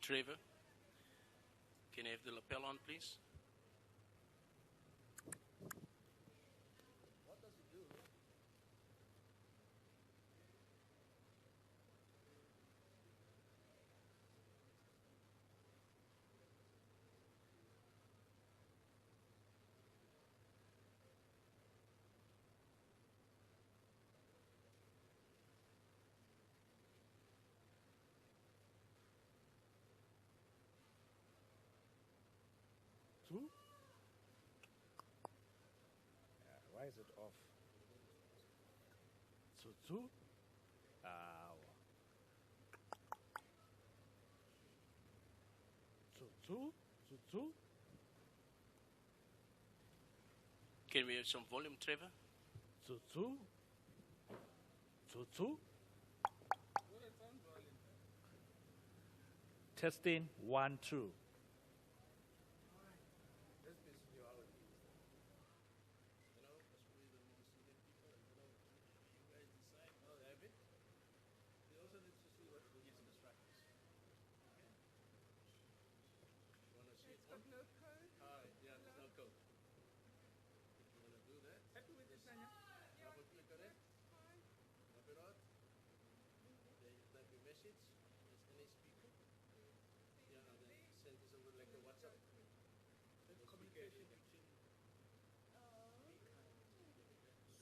Trevor, can I have the lapel on, please? What does it do? Two? Yeah, why is it off? Two? Ow. Two? Can we have some volume, Trevor? Two? Testing 1, 2. That's basically all it is. You know, that's really the most senior people. You know, you guys decide. Oh, have it. They also need to see what gives instructions. Okay. You want to see it? Got no code. Yeah, there's no code. If you want to do that, Happy with this, Tanya? double click on it. Drop it out. Then you type your message. It's in a speaker. Yeah, and then send this over like a WhatsApp. Communication.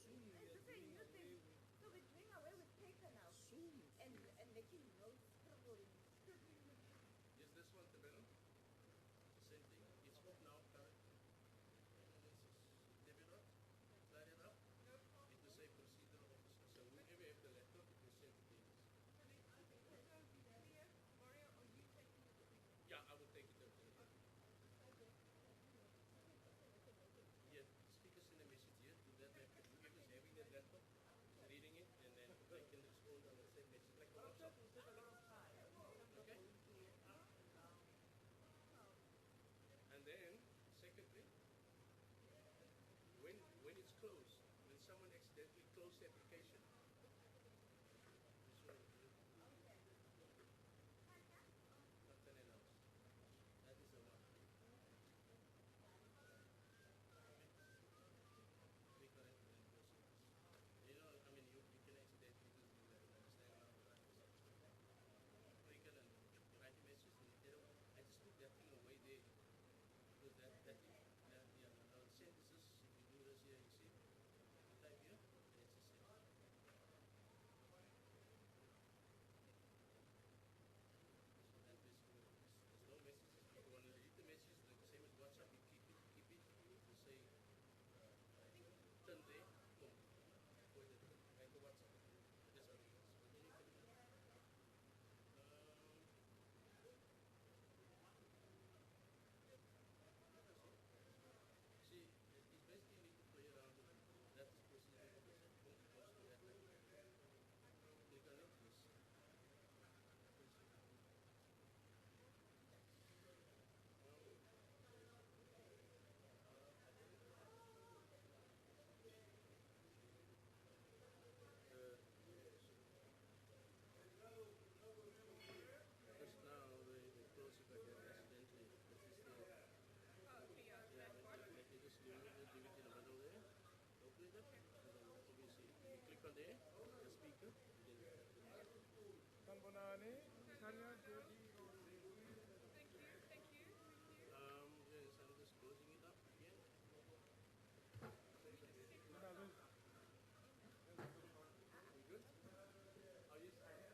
Zoom. It's a very new thing. So we're doing away with paper now. Zoom. And making notes, scribbling. Is this one the middle? Same thing. It's up now, correct? Tip it up, slide it up. It's the same procedure also. So whenever you have the laptop, it will send the things. Yeah, I will take it up there. Yeah, speakers in the message here. Do that like whoever's having that laptop is reading it, and then they can respond on the same message like a WhatsApp. Okay? And then, secondly, when it's closed, when someone accidentally closed the application, nothing else. That is a one. Click on it and then close it. You know, I mean, you can accidentally just do that. Understand how to click it and you write a message and you know, I just put that thing away there. Because that send this, if you do this here, you see, you type here, and it's a send. So that basically works. There's no messages. If you want to delete the message, like the same as WhatsApp, you keep it, you say, turn there, boom, point it, like a WhatsApp. That's how it works. But then you can do it. See, it's basically need to play around with it. That's the procedure. When it goes to that level. Click on it, yes. Just now they close it again accidentally. This is the let me just leave it in the middle there. Open it up. And then obviously you click on there, the speaker. Thank you. Yes, I'm just closing it up again. We good? Oh, yes, I have.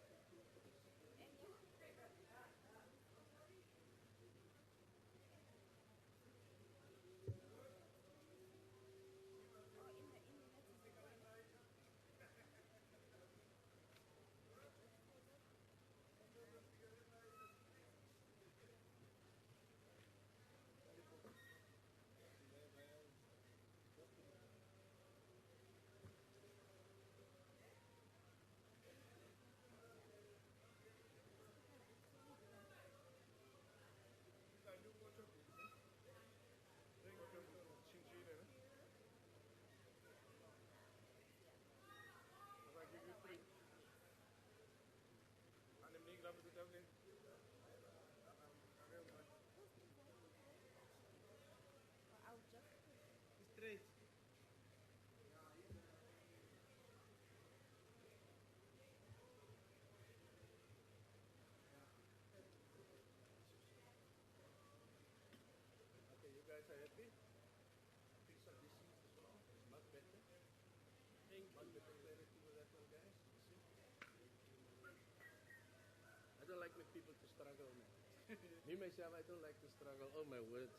guys are happy? Things are deceased as well. It's much better. Much better clarity with that one, guys. You see? I don't like my people to struggle, man. Me myself, I don't like to struggle. Oh my word.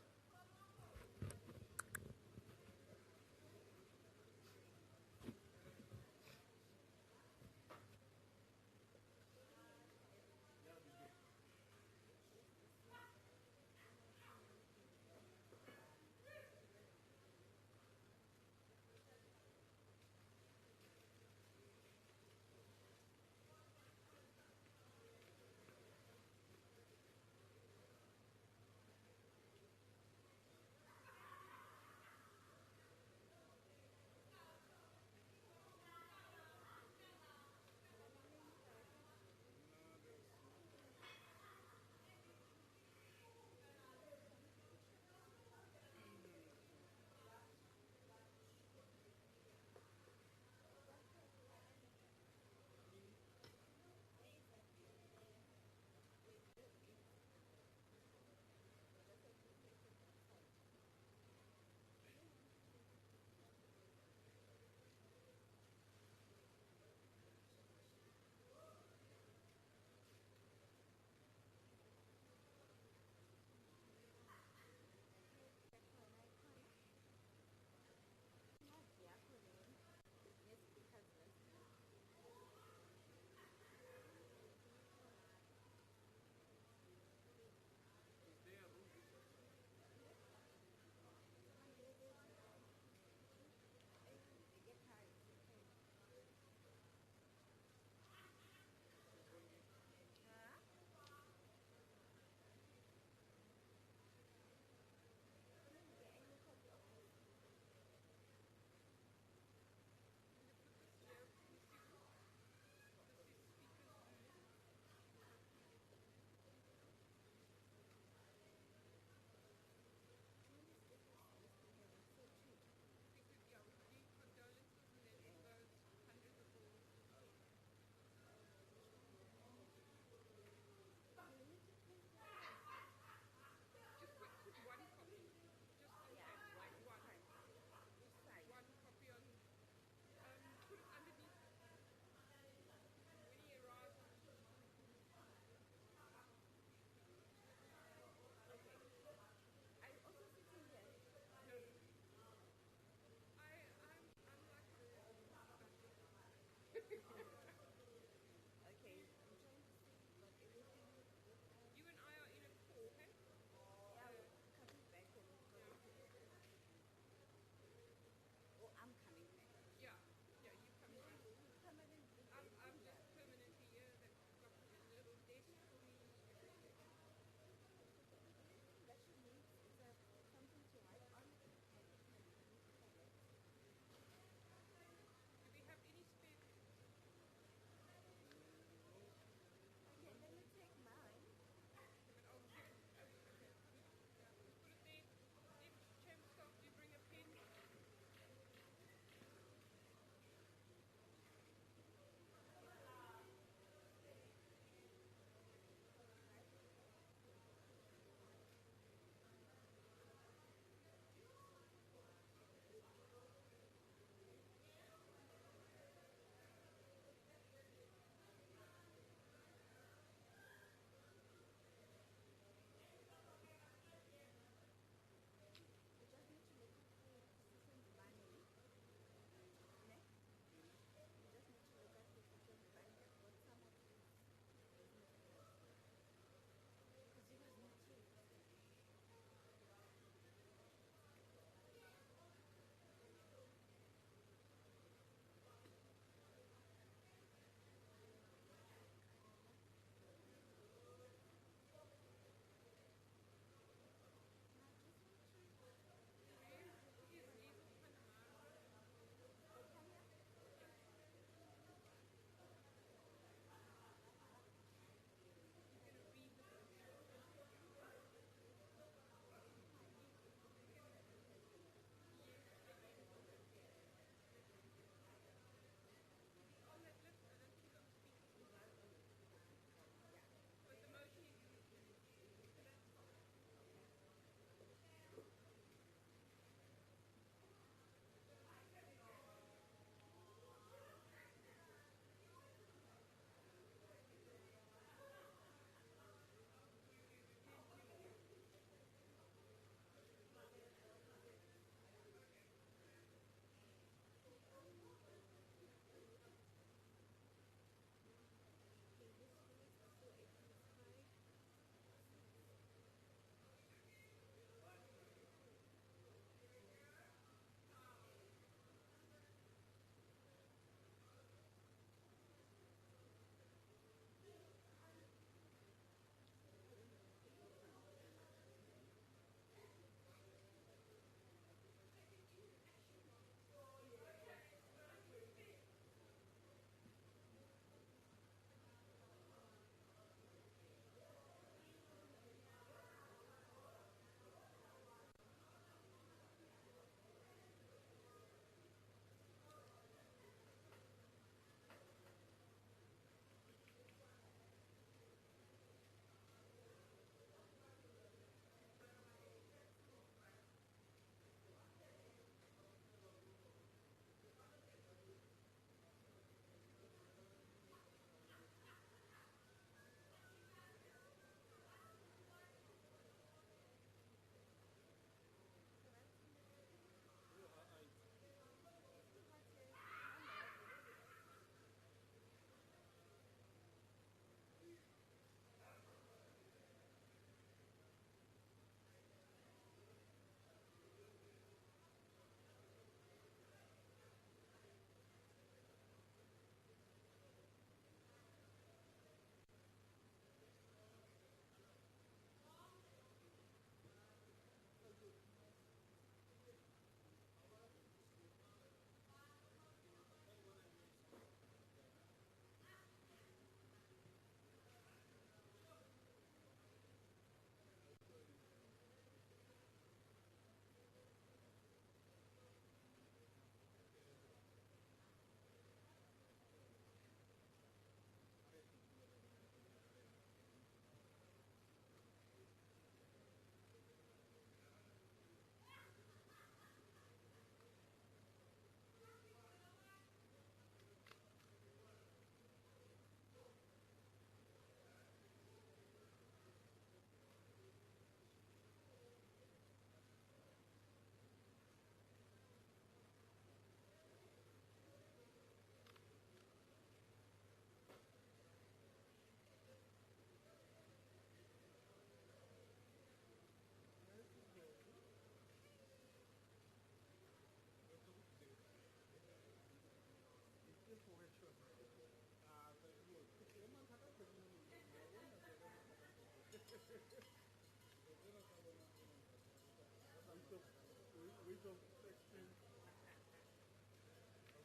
Wait till explain.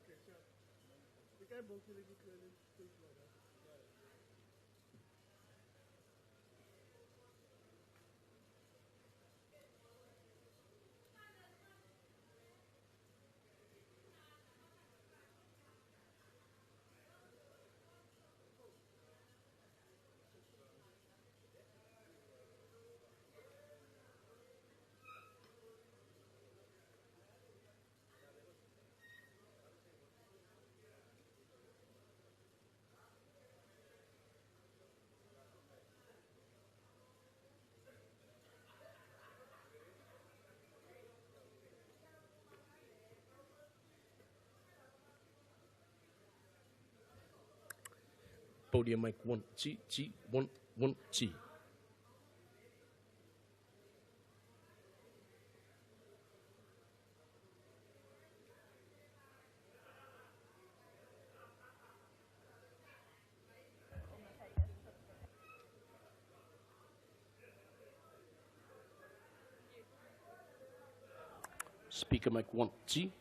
Okay, so we can both really good things like that. Podium mic 1, G, 1, 1, G. Speaker mic 1, G.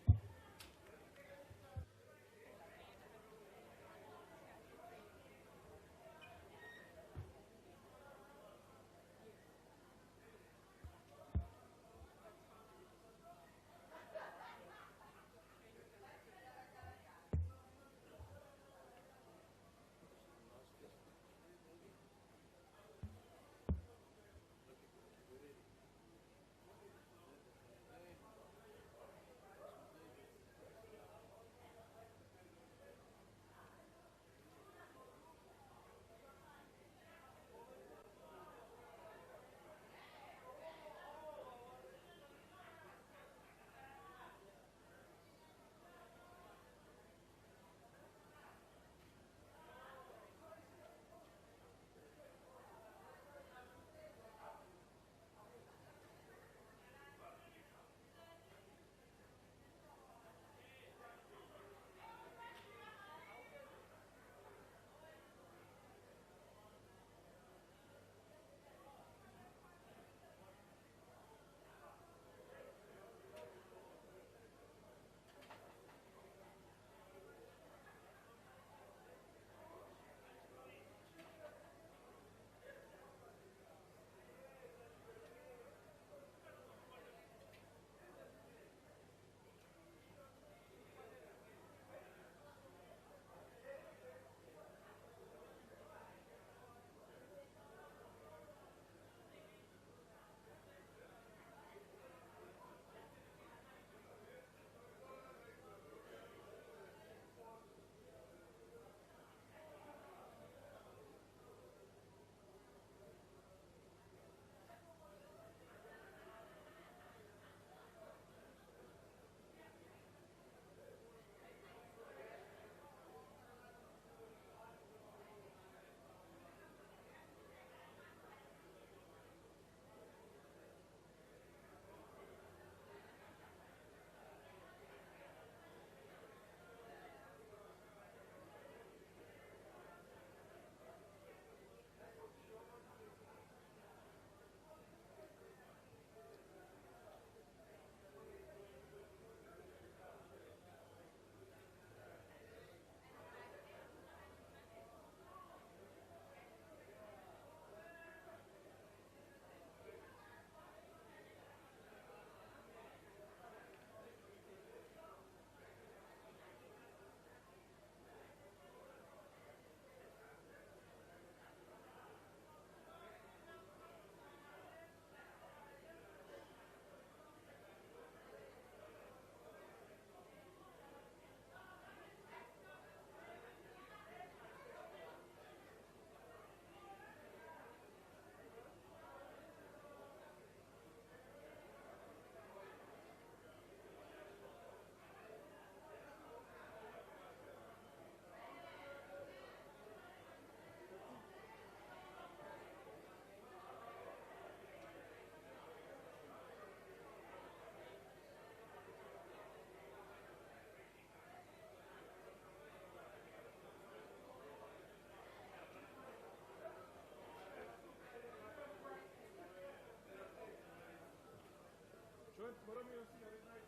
What am I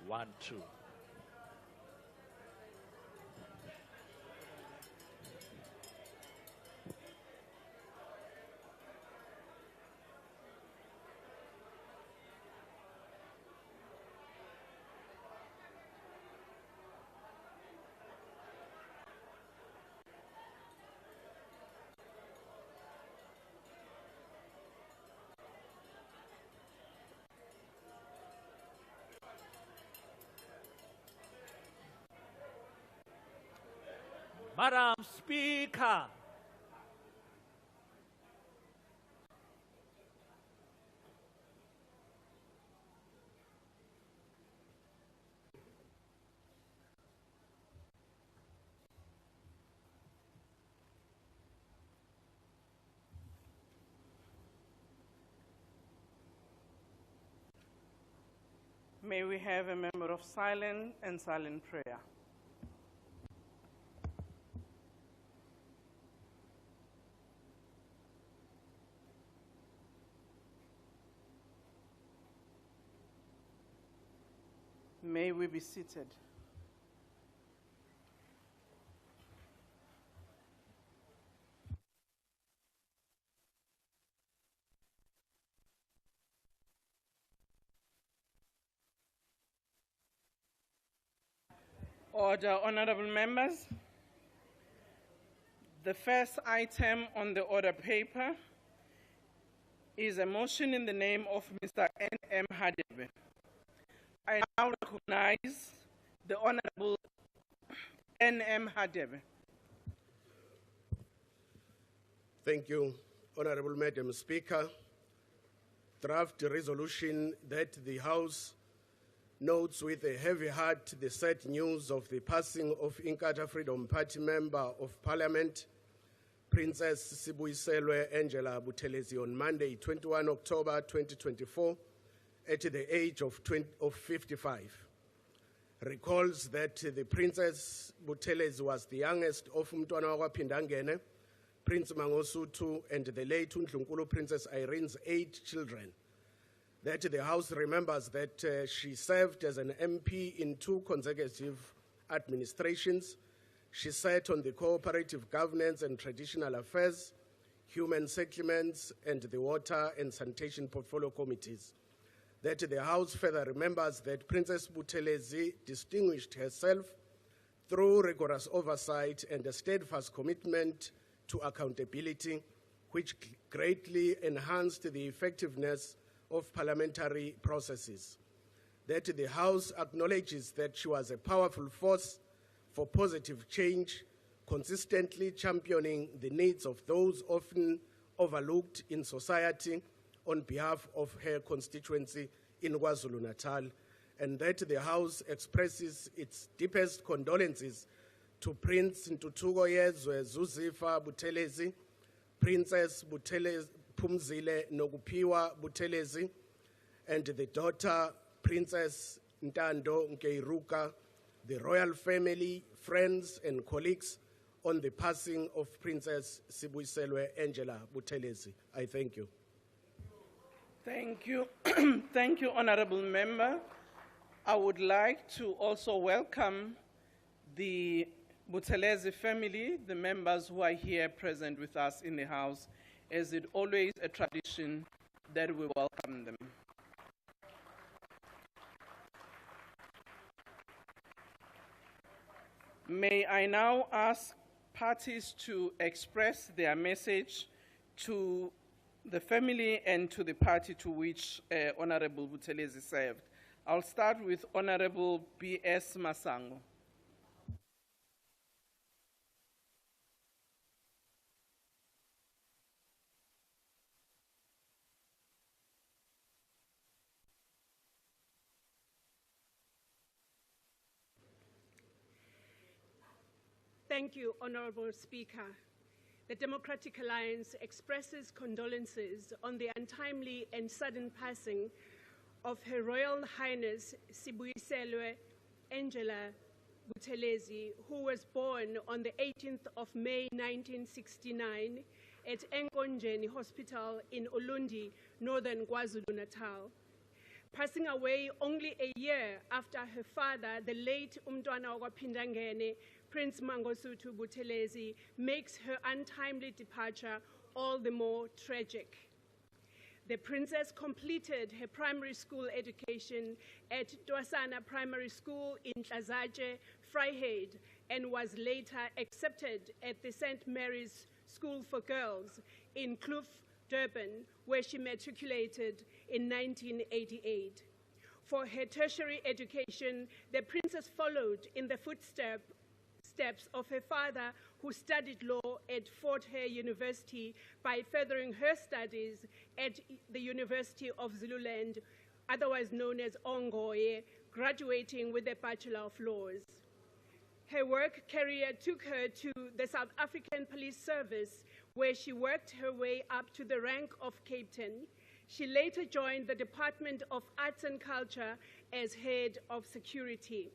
1, 2. Madam Speaker, May we have a member of silent and silent prayer. May we be seated. Order, honorable members. The first item on the order paper is a motion in the name of Mr. N.M. Hadebe. I now recognize the Honorable N.M. Hadebe. Thank you, Honorable Madam Speaker. Draft resolution that the House notes with a heavy heart the sad news of the passing of Inkatha Freedom Party Member of Parliament, Princess Sibuyiselwe Angela Buthelezi, on Monday, 21 October 2024, at the age of 55. Recalls that the Princess Buthelezi was the youngest of Mntwana wakwaPhindangene, Prince Mangosuthu, and the late Undlunkulu Princess Irene's 8 children. That the House remembers that she served as an MP in 2 consecutive administrations. She sat on the Cooperative Governance and Traditional Affairs, Human Settlements, and the Water and Sanitation Portfolio Committees. That the House further remembers that Princess Buthelezi distinguished herself through rigorous oversight and a steadfast commitment to accountability, which greatly enhanced the effectiveness of parliamentary processes. That the House acknowledges that she was a powerful force for positive change, consistently championing the needs of those often overlooked in society on behalf of her constituency in KwaZulu-Natal, and that the House expresses its deepest condolences to Prince Ntuthuko Yezwe Zuzifa Buthelezi, Princess Buthelezi Phumzile Nokupiwa Buthelezi, and the daughter Princess Ntando Nkeiruka, the royal family, friends, and colleagues on the passing of Princess Sibuyiselwe Angela Buthelezi. I thank you. Thank you. Thank you, Honorable Member. I would like to also welcome the Buthelezi family, the members who are here present with us in the House, as it always a tradition that we welcome them. May I now ask parties to express their message to the family and to the party to which Honorable Buthelezi served. I'll start with Honorable B.S. Masango. Thank you, Honorable Speaker. The Democratic Alliance expresses condolences on the untimely and sudden passing of Her Royal Highness Sibuyiselwe Angela Buthelezi, who was born on the 18th of May 1969 at Enkonjeni Hospital in Ulundi, northern KwaZulu-Natal. Passing away only a year after her father, the late Umntwana wakwaPhindangene, Prince Mangosuthu Buthelezi, makes her untimely departure all the more tragic. The princess completed her primary school education at Dwasana Primary School in Tlazaje, Vryheid, and was later accepted at the St. Mary's School for Girls in Kloof, Durban, where she matriculated in 1988. For her tertiary education, the princess followed in the footsteps of her father, who studied law at Fort Hare University, by furthering her studies at the University of Zululand, otherwise known as Ongoye, graduating with a Bachelor of Laws. Her work career took her to the South African Police Service, where she worked her way up to the rank of captain. She later joined the Department of Arts and Culture as head of security.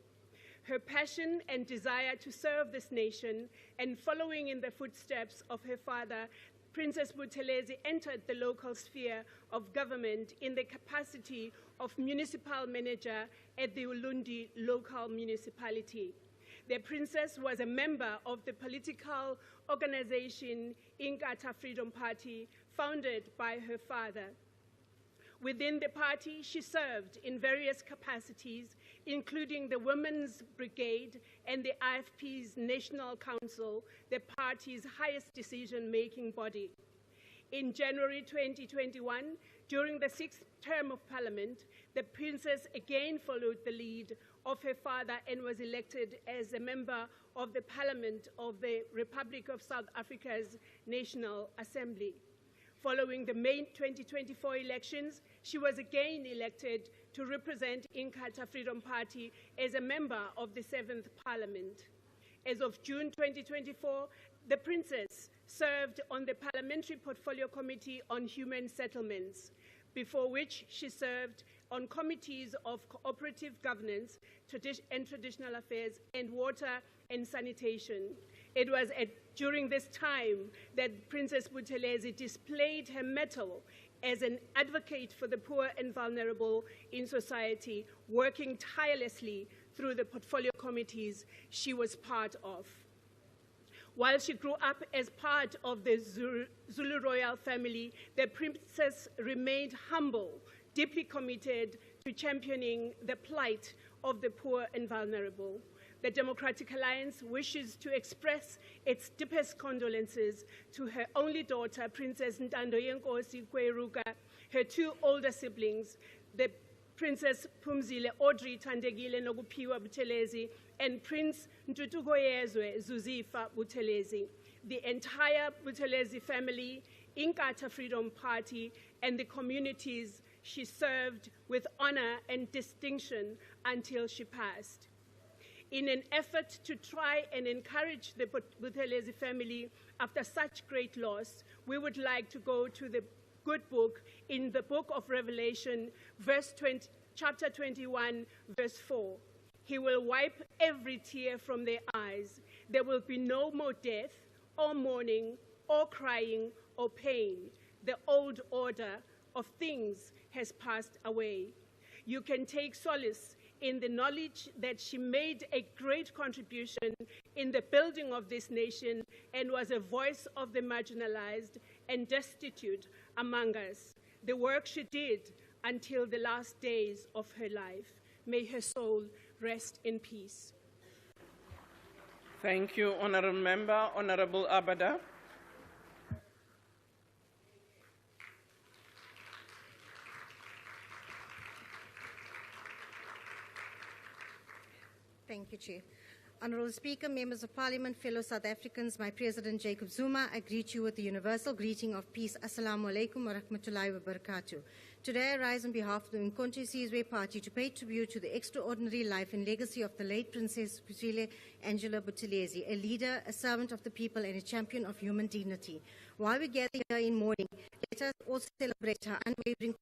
Her passion and desire to serve this nation, and following in the footsteps of her father, Princess Buthelezi entered the local sphere of government in the capacity of municipal manager at the Ulundi local municipality. The princess was a member of the political organization Inkatha Freedom Party, founded by her father. Within the party, she served in various capacities, including the Women's Brigade and the IFP's National Council, the party's highest decision-making body. In January 2021, during the 6th term of Parliament, the princess again followed the lead of her father and was elected as a member of the Parliament of the Republic of South Africa's National Assembly. Following the May 2024 elections, she was again elected to represent Inkatha Freedom Party as a member of the 7th Parliament. As of June 2024, the princess served on the Parliamentary Portfolio Committee on Human Settlements, before which she served on committees of cooperative governance and traditional affairs and water and sanitation. It was during this time that Princess Buthelezi displayed her mettle as an advocate for the poor and vulnerable in society, working tirelessly through the portfolio committees she was part of. While she grew up as part of the Zulu royal family, the princess remained humble, deeply committed to championing the plight of the poor and vulnerable. The Democratic Alliance wishes to express its deepest condolences to her only daughter, Princess Ntandoyenkosi Kweruka, her two older siblings, the Princess Phumzile Audrey Thandekile Nokuphiwa Buthelezi, and Prince Ntutukoyezwe Zuzifa Buthelezi, the entire Buthelezi family, Inkatha Freedom Party, and the communities she served with honor and distinction until she passed. In an effort to try and encourage the Buthelezi family after such great loss, we would like to go to the good book in the book of Revelation, chapter 21, verse 4. He will wipe every tear from their eyes. There will be no more death, or mourning, or crying, or pain. The old order of things has passed away. You can take solace in the knowledge that she made a great contribution in the building of this nation and was a voice of the marginalized and destitute among us. The work she did until the last days of her life. May her soul rest in peace. Thank you, Honorable Member. Honorable Abada. Thank you, Chair. Honourable Speaker, Members of Parliament, fellow South Africans, my President Jacob Zuma, I greet you with the universal greeting of peace. Assalamu alaikum wa rahmatullahi wa barakatuh. Today I rise on behalf of the Condolences Party to pay tribute to the extraordinary life and legacy of the late Princess Angela Buthelezi, a leader, a servant of the people and a champion of human dignity. While we gather here in mourning, let us also celebrate her unwavering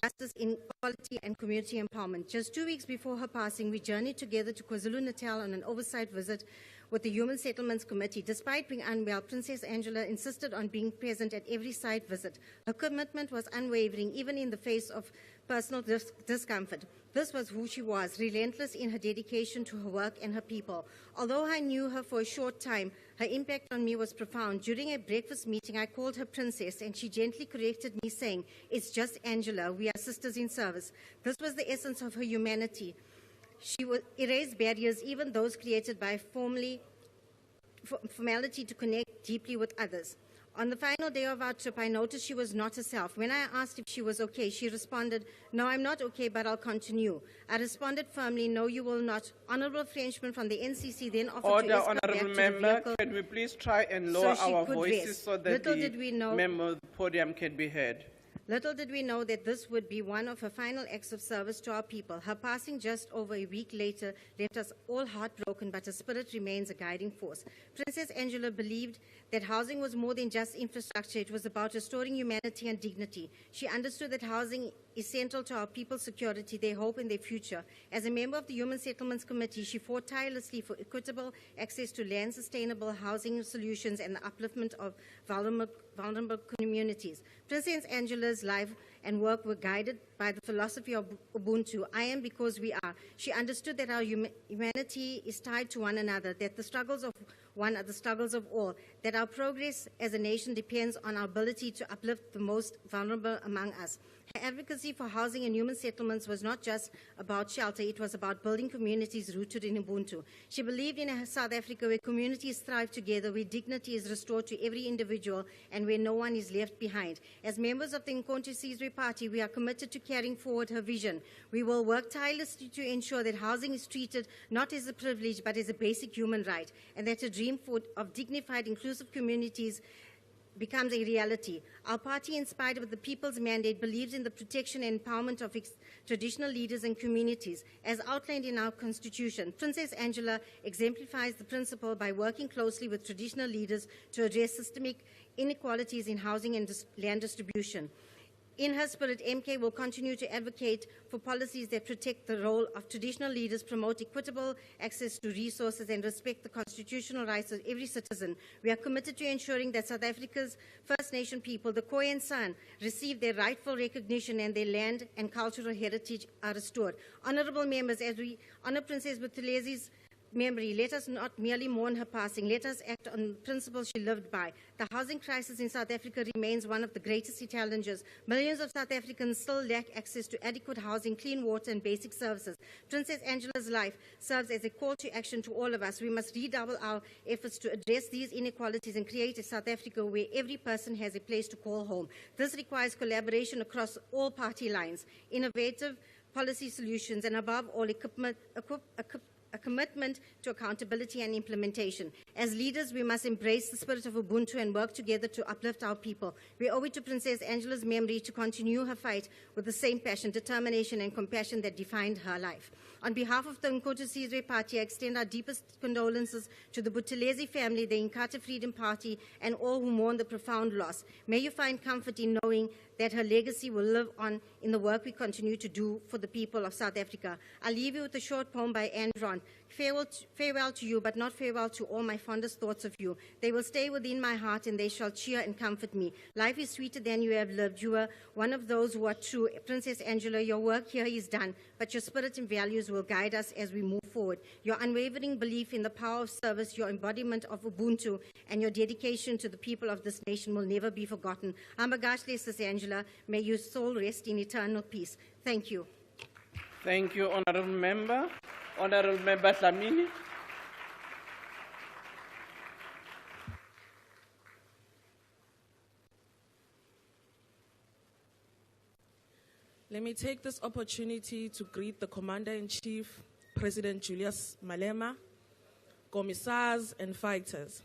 justice, inequality and community empowerment. Just 2 weeks before her passing, we journeyed together to KwaZulu-Natal on an oversight visit with the Human Settlements Committee. Despite being unwell, Princess Angela insisted on being present at every site visit. Her commitment was unwavering, even in the face of personal discomfort. This was who she was, relentless in her dedication to her work and her people. Although I knew her for a short time, her impact on me was profound. During a breakfast meeting, I called her Princess, and she gently corrected me, saying, "It's just Angela. We are sisters in service." This was the essence of her humanity. She would erase barriers, even those created by formality, to connect deeply with others. On the final day of our trip, I noticed she was not herself. When I asked if she was okay, she responded, "No, I'm not okay, but I'll continue." I responded firmly, "No, you will not." Honourable Frenchman from the NCC then offered Order, to escort back Honourable to Member. the vehicle Can we please try and lower so she our could voices rest. so that Little did we know- member of the podium can be heard? Little did we know that this would be one of her final acts of service to our people. Her passing just over a week later left us all heartbroken, but her spirit remains a guiding force. Princess Angela believed that housing was more than just infrastructure. It was about restoring humanity and dignity. She understood that housing is central to our people's security, their hope and their future. As a member of the Human Settlements Committee, she fought tirelessly for equitable access to land, sustainable housing solutions, and the upliftment of vulnerable communities. Princess Angela's life and work were guided by the philosophy of Ubuntu. I am because we are. She understood that our humanity is tied to one another, that the struggles of one are the struggles of all, that our progress as a nation depends on our ability to uplift the most vulnerable among us. Her advocacy for housing and human settlements was not just about shelter, it was about building communities rooted in Ubuntu. She believed in a South Africa where communities thrive together, where dignity is restored to every individual, and where no one is left behind. As members of the Condolences Party, we are committed to carrying forward her vision. We will work tirelessly to ensure that housing is treated not as a privilege, but as a basic human right, and that a dream of dignified, inclusive communities becomes a reality. Our party, inspired with the people's mandate, believes in the protection and empowerment of traditional leaders and communities. As outlined in our constitution, Princess Angela exemplifies the principle by working closely with traditional leaders to address systemic inequalities in housing and land distribution. In her spirit, MK will continue to advocate for policies that protect the role of traditional leaders, promote equitable access to resources, and respect the constitutional rights of every citizen. We are committed to ensuring that South Africa's First Nation people, the Khoi and San, receive their rightful recognition and their land and cultural heritage are restored. Honourable members, as we honour Princess Buthelezi's memory, let us not merely mourn her passing, let us act on the principles she lived by. The housing crisis in South Africa remains one of the greatest challenges. Millions of South Africans still lack access to adequate housing, clean water and basic services. Princess Angela's life serves as a call to action to all of us. We must redouble our efforts to address these inequalities and create a South Africa where every person has a place to call home. This requires collaboration across all party lines, innovative policy solutions, and above all, a commitment to accountability and implementation. As leaders, we must embrace the spirit of Ubuntu and work together to uplift our people. We owe it to Princess Angela's memory to continue her fight with the same passion, determination, and compassion that defined her life. On behalf of the Condolences Party, I extend our deepest condolences to the Buthelezi family, the Inkatha Freedom Party, and all who mourn the profound loss. May you find comfort in knowing that her legacy will live on in the work we continue to do for the people of South Africa. I'll leave you with a short poem by Anne Rond. Farewell to you, but not farewell to all my fondest thoughts of you. They will stay within my heart, and they shall cheer and comfort me. Life is sweeter than you have lived. You are one of those who are true. Princess Angela, your work here is done, but your spirit and values will guide us as we move forward. Your unwavering belief in the power of service, your embodiment of Ubuntu, and your dedication to the people of this nation will never be forgotten. Ambagashle, Sis Angela, may your soul rest in eternal peace. Thank you. Thank you, Honourable Member. Honourable Member Dlamini. Let me take this opportunity to greet the Commander-in-Chief, President Julius Malema, commissars and fighters.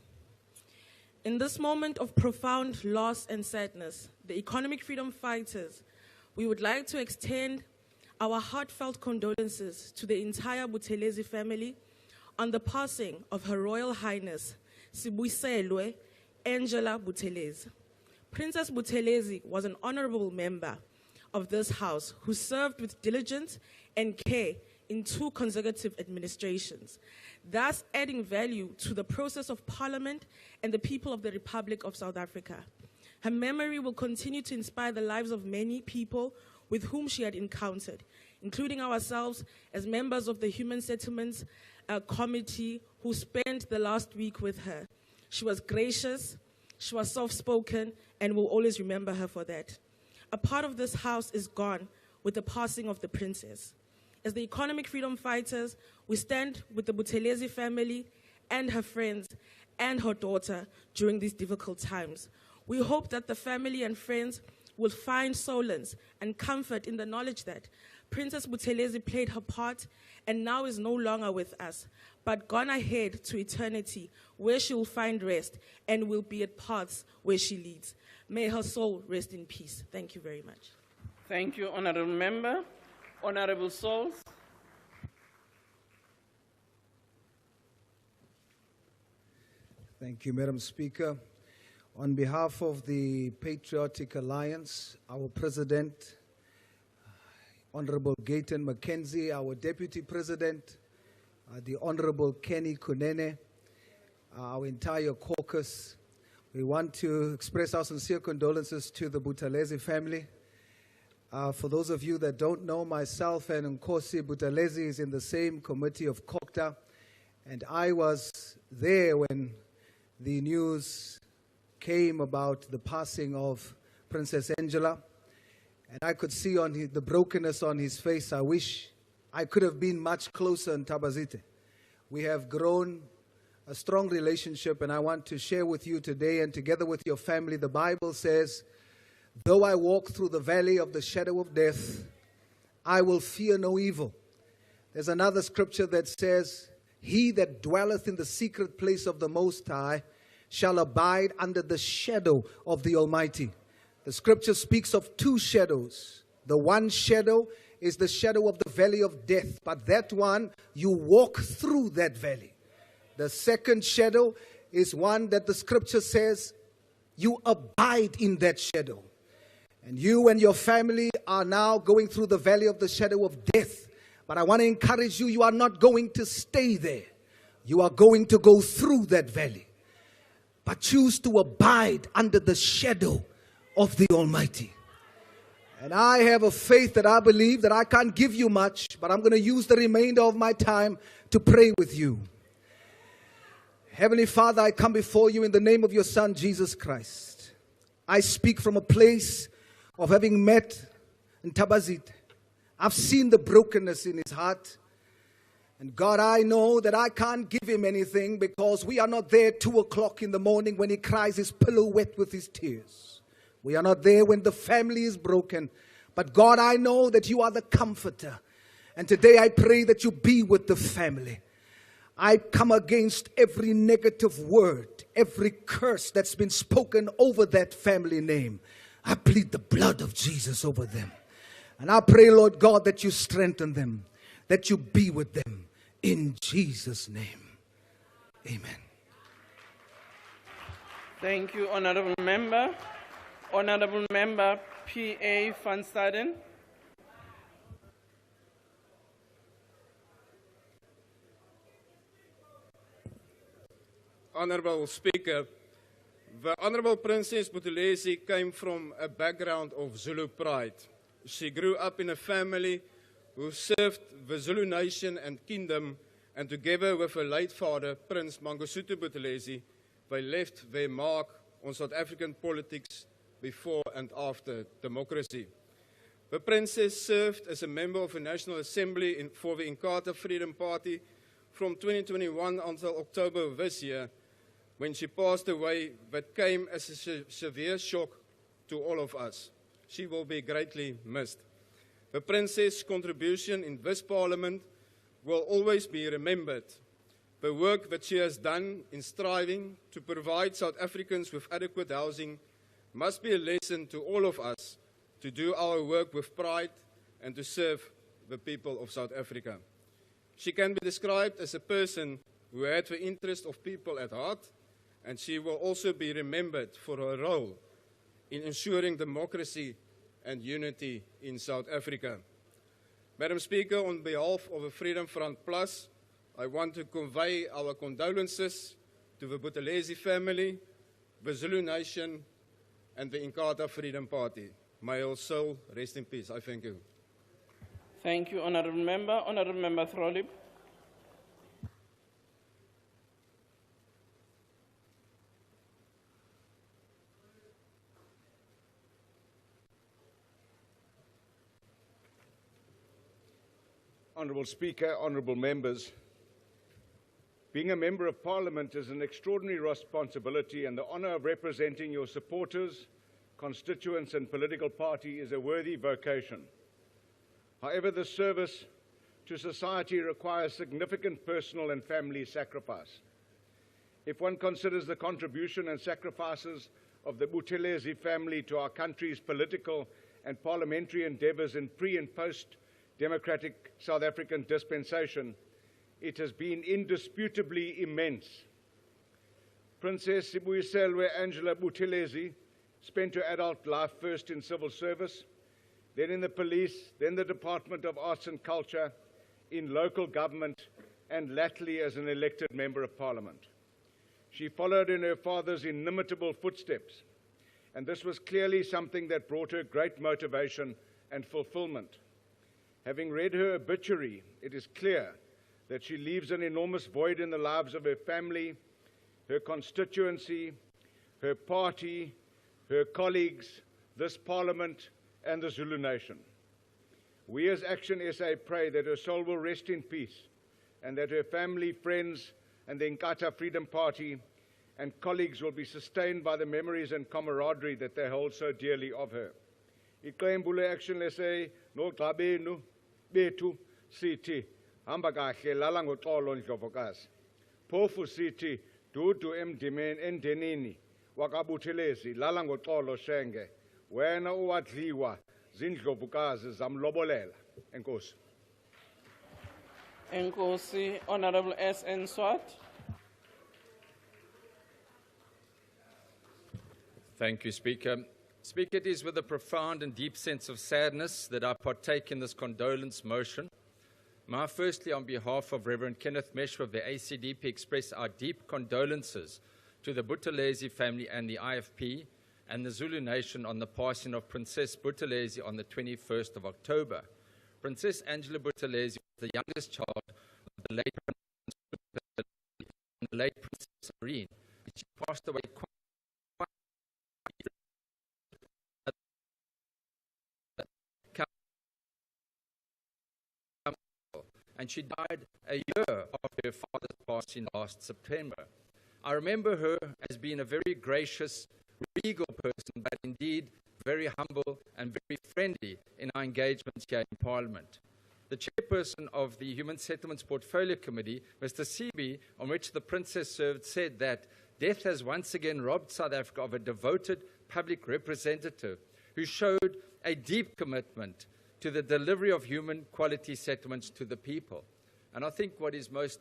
In this moment of profound loss and sadness, the economic freedom fighters, we would like to extend our heartfelt condolences to the entire Buthelezi family on the passing of Her Royal Highness Sibuyiselwe Angela Buthelezi. Princess Buthelezi was an honorable member of this house who served with diligence and care in 2 consecutive administrations, thus adding value to the process of Parliament and the people of the Republic of South Africa. Her memory will continue to inspire the lives of many people with whom she had encountered, including ourselves as members of the Human Settlements Committee who spent the last week with her. She was gracious, she was soft-spoken, and we'll always remember her for that. A part of this house is gone with the passing of the princess. As the economic freedom fighters, we stand with the Buthelezi family and her friends and her daughter during these difficult times. We hope that the family and friends will find solace and comfort in the knowledge that Princess Buthelezi played her part and now is no longer with us, but gone ahead to eternity, where she will find rest and will be at paths where she leads. May her soul rest in peace. Thank you very much. Thank you, Honorable Member. Honorable Souls. Thank you, Madam Speaker. On behalf of the Patriotic Alliance, our President, Honorable Gayton Mackenzie, our Deputy President, the Honorable Kenny Kunene, our entire caucus, we want to express our sincere condolences to the Buthelezi family. For those of you that don't know, myself and Nkosi Buthelezi is in the same committee of COCTA, and I was there when the news came about the passing of Princess Angela, and I could see on the brokenness on his face. I wish I could have been much closer in Tabazite. We have grown a strong relationship, and I want to share with you today and together with your family. The Bible says, though I walk through the valley of the shadow of death, I will fear no evil. There's another scripture that says, he that dwelleth in the secret place of the Most High shall abide under the shadow of the Almighty. The scripture speaks of 2 shadows. The one shadow is the shadow of the valley of death, but that one, you walk through that valley. The second shadow is one that the scripture says, you abide in that shadow. And you and your family are now going through the valley of the shadow of death. But I want to encourage you, you are not going to stay there. You are going to go through that valley. But choose to abide under the shadow of the Almighty. And I have a faith that I believe that I can't give you much, but I'm going to use the remainder of my time to pray with you. Heavenly Father, I come before you in the name of your Son, Jesus Christ. I speak from a place of having met in Tabazit. I've seen the brokenness in his heart. And God, I know that I can't give him anything because we are not there 2 o'clock in the morning when he cries his pillow wet with his tears. We are not there when the family is broken. But God, I know that you are the comforter. And today I pray that you be with the family. I come against every negative word, every curse that's been spoken over that family name. I plead the blood of Jesus over them. And I pray, Lord God, that you strengthen them, that you be with them. In Jesus' name, amen. Thank you, Honorable Member. Honorable Member P.A. van Staden. Honorable Speaker, the Honorable Princess Buthelezi came from a background of Zulu pride. She grew up in a family who served the Zulu nation and kingdom, and together with her late father, Prince Mangosuthu Buthelezi, they left their mark on South African politics before and after democracy. The Princess served as a member of the National Assembly for the Inkatha Freedom Party from 2021 until October this year, when she passed away. That came as a severe shock to all of us. She will be greatly missed. The Princess' contribution in this Parliament will always be remembered. The work that she has done in striving to provide South Africans with adequate housing must be a lesson to all of us to do our work with pride and to serve the people of South Africa. She can be described as a person who had the interest of people at heart, and she will also be remembered for her role in ensuring democracy and unity in South Africa. Madam Speaker, on behalf of the Freedom Front Plus, I want to convey our condolences to the Buthelezi family, the Zulu Nation, and the Inkatha Freedom Party. May her soul rest in peace. I thank you. Thank you, Honourable Member. Honourable Member Throlip. Honourable Speaker, honourable members, being a Member of Parliament is an extraordinary responsibility, and the honour of representing your supporters, constituents and political party is a worthy vocation. However, the service to society requires significant personal and family sacrifice. If one considers the contribution and sacrifices of the Buthelezi family to our country's political and parliamentary endeavours in pre- and post-democratic South African dispensation, it has been indisputably immense. Princess Sibuyiselwe Angela Buthelezi spent her adult life first in civil service, then in the police, then the Department of Arts and Culture, in local government, and latterly as an elected Member of Parliament. She followed in her father's inimitable footsteps, and this was clearly something that brought her great motivation and fulfillment. Having read her obituary, it is clear that she leaves an enormous void in the lives of her family, her constituency, her party, her colleagues, this Parliament, and the Zulu Nation. We as Action SA pray that her soul will rest in peace and that her family, friends, and the Inkatha Freedom Party and colleagues will be sustained by the memories and camaraderie that they hold so dearly of her. Iqembu Action SA noxabenu bethu sithi hamba kahle lala ngoxolo Ndlovukazi. Phofu sithi dudu endenini wakabuthelezi lala ngoxolo shenge wena owadliwa zindlovukazi zamlobolela. Enkosi. Enkosi. Honourable S.N. Swart. Thank you, Speaker. Speaker, it is with a profound and deep sense of sadness that I partake in this condolence motion. May I firstly, on behalf of Reverend Kenneth Mesh of the ACDP, express our deep condolences to the Buthelezi family and the IFP and the Zulu Nation on the passing of Princess Buthelezi on the 21st of October. Princess Angela Buthelezi was the youngest child of the late Princess Irene. She passed away quite and she died a year after her father's passing last September. I remember her as being a very gracious, regal person, but indeed very humble and very friendly in our engagements here in Parliament. The chairperson of the Human Settlements Portfolio Committee, Mr. Sebi, on which the Princess served, said that death has once again robbed South Africa of a devoted public representative who showed a deep commitment to the delivery of human quality settlements to the people. And I think what is most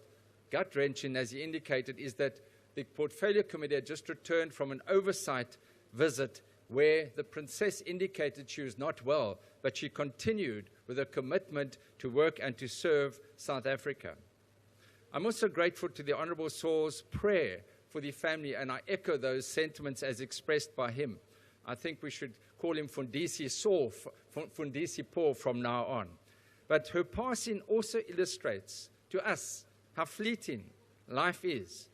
gut-wrenching, as he indicated, is that the Portfolio Committee had just returned from an oversight visit where the Princess indicated she was not well, but she continued with a commitment to work and to serve South Africa. I'm also grateful to the Honourable Saul's prayer for the family, and I echo those sentiments as expressed by him. I think we should call him Fundisi Saul, Fundisi Paul from now on. But her passing also illustrates to us how fleeting life is.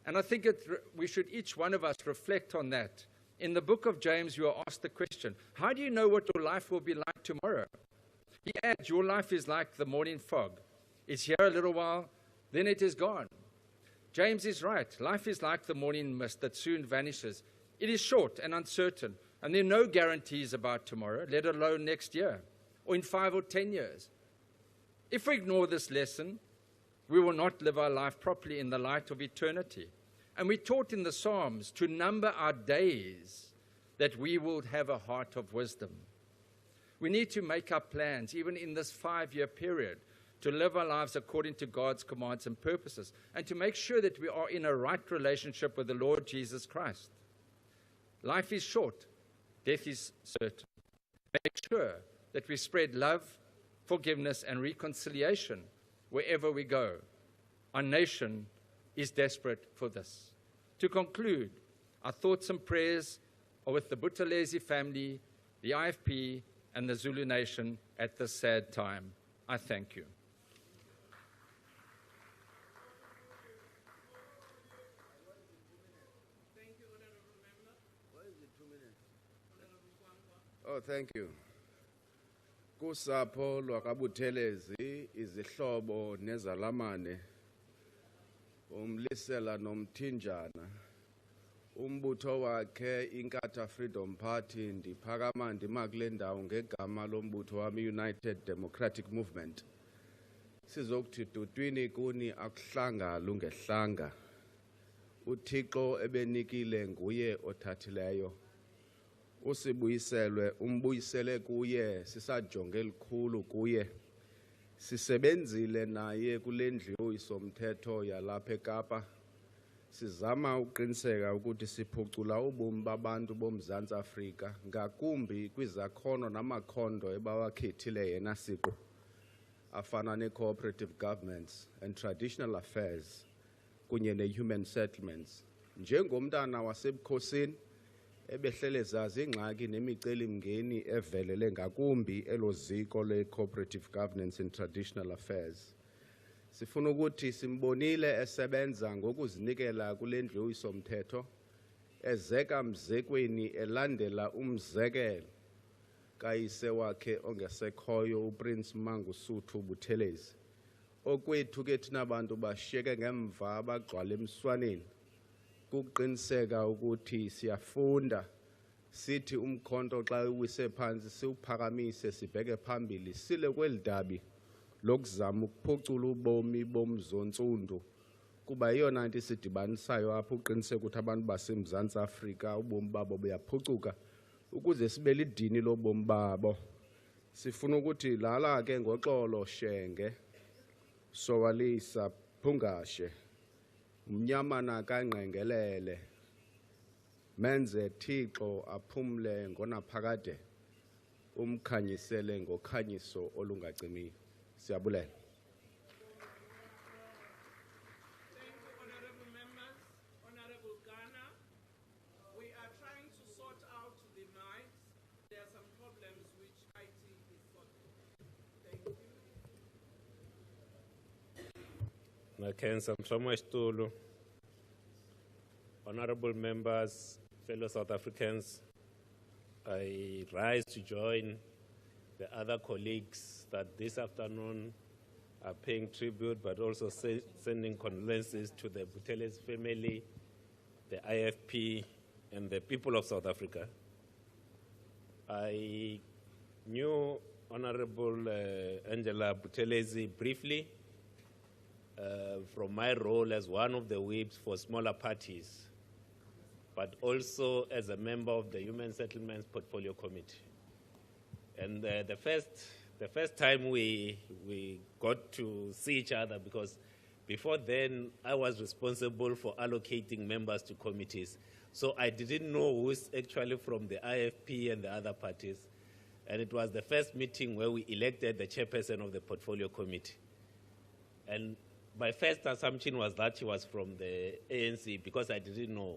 And I think we should, each one of us, reflect on that. In the book of James, you are asked the question, how do you know what your life will be like tomorrow? He adds, your life is like the morning fog. It's here a little while, then it is gone. James is right. Life is like the morning mist that soon vanishes. It is short and uncertain, and there are no guarantees about tomorrow, let alone next year, or in 5 or 10 years. If we ignore this lesson, we will not live our life properly in the light of eternity. And we taught in the Psalms to number our days that we will have a heart of wisdom. We need to make our plans, even in this 5-year period, to live our lives according to God's commands and purposes, and to make sure that we are in a right relationship with the Lord Jesus Christ. Life is short, death is certain. Make sure that we spread love, forgiveness, and reconciliation wherever we go. Our nation is desperate for this. To conclude, our thoughts and prayers are with the Buthelezi family, the IFP, and the Zulu nation at this sad time. I thank you. Oh, thank you. Kusapho lwakabuthelezi izihlobo nezalamane umlisela nomthinjana umbutho wakhe iNkatha Freedom Party ndiphakama ndima kule ndawo ngegama lombutho wami United Democratic Movement sizokuthi dudwini kuni akuhlanga lungehlanga uThixo ebenikile nguye othathileyo usibuyiselwe umbuyisele kuye sisajonge elikhulu kuye sisebenzile naye kule ndlu isomthetho yalapha eKapa sizama uqiniseka ukuthi siphucula ubomi babantu boMzantsi Afrika ngakumbi kwizakhono namakhondo ebawakhethile yena siqu afana ne-cooperative governments and traditional affairs kunye ne-human settlements njengomntana wasebukhosini ebehlele zazi ingxaki nemicelimngeni evelele ngakumbi eloziko le-cooperative governance and traditional affairs. Sifuna ukuthi simbonile esebenza ngokuzinikela kule ndlu isomthetho ezeka mzekweni elandela umzekelo kayise wakhe ongesekhoyo uPrince Mangosuthu Buthelezi. Okwethu ke thina abantu bashiyeke ngemva abagcwala emswaneni kuqiniseka ukuthi siyafunda sithi umkhonto xa uwise phansi siuphakamise sibheke phambili sile kwelidabi lokuzama ukuphucula ubomi bomzontsundu kuba iyona nto isidibanisayo apho uqiniseka ukuthi abantu baseMzantsi Afrika ubomi babo buyaphucuka ukuze sibe lidini lobomi babo. Sifuna ukuthi lala ke ngoxolo shenge sowalisa phungashe umnyamana kangqengelele menze Thixo aphumle ngonaphakade umkhanyisele ngokhanyiso olungacimiyo. Siyabulela. Nakenza Mhlomo, honorable members, fellow South Africans, I rise to join the other colleagues that this afternoon are paying tribute but also sending condolences to the Buthelezi family, the IFP, and the people of South Africa. I knew Honorable Angela Buthelezi briefly from my role as one of the whips for smaller parties, but also as a member of the Human Settlements Portfolio Committee. And the first time we got to see each other, because before then I was responsible for allocating members to committees, so I didn't know who's actually from the IFP and the other parties. And it was the first meeting where we elected the chairperson of the Portfolio Committee. And my first assumption was that she was from the ANC because I didn't know.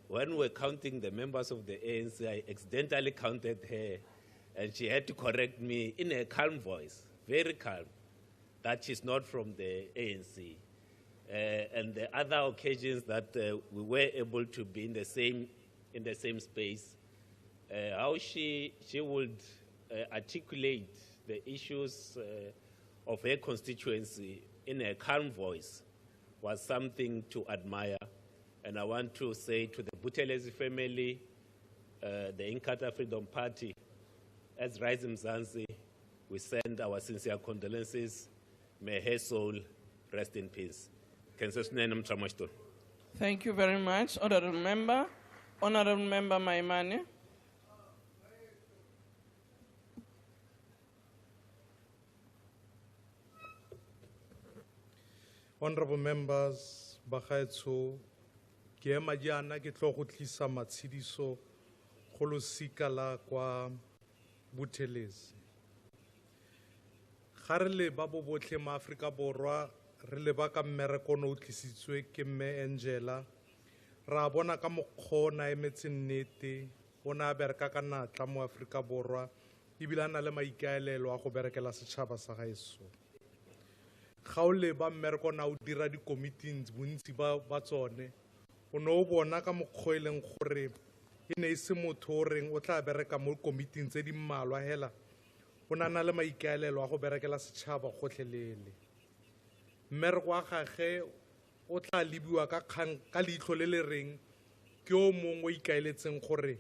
When we were counting the members of the ANC, I accidentally counted her, and she had to correct me in a calm voice, very calm, that she's not from the ANC. And the other occasions that we were able to be in the same space, how she would articulate the issues of her constituency in a calm voice was something to admire. And I want to say to the Buthelezi family, the Inkatha Freedom Party, as Rise Mzansi, We send our sincere condolences. May her soul rest in peace. Thank you very much, Honorable Member. Honorable Member Maimane. Honorable members, Bagaetso, ke ema jaana ke tlo go tlisa matshediso go losika la kwa Buthelezi. Ga re leba bo botlhe ma Afrika Borwa re leba ka mmereko no o tlisitswe ke mme Angela, ra bona ka mokgwa o na emetse nnete o na bereka ka natla mo Afrika Borwa ebile a na le maikaelelo a go berekela setšhaba sa gaeso. Ga o leba mmereko na o dira di-committees bontsi ba tsone o ne o bona ka mokgwa e leng gore e ne e se motho o reng o tla bereka mo committees tse di mmalwa hela o na le maikaelelo a go berekela setšhaba gotlhelele. Mmereko wa gagwe o tla lebiwa ka leitlho le le reng ke o mongwe o ikaeletseng gore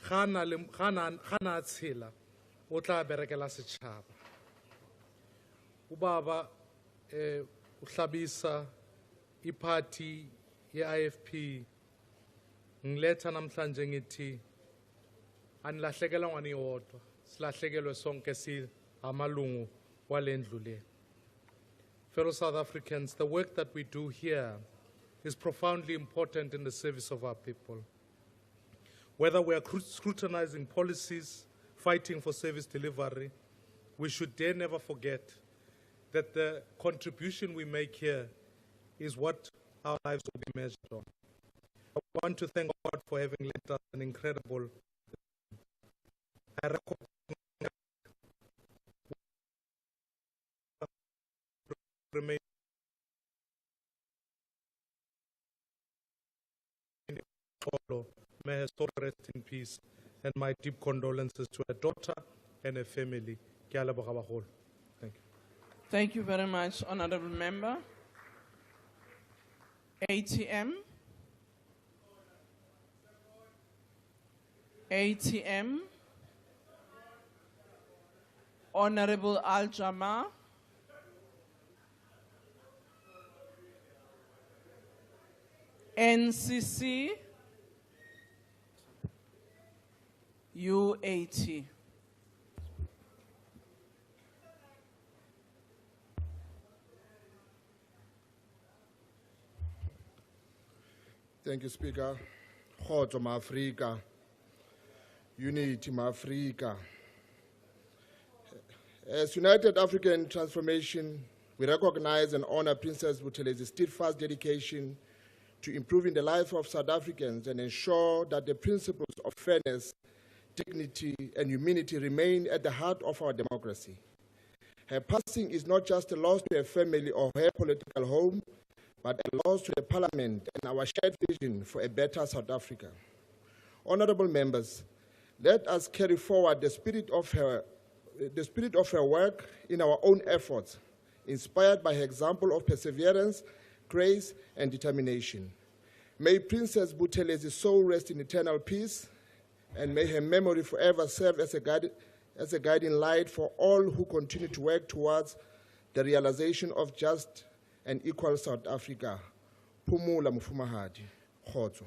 ga na a tshela o tla berekela setšhaba. Ubaba uhlabisa iphathi ye-IFP ngiletha namhlanje ngithi anilahlekelwa ngani yodwa silahlekelwe sonke si amalungu walendlu le. Fellow South Africans, the work that we do here is profoundly important in the service of our people. Whether we are scrutinizing policies, fighting for service delivery, we should dare never forget that the contribution we make here is what our lives will be measured on. I want to thank God for having left us an incredible remain may her soul rest in peace, and my deep condolences to her daughter and her family. Thank you. Thank you very much, Honorable Member. ATM. ATM. Honorable Al-Jama. NCC. UAT. Thank you, Speaker. Khotso ma-Afrika, unity ma-Afrika. As United African Transformation, we recognize and honor Princess Buthelezi's steadfast dedication to improving the life of South Africans and ensure that the principles of fairness, dignity, and humanity remain at the heart of our democracy. Her passing is not just a loss to her family or her political home, but a loss to the Parliament and our shared vision for a better South Africa. Honorable members, let us carry forward the spirit of her work in our own efforts, inspired by her example of perseverance, grace, and determination. May Princess Buthelezi's soul rest in eternal peace, and may her memory forever serve as a guiding light for all who continue to work towards the realization of just and equal South Africa. Phumula Mufumahadi. Khotso.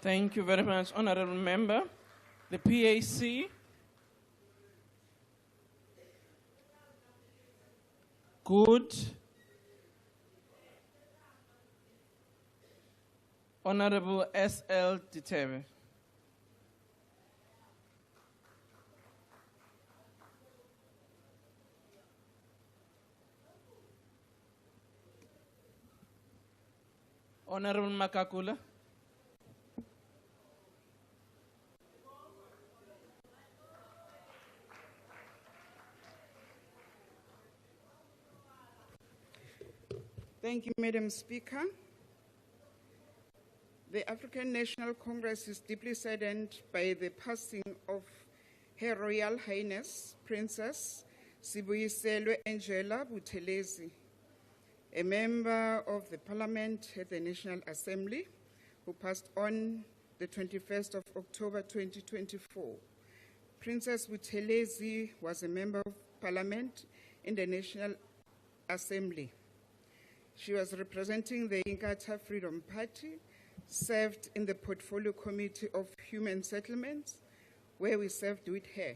Thank you very much, Honorable Member. The PAC. Good. Honorable S.L. Ditebe. Honorable Makakula. Thank you, Madam Speaker. The African National Congress is deeply saddened by the passing of Her Royal Highness Princess Sibuyiselwe Angela Buthelezi, a member of the Parliament at the National Assembly, who passed on the 21st of October 2024. Princess Buthelezi was a member of parliament in the National Assembly. She was representing the Inkatha Freedom Party, served in the Portfolio Committee of Human Settlements, where we served with her,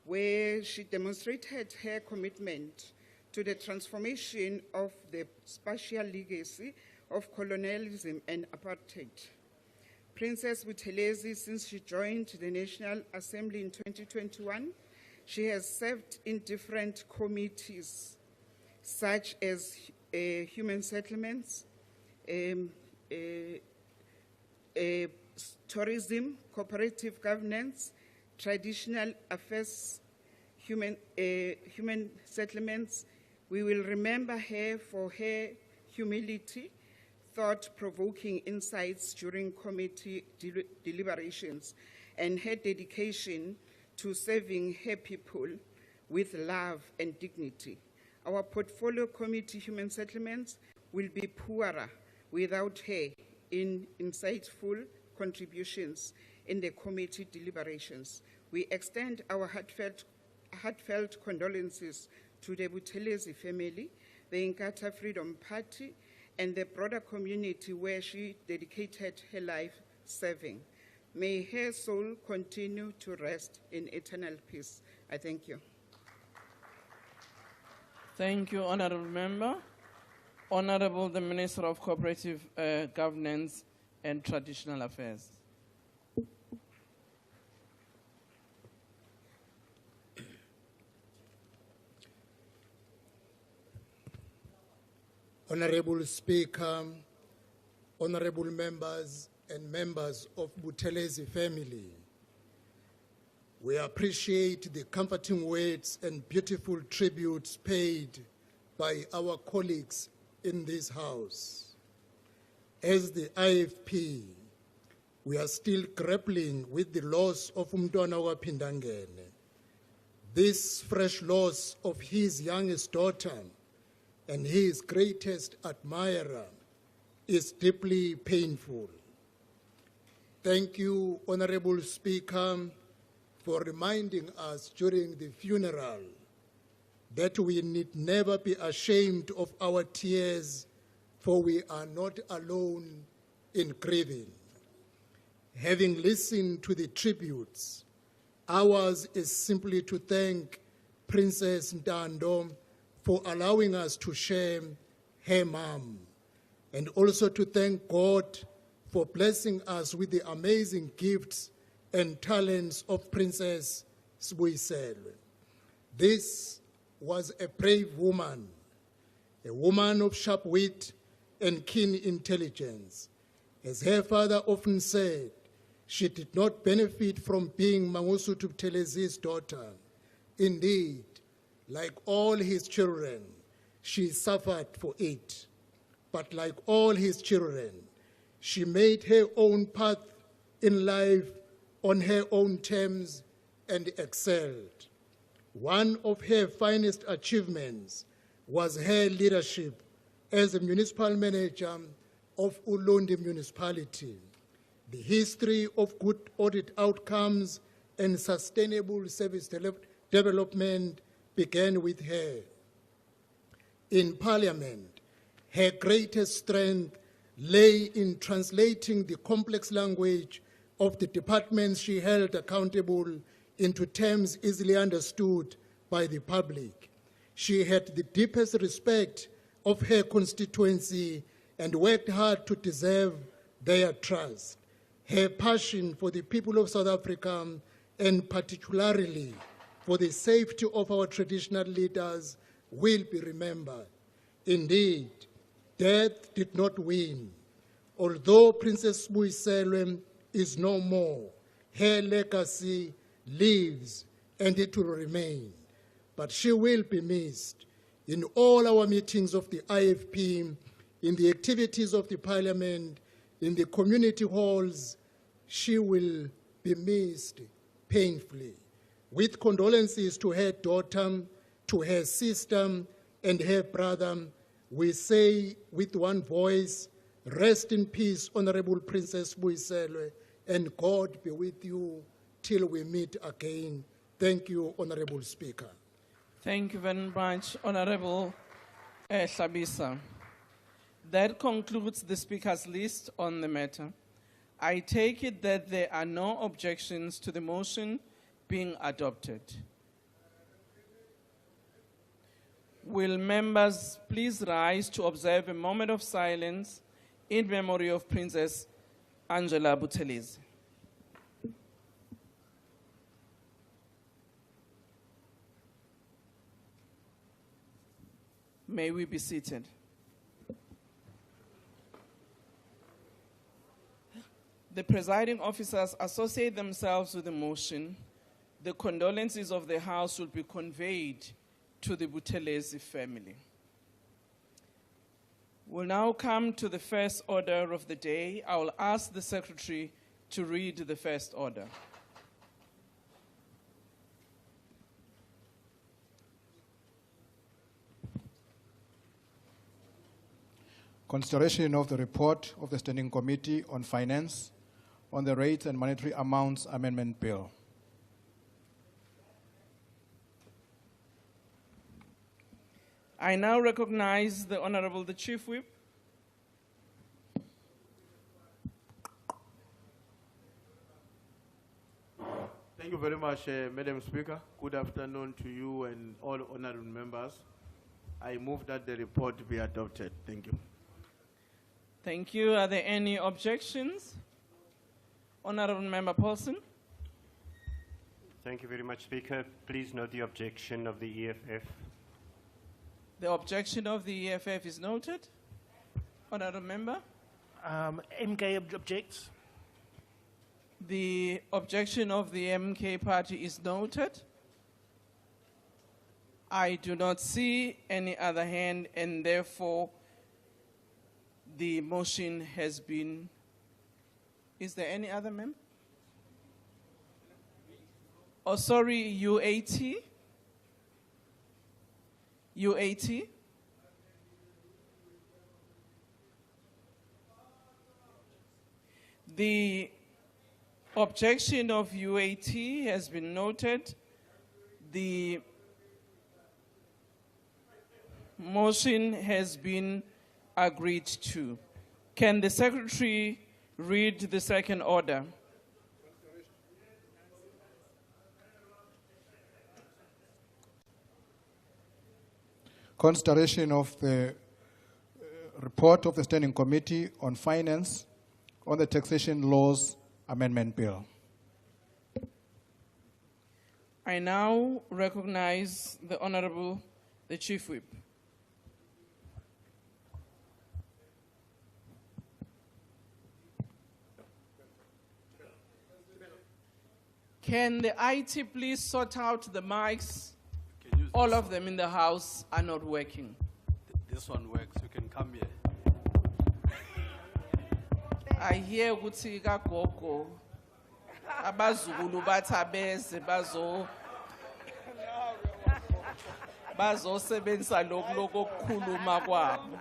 where she demonstrated her commitment to the transformation of the spatial legacy of colonialism and apartheid. Princess Buthelezi, since she joined the National Assembly in 2021, she has served in different committees, such as human settlements, tourism, cooperative governance, traditional affairs, human settlements. We will remember her for her humility, thought-provoking insights during committee deliberations, and her dedication to serving her people with love and dignity. Our portfolio committee, Human Settlements, will be poorer without her in insightful contributions in the committee deliberations. We extend our heartfelt condolences to the Buthelezi family, the Inkatha Freedom Party, and the broader community where she dedicated her life serving. May her soul continue to rest in eternal peace. I thank you. Thank you, Honorable Member. Honorable the Minister of Cooperative Governance and Traditional Affairs. Honorable Speaker, honorable members and members of Buthelezi family, we appreciate the comforting words and beautiful tributes paid by our colleagues in this House. As the IFP, we are still grappling with the loss of Umntwana Phindangene. This fresh loss of his youngest daughter and his greatest admirer is deeply painful. Thank you, Honorable Speaker, for reminding us during the funeral that we need never be ashamed of our tears, for we are not alone in grieving. Having listened to the tributes, ours is simply to thank Princess Ntando for allowing us to share her mom, and also to thank God for blessing us with the amazing gifts and talents of Princess Sibuyiselo. This was a brave woman, a woman of sharp wit and keen intelligence. As her father often said, she did not benefit from being Mangosuthu Buthelezi's daughter. Indeed, like all his children, she suffered for it. But like all his children, she made her own path in life on her own terms and excelled. One of her finest achievements was her leadership as a municipal manager of Ulundi municipality. The history of good audit outcomes and sustainable service development began with her. In Parliament, her greatest strength lay in translating the complex language of the departments she held accountable into terms easily understood by the public. She had the deepest respect of her constituency and worked hard to deserve their trust. Her passion for the people of South Africa, and particularly for the safety of our traditional leaders, will be remembered. Indeed, death did not win. Although Princess Sibuyiselo is no more, her legacy lives and it will remain. But she will be missed in all our meetings of the IFP, in the activities of the Parliament, in the community halls. She will be missed painfully. With condolences to her daughter, to her sister, and her brother, we say with one voice, rest in peace, Honorable Princess Sibuyiselo, and God be with you till we meet again. Thank you, Honorable Speaker. Thank you very much, Honorable Hlabisa. That concludes the speakers list on the matter. I take it that there are no objections to the motion being adopted. Will members please rise to observe a moment of silence in memory of Princess Angela Buthelezi. May we be seated. The presiding officers associate themselves with the motion. The condolences of the House will be conveyed to the Buthelezi family. We'll now come to the first order of the day. I will ask the Secretary to read the first order. Consideration of the report of the Standing Committee on Finance on the Rates and Monetary Amounts Amendment Bill. I now recognize the Honorable the Chief Whip. Thank you very much, Madam Speaker. Good afternoon to you and all honorable members. I move that the report be adopted. Thank you. Thank you. Are there any objections? Honorable Member Paulson. Thank you very much, Speaker. Please note the objection of the EFF. The objection of the EFF is noted. Honorable Member. MK objects. The objection of the MK party is noted. I do not see any other hand, and therefore the motion has been. Is there any other member? Oh, sorry, UAT. UAT. The objection of UAT has been noted. The motion has been agreed to. Can the Secretary read the second order? Consideration of the report of the Standing Committee on Finance on the Taxation Laws Amendment Bill. I now recognize the Honorable the Chief Whip. Can the IT please sort out the mics? All of them in the house are not working. This one works. You can come here. I hear ukuthi kagogo abazukulu bathabeze bazosebenzisa lokho okukhuluma kwabo.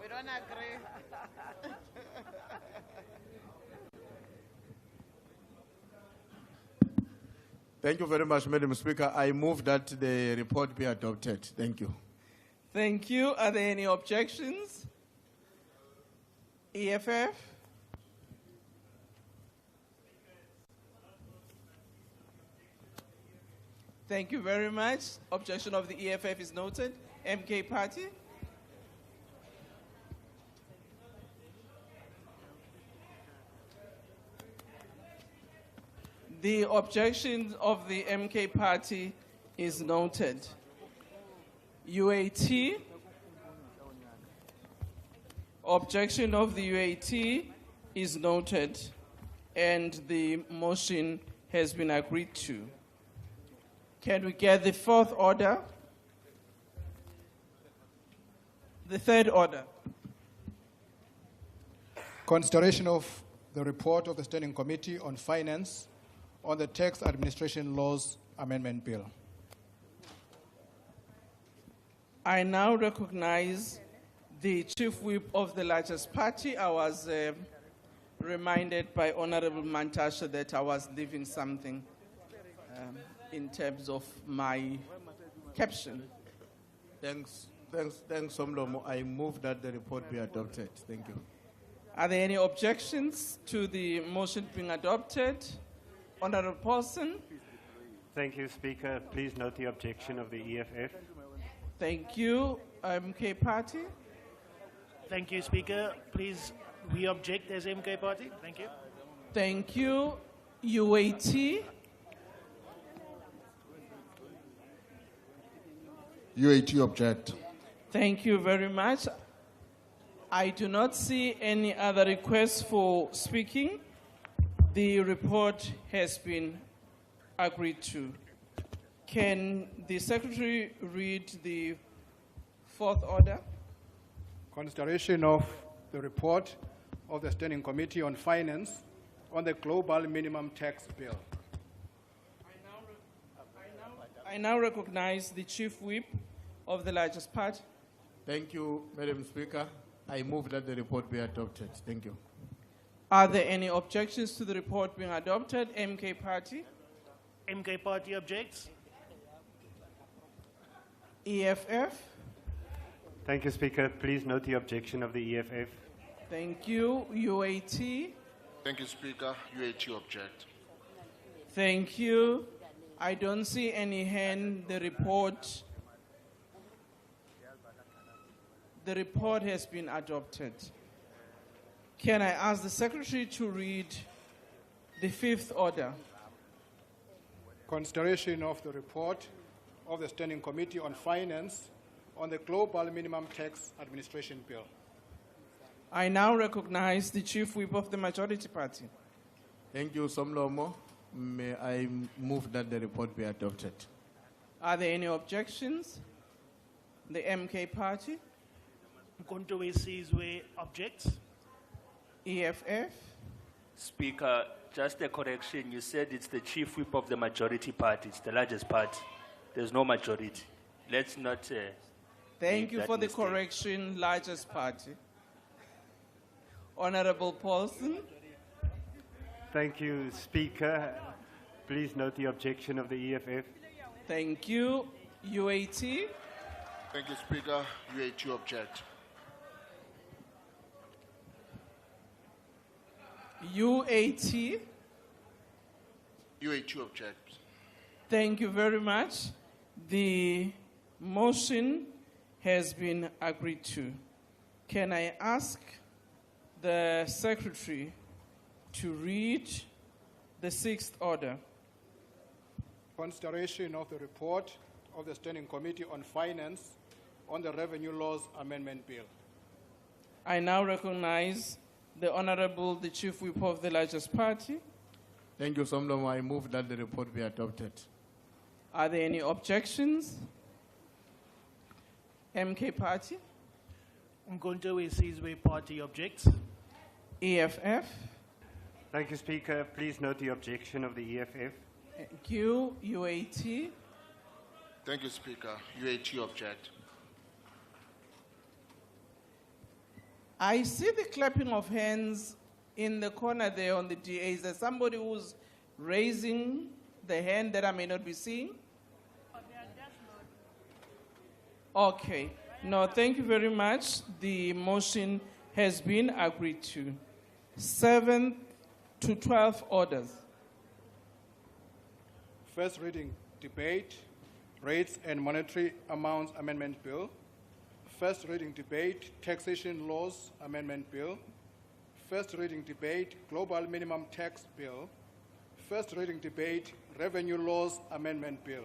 We don't agree. Thank you very much, Madam Speaker. I move that the report be adopted. Thank you. Thank you. Are there any objections? EFF? Thank you very much. Objection of the EFF is noted. MK Party? The objection of the MK Party is noted. UAT? Objection of the UAT is noted, and the motion has been agreed to. Can we get the fourth order? The third order. Consideration of the report of the Standing Committee on Finance on the Tax Administration Laws Amendment Bill. I now recognize the Chief Whip of the largest party. I was reminded by Honorable Mantasha that I was leaving something in terms of my caption. Thanks, Somlomo. I move that the report be adopted. Thank you. Are there any objections to the motion being adopted? Honorable Paulson. Thank you, Speaker. Please note the objection of the EFF. Thank you. MK Party. Thank you, Speaker. Please, we object as MK Party. Thank you. Thank you. UAT. UAT object. Thank you very much. I do not see any other requests for speaking. The report has been agreed to. Can the Secretary read the fourth order? Consideration of the report of the Standing Committee on Finance on the Global Minimum Tax Bill. I now recognize the Chief Whip of the largest party. Thank you, Madam Speaker. I move that the report be adopted. Thank you. Are there any objections to the report being adopted? MK Party. MK Party objects. EFF. Thank you, Speaker. Please note the objection of the EFF. Thank you. UAT. Thank you, Speaker. UAT object. Thank you. I don't see any hand. The report has been adopted. Can I ask the Secretary to read the fifth order? Consideration of the report of the Standing Committee on Finance on the Global Minimum Tax Administration Bill. I now recognize the Chief Whip of the Majority Party. Thank you, Somlomo. May I move that the report be adopted. Are there any objections? The MK Party. Condolences objects. EFF. Speaker, just a correction. You said it's the Chief Whip of the Majority Party. It's the largest party. There's no majority. Let's not... Thank you for the correction, largest party. Honorable Paulson. Thank you, Speaker. Please note the objection of the EFF. Thank you. UAT. Thank you, Speaker. UAT object. UAT. UAT object. Thank you very much. The motion has been agreed to. Can I ask the Secretary to read the sixth order? Consideration of the report of the Standing Committee on Finance on the Revenue Laws Amendment Bill. I now recognize the Honorable, the Chief Whip of the largest party. Thank you, Somlomo. I move that the report be adopted. Are there any objections? MK Party. Condolences party objects. EFF. Thank you, Speaker. Please note the objection of the EFF. Thank you. UAT. Thank you, Speaker. UAT object. I see the clapping of hands in the corner there on the DA. Is there somebody who's raising the hand that I may not be seeing? Okay. No, thank you very much. The motion has been agreed to. 7 to 12 orders. First reading, debate, rates and monetary amounts amendment bill. First reading, debate, taxation laws amendment bill. First reading, debate, global minimum tax bill. First reading, debate, revenue laws amendment bill.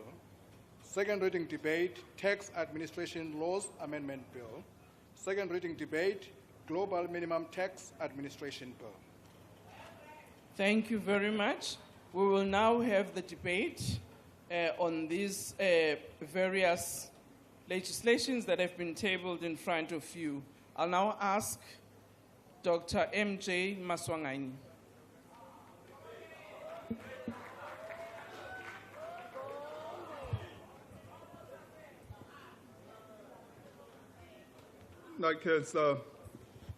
Second reading, debate, tax administration laws amendment bill. Second reading, debate, global minimum tax administration bill. Thank you very much. We will now have the debate on these various legislations that have been tabled in front of you. I'll now ask Dr. MJ Maswanganyi. Like as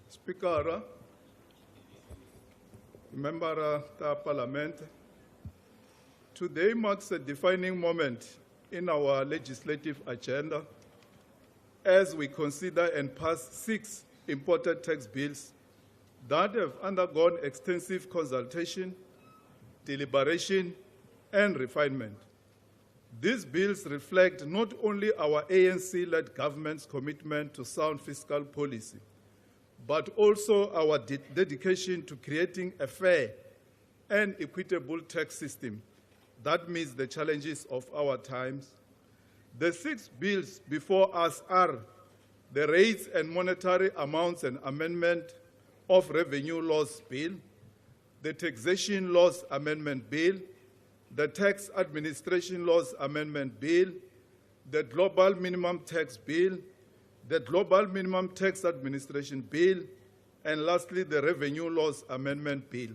Speaker, member of Parliament. Today marks a defining moment in our legislative agenda as we consider and pass 6 important tax bills that have undergone extensive consultation, deliberation, and refinement. These bills reflect not only our ANC-led government's commitment to sound fiscal policy, but also our dedication to creating a fair and equitable tax system that meets the challenges of our times. The 6 bills before us are the Rates and Monetary Amounts and Amendment of Revenue Laws Bill, the Taxation Laws Amendment Bill, the Tax Administration Laws Amendment Bill, the Global Minimum Tax Bill, the Global Minimum Tax Administration Bill, and lastly, the Revenue Laws Amendment Bill.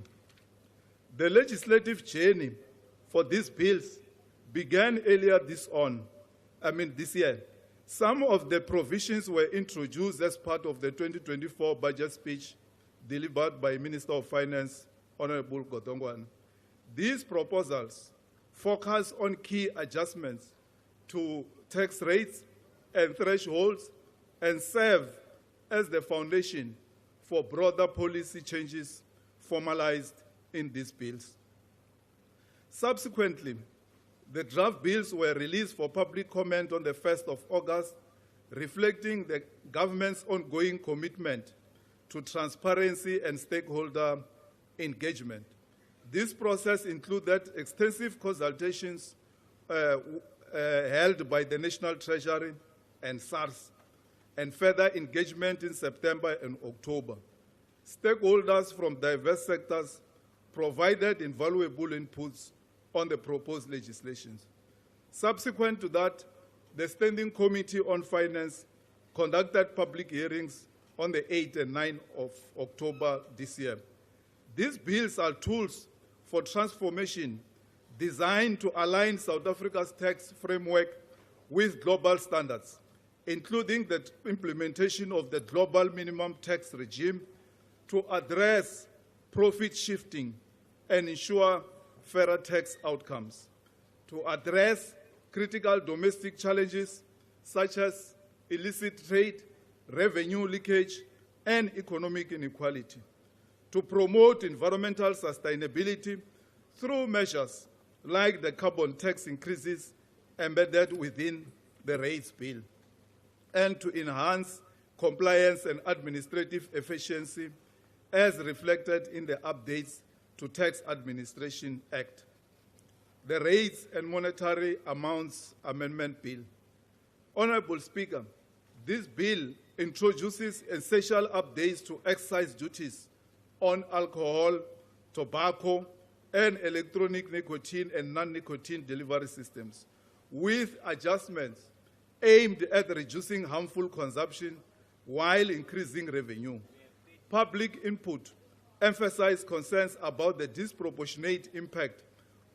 The legislative journey for these bills began earlier this year. Some of the provisions were introduced as part of the 2024 budget speech delivered by Minister of Finance, Honorable Godongwana. These proposals focus on key adjustments to tax rates and thresholds and serve as the foundation for broader policy changes formalized in these bills. Subsequently, the draft bills were released for public comment on the 1st of August, reflecting the government's ongoing commitment to transparency and stakeholder engagement. This process included extensive consultations held by the National Treasury and SARS, and further engagement in September and October. Stakeholders from diverse sectors provided invaluable inputs on the proposed legislation. Subsequent to that, the Standing Committee on Finance conducted public hearings on the 8th and 9th of October this year. These bills are tools for transformation designed to align South Africa's tax framework with global standards, including the implementation of the global minimum tax regime to address profit shifting and ensure fairer tax outcomes, to address critical domestic challenges such as illicit trade, revenue leakage, and economic inequality, to promote environmental sustainability through measures like the carbon tax increases embedded within the rates bill, and to enhance compliance and administrative efficiency as reflected in the updates to Tax Administration Act. The Rates and Monetary Amounts Amendment Bill. Honorable Speaker, this bill introduces essential updates to excise duties on alcohol, tobacco, and electronic nicotine and non-nicotine delivery systems, with adjustments aimed at reducing harmful consumption while increasing revenue. Public input emphasized concerns about the disproportionate impact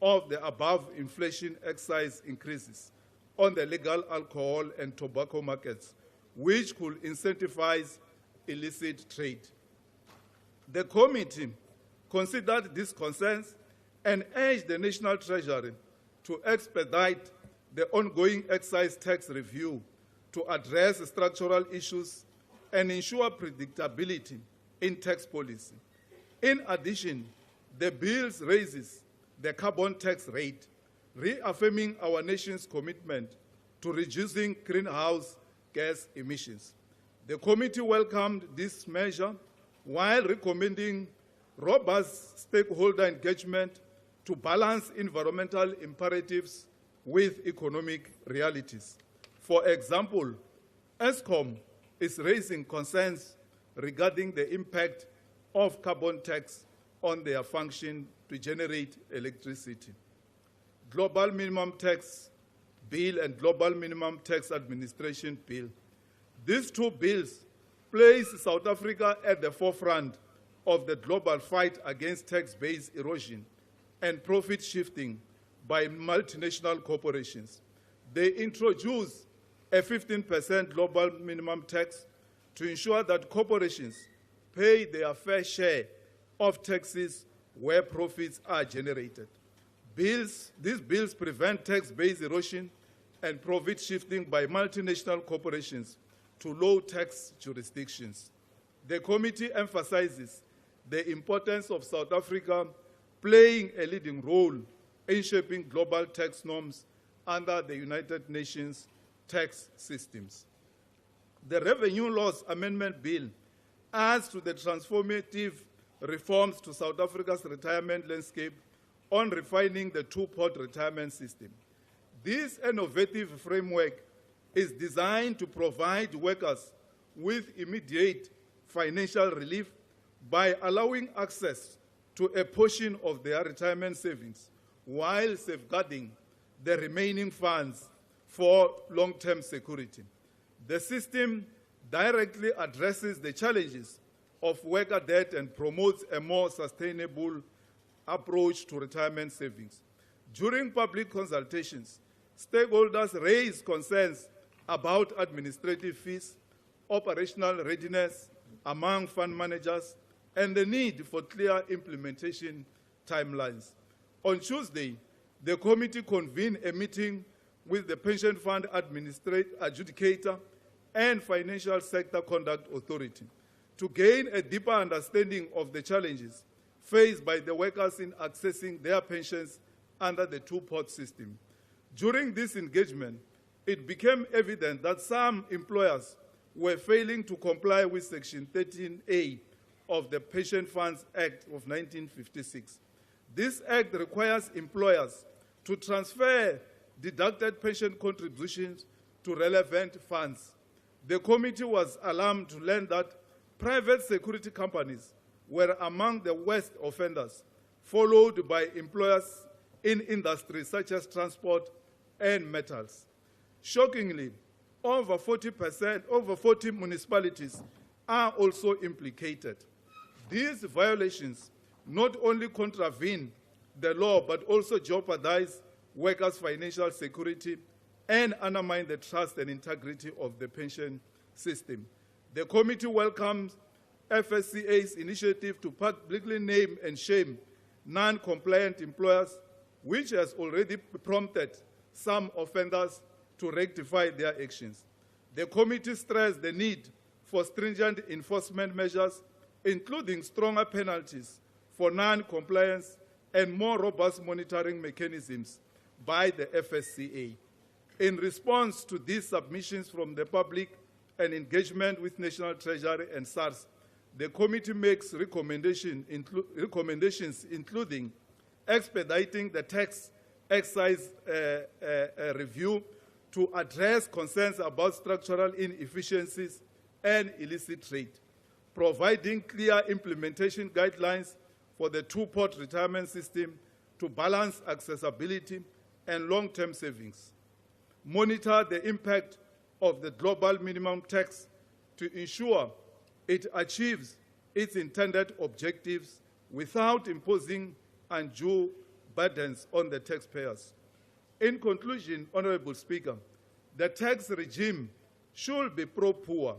of the above inflation excise increases on the legal alcohol and tobacco markets, which could incentivize illicit trade. The committee considered these concerns and urged the National Treasury to expedite the ongoing excise tax review to address structural issues and ensure predictability in tax policy. In addition, the bill raises the carbon tax rate, reaffirming our nation's commitment to reducing greenhouse gas emissions. The committee welcomed this measure while recommending robust stakeholder engagement to balance environmental imperatives with economic realities. For example, ESCOM is raising concerns regarding the impact of carbon tax on their function to generate electricity. Global Minimum Tax Bill and Global Minimum Tax Administration Bill. These two bills place South Africa at the forefront of the global fight against tax-based erosion and profit shifting by multinational corporations. They introduce a 15% global minimum tax to ensure that corporations pay their fair share of taxes where profits are generated. These bills prevent tax-based erosion and profit shifting by multinational corporations to low-tax jurisdictions. The committee emphasizes the importance of South Africa playing a leading role in shaping global tax norms under the United Nations tax systems. The Revenue Laws Amendment Bill adds to the transformative reforms to South Africa's retirement landscape on refining the two-pot retirement system. This innovative framework is designed to provide workers with immediate financial relief by allowing access to a portion of their retirement savings while safeguarding the remaining funds for long-term security. The system directly addresses the challenges of worker debt and promotes a more sustainable approach to retirement savings. During public consultations, stakeholders raised concerns about administrative fees, operational readiness among fund managers, and the need for clear implementation timelines. On Tuesday, the committee convened a meeting with the Pension Fund Adjudicator and Financial Sector Conduct Authority to gain a deeper understanding of the challenges faced by the workers in accessing their pensions under the two-pot system. During this engagement, it became evident that some employers were failing to comply with Section 13A of the Pension Funds Act of 1956. This act requires employers to transfer deducted pension contributions to relevant funds. The committee was alarmed to learn that private security companies were among the worst offenders, followed by employers in industries such as transport and metals. Shockingly, over 40 municipalities are also implicated. These violations not only contravene the law, but also jeopardize workers' financial security and undermine the trust and integrity of the pension system. The committee welcomes FSCA's initiative to publicly name and shame non-compliant employers, which has already prompted some offenders to rectify their actions. The committee stressed the need for stringent enforcement measures, including stronger penalties for non-compliance and more robust monitoring mechanisms by the FSCA. In response to these submissions from the public and engagement with National Treasury and SARS, the committee makes recommendations including expediting the tax excise review to address concerns about structural inefficiencies and illicit trade, providing clear implementation guidelines for the two-pot retirement system to balance accessibility and long-term savings, monitor the impact of the global minimum tax to ensure it achieves its intended objectives without imposing undue burdens on the taxpayers. In conclusion, Honorable Speaker, the tax regime should be pro-poor.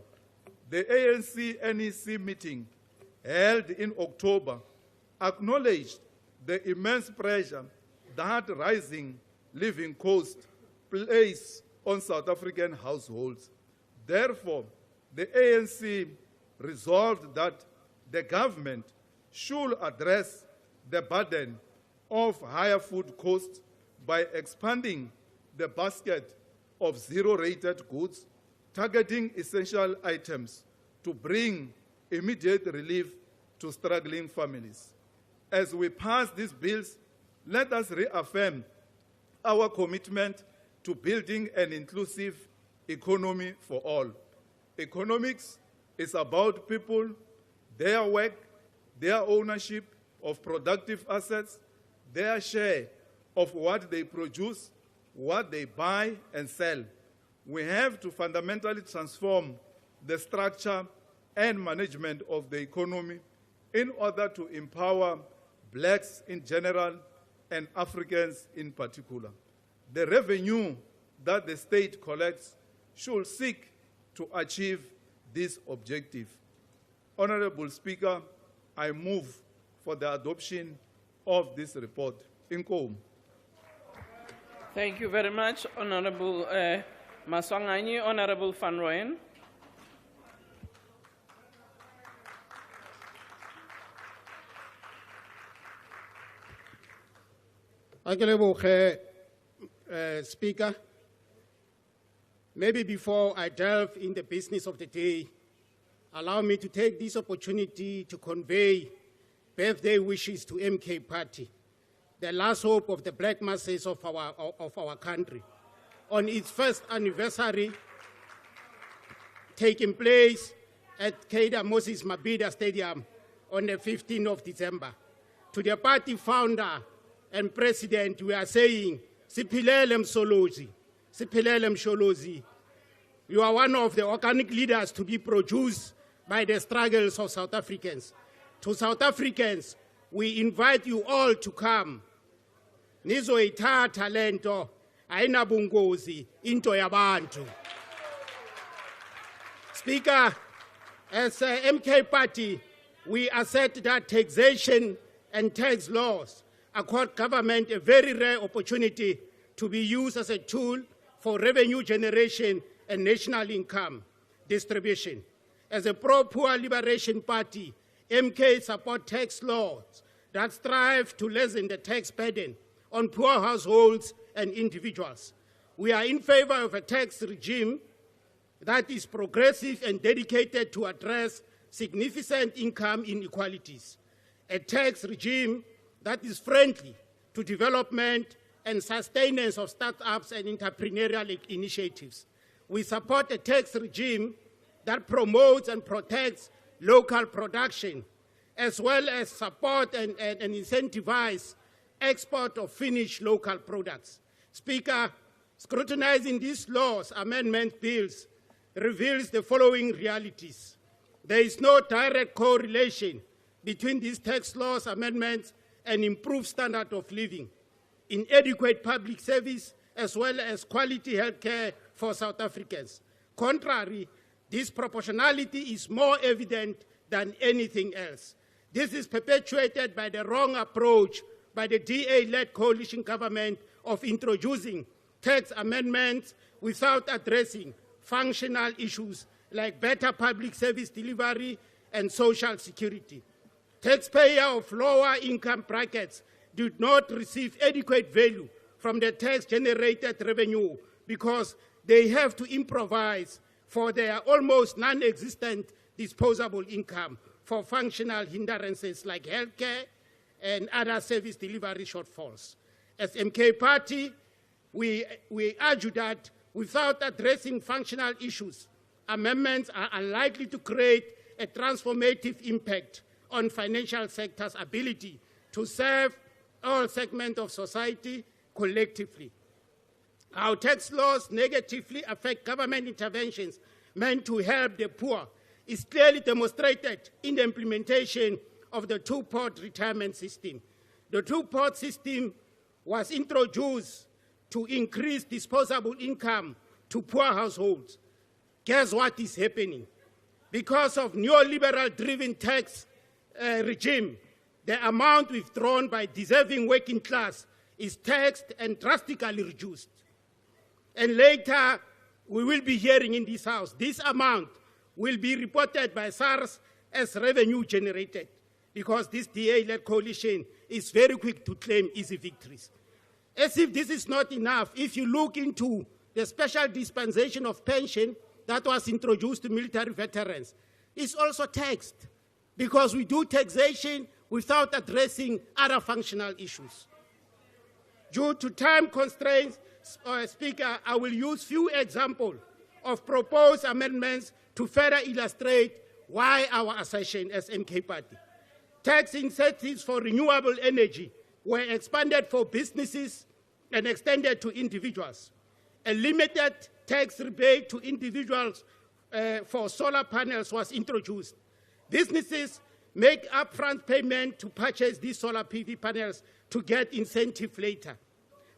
The ANC-NEC meeting held in October acknowledged the immense pressure that rising living costs place on South African households. Therefore, the ANC resolved that the government should address the burden of higher food costs by expanding the basket of zero-rated goods, targeting essential items to bring immediate relief to struggling families. As we pass these bills, let us reaffirm our commitment to building an inclusive economy for all. Economics is about people, their work, their ownership of productive assets, their share of what they produce, what they buy and sell. We have to fundamentally transform the structure and management of the economy in order to empower blacks in general and Africans in particular. The revenue that the state collects should seek to achieve this objective. Honorable Speaker, I move for the adoption of this report. Inkomo. Thank you very much, Honorable Maswanganyi. Honorable Van Rooyen. Speaker, maybe before I delve in the business of the day, allow me to take this opportunity to convey birthday wishes to MK Party, the last hope of the black masses of our country, on its first anniversary taking place at Keida Moses Mabhida Stadium on the 15th of December. To the party founder and president, we are saying, Siphilele Msolozi, Siphilele Msholozi. You are one of the organic leaders to be produced by the struggles of South Africans. To South Africans, we invite you all to come. Nizoyithatha lento ayinabungozi into yabantu. Speaker, as a MK Party, we assert that taxation and tax laws accord government a very rare opportunity to be used as a tool for revenue generation and national income distribution. As a pro-poor liberation party, MK support tax laws that strive to lessen the tax burden on poor households and individuals. We are in favor of a tax regime that is progressive and dedicated to address significant income inequalities. A tax regime that is friendly to development and sustenance of startups and entrepreneurial initiatives. We support a tax regime that promotes and protects local production, as well as support and incentivize export of finished local products. Speaker, scrutinizing these laws, amendment bills, reveals the following realities. There is no direct correlation between these tax laws amendments and improved standard of living, inadequate public service, as well as quality health care for South Africans. Contrary, this proportionality is more evident than anything else. This is perpetuated by the wrong approach by the DA-led coalition government of introducing tax amendments without addressing functional issues like better public service delivery and social security. Taxpayers of lower income brackets did not receive adequate value from the tax-generated revenue because they have to improvise for their almost non-existent disposable income for functional hindrances like healthcare and other service delivery shortfalls. As MK Party, we argue that without addressing functional issues, amendments are unlikely to create a transformative impact on financial sector's ability to serve all segments of society collectively. How tax laws negatively affect government interventions meant to help the poor is clearly demonstrated in the implementation of the two-pot retirement system. The two-pot system was introduced to increase disposable income to poor households. Guess what is happening? Because of neoliberal-driven tax regime, the amount withdrawn by deserving working class is taxed and drastically reduced. And later, we will be hearing in this House, this amount will be reported by SARS as revenue generated, because this DA-led coalition is very quick to claim easy victories. As if this is not enough, if you look into the special dispensation of pension that was introduced to military veterans, it's also taxed, because we do taxation without addressing other functional issues. Due to time constraints, Speaker, I will use few examples of proposed amendments to further illustrate why our assertion as MK Party. Tax incentives for renewable energy were expanded for businesses and extended to individuals. A limited tax rebate to individuals for solar panels was introduced. Businesses make upfront payment to purchase these solar PV panels to get incentive later,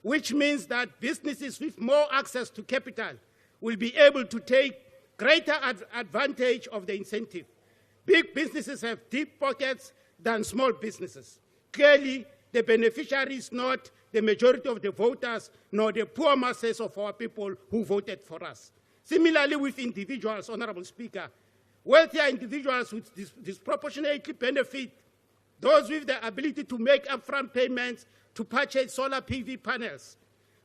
which means that businesses with more access to capital will be able to take greater advantage of the incentive. Big businesses have deep pockets than small businesses. Clearly, the beneficiaries, not the majority of the voters, nor the poor masses of our people who voted for us. Similarly with individuals, Honorable Speaker, wealthier individuals would disproportionately benefit those with the ability to make upfront payments to purchase solar PV panels.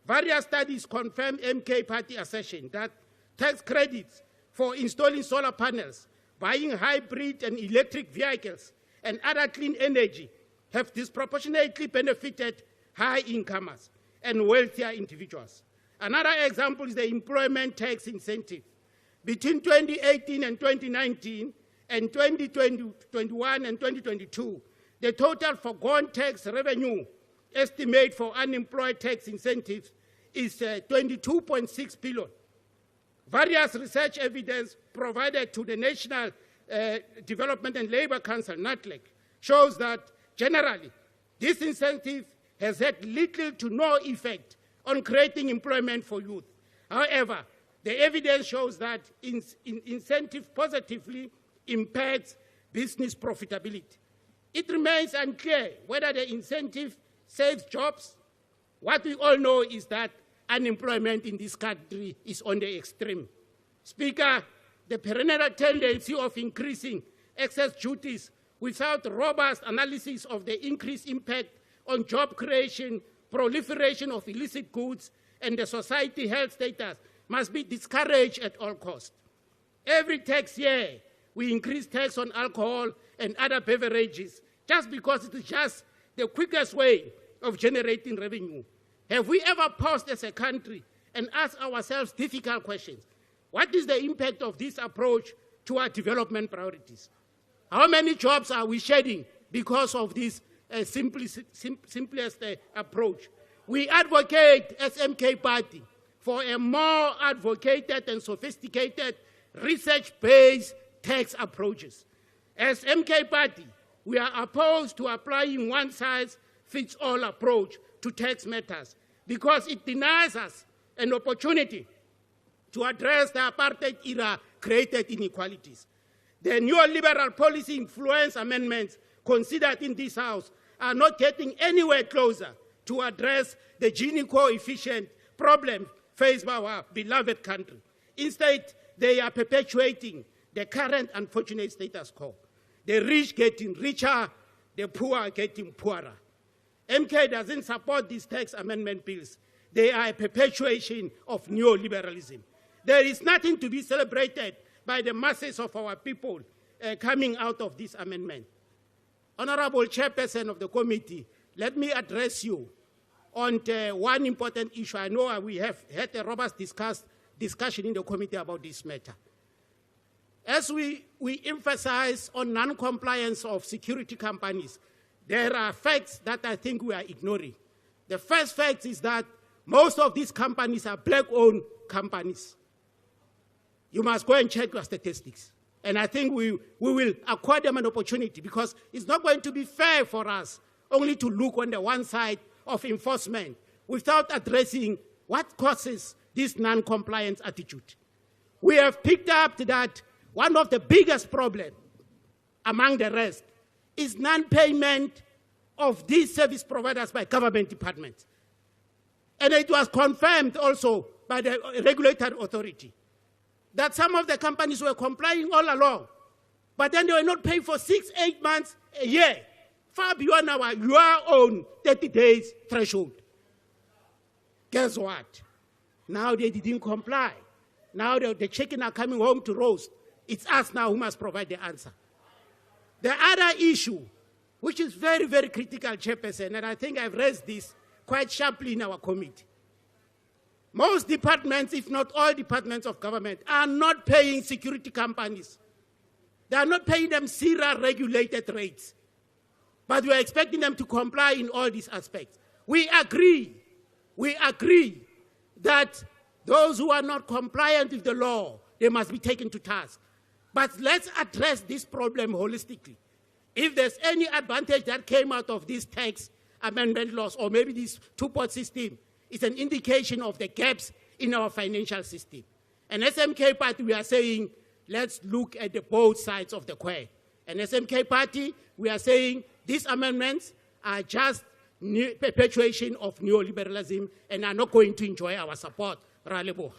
Various studies confirm MK Party assertion that tax credits for installing solar panels, buying hybrid and electric vehicles, and other clean energy have disproportionately benefited high-incomers and wealthier individuals. Another example is the employment tax incentive. Between 2018 and 2019, and 2021 and 2022, the total foregone tax revenue estimate for unemployed tax incentives is 22.6 billion. Various research evidence provided to the National Development and Labor Council, NATLEC, shows that generally this incentive has had little to no effect on creating employment for youth. However, the evidence shows that incentive positively impacts business profitability. It remains unclear whether the incentive saves jobs. What we all know is that unemployment in this country is on the extreme. Speaker, the perennial tendency of increasing excess duties without robust analysis of the increased impact on job creation, proliferation of illicit goods, and the society health status must be discouraged at all costs. Every tax year, we increase tax on alcohol and other beverages just because it is just the quickest way of generating revenue. Have we ever paused as a country and asked ourselves difficult questions? What is the impact of this approach to our development priorities? How many jobs are we shedding because of this simplest approach? We advocate as MK Party for a more advocated and sophisticated research-based tax approaches. As MK Party, we are opposed to applying one-size-fits-all approach to tax matters because it denies us an opportunity to address the apartheid era created inequalities. The neoliberal policy influence amendments considered in this House are not getting anywhere closer to address the Gini coefficient problem faced by our beloved country. Instead, they are perpetuating the current unfortunate status quo. The rich getting richer, the poor are getting poorer. MK doesn't support these tax amendment bills. They are a perpetuation of neoliberalism. There is nothing to be celebrated by the masses of our people coming out of this amendment. Honorable Chairperson of the committee, let me address you on one important issue. I know we have had a robust discussion in the committee about this matter. As we emphasize on non-compliance of security companies, there are facts that I think we are ignoring. The first fact is that most of these companies are black-owned companies. You must go and check your statistics. And I think we will accord them an opportunity because it's not going to be fair for us only to look on the one side of enforcement without addressing what causes this non-compliance attitude. We have picked up that one of the biggest problems among the rest is non-payment of these service providers by government departments. And it was confirmed also by the regulatory authority that some of the companies were complying all along, but then they were not paying for 6-8 months, a year, far beyond your own 30 days threshold. Guess what? Now they didn't comply. Now the chicken are coming home to roast. It's us now who must provide the answer. The other issue, which is very, very critical, Chairperson, and I think I've raised this quite sharply in our committee. Most departments, if not all departments of government, are not paying security companies. They are not paying them CIRA regulated rates. But we are expecting them to comply in all these aspects. We agree that those who are not compliant with the law, they must be taken to task. But let's address this problem holistically. If there's any advantage that came out of these tax amendment laws, or maybe this two-pot system, it's an indication of the gaps in our financial system. And SMK Party, we are saying, let's look at the both sides of the coin. And SMK Party, we are saying these amendments are just perpetuation of neoliberalism and are not going to enjoy our support. Ra leboha.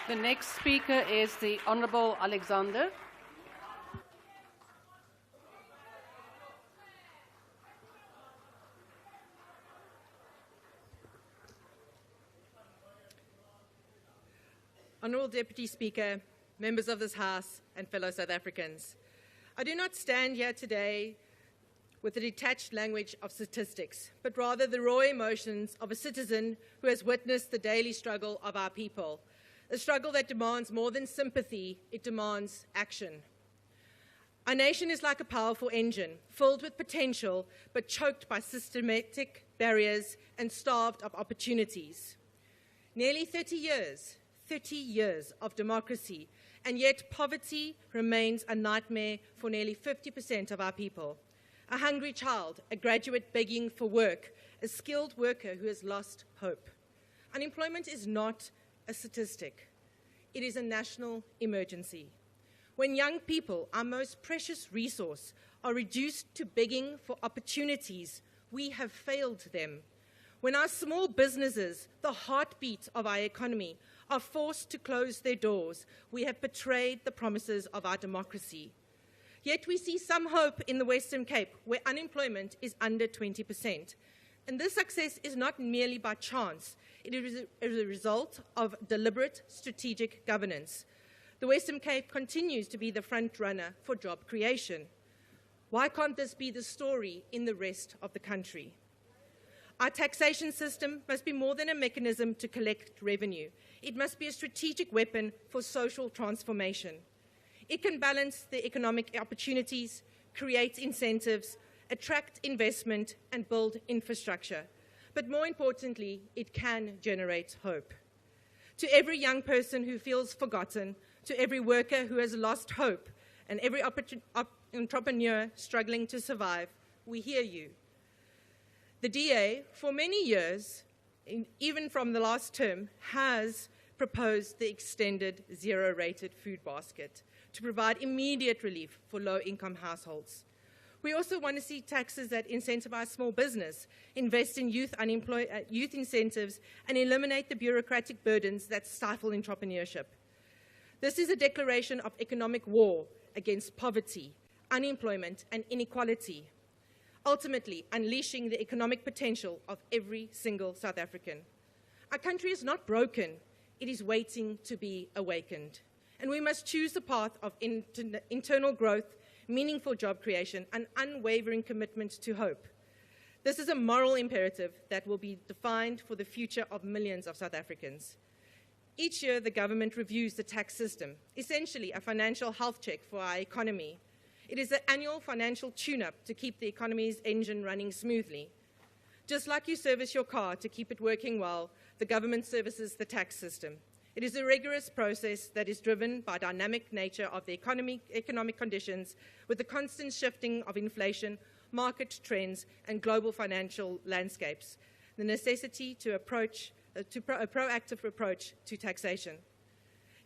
The next speaker is the Honourable Alexander. Honourable Deputy Speaker, members of this House and fellow South Africans, I do not stand here today with the detached language of statistics, but rather the raw emotions of a citizen who has witnessed the daily struggle of our people, a struggle that demands more than sympathy, it demands action. Our nation is like a powerful engine, filled with potential, but choked by systematic barriers and starved of opportunities. Nearly 30 years of democracy, and yet poverty remains a nightmare for nearly 50% of our people. A hungry child, a graduate begging for work, a skilled worker who has lost hope. Unemployment is not a statistic. It is a national emergency. When young people, our most precious resource, are reduced to begging for opportunities, we have failed them. When our small businesses, the heartbeat of our economy, are forced to close their doors, we have betrayed the promises of our democracy. Yet we see some hope in the Western Cape, where unemployment is under 20%. And this success is not merely by chance. It is a result of deliberate strategic governance. The Western Cape continues to be the front runner for job creation. Why can't this be the story in the rest of the country? Our taxation system must be more than a mechanism to collect revenue. It must be a strategic weapon for social transformation. It can balance the economic opportunities, create incentives, attract investment, and build infrastructure. But more importantly, it can generate hope. To every young person who feels forgotten, to every worker who has lost hope, and every entrepreneur struggling to survive, we hear you. The DA, for many years, even from the last term, has proposed the extended zero-rated food basket to provide immediate relief for low-income households. We also want to see taxes that incentivize small business, invest in youth incentives, and eliminate the bureaucratic burdens that stifle entrepreneurship. This is a declaration of economic war against poverty, unemployment, and inequality, ultimately unleashing the economic potential of every single South African. Our country is not broken, it is waiting to be awakened. And we must choose the path of internal growth, meaningful job creation, and unwavering commitment to hope. This is a moral imperative that will be defined for the future of millions of South Africans. Each year, the government reviews the tax system, essentially a financial health check for our economy. It is an annual financial tune-up to keep the economy's engine running smoothly. Just like you service your car to keep it working well, the government services the tax system. It is a rigorous process that is driven by the dynamic nature of the economic conditions, with the constant shifting of inflation, market trends, and global financial landscapes, the necessity to a proactive approach to taxation.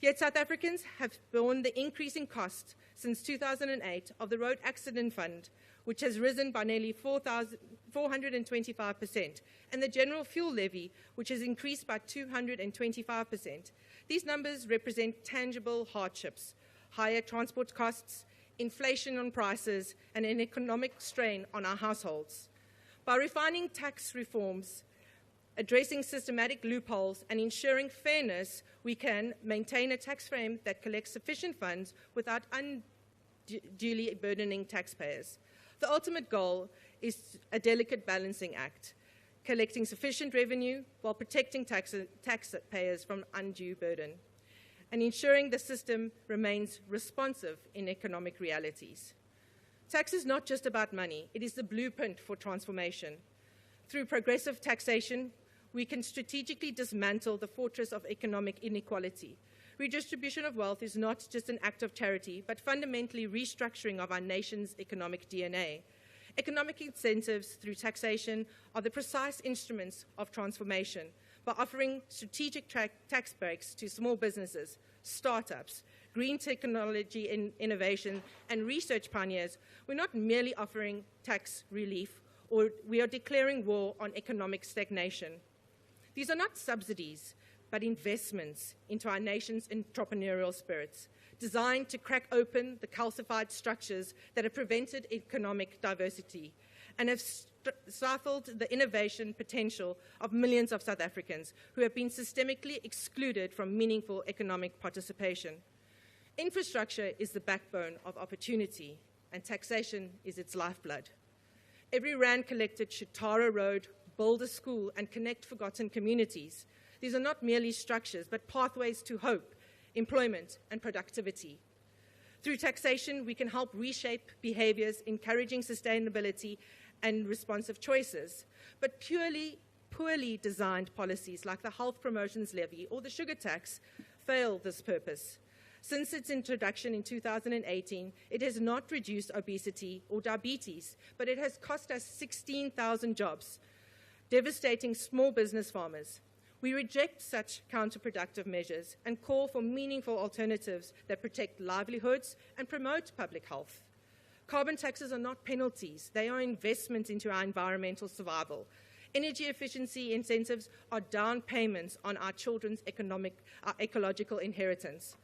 Yet South Africans have borne the increasing cost since 2008 of the Road Accident Fund, which has risen by nearly 425%, and the General Fuel Levy, which has increased by 225%. These numbers represent tangible hardships, higher transport costs, inflation on prices, and an economic strain on our households. By refining tax reforms, addressing systematic loopholes, and ensuring fairness, we can maintain a tax frame that collects sufficient funds without unduly burdening taxpayers. The ultimate goal is a delicate balancing act, collecting sufficient revenue while protecting taxpayers from undue burden, and ensuring the system remains responsive in economic realities. Tax is not just about money, it is the blueprint for transformation. Through progressive taxation, we can strategically dismantle the fortress of economic inequality. Redistribution of wealth is not just an act of charity, but fundamentally restructuring of our nation's economic DNA. Economic incentives through taxation are the precise instruments of transformation by offering strategic tax breaks to small businesses, startups, green technology innovation, and research pioneers, we're not merely offering tax relief, or we are declaring war on economic stagnation. These are not subsidies, but investments into our nation's entrepreneurial spirits, designed to crack open the calcified structures that have prevented economic diversity and have stifled the innovation potential of millions of South Africans who have been systemically excluded from meaningful economic participation. Infrastructure is the backbone of opportunity, and taxation is its lifeblood. Every rand collected should tar a road, build a school, and connect forgotten communities. These are not merely structures, but pathways to hope, employment, and productivity. Through taxation, we can help reshape behaviors, encouraging sustainability and responsive choices. But poorly designed policies like the Health Promotions Levy or the sugar tax fail this purpose. Since its introduction in 2018, it has not reduced obesity or diabetes, but it has cost us 16,000 jobs, devastating small business farmers. We reject such counterproductive measures and call for meaningful alternatives that protect livelihoods and promote public health. Carbon taxes are not penalties, they are investments into our environmental survival. Energy efficiency incentives are down payments on our children's ecological inheritance.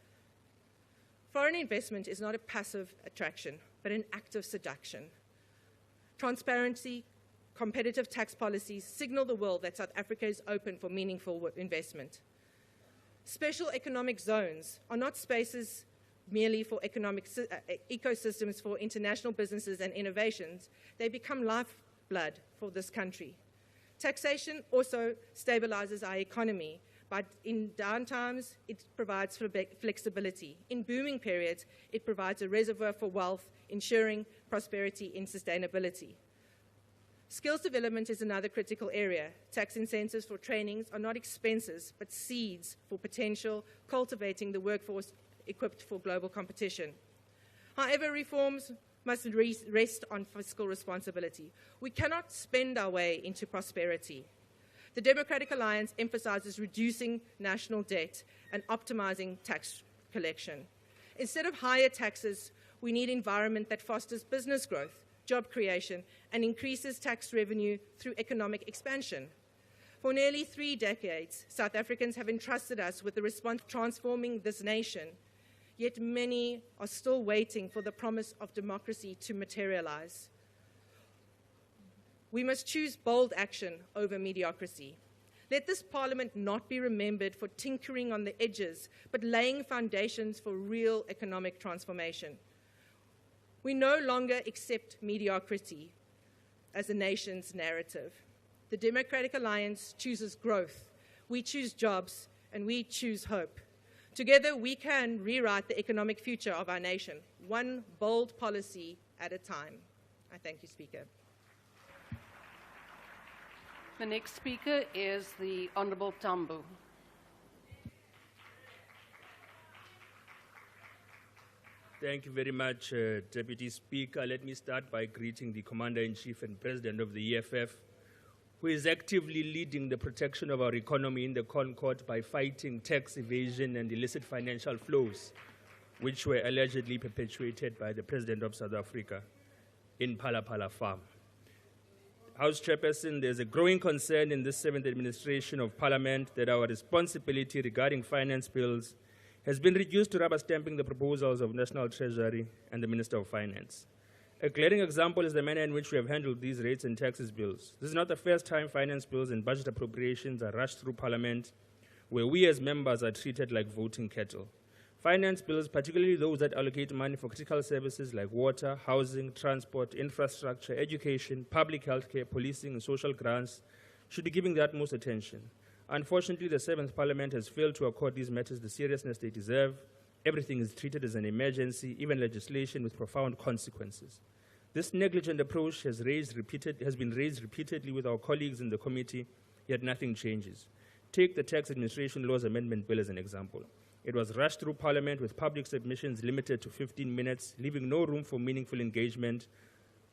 Foreign investment is not a passive attraction, but an active seduction. Transparency, competitive tax policies signal the world that South Africa is open for meaningful investment. Special economic zones are not spaces merely for economic ecosystems for international businesses and innovations. They become lifeblood for this country. Taxation also stabilizes our economy, but in downtimes, it provides flexibility. In booming periods, it provides a reservoir for wealth, ensuring prosperity and sustainability. Skills development is another critical area. Tax incentives for trainings are not expenses, but seeds for potential, cultivating the workforce equipped for global competition. However, reforms must rest on fiscal responsibility. We cannot spend our way into prosperity. The Democratic Alliance emphasizes reducing national debt and optimizing tax collection. Instead of higher taxes, we need an environment that fosters business growth, job creation, and increases tax revenue through economic expansion. For nearly 3 decades, South Africans have entrusted us with the response of transforming this nation, yet many are still waiting for the promise of democracy to materialize. We must choose bold action over mediocrity. Let this Parliament not be remembered for tinkering on the edges, but laying foundations for real economic transformation. We no longer accept mediocrity as a nation's narrative. The Democratic Alliance chooses growth, we choose jobs, and we choose hope. Together, we can rewrite the economic future of our nation, one bold policy at a time. I thank you, Speaker. The next speaker is the Honourable Tambo. Thank you very much, Deputy Speaker. Let me start by greeting the Commander-in-Chief and President of the EFF, who is actively leading the protection of our economy in the Concord by fighting tax evasion and illicit financial flows, which were allegedly perpetuated by the President of South Africa in Phala Farm. House Chairperson, there's a growing concern in this 7th administration of Parliament that our responsibility regarding finance bills has been reduced to rubber stamping the proposals of National Treasury and the Minister of Finance. A glaring example is the manner in which we have handled these rates and taxes bills. This is not the first time finance bills and budget appropriations are rushed through Parliament, where we as members are treated like voting cattle. Finance bills, particularly those that allocate money for critical services like water, housing, transport, infrastructure, education, public health care, policing, and social grants, should be given the utmost attention. Unfortunately, the 7th Parliament has failed to accord these matters the seriousness they deserve. Everything is treated as an emergency, even legislation with profound consequences. This negligent approach has been raised repeatedly with our colleagues in the committee, yet nothing changes. Take the Tax Administration Laws Amendment Bill as an example. It was rushed through Parliament with public submissions limited to 15 minutes, leaving no room for meaningful engagement.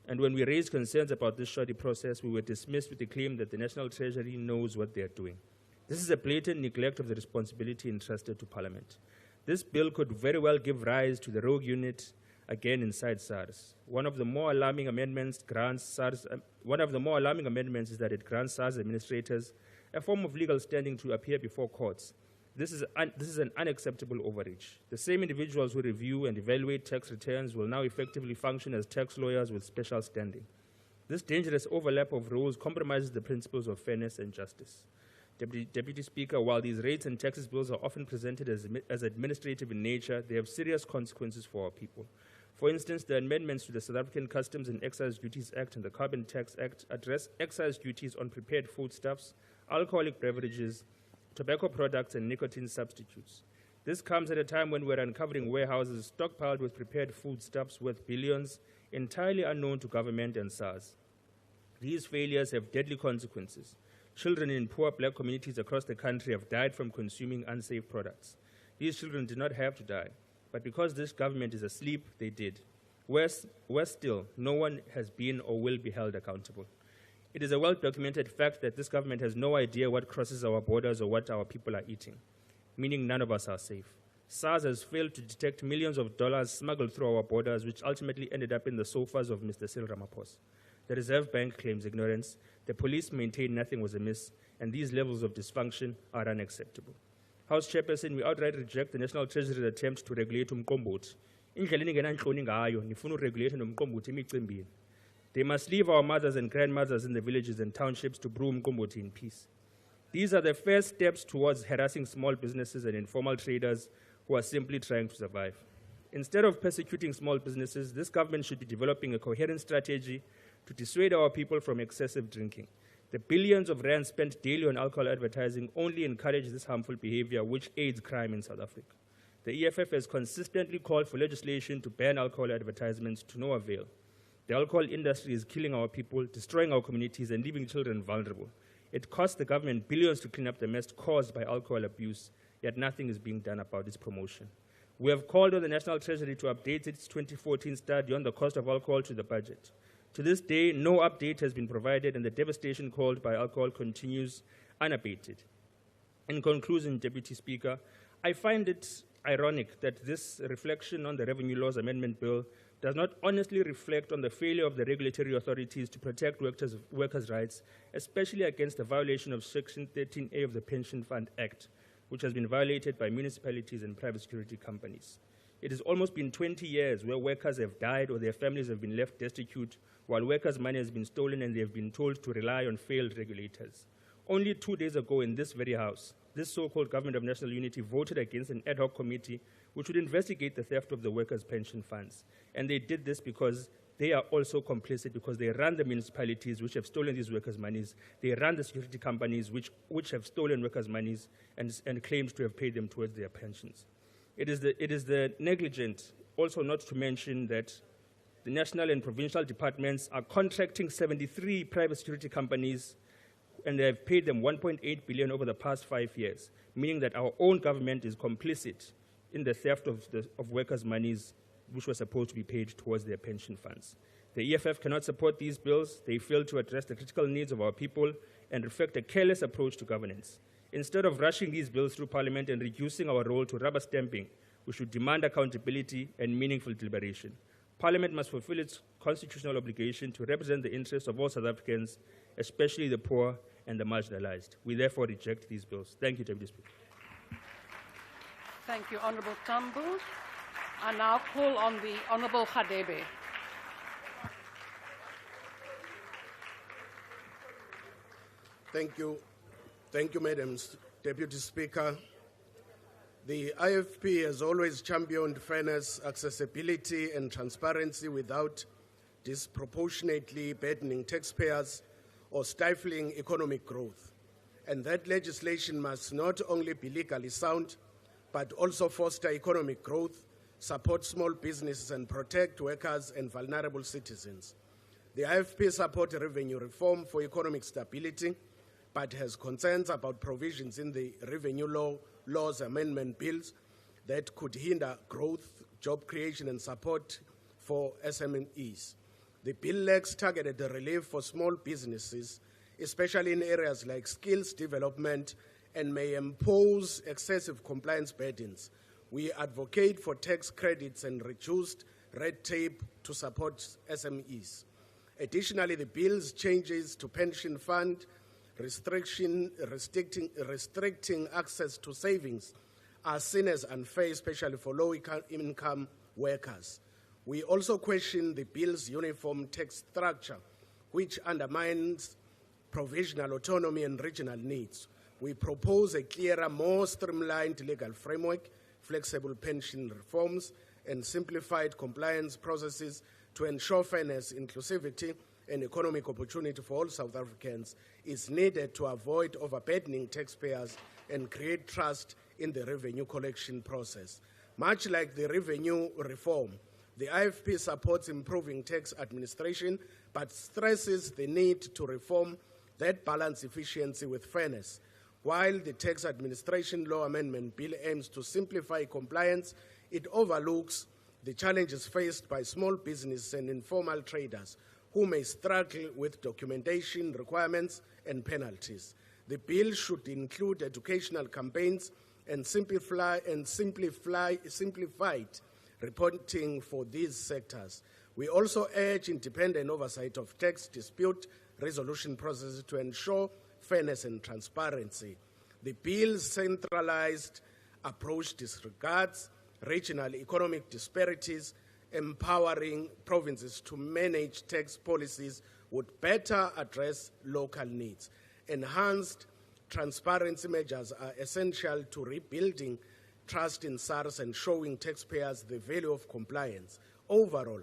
And when we raised concerns about this shoddy process, we were dismissed with the claim that the National Treasury knows what they are doing. This is a blatant neglect of the responsibility entrusted to Parliament. This bill could very well give rise to the rogue unit again inside SARS. One of the more alarming amendments is that it grants SARS administrators a form of legal standing to appear before courts. This is an unacceptable overreach. The same individuals who review and evaluate tax returns will now effectively function as tax lawyers with special standing. This dangerous overlap of roles compromises the principles of fairness and justice. Deputy Speaker, while these rates and taxes bills are often presented as administrative in nature, they have serious consequences for our people. For instance, the amendments to the South African Customs and Excise Duties Act and the Carbon Tax Act address excise duties on prepared foodstuffs, alcoholic beverages, tobacco products, and nicotine substitutes. This comes at a time when we're uncovering warehouses stockpiled with prepared foodstuffs worth billions, entirely unknown to government and SARS. These failures have deadly consequences. Children in poor black communities across the country have died from consuming unsafe products. These children did not have to die, but because this government is asleep, they did. Worse still, no one has been or will be held accountable. It is a well-documented fact that this government has no idea what crosses our borders or what our people are eating, meaning none of us are safe. SARS has failed to detect millions of dollars smuggled through our borders, which ultimately ended up in the sofas of Mr. Cyril Ramaphosa. The Reserve Bank claims ignorance, the police maintain nothing was amiss, and these levels of dysfunction are unacceptable. House Chairperson, we outright reject the National Treasury's attempt to regulate umqombothi. Indlela ningenantloni ngayo, nifuna uregulate nomqombothi emicimbini. They must leave our mothers and grandmothers in the villages and townships to brew umqombothi in peace. These are the first steps towards harassing small businesses and informal traders who are simply trying to survive. Instead of persecuting small businesses, this government should be developing a coherent strategy to dissuade our people from excessive drinking. The billions of rands spent daily on alcohol advertising only encourage this harmful behavior, which aids crime in South Africa. The EFF has consistently called for legislation to ban alcohol advertisements to no avail. The alcohol industry is killing our people, destroying our communities, and leaving children vulnerable. It costs the government billions to clean up the mess caused by alcohol abuse, yet nothing is being done about its promotion. We have called on the National Treasury to update its 2014 study on the cost of alcohol to the budget. To this day, no update has been provided, and the devastation caused by alcohol continues unabated. In conclusion, Deputy Speaker, I find it ironic that this reflection on the Revenue Laws Amendment Bill does not honestly reflect on the failure of the regulatory authorities to protect workers' rights, especially against the violation of Section 13A of the Pension Fund Act, which has been violated by municipalities and private security companies. It has almost been 20 years where workers have died or their families have been left destitute, while workers' money has been stolen and they have been told to rely on failed regulators. Only 2 days ago in this very House, this so-called Government of National Unity voted against an ad hoc committee which would investigate the theft of the workers' pension funds. And they did this because they are also complicit, because they run the municipalities which have stolen these workers' monies. They run the security companies which have stolen workers' monies and claims to have paid them towards their pensions. It is the negligent, also not to mention that the national and provincial departments are contracting 73 private security companies, and they have paid them 1.8 billion over the past 5 years, meaning that our own government is complicit in the theft of workers' monies which were supposed to be paid towards their pension funds. The EFF cannot support these bills. They fail to address the critical needs of our people and reflect a careless approach to governance. Instead of rushing these bills through Parliament and reducing our role to rubber stamping, we should demand accountability and meaningful deliberation. Parliament must fulfill its constitutional obligation to represent the interests of all South Africans, especially the poor and the marginalized. We therefore reject these bills. Thank you, Deputy Speaker. Thank you, Honourable Tambu. I now call on the Honourable Khadebe. Thank you. Thank you, Madam Deputy Speaker. The IFP has always championed fairness, accessibility, and transparency without disproportionately burdening taxpayers or stifling economic growth. And that legislation must not only be legally sound, but also foster economic growth, support small businesses, and protect workers and vulnerable citizens. The IFP supports revenue reform for economic stability, but has concerns about provisions in the Revenue Laws Amendment Bills that could hinder growth, job creation, and support for SMEs. The bill lacks targeted relief for small businesses, especially in areas like skills development, and may impose excessive compliance burdens We advocate for tax credits and reduced red tape to support SMEs. Additionally, the bill's changes to pension fund restricting access to savings are seen as unfair, especially for low-income workers. We also question the bill's uniform tax structure, which undermines provisional autonomy and regional needs. We propose a clearer, more streamlined legal framework, flexible pension reforms, and simplified compliance processes to ensure fairness, inclusivity, and economic opportunity for all South Africans is needed to avoid overburdening taxpayers and create trust in the revenue collection process. Much like the revenue reform, the IFP supports improving tax administration, but stresses the need to reform that balance efficiency with fairness. While the Tax Administration Law Amendment Bill aims to simplify compliance, it overlooks the challenges faced by small business and informal traders who may struggle with documentation requirements and penalties. The bill should include educational campaigns and simplified reporting for these sectors. We also urge independent oversight of tax dispute resolution processes to ensure fairness and transparency. The bill's centralized approach disregards regional economic disparities. Empowering provinces to manage tax policies would better address local needs. Enhanced transparency measures are essential to rebuilding trust in SARS and showing taxpayers the value of compliance. Overall,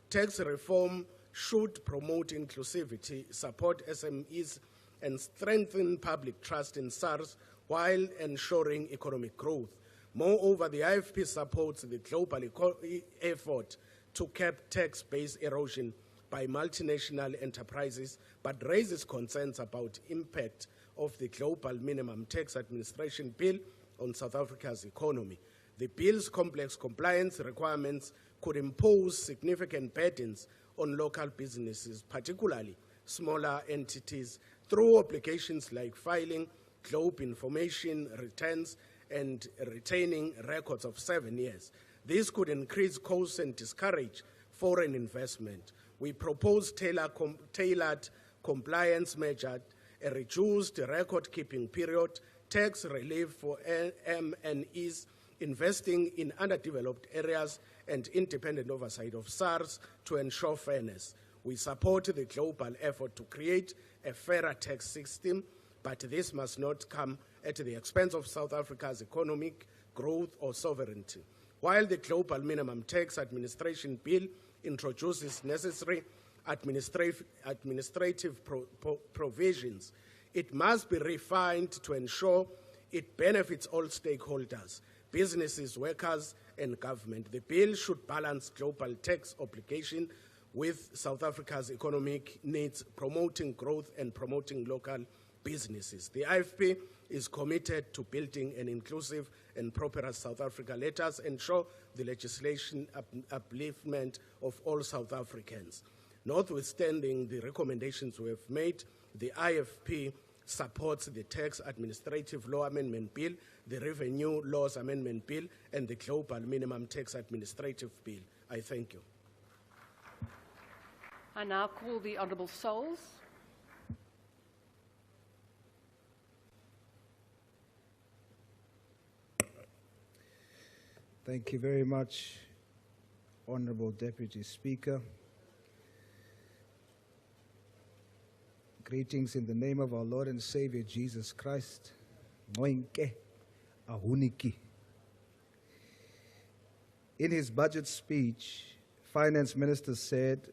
tax reform should promote inclusivity, support SMEs, and strengthen public trust in SARS while ensuring economic growth. Moreover, the IFP supports the global effort to cap tax-based erosion by multinational enterprises, but raises concerns about impact of the Global Minimum Tax Administration Bill on South Africa's economy. The bill's complex compliance requirements could impose significant burdens on local businesses, particularly smaller entities, through obligations like filing globe information returns and retaining records of 7 years. This could increase costs and discourage foreign investment. We propose tailored compliance measures, a reduced record-keeping period, tax relief for MNEs, investing in underdeveloped areas, and independent oversight of SARS to ensure fairness. We support the global effort to create a fairer tax system, but this must not come at the expense of South Africa's economic growth or sovereignty. While the Global Minimum Tax Administration Bill introduces necessary administrative provisions, it must be refined to ensure it benefits all stakeholders, businesses, workers, and government. The bill should balance global tax obligation with South Africa's economic needs, promoting growth and promoting local businesses. The IFP is committed to building an inclusive and prosperous South Africa. Let us ensure the legislation upliftment of all South Africans. Notwithstanding the recommendations we have made, the IFP supports the Tax Administrative Law Amendment Bill, the Revenue Laws Amendment Bill, and the Global Minimum Tax Administrative Bill. I thank you. I now call the Honourable Souls. Thank you very much, Honourable Deputy Speaker. Greetings in the name of our Lord and Savior Jesus Christ. Moinke ahuniki. In his budget speech, Finance Minister said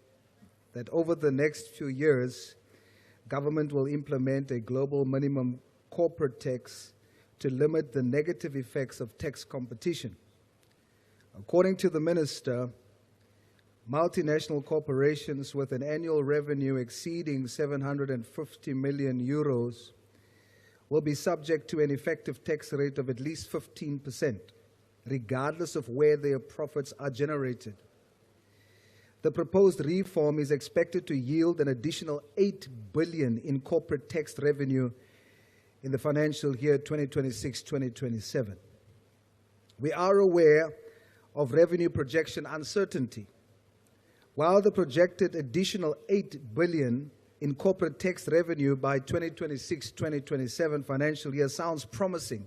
that over the next few years, government will implement a global minimum corporate tax to limit the negative effects of tax competition. According to the minister, multinational corporations with an annual revenue exceeding 750 million euros will be subject to an effective tax rate of at least 15%, regardless of where their profits are generated. The proposed reform is expected to yield an additional 8 billion in corporate tax revenue in the financial year 2026-2027. We are aware of revenue projection uncertainty. While the projected additional 8 billion in corporate tax revenue by 2026-2027 financial year sounds promising,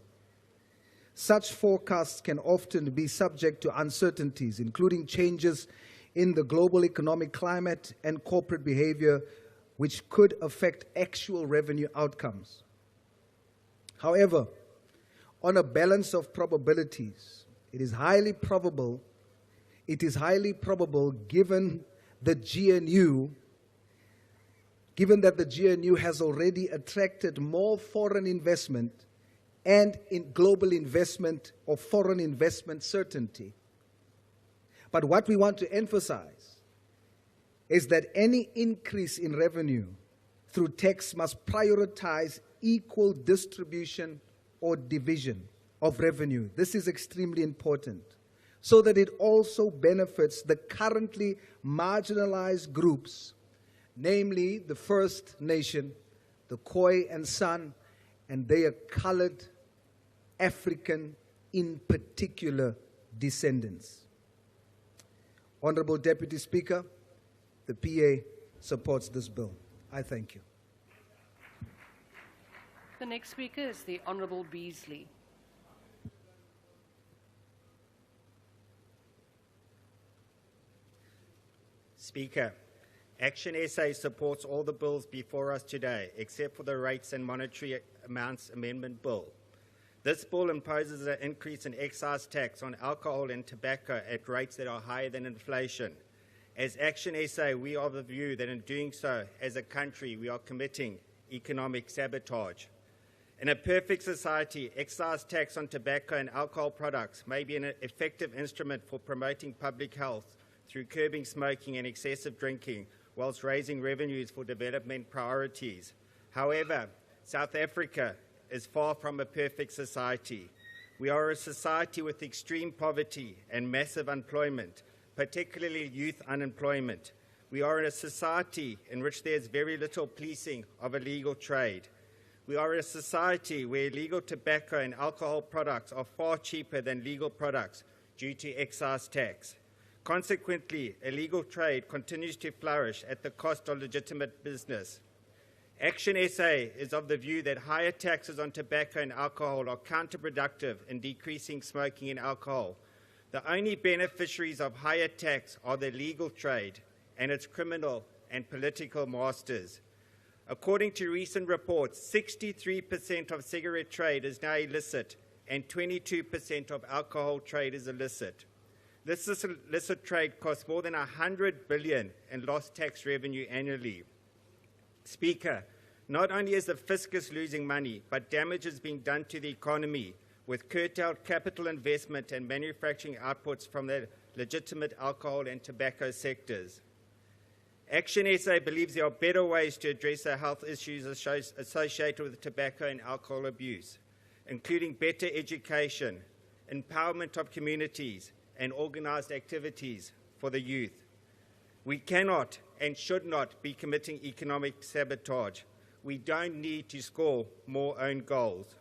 such forecasts can often be subject to uncertainties, including changes in the global economic climate and corporate behavior, which could affect actual revenue outcomes. However, on a balance of probabilities, it is highly probable given that the GNU has already attracted more foreign investment and in global investment or foreign investment certainty. But what we want to emphasize is that any increase in revenue through tax must prioritize equal distribution or division of revenue. This is extremely important, so that it also benefits the currently marginalized groups, namely the First Nation, the Khoi and San, and their colored African, in particular, descendants. Honorable Deputy Speaker, the PA supports this bill. I thank you. The next speaker is the Honourable Beasley. Speaker, Action SA supports all the bills before us today, except for the Rates and Monetary Amounts Amendment Bill. This bill imposes an increase in excise tax on alcohol and tobacco at rates that are higher than inflation. As Action SA, we are of the view that in doing so, as a country, we are committing economic sabotage. In a perfect society, excise tax on tobacco and alcohol products may be an effective instrument for promoting public health through curbing smoking and excessive drinking, whilst raising revenues for development priorities. However, South Africa is far from a perfect society. We are a society with extreme poverty and massive unemployment, particularly youth unemployment. We are in a society in which there is very little policing of illegal trade. We are a society where illegal tobacco and alcohol products are far cheaper than legal products due to excise tax. Consequently, illegal trade continues to flourish at the cost of legitimate business. Action SA is of the view that higher taxes on tobacco and alcohol are counterproductive in decreasing smoking and alcohol. The only beneficiaries of higher tax are the legal trade and its criminal and political masters. According to recent reports, 63% of cigarette trade is now illicit and 22% of alcohol trade is illicit. This illicit trade costs more than 100 billion in lost tax revenue annually. Speaker, not only is the fiscus losing money, but damage is being done to the economy with curtailed capital investment and manufacturing outputs from the legitimate alcohol and tobacco sectors. Action SA believes there are better ways to address the health issues associated with tobacco and alcohol abuse, including better education, empowerment of communities, and organised activities for the youth. We cannot and should not be committing economic sabotage. We don't need to score more own goals.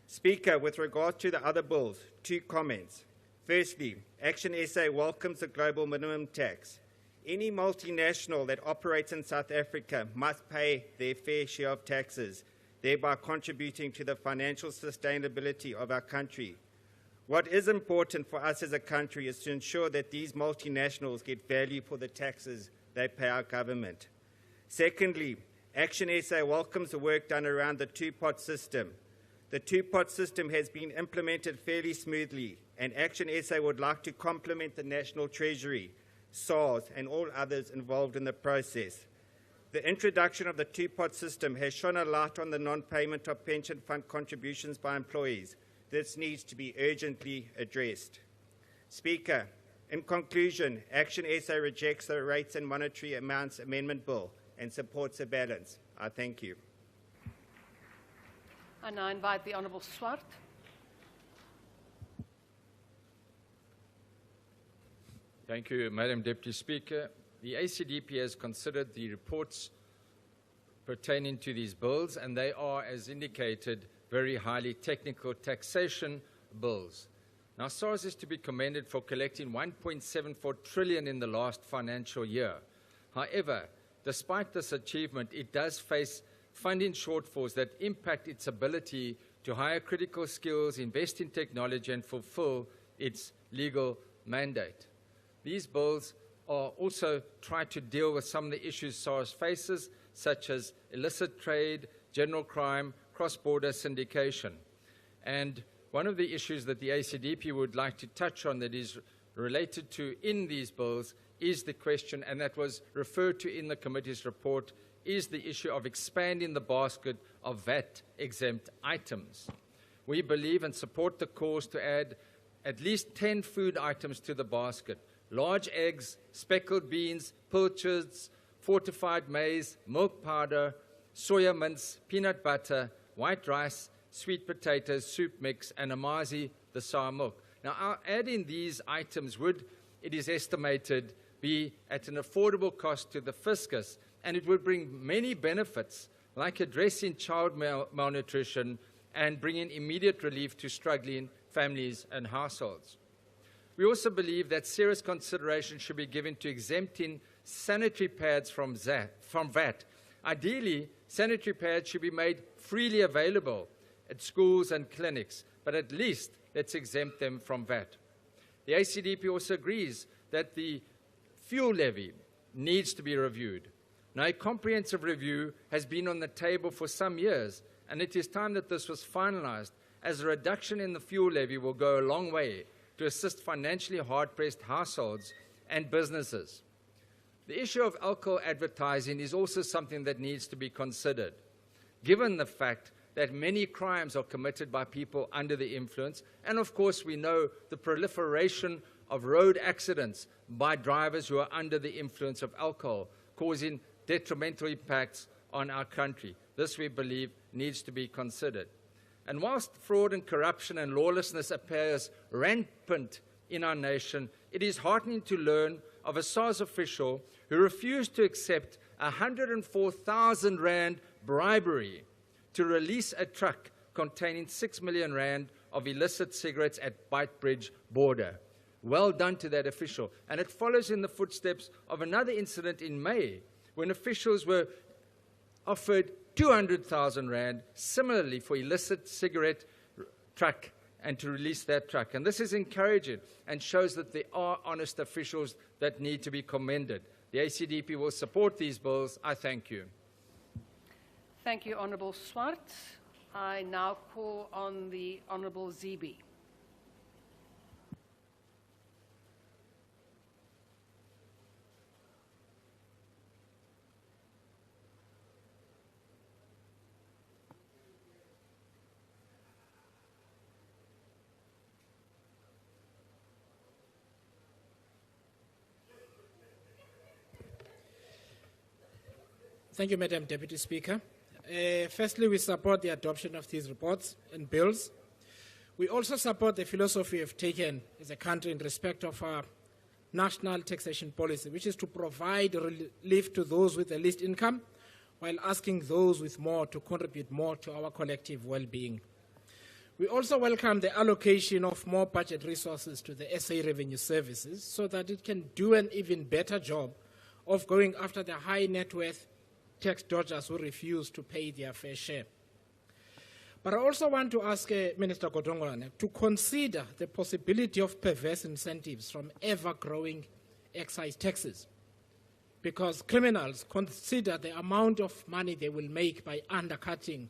Speaker, with regard to the other bills, 2 comments. Firstly, Action SA welcomes the global minimum tax. Any multinational that operates in South Africa must pay their fair share of taxes, thereby contributing to the financial sustainability of our country. What is important for us as a country is to ensure that these multinationals get value for the taxes they pay our government. Secondly, Action SA welcomes the work done around the two-pot system. The two-pot system has been implemented fairly smoothly, and Action SA would like to compliment the National Treasury, SARS, and all others involved in the process. The introduction of the two-pot system has shone a light on the non-payment of pension fund contributions by employees. This needs to be urgently addressed. Speaker, in conclusion, Action SA rejects the Rates and Monetary Amounts Amendment Bill and supports a balance. I thank you. I now invite the Honourable Swart. Thank you, Madam Deputy Speaker. The ACDP has considered the reports pertaining to these bills, and they are, as indicated, very highly technical taxation bills. Now, SARS is to be commended for collecting 1.74 trillion in the last financial year. However, despite this achievement, it does face funding shortfalls that impact its ability to hire critical skills, invest in technology, and fulfill its legal mandate. These bills are also try to deal with some of the issues SARS faces, such as illicit trade, general crime, cross-border syndication. And one of the issues that the ACDP would like to touch on that is related to in these bills is the question, and that was referred to in the committee's report, is the issue of expanding the basket of VAT-exempt items. We believe and support the cause to add at least 10 food items to the basket: large eggs, speckled beans, pilchards, fortified maize, milk powder, soya mince, peanut butter, white rice, sweet potatoes, soup mix, and amazi, the sour milk. Now, adding these items would, it is estimated, be at an affordable cost to the fiscus, and it would bring many benefits, like addressing child malnutrition and bringing immediate relief to struggling families and households. We also believe that serious consideration should be given to exempting sanitary pads from VAT. Ideally, sanitary pads should be made freely available at schools and clinics, but at least let's exempt them from VAT. The ACDP also agrees that the fuel levy needs to be reviewed. Now, a comprehensive review has been on the table for some years, and it is time that this was finalized, as a reduction in the fuel levy will go a long way to assist financially hard-pressed households and businesses. The issue of alcohol advertising is also something that needs to be considered, given the fact that many crimes are committed by people under the influence, and of course we know the proliferation of road accidents by drivers who are under the influence of alcohol, causing detrimental impacts on our country. This, we believe, needs to be considered. And whilst fraud and corruption and lawlessness appears rampant in our nation, it is heartening to learn of a SARS official who refused to accept 104,000 rand bribery to release a truck containing 6 million rand of illicit cigarettes at Beitbridge border. Well done to that official. And it follows in the footsteps of another incident in May, when officials were offered 200,000 rand, similarly for illicit cigarette truck, and to release that truck. And this is encouraging and shows that there are honest officials that need to be commended. The ACDP will support these bills. I thank you. Thank you, Honourable Swart. I now call on the Honourable Zibi. Thank you, Madam Deputy Speaker. Firstly, we support the adoption of these reports and bills. We also support the philosophy we've taken as a country in respect of our national taxation policy, which is to provide relief to those with the least income while asking those with more to contribute more to our collective well-being. We also welcome the allocation of more budget resources to the SA Revenue Services so that it can do an even better job of going after the high net worth tax dodgers who refuse to pay their fair share. But I also want to ask Minister Godongwana to consider the possibility of perverse incentives from ever-growing excise taxes, because criminals consider the amount of money they will make by undercutting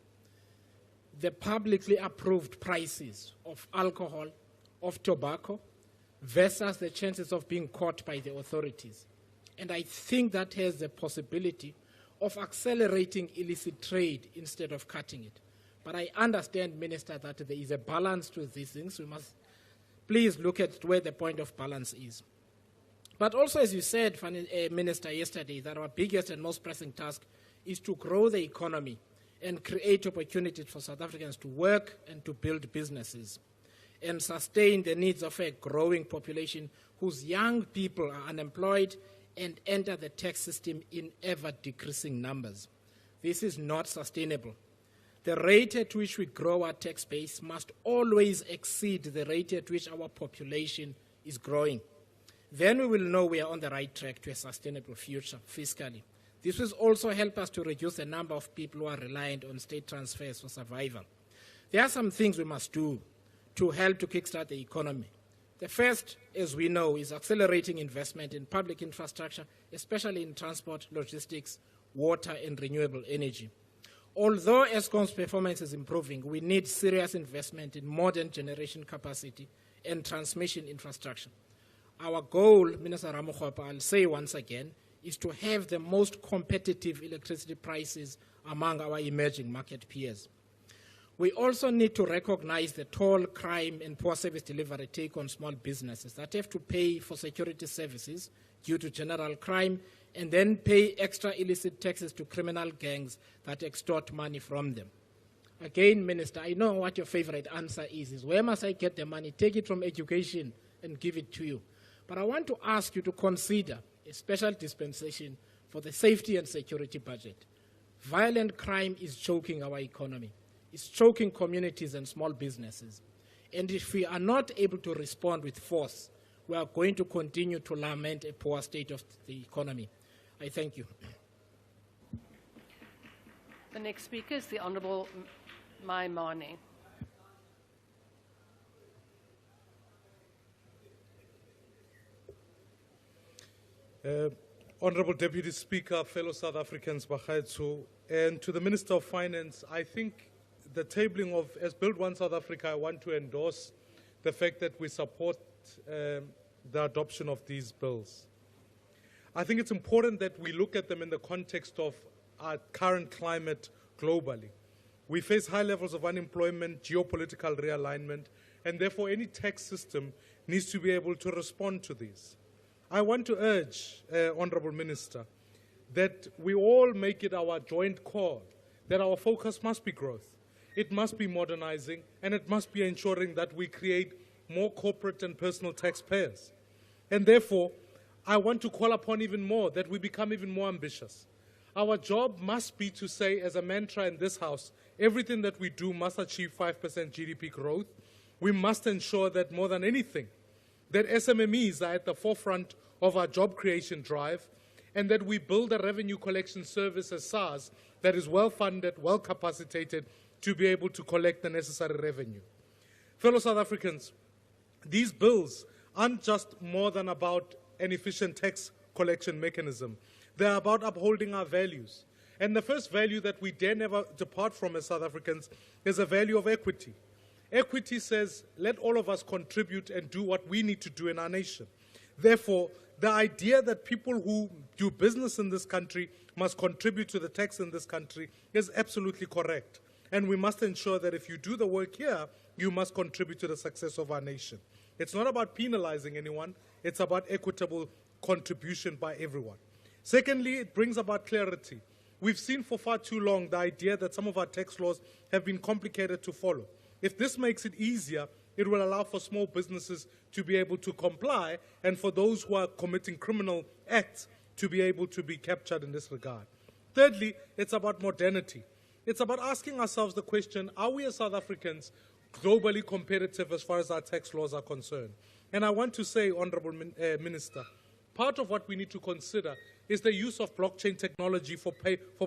the publicly approved prices of alcohol, of tobacco, versus the chances of being caught by the authorities. And I think that has the possibility of accelerating illicit trade instead of cutting it. But I understand, Minister, that there is a balance to these things. We must please look at where the point of balance is. But also, as you said, Minister, yesterday, that our biggest and most pressing task is to grow the economy and create opportunities for South Africans to work and to build businesses and sustain the needs of a growing population whose young people are unemployed and enter the tax system in ever-decreasing numbers. This is not sustainable. The rate at which we grow our tax base must always exceed the rate at which our population is growing. Then we will know we are on the right track to a sustainable future fiscally. This will also help us to reduce the number of people who are reliant on state transfers for survival. There are some things we must do to help to kickstart the economy. The first, as we know, is accelerating investment in public infrastructure, especially in transport, logistics, water, and renewable energy. Although ESCOM's performance is improving, we need serious investment in modern generation capacity and transmission infrastructure. Our goal, Minister Ramokgopa, I'll say once again, is to have the most competitive electricity prices among our emerging market peers. We also need to recognize the toll crime and poor service delivery take on small businesses that have to pay for security services due to general crime and then pay extra illicit taxes to criminal gangs that extort money from them. Again, Minister, I know what your favorite answer is where must I get the money? Take it from education and give it to you. But I want to ask you to consider a special dispensation for the safety and security budget. Violent crime is choking our economy. It's choking communities and small businesses. And if we are not able to respond with force, we are going to continue to lament a poor state of the economy. I thank you. The next speaker is the Honourable Maimane. Honourable Deputy Speaker, fellow South Africans, Bagaetso, and to the Minister of Finance, I think the tabling of, as Build One South Africa, I want to endorse the fact that we support the adoption of these bills. I think it's important that we look at them in the context of our current climate globally. We face high levels of unemployment, geopolitical realignment, and therefore any tax system needs to be able to respond to these. I want to urge, Honourable Minister, that we all make it our joint call that our focus must be growth, it must be modernizing, and it must be ensuring that we create more corporate and personal taxpayers. And therefore, I want to call upon even more that we become even more ambitious. Our job must be to say, as a mantra in this House, everything that we do must achieve 5% GDP growth. We must ensure that more than anything, that SMMEs are at the forefront of our job creation drive, and that we build a revenue collection service as SARS that is well-funded, well-capacitated to be able to collect the necessary revenue. Fellow South Africans, these bills aren't just more than about an efficient tax collection mechanism. They're about upholding our values. And the first value that we dare never depart from as South Africans is a value of equity. Equity says, let all of us contribute and do what we need to do in our nation. Therefore, the idea that people who do business in this country must contribute to the tax in this country is absolutely correct. And we must ensure that if you do the work here, you must contribute to the success of our nation. It's not about penalizing anyone, it's about equitable contribution by everyone. Secondly, it brings about clarity. We've seen for far too long the idea that some of our tax laws have been complicated to follow. If this makes it easier, it will allow for small businesses to be able to comply and for those who are committing criminal acts to be able to be captured in this regard. Thirdly, it's about modernity. It's about asking ourselves the question, are we as South Africans globally competitive as far as our tax laws are concerned? And I want to say, Honourable Minister, part of what we need to consider is the use of blockchain technology for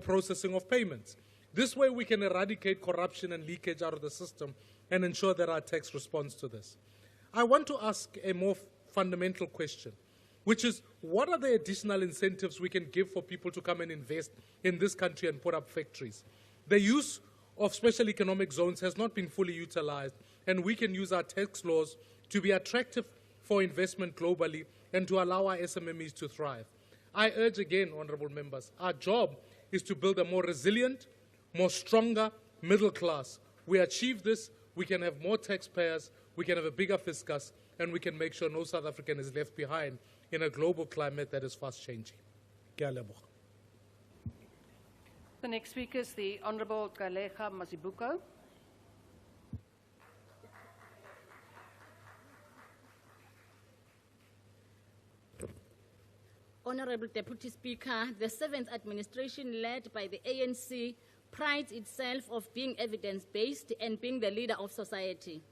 processing of payments. This way we can eradicate corruption and leakage out of the system and ensure that our tax responds to this. I want to ask a more fundamental question, which is, what are the additional incentives we can give for people to come and invest in this country and put up factories? The use of special economic zones has not been fully utilized, and we can use our tax laws to be attractive for investment globally and to allow our SMMEs to thrive. I urge again, honourable members, our job is to build a more resilient, more stronger middle class. We achieve this, we can have more taxpayers, we can have a bigger fiscus, and we can make sure no South African is left behind in a global climate that is fast changing. Ke a leboha. The next speaker is the Honourable Kalecha Mazibuko. Honourable Deputy Speaker, the 7th administration led by the ANC prides itself of being evidence-based and being the leader of society.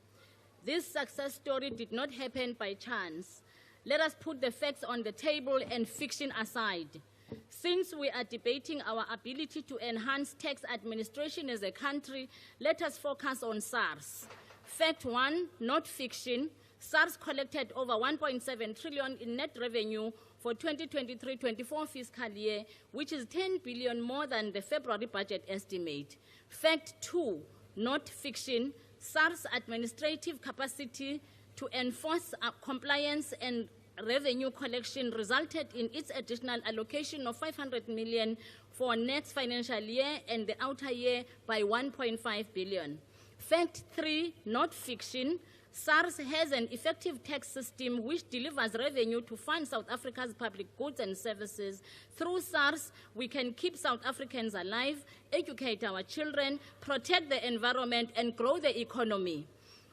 This success story did not happen by chance. Let us put the facts on the table and fiction aside. Since we are debating our ability to enhance tax administration as a country, let us focus on SARS. Fact one, not fiction, SARS collected over 1.7 trillion in net revenue for 2023-24 fiscal year, which is 10 billion more than the February budget estimate. Fact two, not fiction, SARS administrative capacity to enforce compliance and revenue collection resulted in its additional allocation of 500 million for next financial year and the outer year by 1.5 billion. Fact three, not fiction, SARS has an effective tax system which delivers revenue to fund South Africa's public goods and services. Through SARS, we can keep South Africans alive, educate our children, protect the environment, and grow the economy.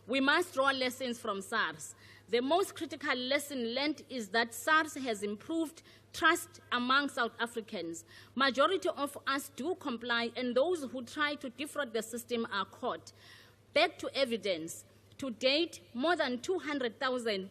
We must draw lessons from SARS. The most critical lesson learned is that SARS has improved trust among South Africans. Majority of us do comply, and those who try to defraud the system are caught. Back to evidence. To date, more than 200,000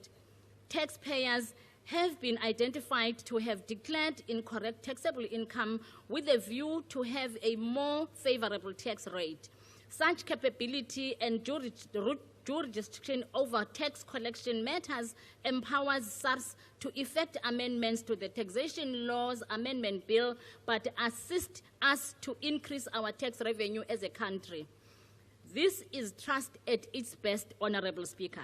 taxpayers have been identified to have declared incorrect taxable income with a view to have a more favorable tax rate. Such capability and jurisdiction over tax collection matters empowers SARS to effect amendments to the Taxation Laws Amendment Bill, but assist us to increase our tax revenue as a country. This is trust at its best, Honorable Speaker.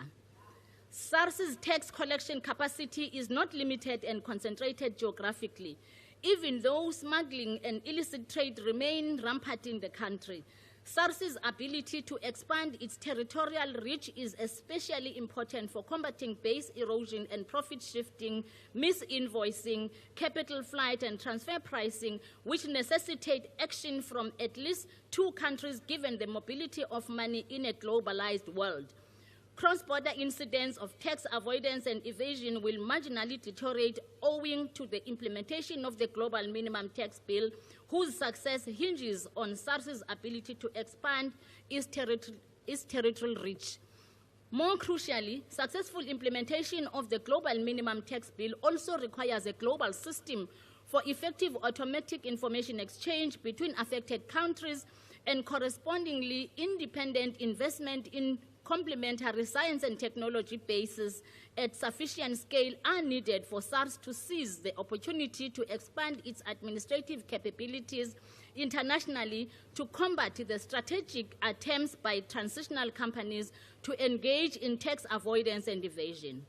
SARS's tax collection capacity is not limited and concentrated geographically, even though smuggling and illicit trade remain rampant in the country. SARS's ability to expand its territorial reach is especially important for combating base erosion and profit shifting, misinvoicing, capital flight and transfer pricing, which necessitate action from at least two countries given the mobility of money in a globalized world. Cross-border incidents of tax avoidance and evasion will marginally deteriorate owing to the implementation of the Global Minimum Tax Bill, whose success hinges on SARS's ability to expand its territorial reach. More crucially, successful implementation of the Global Minimum Tax Bill also requires a global system for effective automatic information exchange between affected countries and correspondingly independent investment in complementary science and technology bases at sufficient scale are needed for SARS to seize the opportunity to expand its administrative capabilities internationally to combat the strategic attempts by transitional companies to engage in tax avoidance and evasion.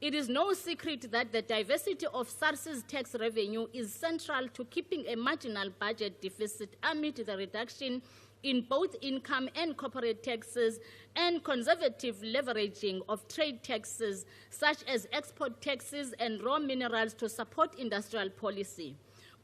It is no secret that the diversity of SARS's tax revenue is central to keeping a marginal budget deficit amid the reduction in both income and corporate taxes and conservative leveraging of trade taxes such as export taxes and raw minerals to support industrial policy.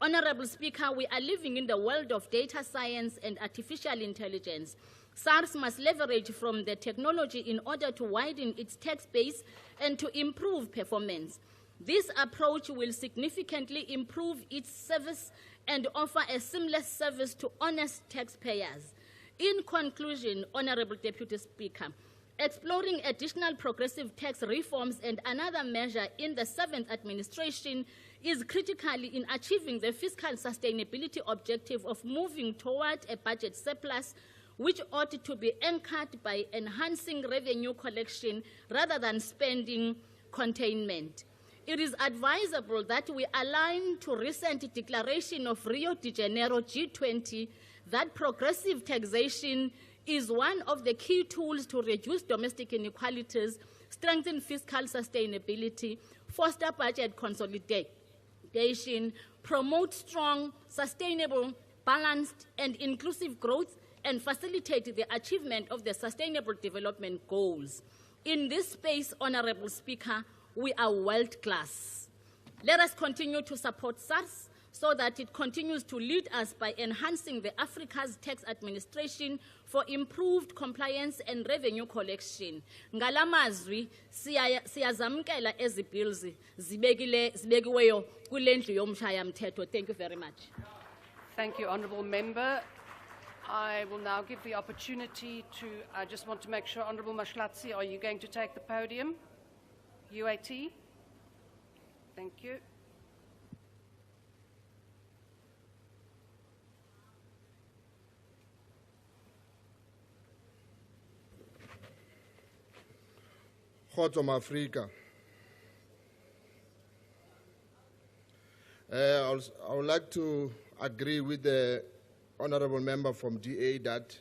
Honorable Speaker, we are living in the world of data science and artificial intelligence. SARS must leverage from the technology in order to widen its tax base and to improve performance. This approach will significantly improve its service and offer a seamless service to honest taxpayers. In conclusion, Honorable Deputy Speaker, exploring additional progressive tax reforms and another measure in the 7th administration is critical in achieving the fiscal sustainability objective of moving toward a budget surplus, which ought to be anchored by enhancing revenue collection rather than spending containment. It is advisable that we align to recent declaration of Rio de Janeiro G20 that progressive taxation is one of the key tools to reduce domestic inequalities, strengthen fiscal sustainability, foster budget consolidation, promote strong, sustainable, balanced, and inclusive growth, and facilitate the achievement of the Sustainable Development Goals. In this space, Honorable Speaker, we are world class. Let us continue to support SARS so that it continues to lead us by enhancing the Africa's tax administration for improved compliance and revenue collection. Ngalamazwi siyazamkela ezi bills zibekiweyo kulendlu yomshaya mthetho. Thank you very much. Thank you, Honourable Member. I will now give the opportunity to, I just want to make sure, Honourable Mashlatsi, are you going to take the podium? UAT? Thank you. Kgotso Africa. I would like to agree with the honorable member from DA that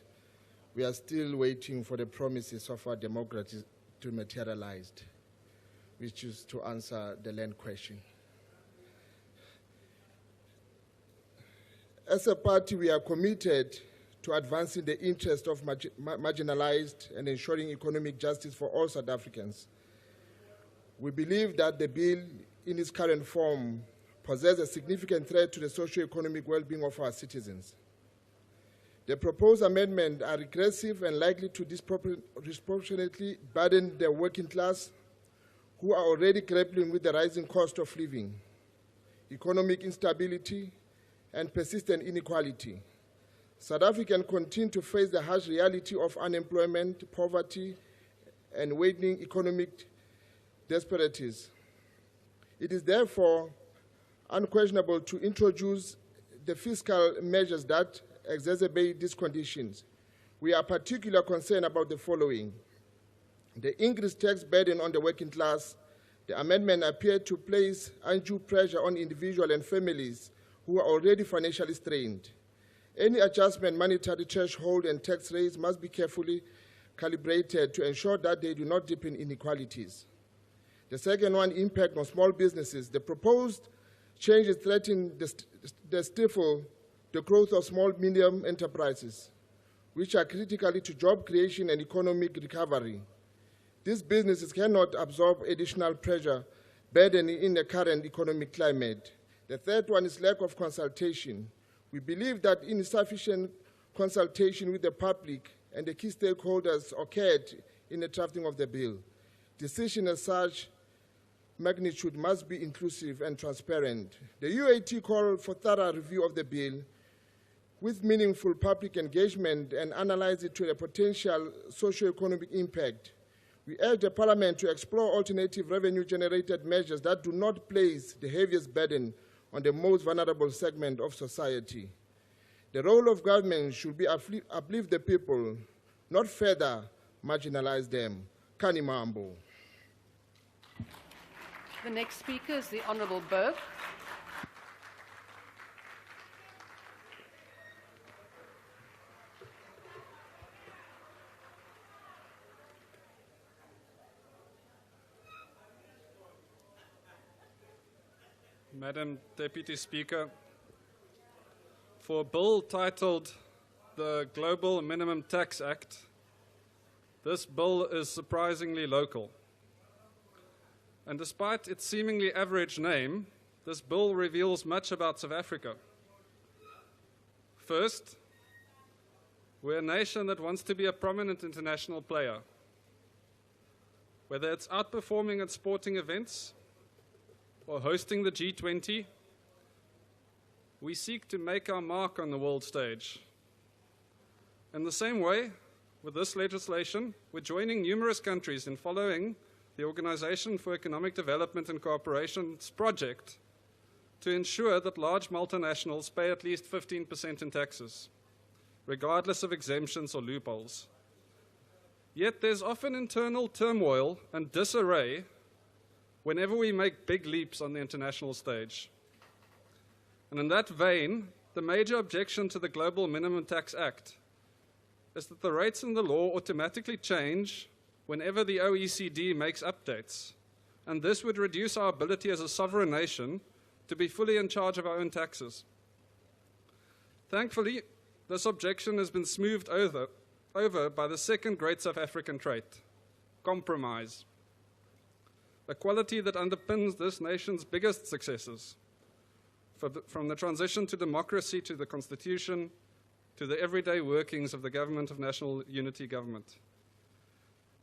we are still waiting for the promises of our democracy to materialize, which is to answer the land question. As a party, we are committed to advancing the interests of marginalized and ensuring economic justice for all South Africans. We believe that the bill in its current form poses a significant threat to the socio-economic well-being of our citizens. The proposed amendments are regressive and likely to disproportionately burden the working class, who are already grappling with the rising cost of living, economic instability, and persistent inequality. South Africans continue to face the harsh reality of unemployment, poverty, and widening economic disparities. It is therefore unquestionable to introduce the fiscal measures that exacerbate these conditions. We are particularly concerned about the following: the increased tax burden on the working class. The amendment appeared to place undue pressure on individuals and families who are already financially strained. Any adjustment, monetary threshold, and tax rates must be carefully calibrated to ensure that they do not deepen inequalities. The second one, impact on small businesses. The proposed changes threaten the stifle the growth of small medium enterprises, which are critical to job creation and economic recovery. These businesses cannot absorb additional pressure burdening in the current economic climate. The third one is lack of consultation. We believe that insufficient consultation with the public and the key stakeholders occurred in the drafting of the bill. Decisions of such magnitude must be inclusive and transparent. The UAT called for thorough review of the bill with meaningful public engagement and analyze it to the potential socio-economic impact. We urge the Parliament to explore alternative revenue-generated measures that do not place the heaviest burden on the most vulnerable segment of society. The role of government should be uplift the people, not further marginalize them. Kanimambo. The next speaker is the Honourable Burke. Madam Deputy Speaker, for a bill titled the Global Minimum Tax Act, this bill is surprisingly local. And despite its seemingly average name, this bill reveals much about South Africa. First, we're a nation that wants to be a prominent international player. Whether it's outperforming at sporting events or hosting the G20, we seek to make our mark on the world stage. In the same way, with this legislation, we're joining numerous countries in following the Organization for Economic Development and Cooperation's project to ensure that large multinationals pay at least 15% in taxes, regardless of exemptions or loopholes. Yet there's often internal turmoil and disarray whenever we make big leaps on the international stage. And in that vein, the major objection to the Global Minimum Tax Act is that the rates in the law automatically change whenever the OECD makes updates, and this would reduce our ability as a sovereign nation to be fully in charge of our own taxes. Thankfully, this objection has been smoothed over by the second great South African trait, compromise, a quality that underpins this nation's biggest successes, from the transition to democracy to the Constitution, to the everyday workings of the Government of National Unity Government.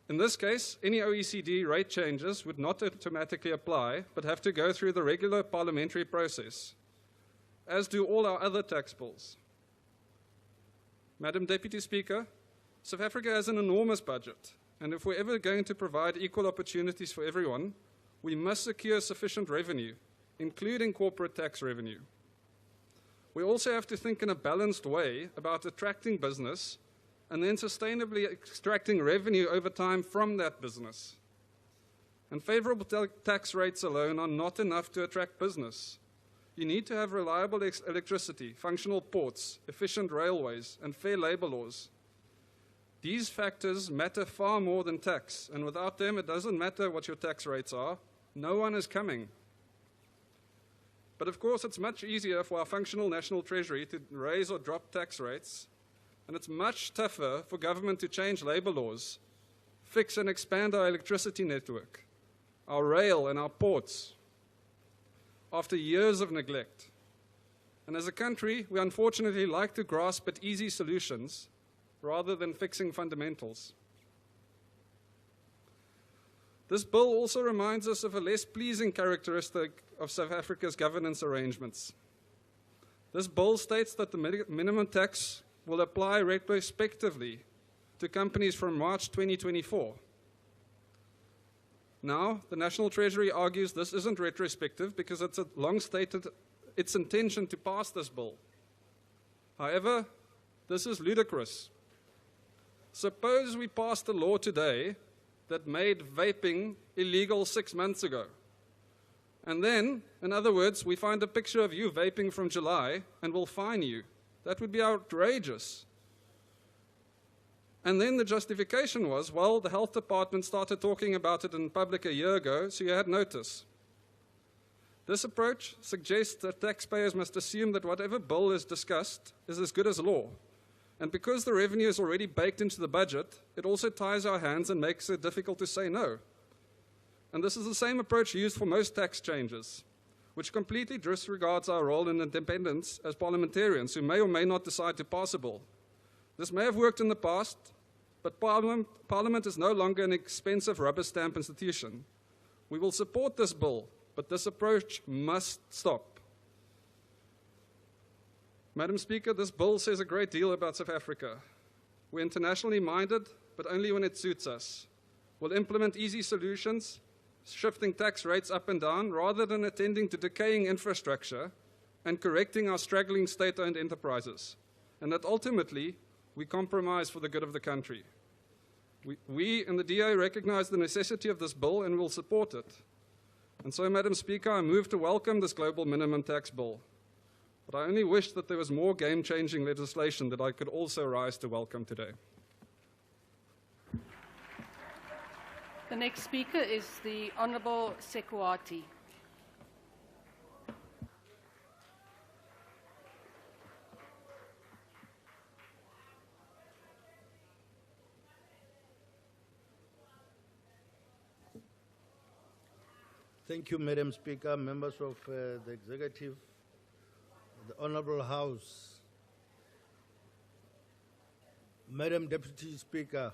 In this case, any OECD rate changes would not automatically apply, but have to go through the regular parliamentary process, as do all our other tax bills. Madam Deputy Speaker, South Africa has an enormous budget, and if we're ever going to provide equal opportunities for everyone, we must secure sufficient revenue, including corporate tax revenue. We also have to think in a balanced way about attracting business and then sustainably extracting revenue over time from that business. And favorable tax rates alone are not enough to attract business. You need to have reliable electricity, functional ports, efficient railways, and fair labor laws. These factors matter far more than tax, and without them, it doesn't matter what your tax rates are. No one is coming. But of course, it's much easier for our functional national treasury to raise or drop tax rates, and it's much tougher for government to change labor laws, fix and expand our electricity network, our rail and our ports, after years of neglect. And as a country, we unfortunately like to grasp at easy solutions rather than fixing fundamentals. This bill also reminds us of a less pleasing characteristic of South Africa's governance arrangements. This bill states that the minimum tax will apply retrospectively to companies from March 2024. Now, the National Treasury argues this isn't retrospective because it's long stated its intention to pass this bill. However, this is ludicrous. Suppose we passed a law today that made vaping illegal 6 months ago. And then, in other words, we find a picture of you vaping from July and we'll fine you. That would be outrageous. And then the justification was, well, the health department started talking about it in public a year ago, so you had notice. This approach suggests that taxpayers must assume that whatever bill is discussed is as good as law. And because the revenue is already baked into the budget, it also ties our hands and makes it difficult to say no. And this is the same approach used for most tax changes, which completely disregards our role and independence as parliamentarians who may or may not decide to pass a bill. This may have worked in the past, but Parliament is no longer an expensive rubber stamp institution. We will support this bill, but this approach must stop. Madam Speaker, this bill says a great deal about South Africa. We're internationally minded, but only when it suits us. We'll implement easy solutions, shifting tax rates up and down, rather than attending to decaying infrastructure and correcting our struggling state-owned enterprises. And that ultimately, we compromise for the good of the country. We in the DA recognize the necessity of this bill and will support it. And so, Madam Speaker, I move to welcome this global minimum tax bill. But I only wish that there was more game-changing legislation that I could also rise to welcome today. The next speaker is the Honourable Sekuati. Thank you, Madam Speaker, members of the Executive, the Honourable House. Madam Deputy Speaker,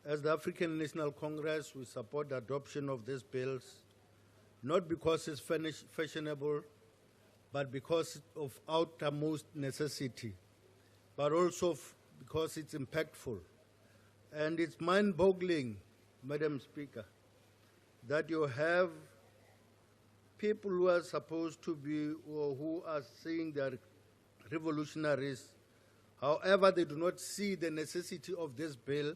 as the African National Congress, we support the adoption of these bills, not because it's fashionable, but because of utmost necessity, but also because it's impactful. And it's mind-boggling, Madam Speaker, that you have people who are supposed to be, or who are saying they are revolutionaries. However, they do not see the necessity of this bill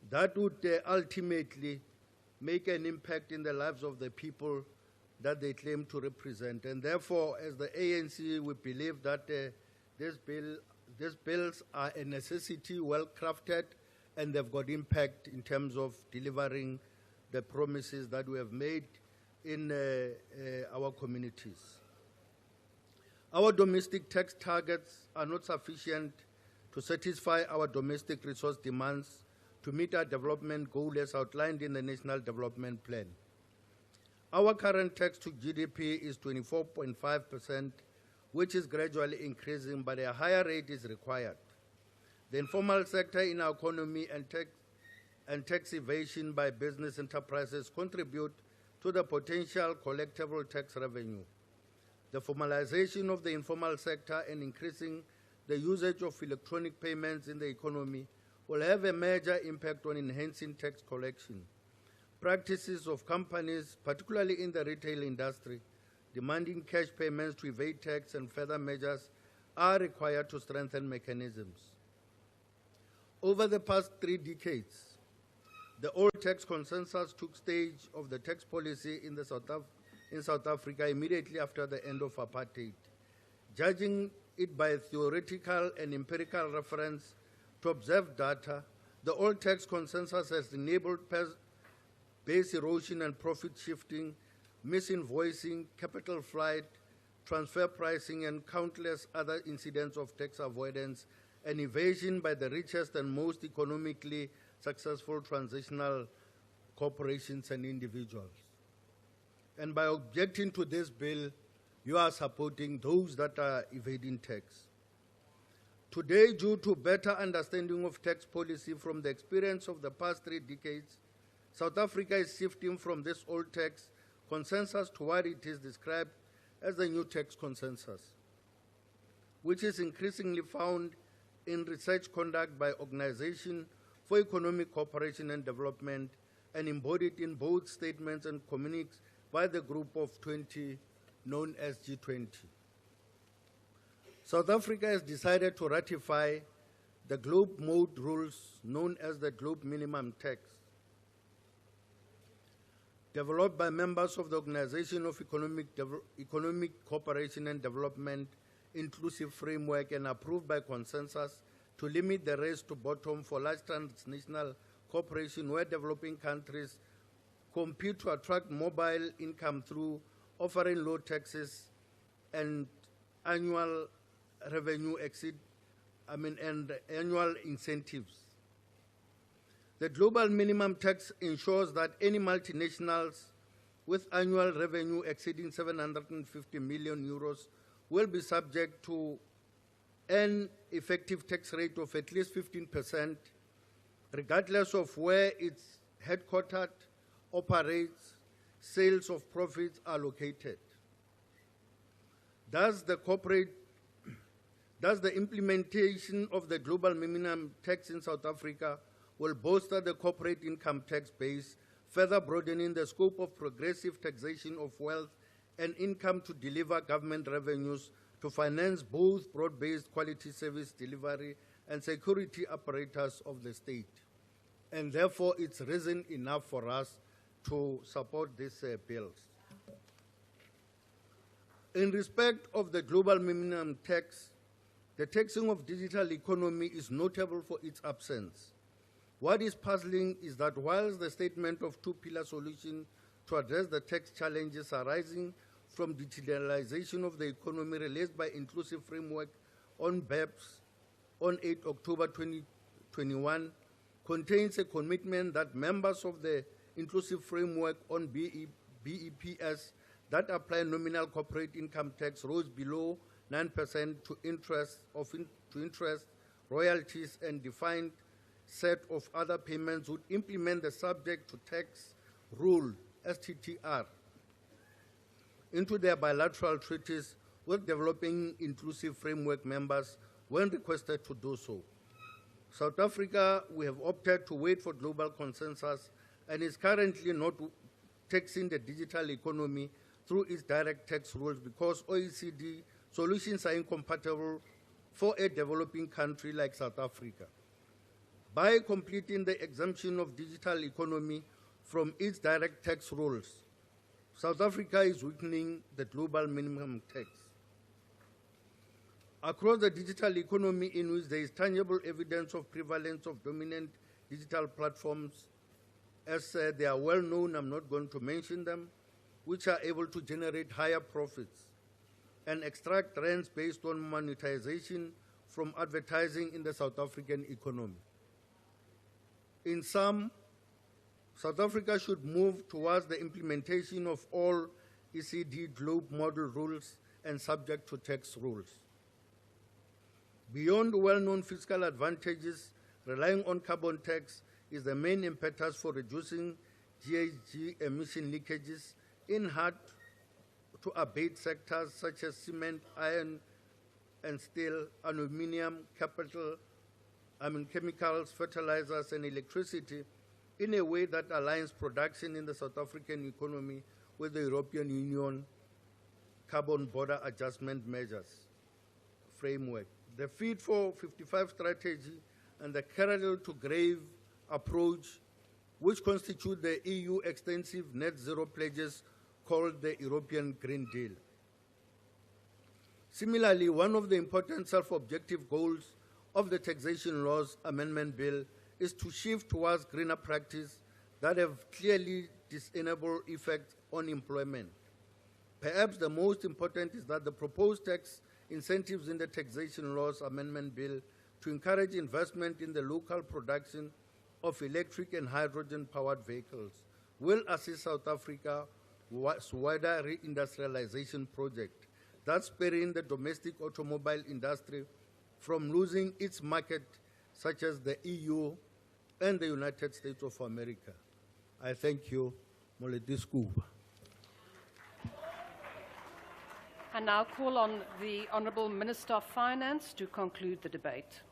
that would ultimately make an impact in the lives of the people that they claim to represent. And therefore, as the ANC, we believe that these bills are a necessity, well-crafted, and they've got impact in terms of delivering the promises that we have made in our communities. Our domestic tax targets are not sufficient to satisfy our domestic resource demands to meet our development goal as outlined in the National Development Plan. Our current tax to GDP is 24.5%, which is gradually increasing, but a higher rate is required. The informal sector in our economy and tax evasion by business enterprises contribute to the potential collectible tax revenue. The formalization of the informal sector and increasing the usage of electronic payments in the economy will have a major impact on enhancing tax collection. Practices of companies, particularly in the retail industry, demanding cash payments to evade tax and further measures are required to strengthen mechanisms. Over the past 3 decades, the old tax consensus took stage of the tax policy in South Africa immediately after the end of apartheid. Judging it by theoretical and empirical reference to observed data, the old tax consensus has enabled base erosion and profit shifting, misinvoicing, capital flight, transfer pricing, and countless other incidents of tax avoidance and evasion by the richest and most economically successful transitional corporations and individuals. And by objecting to this bill, you are supporting those that are evading tax. Today, due to better understanding of tax policy from the experience of the past 3 decades, South Africa is shifting from this old tax consensus to what it is described as the new tax consensus, which is increasingly found in research conduct by Organization for Economic Cooperation and Development and embodied in both statements and communiques by the Group of 20 known as G20. South Africa has decided to ratify the Globe Mode rules known as the Globe Minimum Tax, developed by members of the Organization of Economic Cooperation and Development Inclusive Framework and approved by consensus to limit the race to bottom for large transnational corporations where developing countries compete to attract mobile income through offering low taxes and annual revenue and annual incentives. The global minimum tax ensures that any multinationals with annual revenue exceeding 750 million euros will be subject to an effective tax rate of at least 15%, regardless of where it's headquartered, operates, sales of profits are located. Thus, the implementation of the global minimum tax in South Africa will bolster the corporate income tax base, further broadening the scope of progressive taxation of wealth and income to deliver government revenues to finance both broad-based quality service delivery and security apparatus of the state. And therefore, it's reason enough for us to support these bills. In respect of the global minimum tax, the taxing of digital economy is notable for its absence. What is puzzling is that whilst the statement of two-pillar solution to address the tax challenges arising from digitalization of the economy released by Inclusive Framework on BEPS on 8 October 2021 contains a commitment that members of the Inclusive Framework on BEPS that apply nominal corporate income tax rose below 9% to interest, royalties, and defined set of other payments would implement the subject to tax rule, STTR, into their bilateral treaties with developing Inclusive Framework members when requested to do so. South Africa, we have opted to wait for global consensus and is currently not taxing the digital economy through its direct tax rules because OECD solutions are incompatible for a developing country like South Africa. By completing the exemption of digital economy from its direct tax rules, South Africa is weakening the global minimum tax. Across the digital economy in which there is tangible evidence of prevalence of dominant digital platforms, as they are well known, I'm not going to mention them, which are able to generate higher profits and extract rents based on monetization from advertising in the South African economy. In sum, South Africa should move towards the implementation of all ECD Globe model rules and subject to tax rules. Beyond well-known fiscal advantages, relying on carbon tax is the main impetus for reducing GHG emission leakages in hard-to-abate sectors such as cement, iron, and steel, aluminium, chemicals, fertilizers, and electricity in a way that aligns production in the South African economy with the European Union carbon border adjustment measures framework. The Fit for 55 strategy and the cradle to grave approach, which constitute the EU extensive net zero pledges called the European Green Deal. Similarly, one of the important self-objective goals of the Taxation Laws Amendment Bill is to shift towards greener practice that have clearly discernible effects on employment. Perhaps the most important is that the proposed tax incentives in the Taxation Laws Amendment Bill to encourage investment in the local production of electric and hydrogen-powered vehicles will assist South Africa's wider reindustrialization project, thus sparing the domestic automobile industry from losing its market, such as the EU and the United States of America. I thank you. Moleti. I now call on the Honourable Minister of Finance to conclude the debate.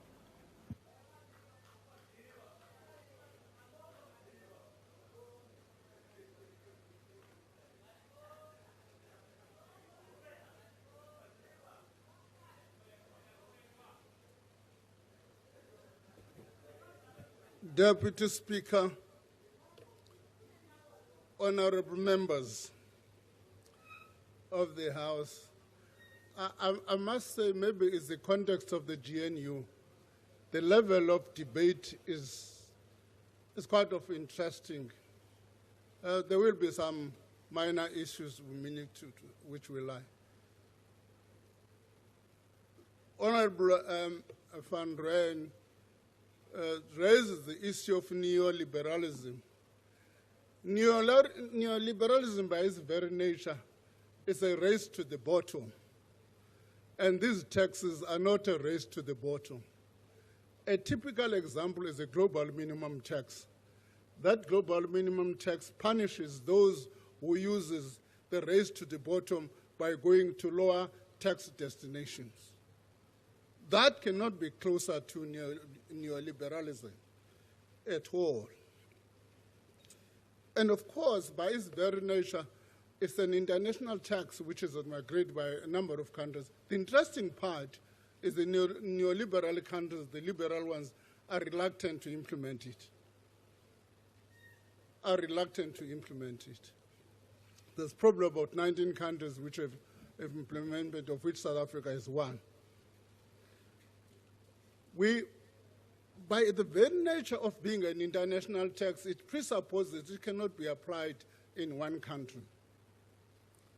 Deputy Speaker, honorable members of the House, I must say maybe it's the context of the GNU. The level of debate is quite of interesting. There will be some minor issues we need which will lie. Honorable Van Rijn raises the issue of neoliberalism. Neoliberalism, by its very nature, is a race to the bottom. And these taxes are not a race to the bottom. A typical example is a global minimum tax. That global minimum tax punishes those who uses the race to the bottom by going to lower tax destinations. That cannot be closer to neoliberalism at all. And of course, by its very nature, it's an international tax which is agreed by a number of countries. The interesting part is the neoliberal countries, the liberal ones, are reluctant to implement it. There's probably about 19 countries which have implemented, of which South Africa is one. By the very nature of being an international tax, it presupposes it cannot be applied in one country.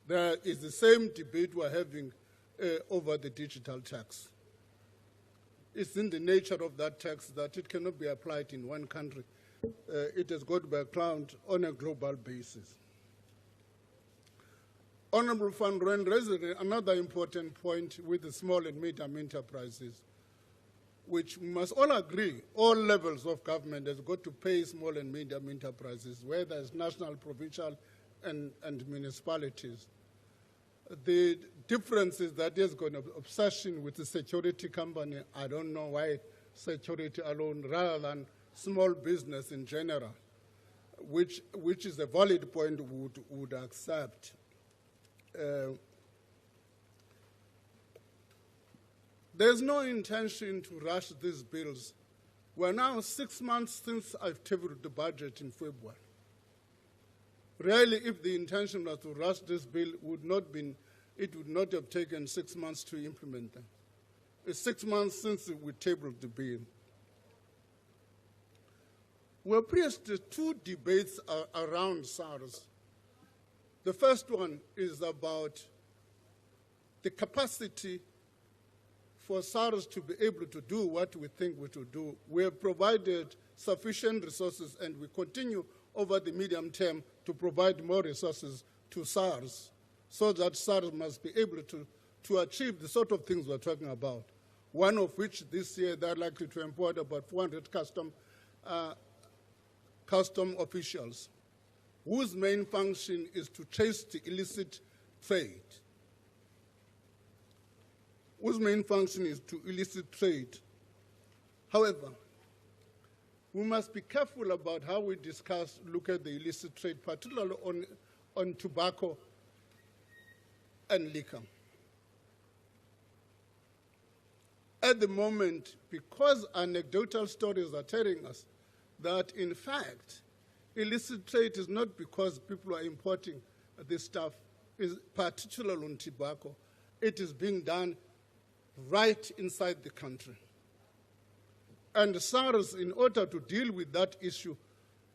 There is the same debate we're having over the digital tax. It's in the nature of that tax that it cannot be applied in one country. It has got to be applied on a global basis. Honorable Van Rijn raised another important point with the small and medium enterprises, which we must all agree, all levels of government has got to pay small and medium enterprises, whether it's national, provincial, and municipalities. The difference is that there's got an obsession with the security company. I don't know why security alone rather than small business in general, which is a valid point would accept. There's no intention to rush these bills. We're now 6 months since I've tabled the budget in February. Really, if the intention was to rush this bill, it would not have taken 6 months to implement them. It's 6 months since we tabled the bill. We're pressed to two debates around SARS. The first one is about the capacity for SARS to be able to do what we think we should do. We have provided sufficient resources, and we continue over the medium term to provide more resources to SARS so that SARS must be able to achieve the sort of things we're talking about, one of which this year they're likely to employ about 400 custom officials whose main function is to chase the illicit trade. whose main function is to illicit trade. However, we must be careful about how we look at the illicit trade, particularly on tobacco and liquor. At the moment, because anecdotal stories are telling us that, in fact, illicit trade is not because people are importing this stuff, particularly on tobacco. It is being done right inside the country. And SARS, in order to deal with that issue,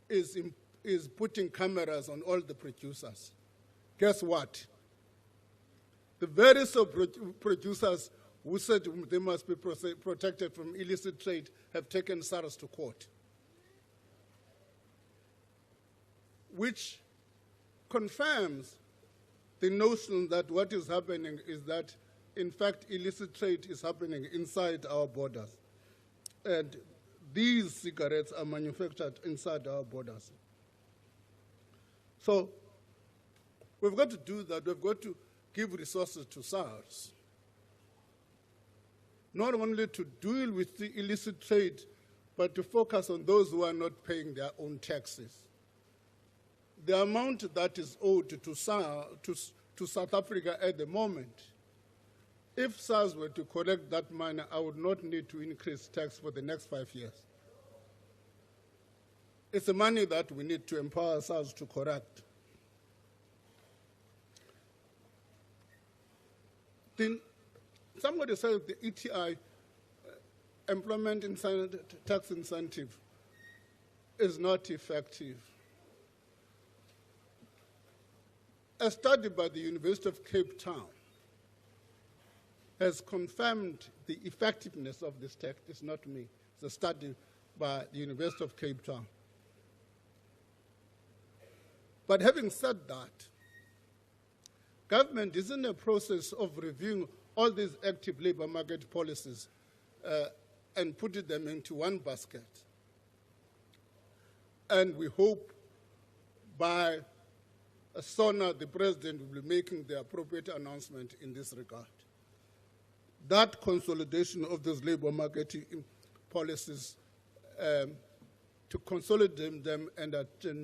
is putting cameras on all the producers. Guess what? The very producers who said they must be protected from illicit trade have taken SARS to court, which confirms the notion that what is happening is that, in fact, illicit trade is happening inside our borders. And these cigarettes are manufactured inside our borders. So we've got to do that. We've got to give resources to SARS, not only to deal with the illicit trade, but to focus on those who are not paying their own taxes. The amount that is owed to South Africa at the moment, if SARS were to collect that money, I would not need to increase tax for the next 5 years. It's the money that we need to empower SARS to correct. Then somebody said the ETI, employment tax incentive, is not effective. A study by the University of Cape Town has confirmed the effectiveness of this tax. It's not me. It's a study by the University of Cape Town. But having said that, government is in a process of reviewing all these active labor market policies and putting them into one basket. And we hope by SONA, the president will be making the appropriate announcement in this regard. That consolidation of those labor marketing policies, to consolidate them and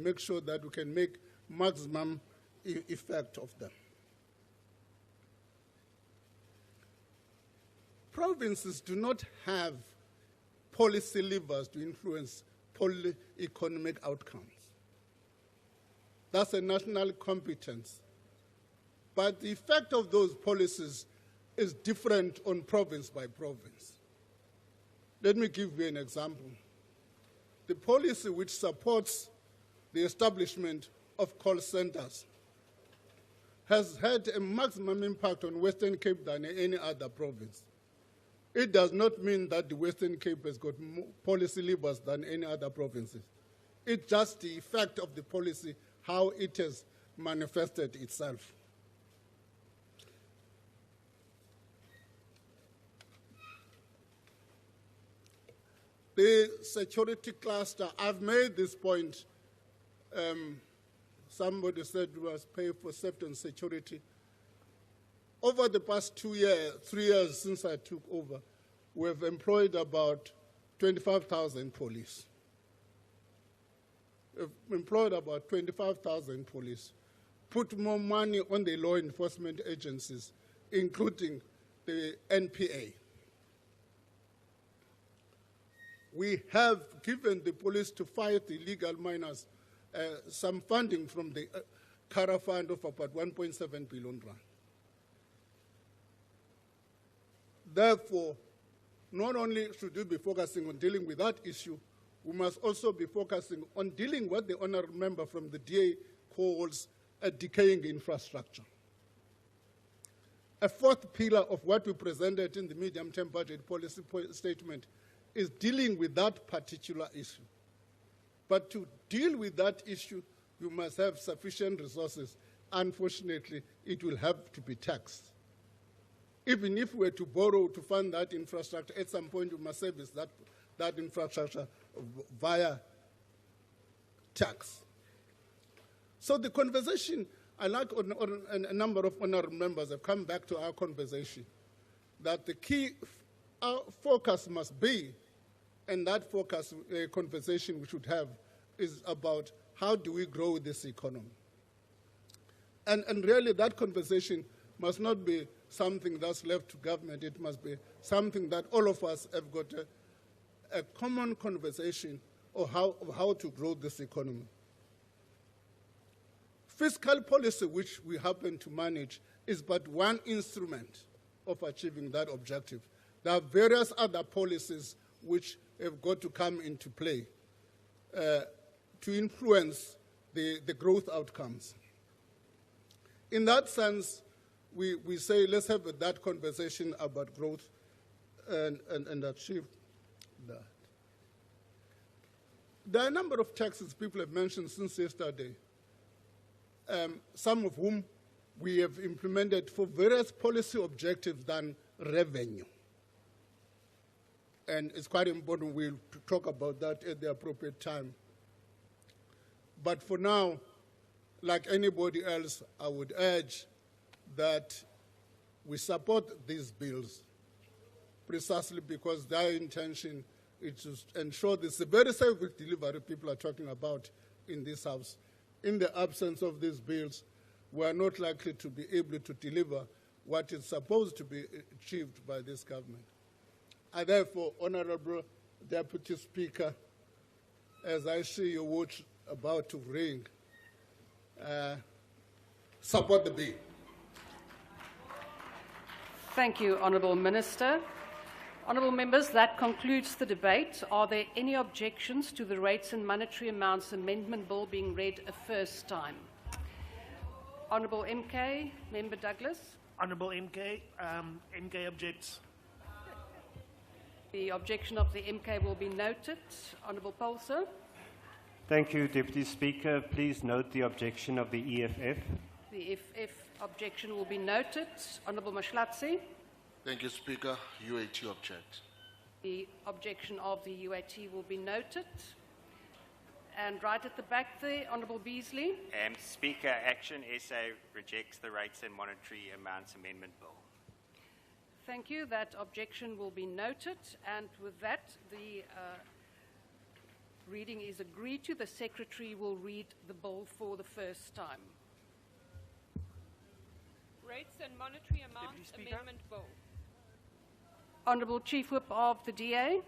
make sure that we can make maximum effect of them. Provinces do not have policy levers to influence economic outcomes. That's a national competence. But the effect of those policies is different on province by province. Let me give you an example. The policy which supports the establishment of call centers has had a maximum impact on Western Cape than any other province. It does not mean that the Western Cape has got more policy levers than any other provinces. It's just the effect of the policy, how it has manifested itself. The security cluster, I've made this point. Somebody said we must pay for safety and security. Over the past 3 years since I took over, we have employed about 25,000 police. We've employed about 25,000 police, put more money on the law enforcement agencies, including the NPA. We have given the police to fight the illegal miners some funding from the CARA fund of about 1.7 billion rand. Therefore, not only should we be focusing on dealing with that issue, we must also be focusing on dealing with what the honorable member from the DA calls a decaying infrastructure. A fourth pillar of what we presented in the medium-term budget policy statement is dealing with that particular issue. But to deal with that issue, you must have sufficient resources. Unfortunately, it will have to be taxed. Even if we were to borrow to fund that infrastructure, at some point we must service that infrastructure via tax. So the conversation, I like a number of honorable members have come back to our conversation, that the key focus must be, and that focus conversation we should have is about how do we grow this economy. And really that conversation must not be something that's left to government. It must be something that all of us have got a common conversation of how to grow this economy. Fiscal policy, which we happen to manage, is but one instrument of achieving that objective. There are various other policies which have got to come into play to influence the growth outcomes. In that sense, we say let's have that conversation about growth and achieve that. There are a number of taxes people have mentioned since yesterday, some of whom we have implemented for various policy objectives than revenue. And it's quite important we'll talk about that at the appropriate time. But for now, like anybody else, I would urge that we support these bills precisely because their intention is to ensure this very service delivery people are talking about in this House. In the absence of these bills, we are not likely to be able to deliver what is supposed to be achieved by this government. I therefore, Honorable Deputy Speaker, as I see your watch about to ring, support the bill. Thank you, Honourable Minister. Honourable members, that concludes the debate. Are there any objections to the Rates and Monetary Amounts Amendment Bill being read a first time? Honourable MK, Member Douglas. Honourable MK, MK objects. The objection of the MK will be noted. Honourable Paulser. Thank you, Deputy Speaker. Please note the objection of the EFF. The FF objection will be noted. Honourable Mashlatsi. Thank you, Speaker. UAT object. The objection of the UAT will be noted. And right at the back there, Honourable Beasley. Speaker, Action SA rejects the Rates and Monetary Amounts Amendment Bill. Thank you. That objection will be noted. And with that, the reading is agreed to. The Secretary will read the bill for the first time. Rates and Monetary Amounts Amendment Bill. Honourable Chief Whip of the DA.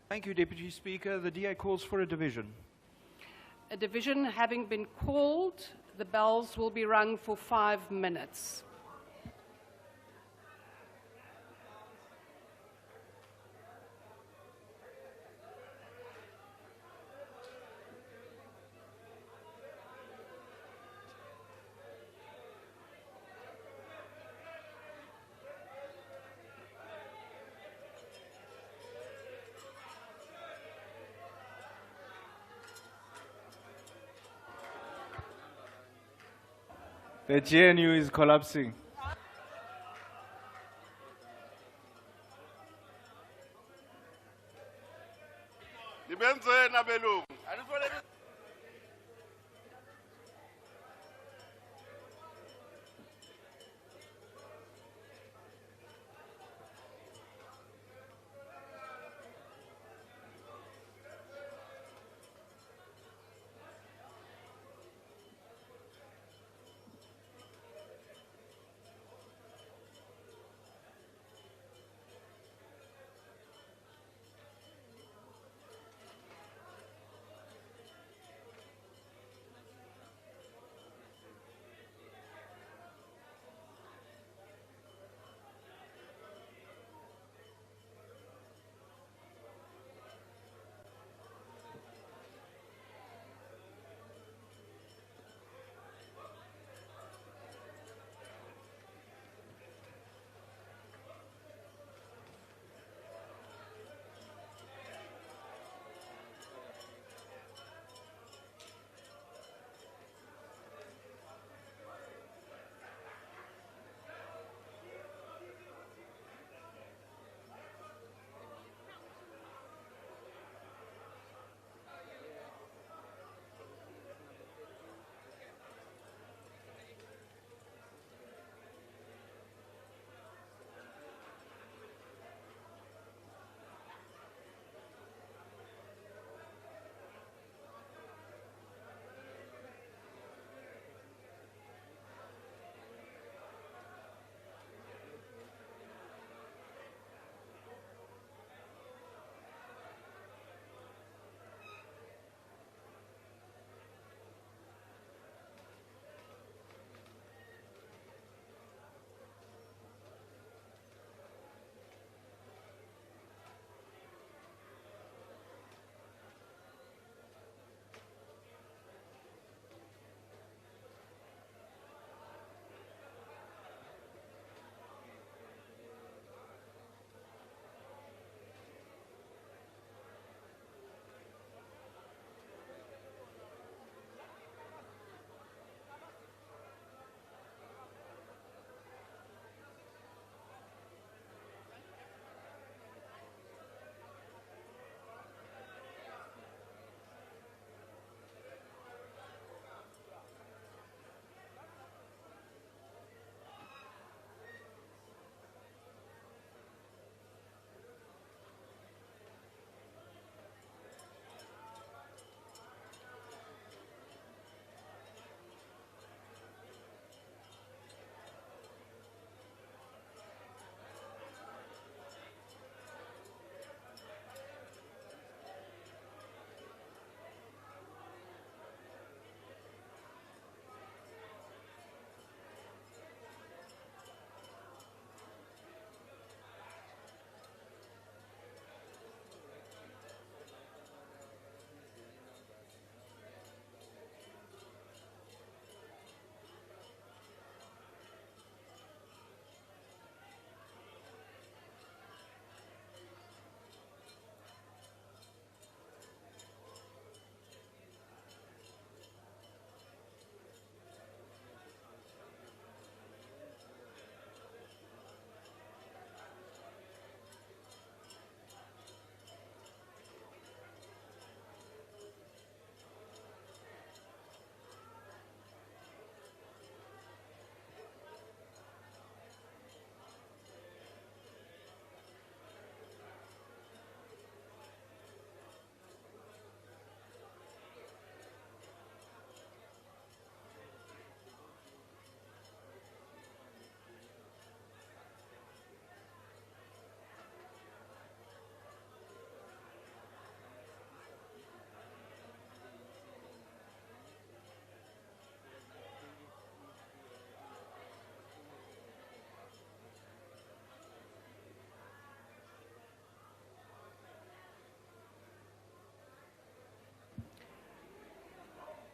Thank you, Deputy Speaker. The DA calls for a division. A division having been called, the bells will be rung for 5 minutes. The GNU is collapsing.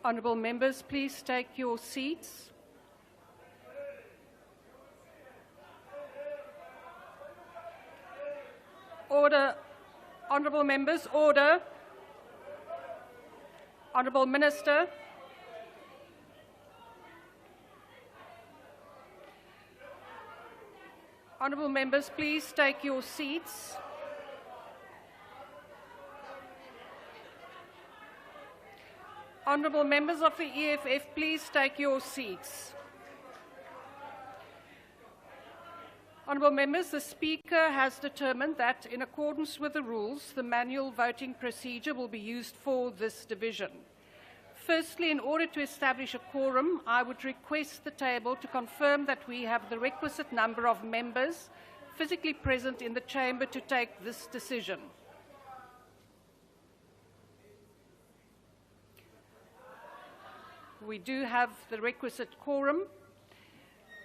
Honourable members, please take your seats. Order. Honourable members, order. Honourable Minister. Honourable members, please take your seats. Honourable members of the EFF, please take your seats. Honourable members, the Speaker has determined that, in accordance with the rules, the manual voting procedure will be used for this division. Firstly, in order to establish a quorum, I would request the table to confirm that we have the requisite number of members physically present in the chamber to take this decision. We do have the requisite quorum.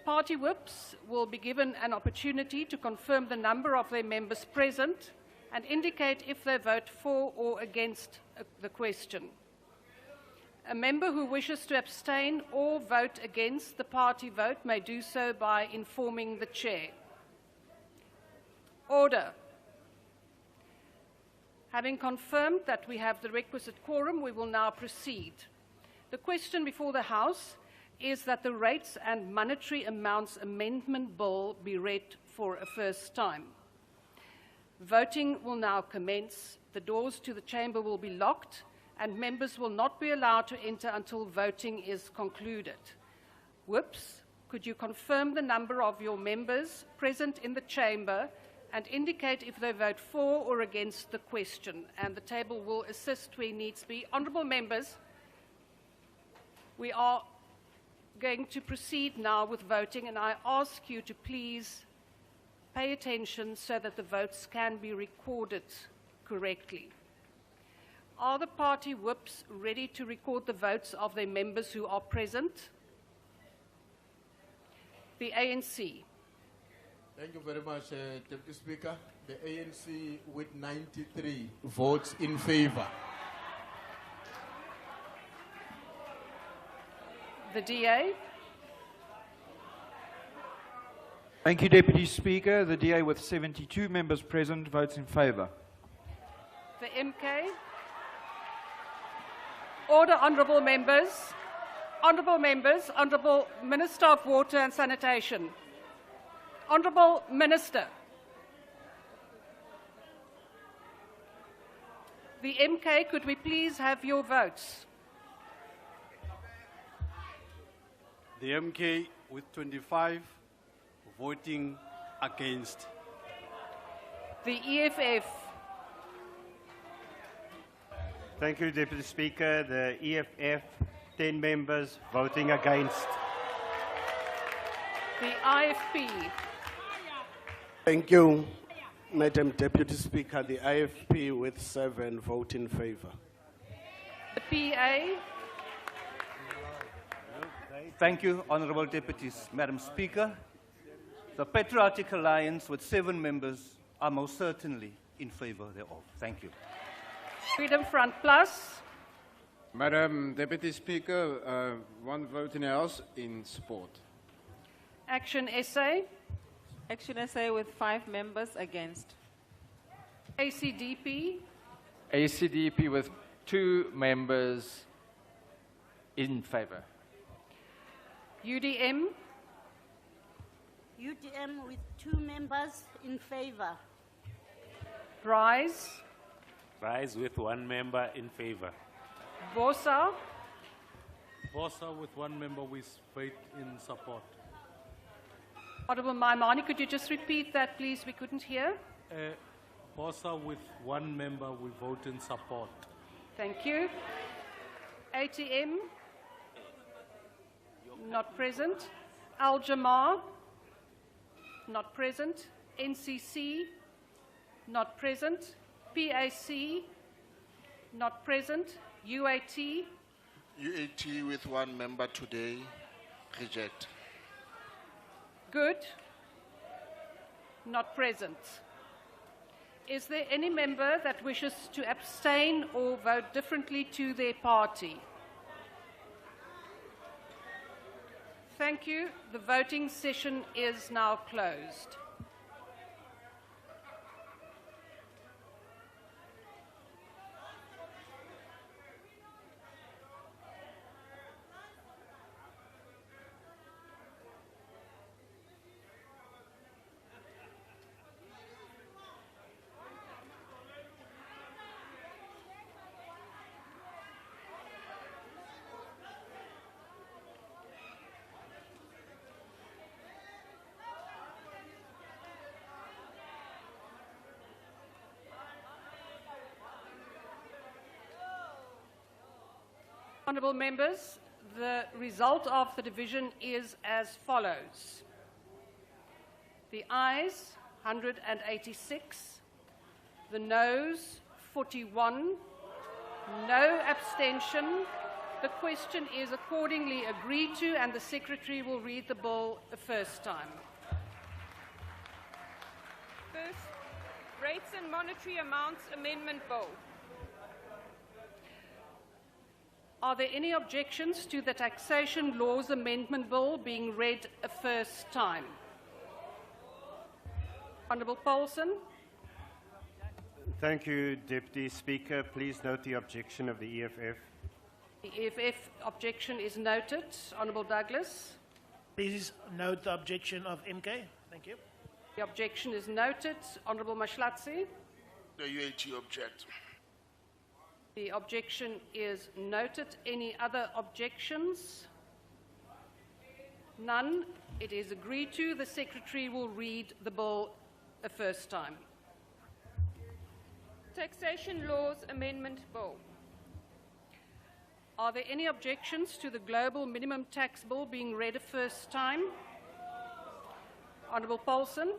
Party whips will be given an opportunity to confirm the number of their members present and indicate if they vote for or against the question. A member who wishes to abstain or vote against the party vote may do so by informing the chair. Order. Having confirmed that we have the requisite quorum, we will now proceed. The question before the House is that the Rates and Monetary Amounts Amendment Bill be read for a first time. Voting will now commence. The doors to the chamber will be locked, and members will not be allowed to enter until voting is concluded. Whips, could you confirm the number of your members present in the chamber and indicate if they vote for or against the question? And the table will assist where needs be. Honourable members, we are going to proceed now with voting, and I ask you to please pay attention so that the votes can be recorded correctly. Are the party whips ready to record the votes of their members who are present? The ANC. Thank you very much, Deputy Speaker. The ANC with 93 votes in favour. The DA. Thank you, Deputy Speaker. The DA with 72 members present votes in favour. The MK. Order, honourable members. Honourable members, Honourable Minister of Water and Sanitation. Honourable Minister. The MK, could we please have your votes? The MK with 25 voting against. The EFF. Thank you, Deputy Speaker. The EFF, 10 members voting against. The IFP. Thank you, Madam Deputy Speaker. The IFP with 7 vote in favour. The PA. Thank you, Honourable Deputies. Madam Speaker, the Patriotic Alliance with 7 members are most certainly in favour thereof. Thank you. Freedom Front Plus. Madam Deputy Speaker, 1 vote in the House in support. Action SA. Action SA with 5 members against. ACDP. ACDP with 2 members in favour. UDM. UDM with 2 members in favour. RISE. RISE with 1 member in favour. BOSA. BOSA with 1 member with vote in support. Honourable Maimani, could you just repeat that, please? We couldn't hear. BOSA with 1 member we vote in support. Thank you. ATM. Not present. Al-Jamar. Not present. NCC. Not present. PAC. Not present. UAT. UAT with 1 member today. Reject. Good. Not present. Is there any member that wishes to abstain or vote differently to their party? Thank you. The voting session is now closed. Honourable members, the result of the division is as follows. The ayes, 186, the noes, 41, no abstention. The question is accordingly agreed to, and the Secretary will read the bill the first time. First, Rates and Monetary Amounts Amendment Bill. Are there any objections to the Taxation Laws Amendment Bill being read a first time? Honourable Paulson. Thank you, Deputy Speaker. Please note the objection of the EFF. The EFF objection is noted. Honourable Douglas. Please note the objection of MK. Thank you. The objection is noted. Honourable Mashlatsi. The UAT object. The objection is noted. Any other objections? None. It is agreed to. The Secretary will read the bill a first time. Taxation Laws Amendment Bill. Are there any objections to the Global Minimum Tax Bill being read a first time? Honourable Paulson.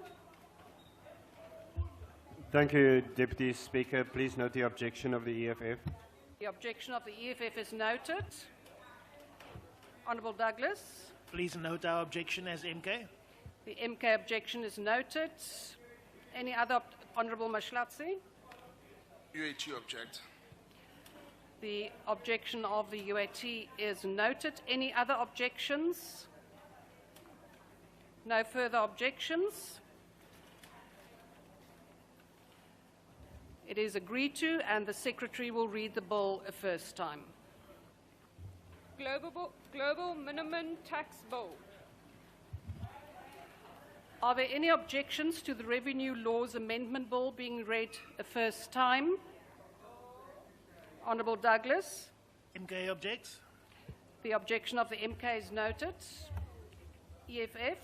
Thank you, Deputy Speaker. Please note the objection of the EFF. The objection of the EFF is noted. Honourable Douglas. Please note our objection as MK. The MK objection is noted. Any other? Honourable Mashlatsi. UAT object. The objection of the UAT is noted. Any other objections? No further objections. It is agreed to, and the Secretary will read the bill a first time. Global Minimum Tax Bill. Are there any objections to the Revenue Laws Amendment Bill being read a first time? Honourable Douglas. MK objects. The objection of the MK is noted. EFF.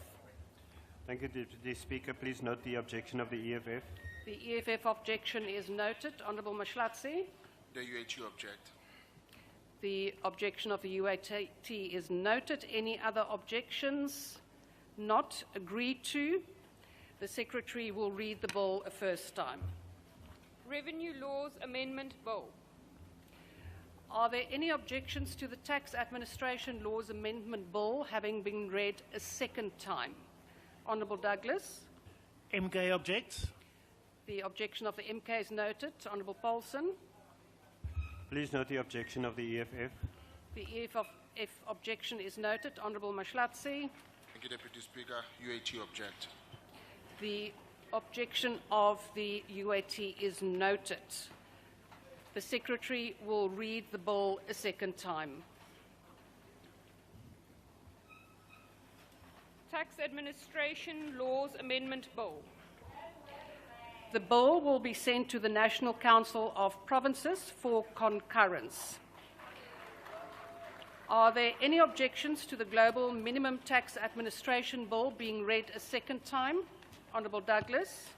Thank you, Deputy Speaker. Please note the objection of the EFF. The EFF objection is noted. Honourable Mashlatsi. The UAT object. The objection of the UAT is noted. Any other objections? Not agreed to. The Secretary will read the bill a first time. Revenue Laws Amendment Bill. Are there any objections to the Tax Administration Laws Amendment Bill having been read a second time? Honourable Douglas. MK objects. The objection of the MK is noted. Honourable Paulson. Please note the objection of the EFF. The EFF objection is noted. Honourable Mashlatsi. Thank you, Deputy Speaker. UAT object. The objection of the UAT is noted. The Secretary will read the bill a second time. Tax Administration Laws Amendment Bill. The bill will be sent to the National Council of Provinces for concurrence. Are there any objections to the Global Minimum Tax Administration Bill being read a second time? Honourable Douglas.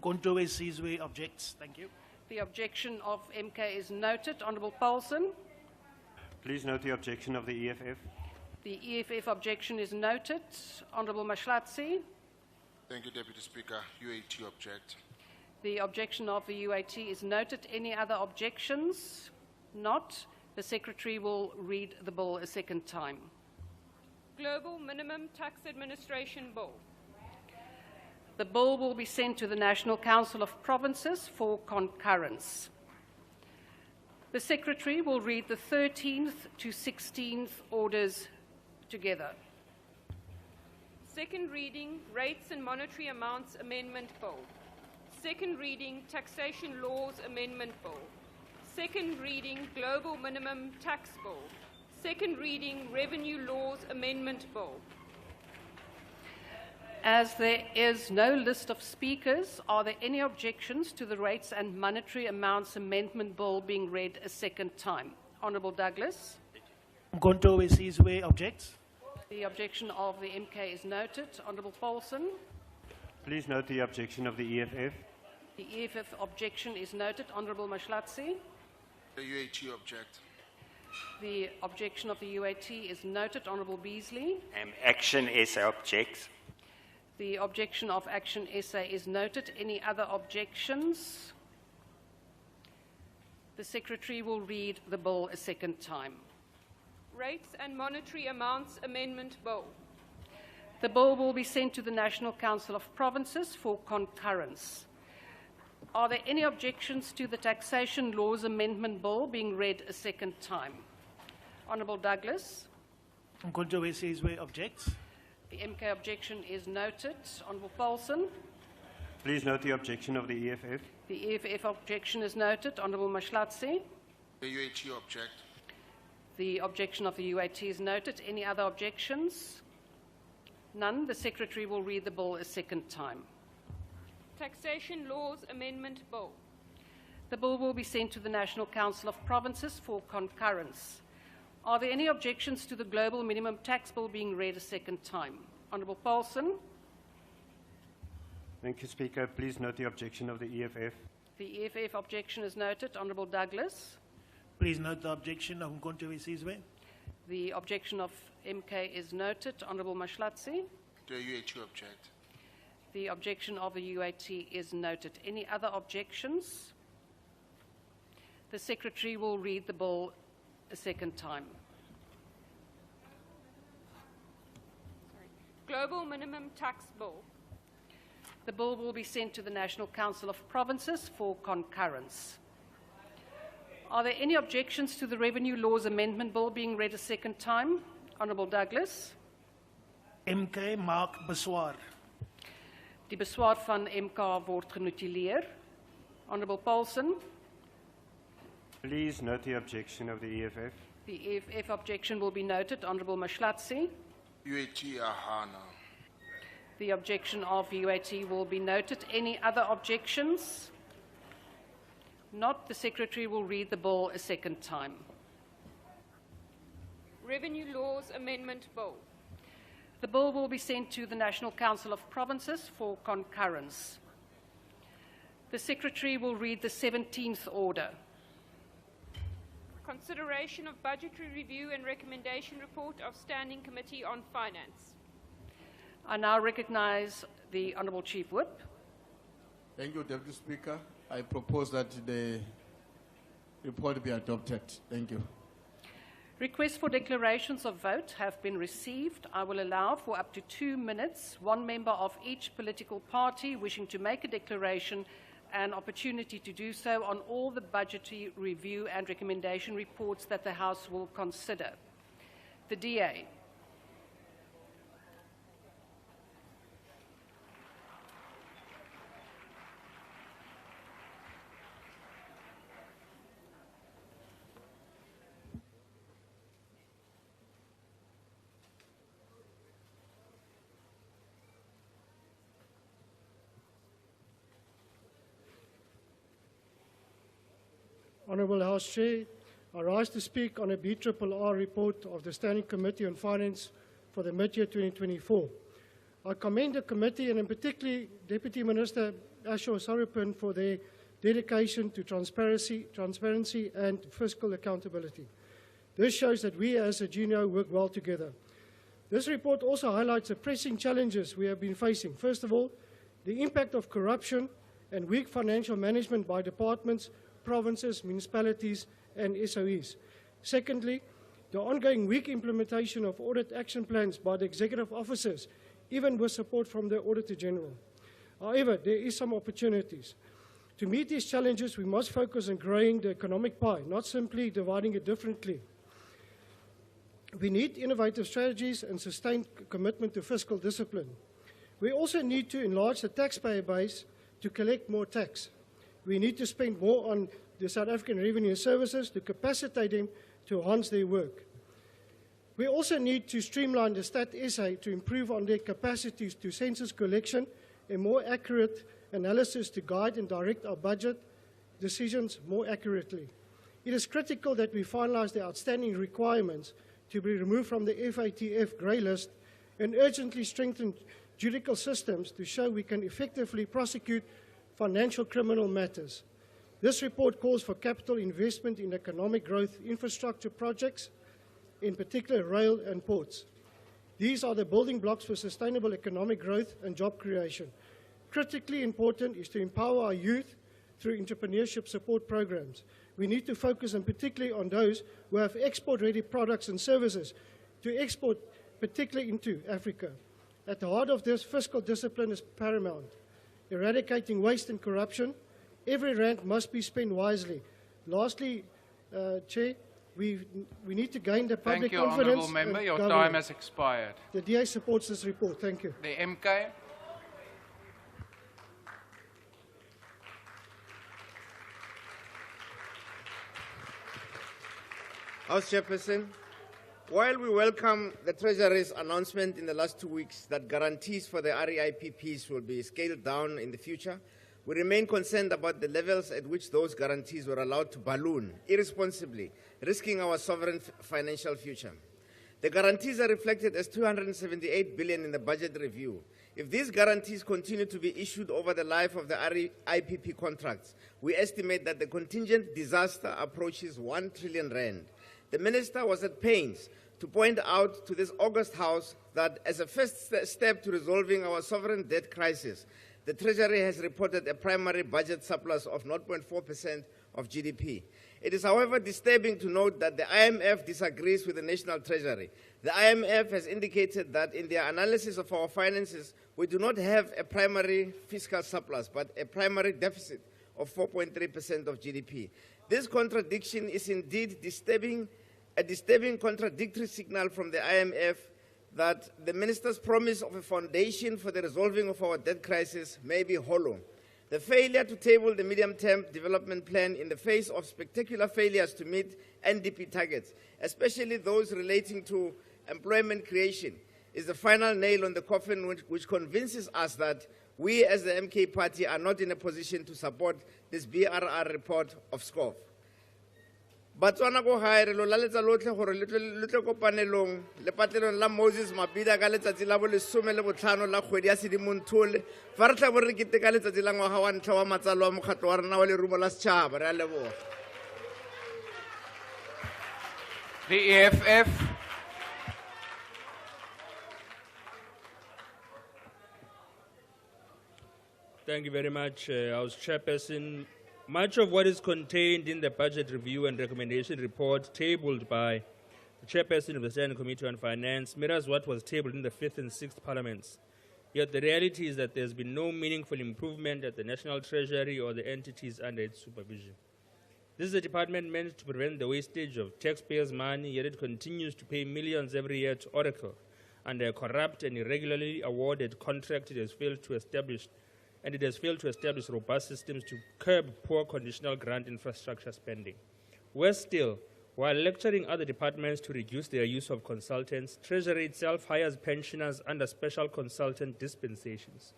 Condolences objects. Thank you. The objection of MK is noted. Honourable Paulson. Please note the objection of the EFF. The EFF objection is noted. Honourable Mashlatsi. Thank you, Deputy Speaker. UAT object. The objection of the UAT is noted. Any other objections? Not. The Secretary will read the bill a second time. Global Minimum Tax Administration Bill. The bill will be sent to the National Council of Provinces for concurrence. The Secretary will read the 13th to 16th orders together. Second reading, Rates and Monetary Amounts Amendment Bill. Second reading, Taxation Laws Amendment Bill. Second reading, Global Minimum Tax Bill. Second reading, Revenue Laws Amendment Bill. As there is no list of speakers, are there any objections to the Rates and Monetary Amounts Amendment Bill being read a second time? Honourable Douglas. Condolences objects. The objection of the MK is noted. Honourable Paulson. Please note the objection of the EFF. The EFF objection is noted. Honourable Mashlatsi. The UAT object. The objection of the UAT is noted. Honourable Beasley. Action SA objects. The objection of Action SA is noted. Any other objections? The Secretary will read the bill a second time. Rates and Monetary Amounts Amendment Bill. The bill will be sent to the National Council of Provinces for concurrence. Are there any objections to the Taxation Laws Amendment Bill being read a second time? Honourable Douglas. Condolences objects. The MK objection is noted. Honourable Paulson. Please note the objection of the EFF. The EFF objection is noted. Honourable Mashlatsi. The UAT object. The objection of the UAT is noted. Any other objections? None. The Secretary will read the bill a second time. Taxation Laws Amendment Bill. The bill will be sent to the National Council of Provinces for concurrence. Are there any objections to the Global Minimum Tax Bill being read a second time? Honourable Paulson. Thank you, Speaker. Please note the objection of the EFF. The EFF objection is noted. Honourable Douglas. Please note the objection of Condolences. The objection of MK is noted. Honourable Mashlatsi. The UAT object. The objection of the UAT is noted. Any other objections? The Secretary will read the bill a second time. Global Minimum Tax Bill. The bill will be sent to the National Council of Provinces for concurrence. Are there any objections to the Revenue Laws Amendment Bill being read a second time? Honourable Douglas. MK maak beswaar. Die beswaar van MK word genotuleer. Honourable Paulson. Please note the objection of the EFF. The EFF objection will be noted. Honourable Mashlatsi. UAT ahana. The objection of UAT will be noted. Any other objections? Not. The Secretary will read the bill a second time. Revenue Laws Amendment Bill. The bill will be sent to the National Council of Provinces for concurrence. The Secretary will read the 17th order. Consideration of Budgetary Review and Recommendation Report of Standing Committee on Finance. I now recognise the Honourable Chief Whip. Thank you, Deputy Speaker. I propose that the report be adopted. Thank you. Requests for declarations of vote have been received. I will allow for up to 2 minutes, one member of each political party wishing to make a declaration an opportunity to do so on all the budgetary review and recommendation reports that the House will consider. The DA. Honourable House Chair, I rise to speak on a BRRR report of the Standing Committee on Finance for the mid-year 2024. I commend the committee and in particular Deputy Minister Asho Sarupin for their dedication to transparency and fiscal accountability. This shows that we as a GNO work well together. This report also highlights the pressing challenges we have been facing. First of all, the impact of corruption and weak financial management by departments, provinces, municipalities and SOEs. Secondly, the ongoing weak implementation of audit action plans by the executive officers, even with support from the Auditor General. However, there is some opportunities. To meet these challenges, we must focus on growing the economic pie, not simply dividing it differently. We need innovative strategies and sustained commitment to fiscal discipline. We also need to enlarge the taxpayer base to collect more tax. We need to spend more on the South African Revenue Services to capacitate them to enhance their work. We also need to streamline the Stat SA to improve on their capacities to census collection and more accurate analysis to guide and direct our budget decisions more accurately. It is critical that we finalize the outstanding requirements to be removed from the FATF grey list and urgently strengthen judicial systems to show we can effectively prosecute financial criminal matters. This report calls for capital investment in economic growth infrastructure projects, in particular rail and ports. These are the building blocks for sustainable economic growth and job creation. Critically important is to empower our youth through entrepreneurship support programs. We need to focus particularly on those who have export-ready products and services to export, particularly into Africa. At the heart of this, fiscal discipline is paramount. Eradicating waste and corruption, every rand must be spent wisely. Lastly, Chair, we need to gain the public confidence. Thank you, Honourable Member. Your time has expired. The DA supports this report. Thank you. The MK. House Chairperson, while we welcome the Treasury's announcement in the last 2 weeks that guarantees for the REIPPs will be scaled down in the future, we remain concerned about the levels at which those guarantees were allowed to balloon irresponsibly, risking our sovereign financial future. The guarantees are reflected as 278 billion in the budget review. If these guarantees continue to be issued over the life of the REIPP contracts, we estimate that the contingent disaster approaches 1 trillion rand. The Minister was at pains to point out to this August House that as a first step to resolving our sovereign debt crisis, the Treasury has reported a primary budget surplus of 0.4% of GDP. It is, however, disturbing to note that the IMF disagrees with the National Treasury. The IMF has indicated that in their analysis of our finances, we do not have a primary fiscal surplus, but a primary deficit of 4.3% of GDP. This contradiction is indeed a disturbing contradictory signal from the IMF that the Minister's promise of a foundation for the resolving of our debt crisis may be hollow. The failure to table the medium-term development plan in the face of spectacular failures to meet NDP targets, especially those relating to employment creation, is the final nail on the coffin which convinces us that we as the MK party are not in a position to support this BRR report of SCOF. Batswana go hae re lo laletsa lotlhe gore le tle kopanelong le patlelong la Moses Mabida ka letsatsi la bo 15 la kgwedi ya Sedimonthole fa re tla bo re keteka letsatsi la ngwaga wa ntlha wa matsalo wa mokgatlo wa rena wa lerumo la setšhaba re a leboga. The EFF. Thank you very much, House Chairperson. Much of what is contained in the budget review and recommendation report tabled by the Chairperson of the Standing Committee on Finance mirrors what was tabled in the 5th and 6th Parliaments. Yet the reality is that there's been no meaningful improvement at the National Treasury or the entities under its supervision. This is a department meant to prevent the wastage of taxpayers' money, yet it continues to pay millions every year to Oracle under a corrupt and irregularly awarded contract it has failed to establish. And it has failed to establish robust systems to curb poor conditional grant infrastructure spending. Worse still, while lecturing other departments to reduce their use of consultants, Treasury itself hires pensioners under special consultant dispensations.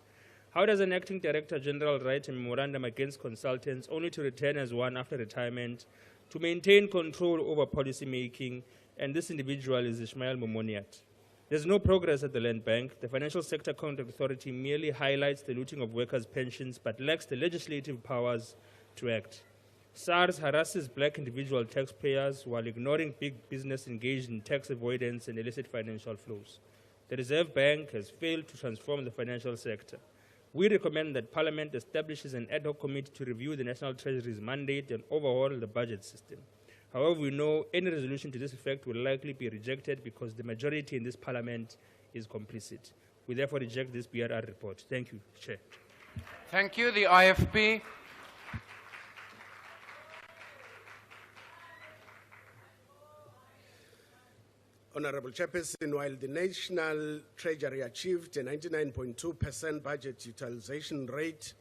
How does an acting Director General write a memorandum against consultants only to return as one after retirement to maintain control over policy making, and this individual is Ismail Momoniat? There's no progress at the Land Bank. The Financial Sector Contract Authority merely highlights the looting of workers' pensions but lacks the legislative powers to act. SARS harasses black individual taxpayers while ignoring big business engaged in tax avoidance and illicit financial flows. The Reserve Bank has failed to transform the financial sector. We recommend that Parliament establishes an ad hoc committee to review the National Treasury's mandate and overhaul the budget system. However, we know any resolution to this effect will likely be rejected because the majority in this Parliament is complicit. We therefore reject this BRR report. Thank you, Chair. Thank you. The IFP. Honorable Chairperson, while the National Treasury achieved a 99.2% budget utilization rate,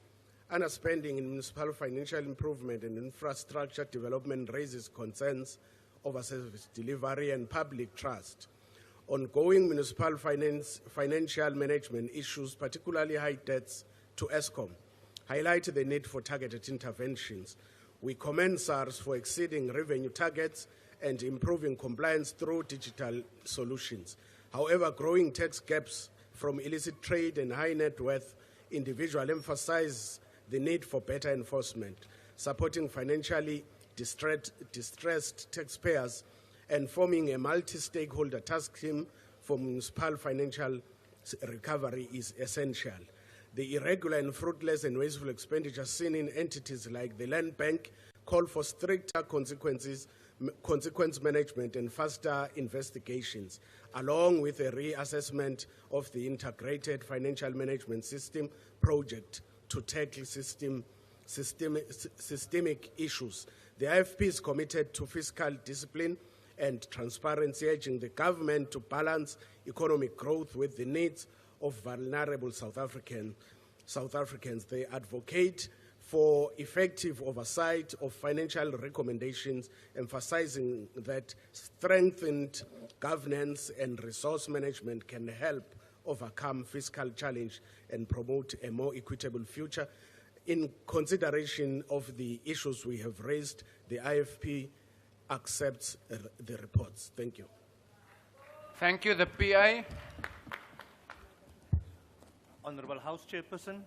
underspending in municipal financial improvement and infrastructure development raises concerns over service delivery and public trust. Ongoing municipal financial management issues, particularly high debts to ESCOM, highlight the need for targeted interventions. We commend SARS for exceeding revenue targets and improving compliance through digital solutions. However, growing tax gaps from illicit trade and high net worth individuals emphasize the need for better enforcement, supporting financially distressed taxpayers, and forming a multi-stakeholder task team for municipal financial recovery is essential. The irregular and fruitless and wasteful expenditure seen in entities like the Land Bank call for stricter consequence management and faster investigations, along with a reassessment of the integrated financial management system project to tackle systemic issues. The IFP is committed to fiscal discipline and transparency, urging the government to balance economic growth with the needs of vulnerable South Africans. They advocate for effective oversight of financial recommendations, emphasizing that strengthened governance and resource management can help overcome fiscal challenge and promote a more equitable future. In consideration of the issues we have raised, the IFP accepts the reports. Thank you. Thank you. The PI. Honorable House Chairperson,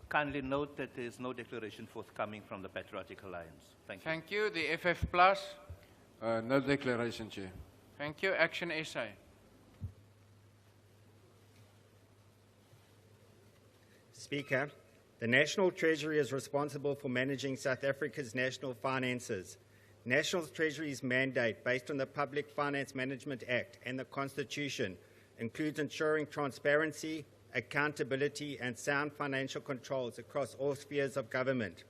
kindly note that there is no declaration forthcoming from the Patriotic Alliance. Thank you. Thank you. The FF Plus. No declaration, Chair. Thank you. Action SA. Speaker, the National Treasury is responsible for managing South Africa's national finances. National Treasury's mandate, based on the Public Finance Management Act and the Constitution, includes ensuring transparency, accountability, and sound financial controls across all spheres of government.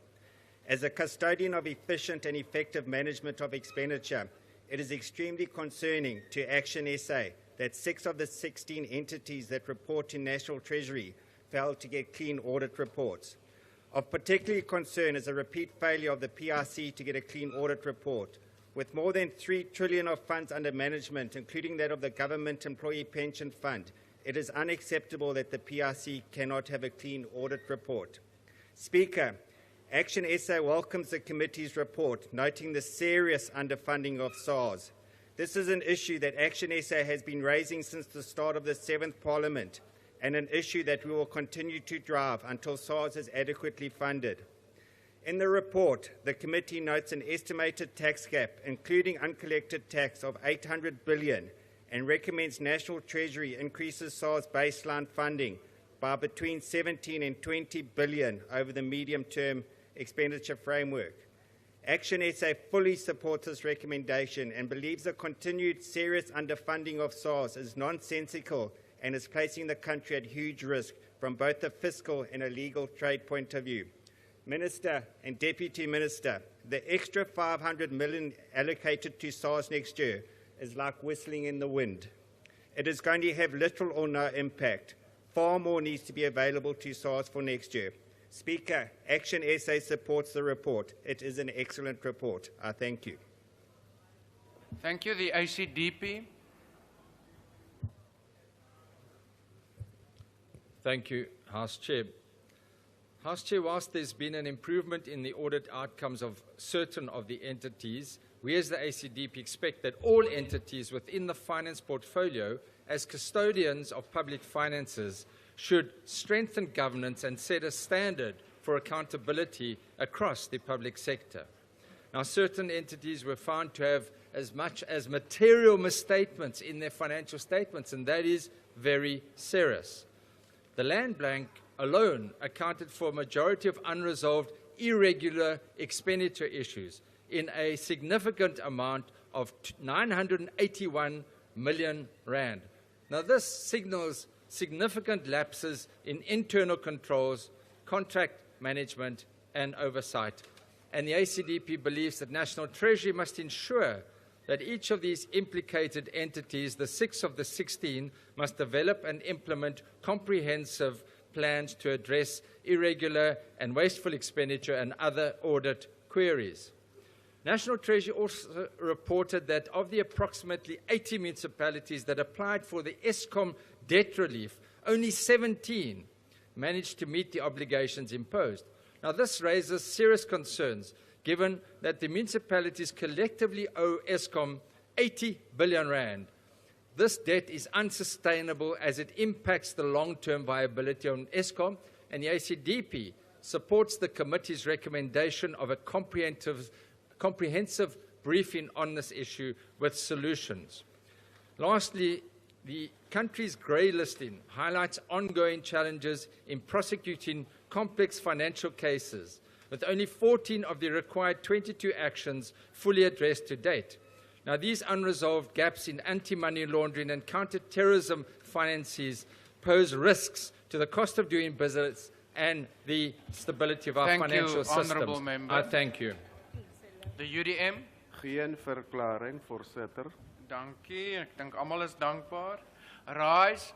As a custodian of efficient and effective management of expenditure, it is extremely concerning to Action SA that 6 of the 16 entities that report to National Treasury failed to get clean audit reports. Of particular concern is a repeat failure of the PRC to get a clean audit report. With more than 3 trillion of funds under management, including that of the Government Employee Pension Fund, it is unacceptable that the PRC cannot have a clean audit report. Speaker, Action SA welcomes the committee's report, noting the serious underfunding of SARS. This is an issue that Action SA has been raising since the start of the 7th Parliament, and an issue that we will continue to drive until SARS is adequately funded. In the report, the committee notes an estimated tax gap, including uncollected tax, of 800 billion, and recommends National Treasury increases SARS baseline funding by between 17 and 20 billion over the medium-term expenditure framework. Action SA fully supports this recommendation and believes the continued serious underfunding of SARS is nonsensical and is placing the country at huge risk from both a fiscal and a legal trade point of view. Minister and Deputy Minister, the extra 500 million allocated to SARS next year is like whistling in the wind. It is going to have little or no impact. Far more needs to be available to SARS for next year. Speaker, Action SA supports the report. It is an excellent report. I thank you. Thank you. The ACDP. Thank you, House Chair. House Chair, whilst there's been an improvement in the audit outcomes of certain of the entities, we as the ACDP expect that all entities within the finance portfolio, as custodians of public finances, should strengthen governance and set a standard for accountability across the public sector. Now, certain entities were found to have as much as material misstatements in their financial statements, and that is very serious. The Land Bank alone accounted for a majority of unresolved irregular expenditure issues in a significant amount of 981 million rand. Now, this signals significant lapses in internal controls, contract management, and oversight. And the ACDP believes that National Treasury must ensure that each of these implicated entities, the 6 of the 16, must develop and implement comprehensive plans to address irregular and wasteful expenditure and other audit queries. National Treasury also reported that of the approximately 80 municipalities that applied for the ESCOM debt relief, only 17 managed to meet the obligations imposed. Now, this raises serious concerns, given that the municipalities collectively owe ESCOM 80 billion rand. This debt is unsustainable as it impacts the long-term viability of ESCOM, and the ACDP supports the committee's recommendation of a comprehensive briefing on this issue with solutions. Lastly, the country's grey listing highlights ongoing challenges in prosecuting complex financial cases, with only 14 of the required 22 actions fully addressed to date. Now, these unresolved gaps in anti-money laundering and counter-terrorism finances pose risks to the cost of doing business and the stability of our financial systems. Honourable Member. I thank you. The UDM. Geen verklaring, voorzitter. Dankie. Ek dink almal is dankbaar. Rise.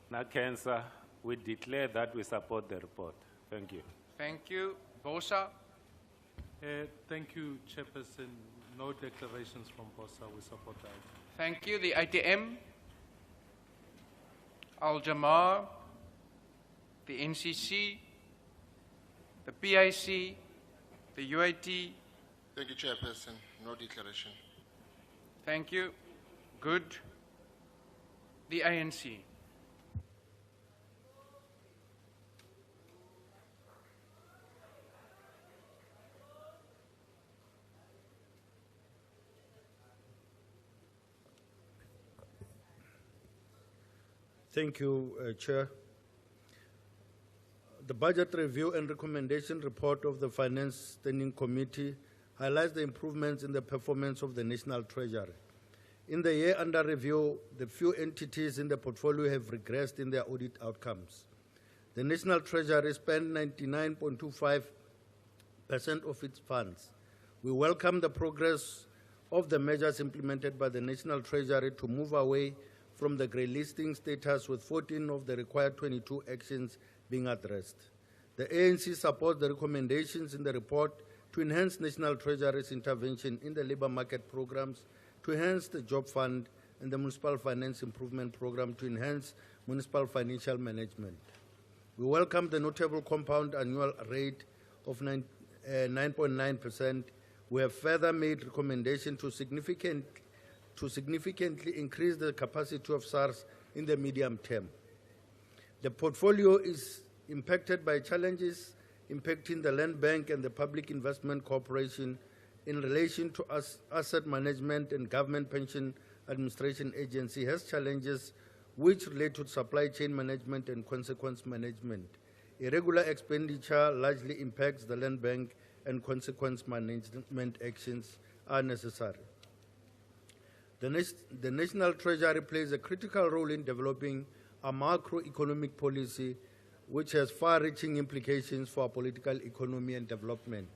Now, Cancer, we declare that we support the report. Thank you. Thank you. Bosa. Thank you, Chairperson. No declarations from Bosa. We support that. Thank you. The ATM. Al-Jamar. The NCC. The PIC. The UAT. Thank you, Chairperson. No declaration. Thank you. Good. The ANC. Thank you, Chair. The Budget Review and Recommendation Report of the Finance Standing Committee highlights the improvements in the performance of the National Treasury. In the year under review, the few entities in the portfolio have regressed in their audit outcomes. The National Treasury spent 99.25% of its funds. We welcome the progress of the measures implemented by the National Treasury to move away from the grey listing status, with 14 of the required 22 actions being addressed. The ANC supports the recommendations in the report to enhance National Treasury's intervention in the labour market programs, to enhance the Job Fund and the Municipal Finance Improvement Program to enhance municipal financial management. We welcome the notable compound annual rate of 9.9%. We have further made recommendations to significantly increase the capacity of SARS in the medium term. The portfolio is impacted by challenges impacting the Land Bank and the Public Investment Corporation in relation to asset management, and Government Pension Administration Agency has challenges which relate to supply chain management and consequence management. Irregular expenditure largely impacts the Land Bank, and consequence management actions are necessary. The National Treasury plays a critical role in developing a macroeconomic policy which has far-reaching implications for our political economy and development.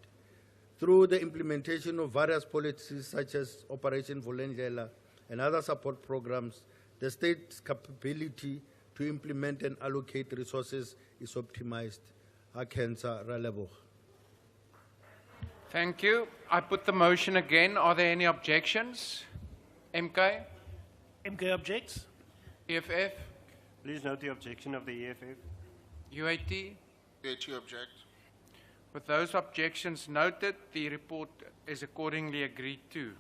Through the implementation of various policies such as Operation Vulindlela and other support programs, the state's capability to implement and allocate resources is optimized. Thank you. I put the motion again. Are there any objections? MK? MK objects. EFF? Please note the objection of the EFF. UAT? UAT object. With those objections noted, the report is accordingly agreed to.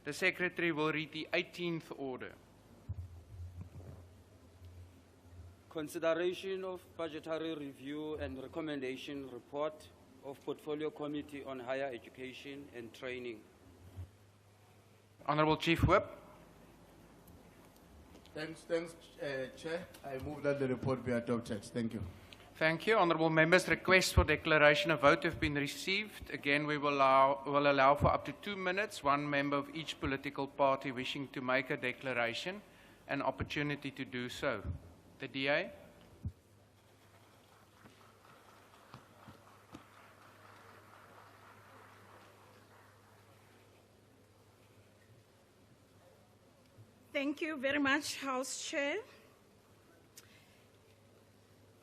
The Secretary will read the 18th order. Consideration of budgetary review and recommendation report of Portfolio Committee on Higher Education and Training. Honourable Chief Whip. Thanks, Chair. I move that the report be adopted. Thank you. Thank you. Honourable members, requests for declaration of vote have been received. Again, we will allow for up to 2 minutes, one member of each political party wishing to make a declaration, an opportunity to do so. The DA. Thank you very much, House Chair.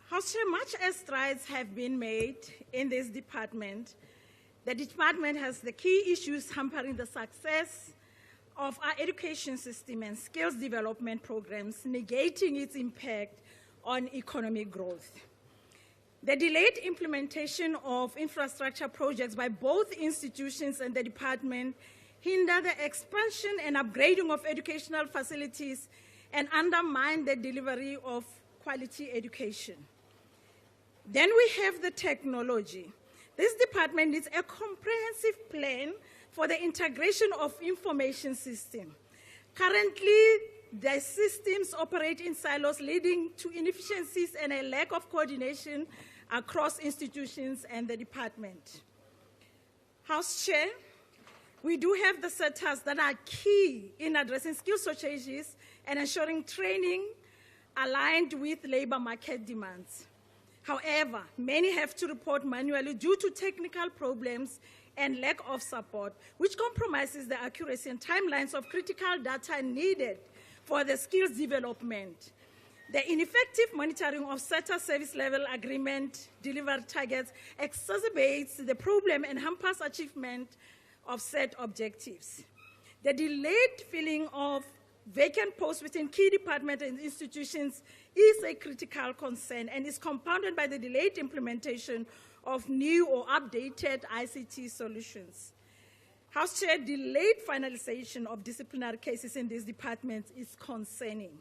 House Chair, much as strides have been made in this department, the department has the key issues hampering the success of our education system and skills development programs, negating its impact on economic growth. The delayed implementation of infrastructure projects by both institutions and the department hinder the expansion and upgrading of educational facilities and undermine the delivery of quality education. Then we have the technology. This department needs a comprehensive plan for the integration of information systems. Currently, the systems operate in silos, leading to inefficiencies and a lack of coordination across institutions and the department. House Chair, we do have the sectors that are key in addressing skill shortages and ensuring training aligned with labor market demands. However, many have to report manually due to technical problems and lack of support, which compromises the accuracy and timelines of critical data needed for the skills development. The ineffective monitoring of sector service level agreement delivery targets exacerbates the problem and hampers achievement of set objectives. The delayed filling of vacant posts within key departments and institutions is a critical concern and is compounded by the delayed implementation of new or updated ICT solutions. House Chair, delayed finalization of disciplinary cases in these departments is concerning.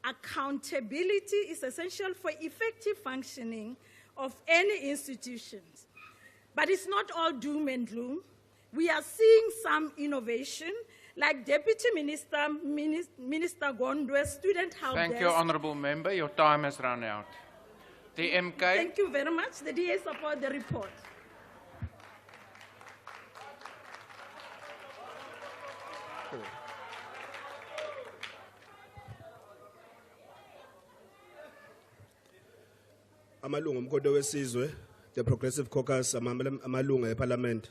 Accountability is essential for effective functioning of any institutions. But it's not all doom and gloom. We are seeing some innovation, like Deputy Minister Gondwe's student help Thank desk. you, Honourable Member. Your time has run out. The MK. Thank you very much. The DA support the report. Amalungu omkhonto wesizwe, the Progressive Caucus, amalungu eParliament.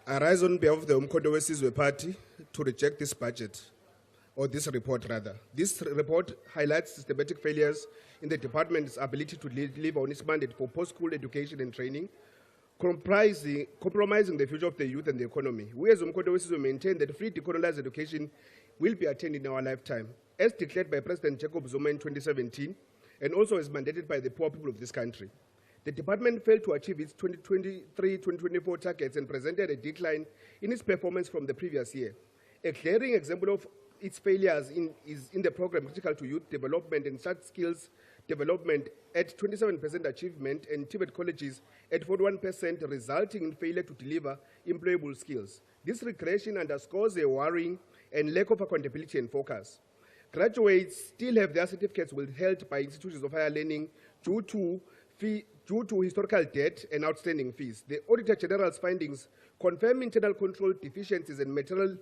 I rise on behalf of the Umkhonto wesizwe Party to reject this budget, or this report rather. This report highlights systematic failures in the department's ability to deliver on its mandate for post-school education and training, compromising the future of the youth and the economy. We as Umkhonto wesizwe maintain that free decolonized education will be attained in our lifetime, as declared by President Jacob Zuma in 2017, and also as mandated by the poor people of this country. The department failed to achieve its 2023-2024 targets and presented a decline in its performance from the previous year. A glaring example of its failures is in the program critical to youth development and such skills development at 27% achievement and TVET colleges at 41%, resulting in failure to deliver employable skills. This regression underscores a worrying and lack of accountability and focus. Graduates still have their certificates withheld by institutions of higher learning due to historical debt and outstanding fees. The Auditor General's findings confirm internal control deficiencies and material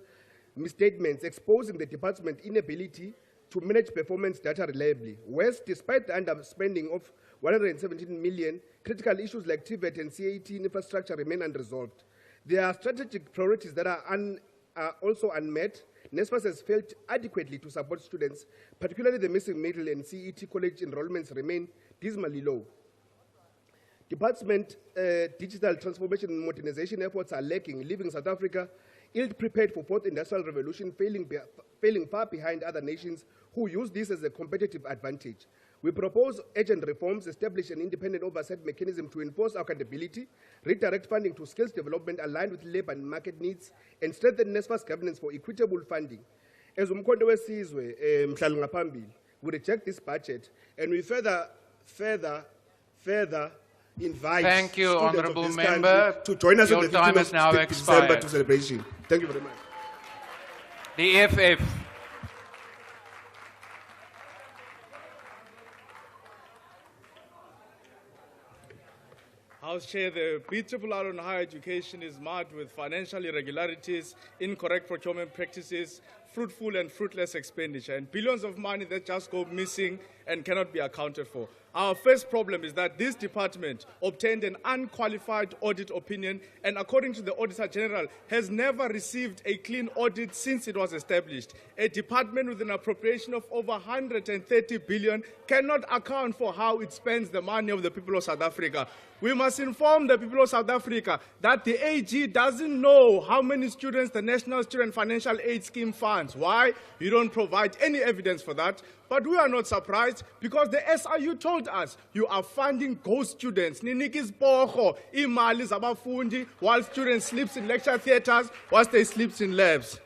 misstatements, exposing the department's inability to manage performance data reliably. Worse, despite the underspending of 117 million, critical issues like TVET and CAT infrastructure remain unresolved. There are strategic priorities that are also unmet. NSFAS has failed adequately to support students, particularly the missing middle and CET college enrollments remain dismally low. Department digital transformation and modernization efforts are lacking, leaving South Africa ill-prepared for fourth industrial revolution, failing far behind other nations who use this as a competitive advantage. We propose urgent reforms, establish an independent oversight mechanism to enforce accountability, redirect funding to skills development aligned with labor and market needs, and strengthen NSFAS governance for equitable funding. As Umkhonto wesizwe mhlali ngaphambili, we reject this budget, and we further invite Thank you, students Honourable of this Member. country to join us Your on the time 15th has now of December expired. to celebration. Thank you very much. The EFF. House Chair, the BRRR on higher education is marked with financial irregularities, incorrect procurement practices, fruitful and fruitless expenditure, and billions of money that just go missing and cannot be accounted for. Our first problem is that this department obtained an unqualified audit opinion, and according to the Auditor General, has never received a clean audit since it was established. A department with an appropriation of over 130 billion cannot account for how it spends the money of the people of South Africa. We must inform the people of South Africa that the AG doesn't know how many students the National Student Financial Aid Scheme funds. Why? You don't provide any evidence for that. But we are not surprised because the SIU told us you are funding ghost students. Ninikis Boho, imali zabafundi, while students sleep in lecture theaters, whilst they sleep in labs.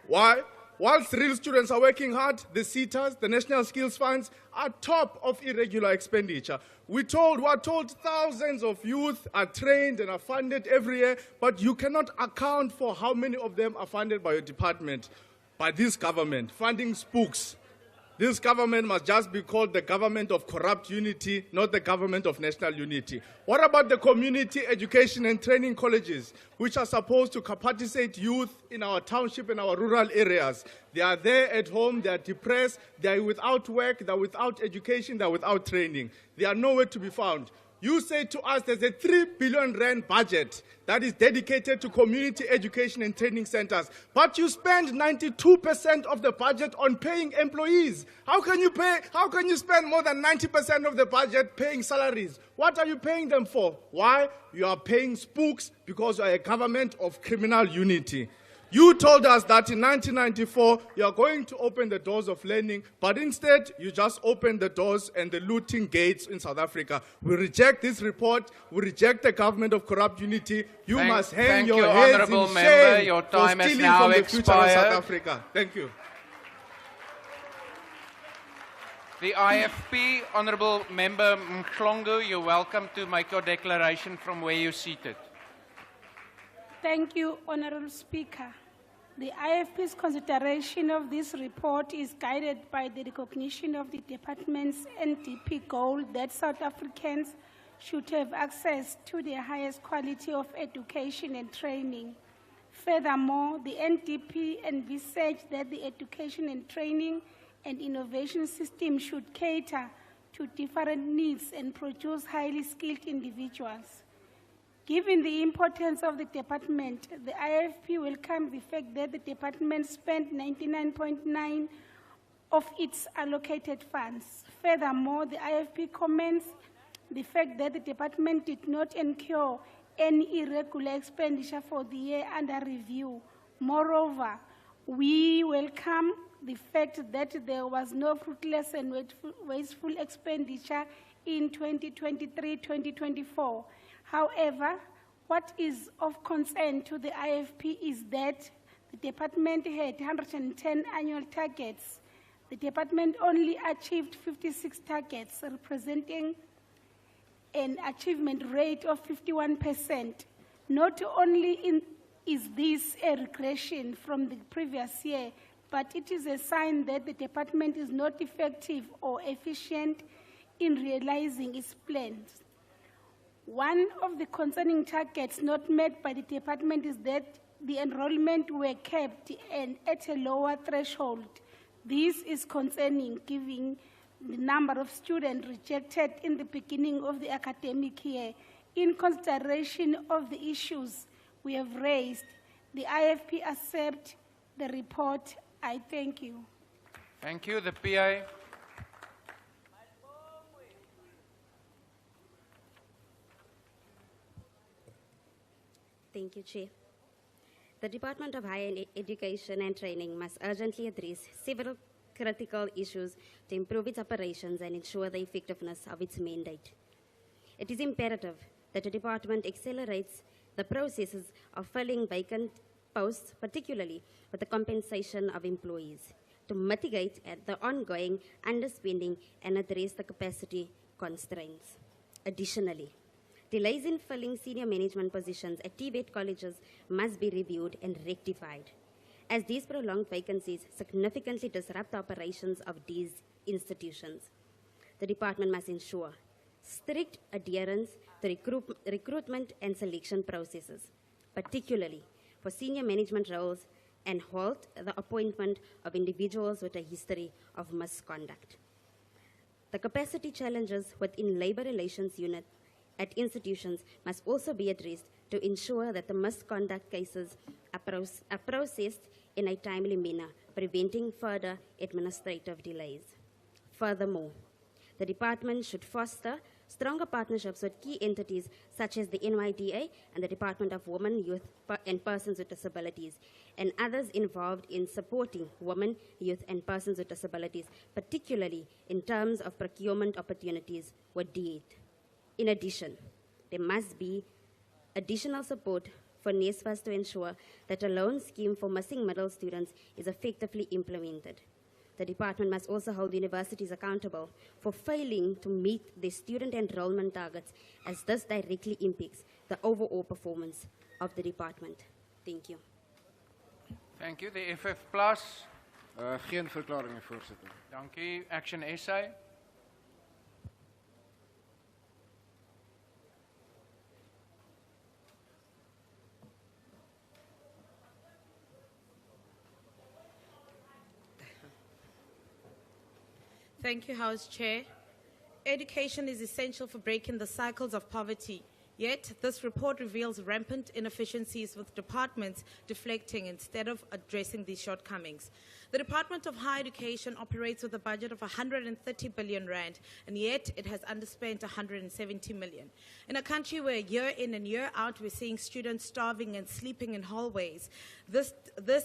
Why? Whilst real students are working hard, the SETAs, the National Skills Funds, are top of irregular expenditure. We are told thousands of youth are trained and are funded every year, but you cannot account for how many of them are funded by your department, by this government, funding spooks. This government must just be called the government of corrupt unity, not the government of national unity. What about the community education and training colleges, which are supposed to capacitate youth in our township and our rural areas? They are there at home, they are depressed, they are without work, they are without education, they are without training. They are nowhere to be found. You say to us there's a 3 billion rand budget that is dedicated to community education and training centers, but you spend 92% of the budget on paying employees. How can you spend more than 90% of the budget paying salaries? What are you paying them for? Why? You are paying spooks because you are a government of criminal unity. You told us that in 1994 you are going to open the doors of learning, but instead you just opened the doors and the looting gates in South Africa. We reject this report. We reject the government of corrupt unity. You must hang your heads in shame Your time for has stealing now from the future of expired. South Africa. Thank you. The IFP, Honourable Member Mhlongo, you're welcome to make your declaration from where you're seated. Thank you, Honourable Speaker. The IFP's consideration of this report is guided by the recognition of the department's NDP goal that South Africans should have access to the highest quality of education and training. Furthermore, the NDP envisaged that the education and training and innovation system should cater to different needs and produce highly skilled individuals. Given the importance of the department, the IFP welcomes the fact that the department spent 99.9% of its allocated funds. Furthermore, the IFP commends the fact that the department did not incur any irregular expenditure for the year under review. Moreover, we welcome the fact that there was no fruitless and wasteful expenditure in 2023-2024. However, what is of concern to the IFP is that the department had 110 annual targets. The department only achieved 56 targets, representing an achievement rate of 51%. Not only is this a regression from the previous year, but it is a sign that the department is not effective or efficient in realizing its plans. One of the concerning targets not met by the department is that the enrollment were kept and at a lower threshold. This is concerning given the number of students rejected in the beginning of the academic year. In consideration of the issues we have raised, the IFP accepts the report. I thank you. Thank you. The PA. Thank you, Chair. The Department of Higher Education and Training must urgently address several critical issues to improve its operations and ensure the effectiveness of its mandate. It is imperative that the department accelerates the processes of filling vacant posts, particularly with the compensation of employees, to mitigate the ongoing underspending and address the capacity constraints. Additionally, delays in filling senior management positions at TVET colleges must be reviewed and rectified, as these prolonged vacancies significantly disrupt the operations of these institutions. The department must ensure strict adherence to recruitment and selection processes, particularly for senior management roles and halt the appointment of individuals with a history of misconduct. The capacity challenges within labor relations unit at institutions must also be addressed to ensure that the misconduct cases are processed in a timely manner, preventing further administrative delays. Furthermore, the department should foster stronger partnerships with key entities such as the NYDA and the Department of Women, Youth and Persons with Disabilities, and others involved in supporting women, youth and persons with disabilities, particularly in terms of procurement opportunities with DEET. In addition, there must be additional support for NSFAS to ensure that a loan scheme for missing middle students is effectively implemented. The department must also hold universities accountable for failing to meet their student enrollment targets, as this directly impacts the overall performance of the department. Thank you. Thank you. The FF Plus. Geen verklaringen, voorzitter. Dankie. Action SA. Thank you, House Chair. Education is essential for breaking the cycles of poverty. Yet, this report reveals rampant inefficiencies with departments deflecting instead of addressing these shortcomings. The Department of Higher Education operates with a budget of 130 billion rand, and yet it has underspent 170 million. In a country where year in and year out we're seeing students starving and sleeping in hallways, this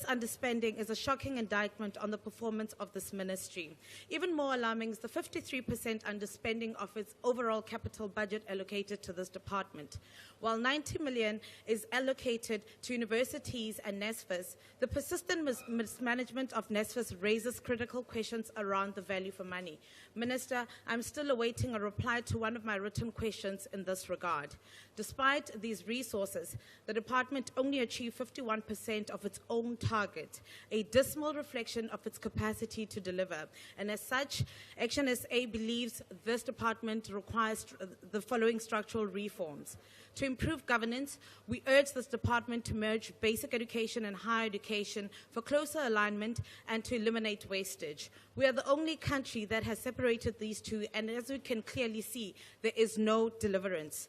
underspending is a shocking indictment on the performance of this ministry. Even more alarming is the 53% underspending of its overall capital budget allocated to this department. While 90 million is allocated to universities and NSFAS, the persistent mismanagement of NSFAS raises critical questions around the value for money. Minister, I'm still awaiting a reply to one of my written questions in this regard. Despite these resources, the department only achieved 51% of its own target, a dismal reflection of its capacity to deliver. And as such, Action SA believes this department requires the following structural reforms. To improve governance, we urge this department to merge basic education and higher education for closer alignment and to eliminate wastage. We are the only country that has separated these two, and as we can clearly see, there is no deliverance.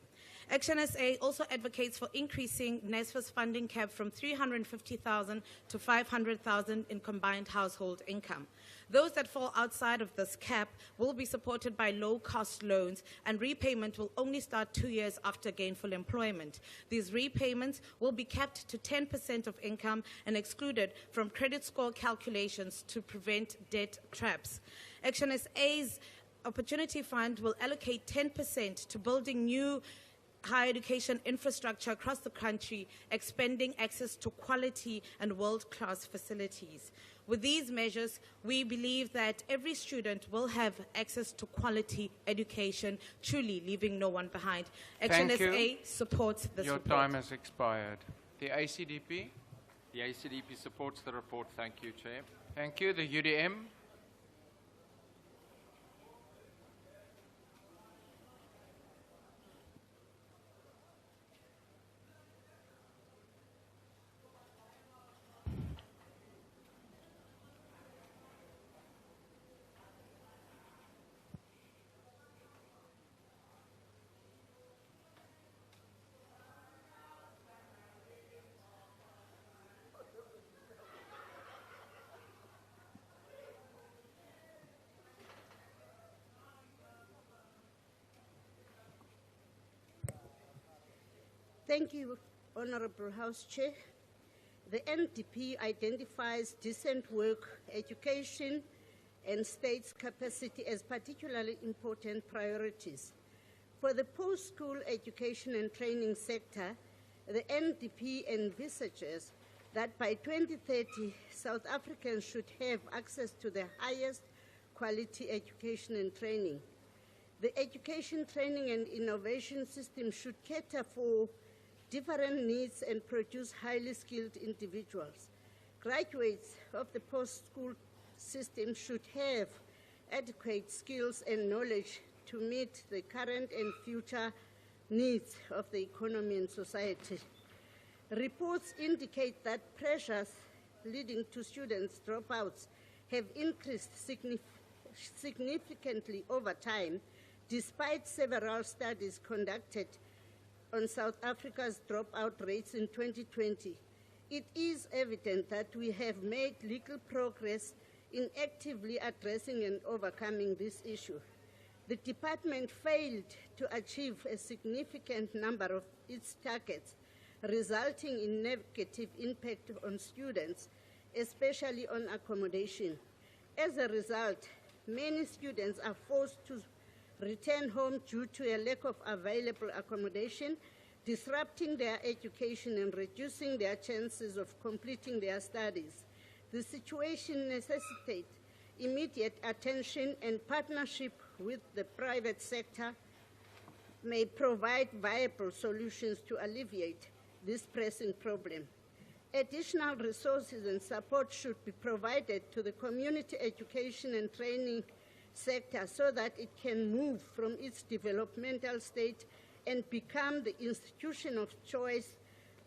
Action SA also advocates for increasing NSFAS funding cap from 350,000 to 500,000 in combined household income. Those that fall outside of this cap will be supported by low-cost loans, and repayment will only start 2 years after gainful employment. These repayments will be capped to 10% of income and excluded from credit score calculations to prevent debt traps. Action SA's Opportunity Fund will allocate 10% to building new higher education infrastructure across the country, expanding access to quality and world-class facilities. With these measures, we believe that every student will have access to quality education, truly leaving no one behind. Action SA supports this report. Your time has expired. The ACDP? The ACDP supports the report. Thank you, Chair. Thank you. The UDM? Thank you, Honorable House Chair. The NDP identifies decent work, education, and state's capacity as particularly important priorities. For the post-school education and training sector, the NDP envisages that by 2030, South Africans should have access to the highest quality education and training. The education, training, and innovation system should cater for different needs and produce highly skilled individuals. Graduates of the post-school system should have adequate skills and knowledge to meet the current and future needs of the economy and society. Reports indicate that pressures leading to students' dropouts have increased significantly over time, despite several studies conducted on South Africa's dropout rates in 2020. It is evident that we have made little progress in actively addressing and overcoming this issue. The department failed to achieve a significant number of its targets, resulting in negative impact on students, especially on accommodation. As a result, many students are forced to return home due to a lack of available accommodation, disrupting their education and reducing their chances of completing their studies. The situation necessitates immediate attention, and partnership with the private sector may provide viable solutions to alleviate this pressing problem. Additional resources and support should be provided to the community education and training sector so that it can move from its developmental state and become the institution of choice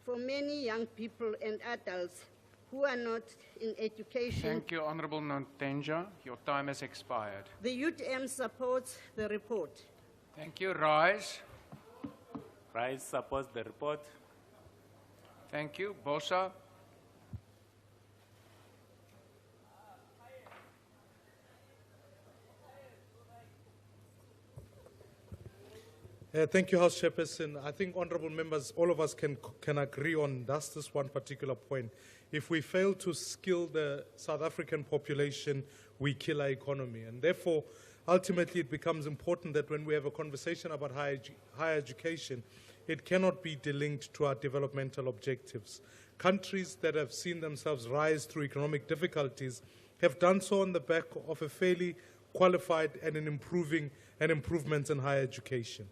for many young people and adults who are not in education. Thank you, Honourable Nontenja. Your time has expired. The UTM supports the report. Thank you. Rise. Rise supports the report. Thank you. Bosa. Thank you, House Chairperson. I think, honourable members, all of us can agree on this one particular point. If we fail to skill the South African population, we kill our economy. And therefore, ultimately, it becomes important that when we have a conversation about higher education, it cannot be delinked to our developmental objectives. Countries that have seen themselves rise through economic difficulties have done so on the back of a fairly qualified and improvements in higher education.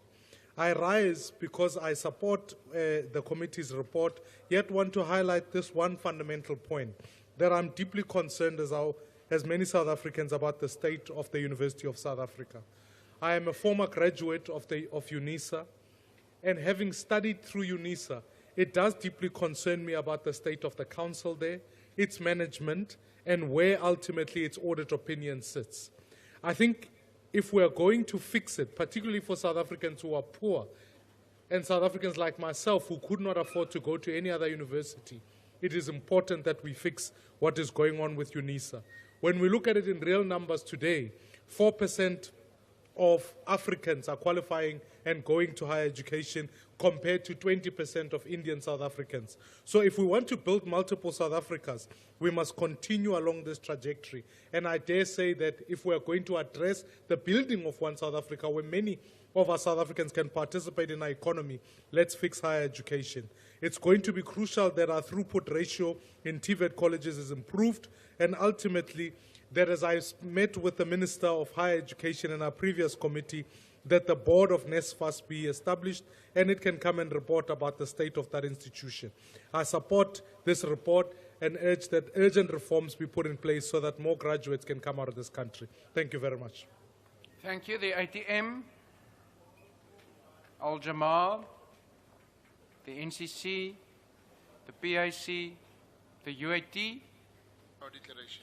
I rise because I support the committee's report, yet want to highlight this one fundamental point, that I'm deeply concerned as many South Africans about the state of the University of South Africa. I am a former graduate of UNISA, and having studied through UNISA, it does deeply concern me about the state of the council there, its management, and where ultimately its audit opinion sits. I think if we are going to fix it, particularly for South Africans who are poor, and South Africans like myself who could not afford to go to any other university, it is important that we fix what is going on with UNISA. When we look at it in real numbers today, 4% of Africans are qualifying and going to higher education compared to 20% of Indian South Africans. So if we want to build multiple South Africas, we must continue along this trajectory. And I dare say that if we are going to address the building of one South Africa, where many of our South Africans can participate in our economy, let's fix higher education. It's going to be crucial that our throughput ratio in TVET colleges is improved, and ultimately that as I met with the Minister of Higher Education in our previous committee, that the board of NSFAS be established and it can come and report about the state of that institution. I support this report and urge that urgent reforms be put in place so that more graduates can come out of this country. Thank you very much. Thank you. The ATM, Al Jamal, the NCC, the PIC, the UAT. No declaration.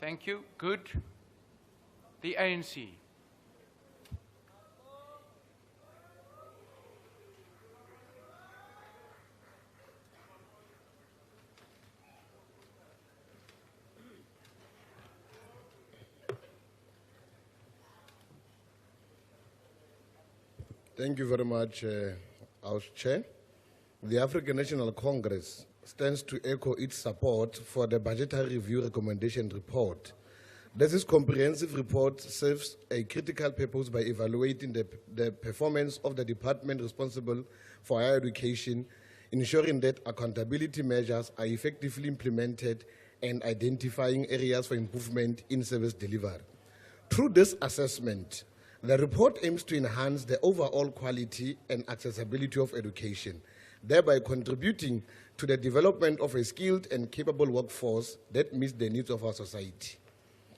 Thank you. Good. The ANC. Thank you very much, House Chair. The African National Congress stands to echo its support for the Budgetary Review Recommendation Report. This comprehensive report serves a critical purpose by evaluating the performance of the department responsible for higher education, ensuring that accountability measures are effectively implemented and identifying areas for improvement in service delivery. Through this assessment, the report aims to enhance the overall quality and accessibility of education, thereby contributing to the development of a skilled and capable workforce that meets the needs of our society.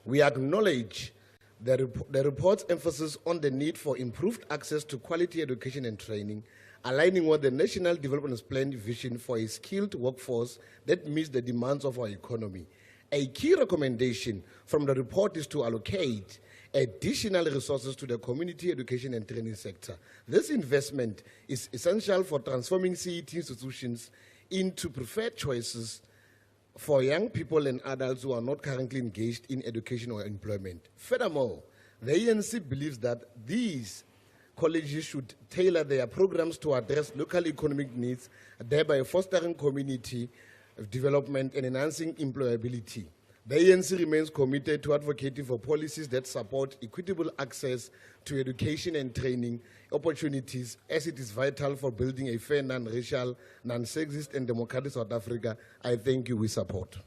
We acknowledge the report's emphasis on the need for improved access to quality education and training, aligning with the National Development Plan vision for a skilled workforce that meets the demands of our economy. A key recommendation from the report is to allocate additional resources to the community education and training sector. This investment is essential for transforming CET institutions into preferred choices for young people and adults who are not currently engaged in education or employment. Furthermore, the ANC believes that these colleges should tailor their programs to address local economic needs, thereby fostering community development and enhancing employability. The ANC remains committed to advocating for policies that support equitable access to education and training opportunities, as it is vital for building a fair, non-racial, non-sexist and democratic South Africa. I thank you. We support.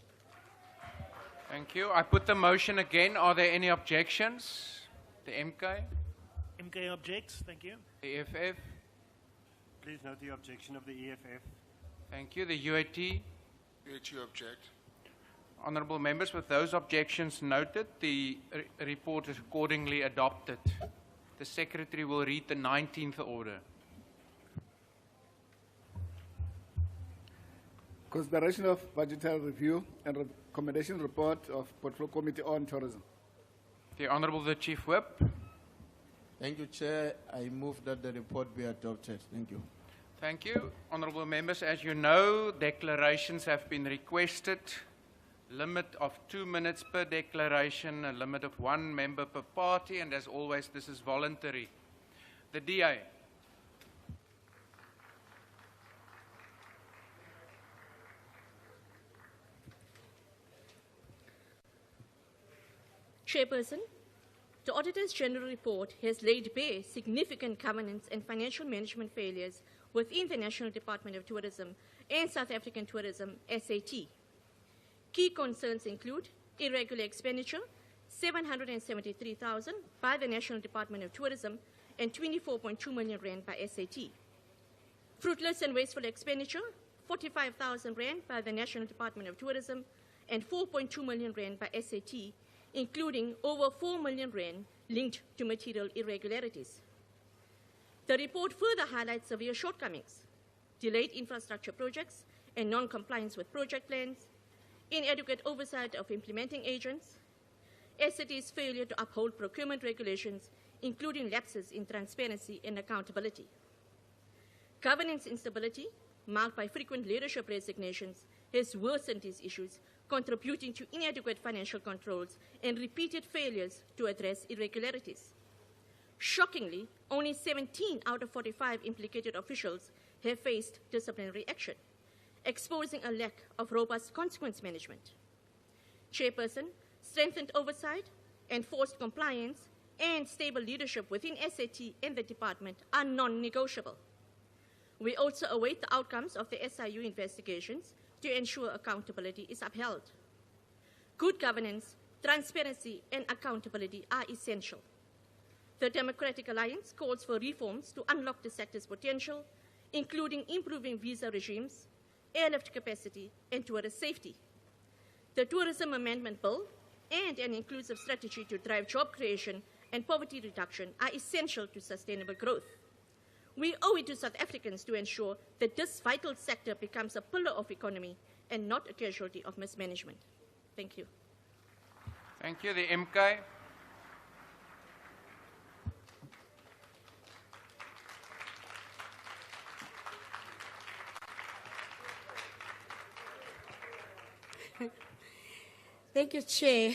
Thank you. I put the motion again. Are there any objections? The MK? MK objects. Thank you. The EFF? Please note the objection of the EFF. Thank you. The UAT? UAT object. Honourable members, with those objections noted, the report is accordingly adopted. The Secretary will read the 19th order. Consideration of budgetary review and recommendation report of Portfolio Committee on Tourism. The Honourable the Chief Whip. Thank you, Chair. I move that the report be adopted. Thank you. Thank you. Honourable members, as you know, declarations have been requested. Limit of 2 minutes per declaration, a limit of 1 member per party, and as always, this is voluntary. The DA. Chairperson, the Auditor's General Report has laid bare significant governance and financial management failures within the National Department of Tourism and South African Tourism, SAT. Key concerns include irregular expenditure, 773,000 by the National Department of Tourism and 24.2 million rand by SAT. Fruitless and wasteful expenditure, 45,000 rand by the National Department of Tourism and 4.2 million rand by SAT, including over 4 million rand linked to material irregularities. The report further highlights severe shortcomings, delayed infrastructure projects and non-compliance with project plans, inadequate oversight of implementing agents, SAT's failure to uphold procurement regulations, including lapses in transparency and accountability. Governance instability, marked by frequent leadership resignations, has worsened these issues, contributing to inadequate financial controls and repeated failures to address irregularities. Shockingly, only 17 out of 45 implicated officials have faced disciplinary action, exposing a lack of robust consequence management. Chairperson, strengthened oversight, enforced compliance, and stable leadership within SAT and the department are non-negotiable. We also await the outcomes of the SIU investigations to ensure accountability is upheld. Good governance, transparency, and accountability are essential. The Democratic Alliance calls for reforms to unlock the sector's potential, including improving visa regimes, airlift capacity, and tourist safety. The Tourism Amendment Bill and an inclusive strategy to drive job creation and poverty reduction are essential to sustainable growth. We owe it to South Africans to ensure that this vital sector becomes a pillar of economy and not a casualty of mismanagement. Thank you. Thank you. The MK. Thank you, Chair.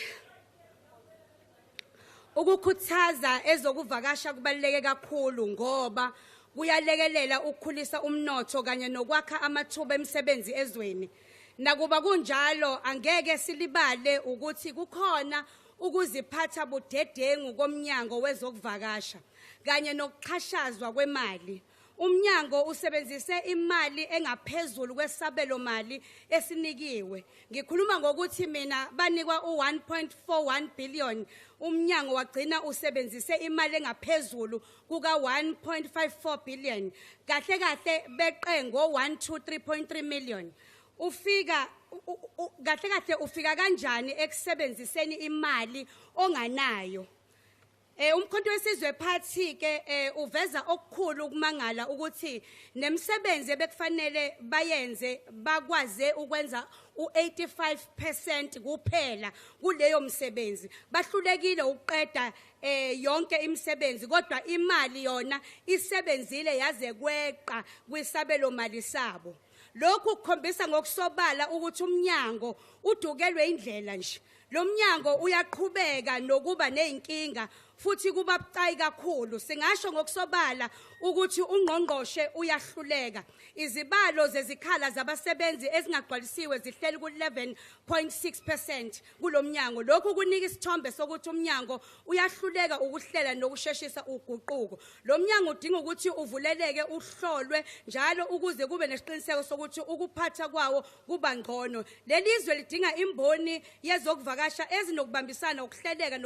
Ukukhuthaza ezokuvakasha kubaluleke kakhulu ngoba kuyalekelela ukukhulisa umnotho kanye nokwakha amathuba emisebenzi ezweni. Nakuba kunjalo angeke silibale ukuthi kukhona ukuziphatha budedengu komnyango wezokuvakasha kanye nokuxhashazwa kwemali. Umnyango usebenzise imali engaphezulu kwesabelo mali esinikiwe. Ngikhuluma ngokuthi mina banikwa u1.41 billion. Umnyango wagcina usebenzise imali engaphezulu kuka 1.54 billion. Kahle kahle beqe ngo 123.3 million. Ufika kahle kahle ufika kanjani ekusebenziseni imali onganayo? Umkhonto wesizwe phathi ke uveza okukhulu ukumangala ukuthi nemsebenzi ebekufanele bayenze bakwaze ukwenza u85% kuphela kuleyo msebenzi bahlulekile ukuqeda yonke imisebenzi kodwa imali yona isebenzile yaze kweqa kwisabelo mali sabo. Lokhu kukhombisa ngokusobala ukuthi umnyango udukelwe indlela nje. Lo mnyango uyaqhubeka nokuba nezinkinga futhi kuba bucayi kakhulu. Singasho ngokusobala ukuthi ungqongqoshe uyahluleka. Izibalo zezikhala zabasebenzi ezingagcwalisiwe zihleli ku 11.6% kulomnyango. Lokhu kunika isithombe sokuthi umnyango uyahluleka ukuhlela nokusheshisa uguquko. Lo mnyango udinga ukuthi uvuleleke uhlolwe njalo ukuze kube nesiqiniseko sokuthi ukuphatha kwawo kuba ngcono. Lelizwe lidinga imboni yezokuvakasha ezinokubambisana ukuhleleka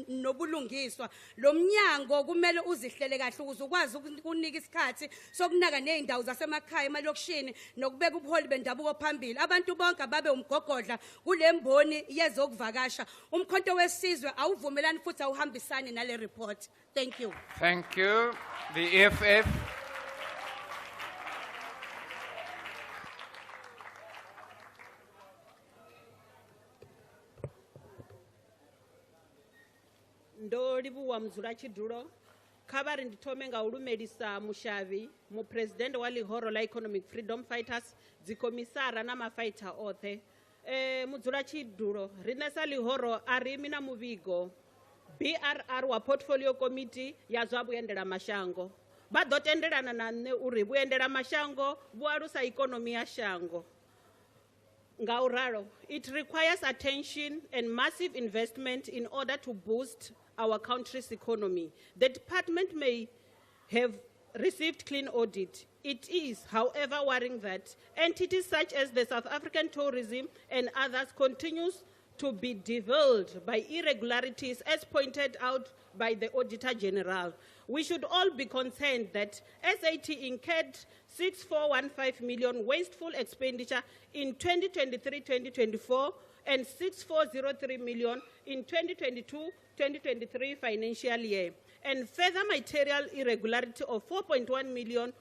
nobulungiswa. Lo mnyango kumele uzihlele kahle ukuze ukwazi ukunika isikhathi sokunaka nezindawo zasemakhaya emalokishini nokubeka ubuholi bendabuko phambili. Abantu bonke babe umgogodla kule mboni yezokuvakasha. Umkhonto wesizwe awuvumelani futhi awuhambisani nale report. Thank you. Thank you. The EFF. Ndolibuwa mzula chidulo khabari ndithome nga ulumelisa mushavi mu president wa lihoro la economic freedom fighters dzikomisara na mafighter othe muzula chidulo rinesa lihoro arimi na muvigo BRR wa portfolio committee ya zwa vhuendela mashango ba ḓo tendelana na nne uri vhuendela mashango vhualusa ikonomi ya shango. Ngauralo, it requires attention and massive investment in order to boost our country's economy. The department may have received clean audit. It is, however, worrying that entities such as the South African Tourism and others continues to be derailed by irregularities as pointed out by the Auditor General. We should all be concerned that SAT incurred 6,415 million wasteful expenditure in 2023-2024 and 6,403 million in 2022-2023 financial year, and further material irregularity of 4.1 million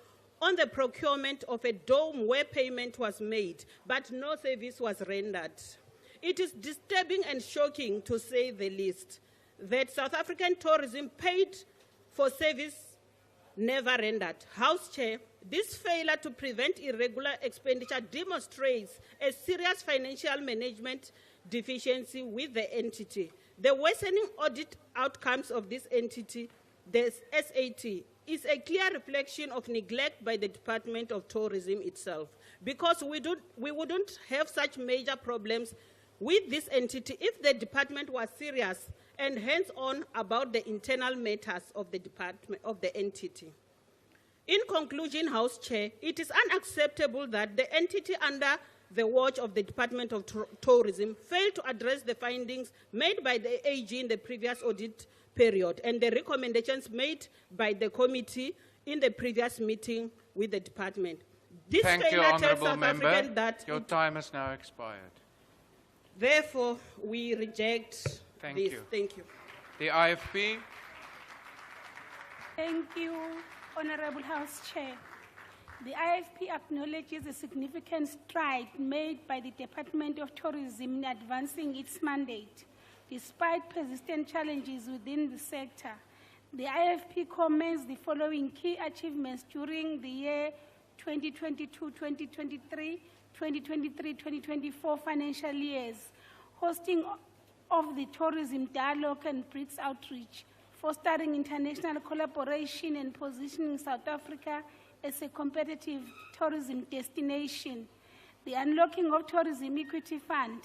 on the procurement of a dome where payment was made, but no service was rendered. It is disturbing and shocking, to say the least, that South African tourism paid for service never rendered. House Chair, this failure to prevent irregular expenditure demonstrates a serious financial management deficiency with the entity. The worsening audit outcomes of this entity, the SAT, is a clear reflection of neglect by the Department of Tourism itself, because we wouldn't have such major problems with this entity if the department was serious and hands-on about the internal matters of the department, of the entity. In conclusion, House Chair, it is unacceptable that the entity under the watch of the Department of Tourism failed to address the findings made by the AG in the previous audit period and the recommendations made by the committee in the previous meeting with the department. This Thank you, Honourable Member. That your time has now expired. Therefore, we reject Thank this. you. Thank you. The IFP. Thank you, Honorable House Chair. The IFP acknowledges the significant stride made by the Department of Tourism in advancing its mandate. Despite persistent challenges within the sector, the IFP comments the following key achievements during the year 2022-2023, 2023-2024 financial years: hosting of the Tourism Dialogue and BRICS Outreach, fostering international collaboration and positioning South Africa as a competitive tourism destination. The Unlocking of Tourism Equity Fund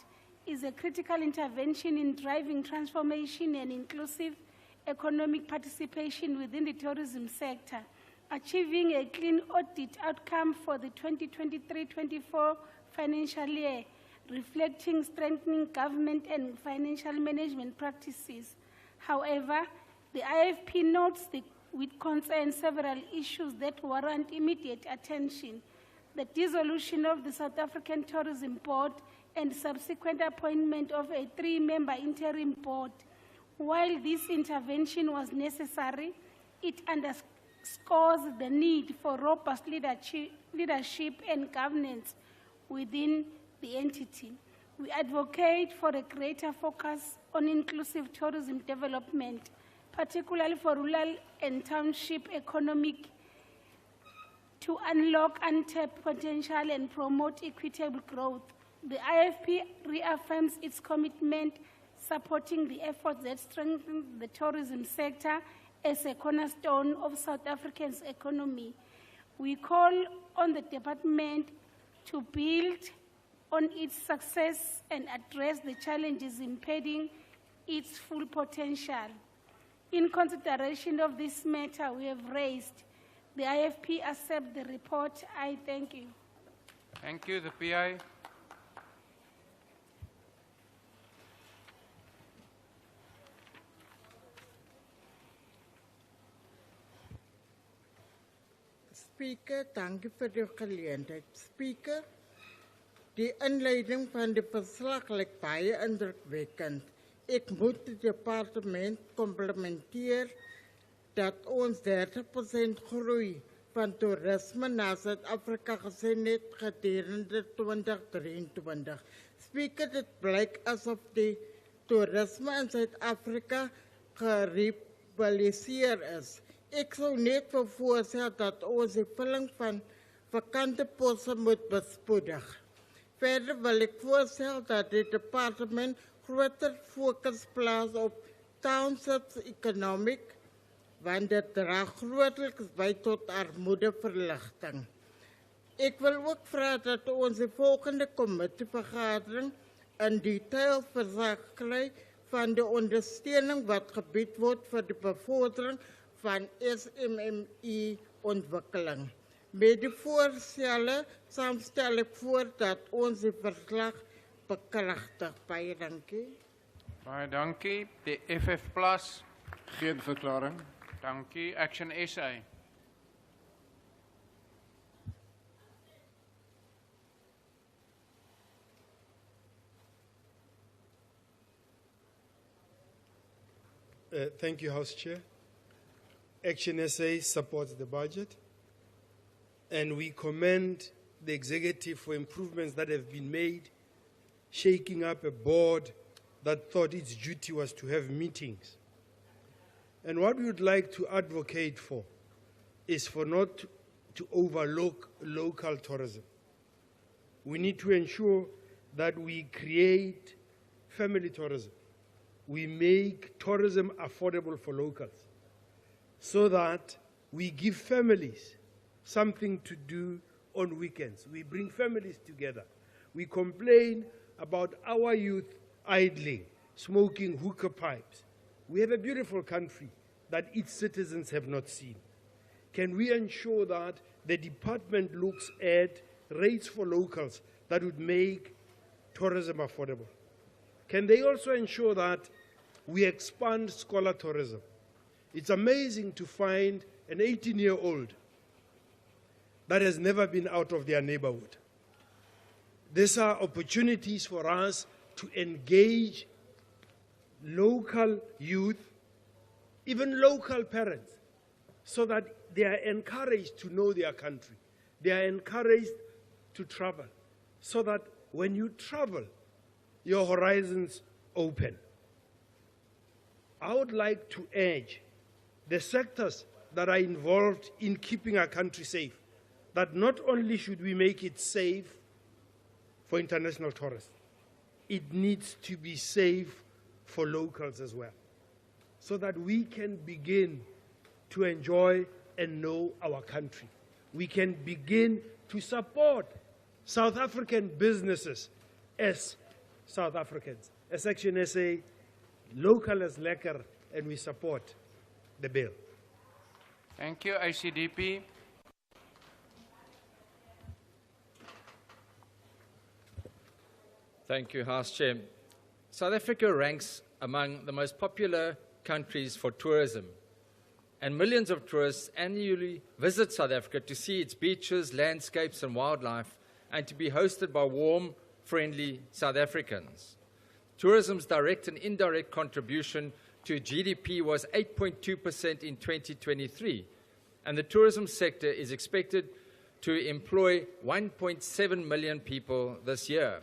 is a critical intervention in driving transformation and inclusive economic participation within the tourism sector, achieving a clean audit outcome for the 2023-24 financial year, reflecting strengthening government and financial management practices. However, the IFP notes with concern several issues that warrant immediate attention: the dissolution of the South African Tourism Board and subsequent appointment of a 3-member interim board, While this intervention was necessary, it underscores the need for robust leadership and governance within the entity. We advocate for a greater focus on inclusive tourism development, particularly for rural and township economic, to unlock untapped potential and promote equitable growth. The IFP reaffirms its commitment supporting the efforts that strengthen the tourism sector as a cornerstone of South Africa's economy. We call on the department to build on its success and address the challenges impeding its full potential. In consideration of this matter we have raised, the IFP accepts the report. I thank you. Thank you. The PI. Speaker, dankie vir die geleentheid. Speaker, die inleiding van die verslag lyk baie indrukwekkend. Ek moet die departement complimenteer dat ons 30% groei van toerisme na Suid-Afrika gesien het gedurende 2023. Speaker, dit blyk asof die toerisme in Suid-Afrika gerivaliseer is. Ek sou net voorstel dat ons die vulling van vakante poste moet bespoedig. Verder wil ek voorstel dat die departement groter fokus plaas op townships economic, want dit dra grootliks by tot armoedeverligting. Ek wil ook vra dat ons die volgende komitievergadering in detail versag kry van die ondersteuning wat gebied word vir die bevordering van SMME ontwikkeling. Met die voorstelle saamstel ek voor dat ons die verslag bekragtig. Baie dankie. Baie dankie. Die FF Plus. Geen verklaring. Dankie. Action SA. Thank you, House Chair. Action SA supports the budget, and we commend the executive for improvements that have been made, shaking up a board that thought its duty was to have meetings. And what we would like to advocate for is for not to overlook local tourism. We need to ensure that we create family tourism. We make tourism affordable for locals, so that we give families something to do on weekends. We bring families together. We complain about our youth idling, smoking hookah pipes. We have a beautiful country that its citizens have not seen. Can we ensure that the department looks at rates for locals that would make tourism affordable? Can they also ensure that we expand scholar tourism? It's amazing to find an 18-year-old that has never been out of their neighborhood. These are opportunities for us to engage local youth, even local parents, so that they are encouraged to know their country. They are encouraged to travel, so that when you travel, your horizons open. I would like to urge the sectors that are involved in keeping our country safe, that not only should we make it safe for international tourists, it needs to be safe for locals as well, so that we can begin to enjoy and know our country. We can begin to support South African businesses as South Africans. As Action SA, local as lekker, and we support the bill. Thank you. ICDP. Thank you, House Chair. South Africa ranks among the most popular countries for tourism, and millions of tourists annually visit South Africa to see its beaches, landscapes, and wildlife, and to be hosted by warm, friendly South Africans. Tourism's direct and indirect contribution to GDP was 8.2% in 2023, and the tourism sector is expected to employ 1.7 million people this year.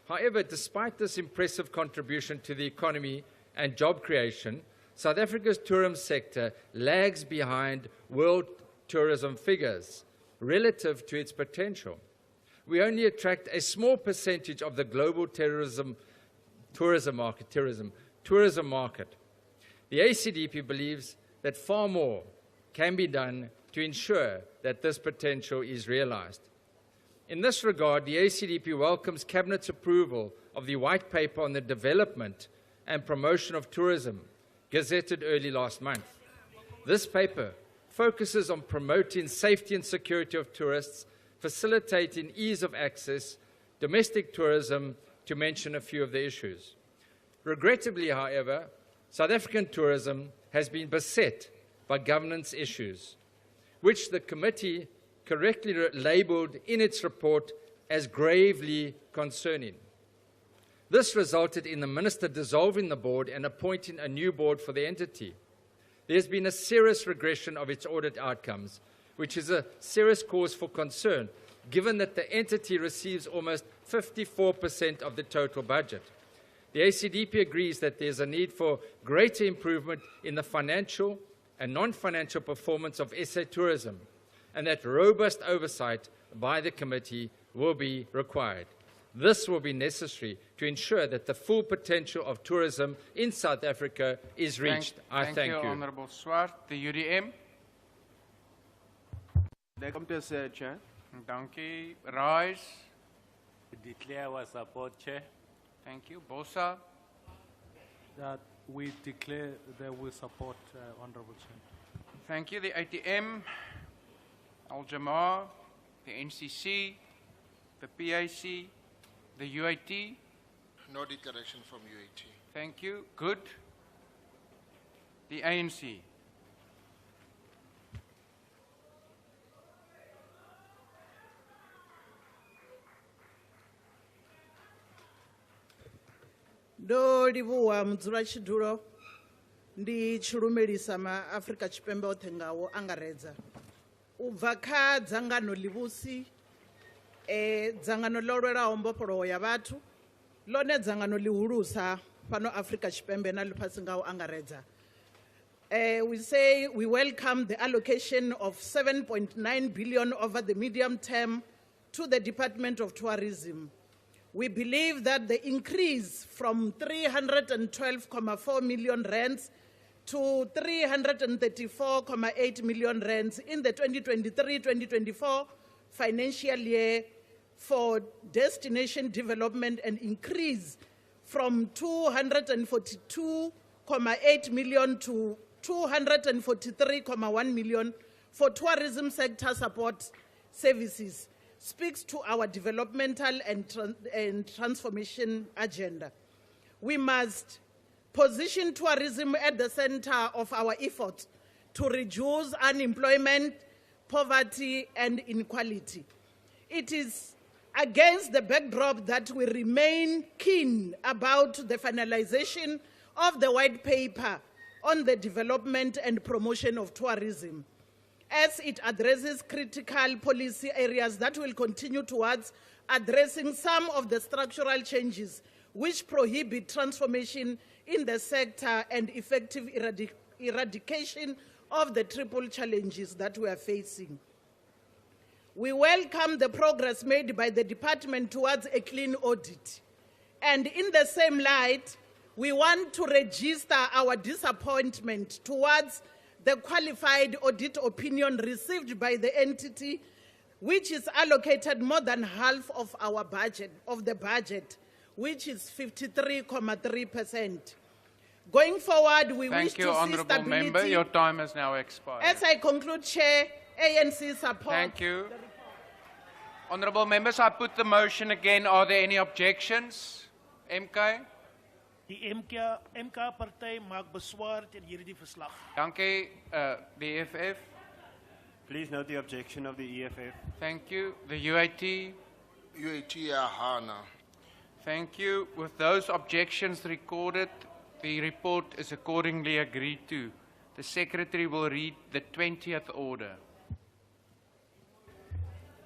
However, despite this impressive contribution to the economy and job creation, South Africa's tourism sector lags behind world tourism figures relative to its potential. We only attract a small percentage of the global tourism market. The ACDP believes that far more can be done to ensure that this potential is realized. In this regard, the ACDP welcomes Cabinet's approval of the White Paper on the Development and Promotion of Tourism, gazetted early last month. This paper focuses on promoting safety and security of tourists, facilitating ease of access, domestic tourism, to mention a few of the issues. Regrettably, however, South African tourism has been beset by governance issues, which the committee correctly labelled in its report as gravely concerning. This resulted in the minister dissolving the board and appointing a new board for the entity. There has been a serious regression of its audit outcomes, which is a serious cause for concern, given that the entity receives almost 54% of the total budget. The ACDP agrees that there is a need for greater improvement in the financial and non-financial performance of SA tourism, and that robust oversight by the committee will be required. This will be necessary to ensure that the full potential of tourism in South Africa is reached. Thank you. Honourable Swart. The UDM. Chair. Dankie. Rise. Declare our support, Chair. Thank you. Bosa. That we declare that we support Honourable Chair. Thank you. The ATM. Al-Jamar. The NCC. The PAC. The UAT. No declaration from UAT. Thank you. Good. The ANC. ndo livhuwa mudzulatshidulo ndi tshilumelisa ma Afrika Tshipembe oṱhe ngawo angaredza u bva kha dzangano ḽivhusi dzangano ḽo lwelaho mbofholowo ya vhathu ḽone dzangano ḽihulusa fhano Afrika Tshipembe na ḽifhasi ngawo angaredza. We say we welcome the allocation of 7.9 billion over the medium term to the Department of Tourism. We believe that the increase from 312.4 million rands to 334.8 million rands in the 2023-2024 financial year for destination development and increase from 242.8 million to 243.1 million for tourism sector support services speaks to our developmental and transformation agenda. We must position tourism at the center of our efforts to reduce unemployment, poverty, and inequality. It is against the backdrop that we remain keen about the finalization of the white paper on the development and promotion of tourism, as it addresses critical policy areas that will continue towards addressing some of the structural changes which prohibit transformation in the sector and effective eradication of the triple challenges that we are facing. We welcome the progress made by the department towards a clean audit. And in the same light, we want to register our disappointment towards the qualified audit opinion received by the entity, which is allocated more than half of our budget, which is 53.3%. Going forward, we wish to see Honourable stability. Member. Your time has now expired. As I conclude, Chair, ANC support. Thank you. Honourable members, I put the motion again. Are there any objections? MK? Die MK party maak beswaar teen hierdie verslag. Dankie. The EFF? Please note the objection of the EFF. Thank you. The UAT? UAT Hana. Thank you. With those objections recorded, The report is accordingly agreed to. The Secretary will read the 20th order.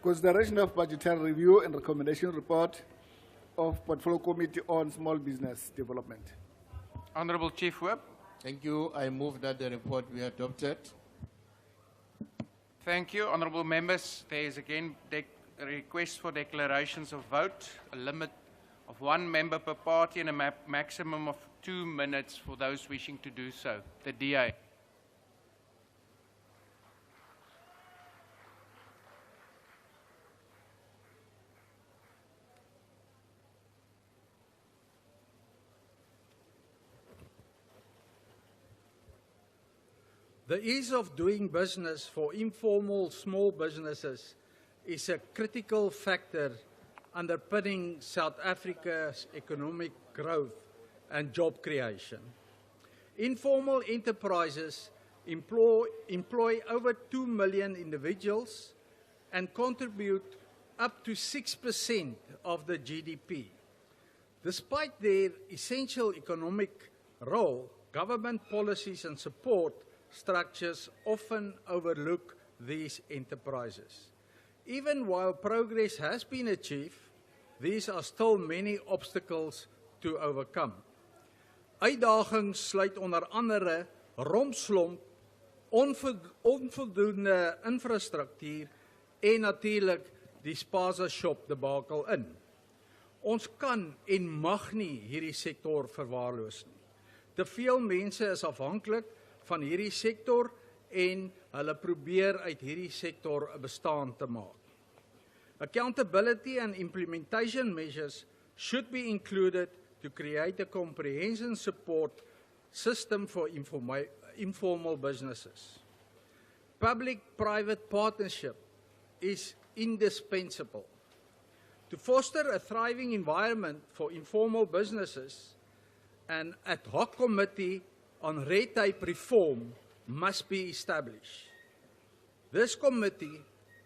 Consideration of budgetary review and recommendation report of Portfolio Committee on Small Business Development. Honorable Chief Whip. Thank you. I move that the report be adopted. Thank you. Honorable members, there is again a request for declarations of vote, a limit of 1 member per party and a maximum of 2 minutes for those wishing to do so. The DA. The ease of doing business for informal small businesses is a critical factor underpinning South Africa's economic growth and job creation. Informal enterprises employ over 2 million individuals and contribute up to 6% of the GDP. Despite their essential economic role, government policies and support structures often overlook these enterprises. Even while progress has been achieved, these are still many obstacles to overcome. Uitdagings sluit onder andere rompslomp, onvoldoende infrastruktuur en natuurlijk die spaza shop debakel in. Ons kan en mag nie hierdie sektor verwaarloos nie. Te veel mense is afhanklik van hierdie sektor en hulle probeer uit hierdie sektor 'n bestaan te maak. Accountability and implementation measures should be included to create a comprehensive support system for informal businesses. Public-private partnership is indispensable. To foster a thriving environment for informal businesses, an ad hoc committee on red tape reform must be established. This committee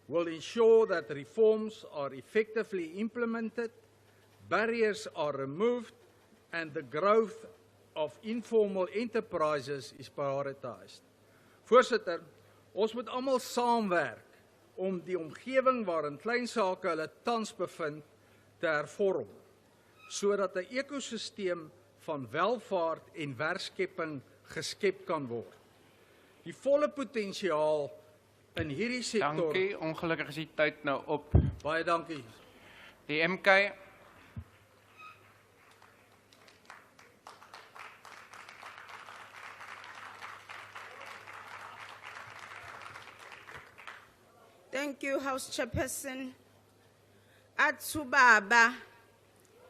will ensure that reforms are effectively implemented, barriers are removed, and the growth of informal enterprises is prioritized. Voorsitter, ons moet almal saamwerk om die omgewing waarin kleinsake hulle tans bevind te hervorm, sodat 'n ekosisteem van welvaart en werkskepping geskep kan word. Die volle potensiaal in hierdie sektor. Dankie, ongelukkig is die tyd nou op. Baie dankie. Die MK. Thank you, House Chairperson. Athubaba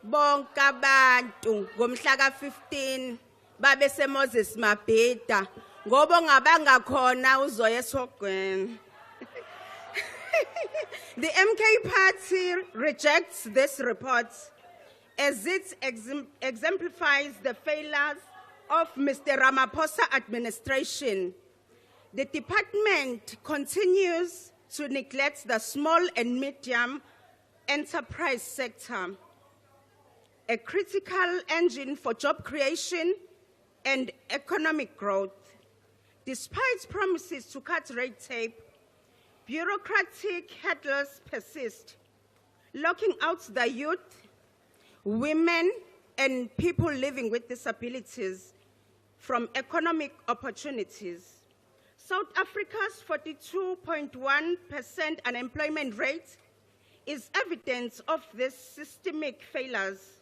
bonke abantu ngomhla ka-15 babe seMoses Mabhida ngoba ngabanga khona uzoya esogwini. The MK Party rejects this report as it exemplifies the failures of Mr. Ramaphosa administration. The department continues to neglect the small and medium enterprise sector, a critical engine for job creation and economic growth. Despite promises to cut red tape, bureaucratic hurdles persist, locking out the youth, women, and people living with disabilities from economic opportunities. South Africa's 42.1% unemployment rate is evidence of these systemic failures.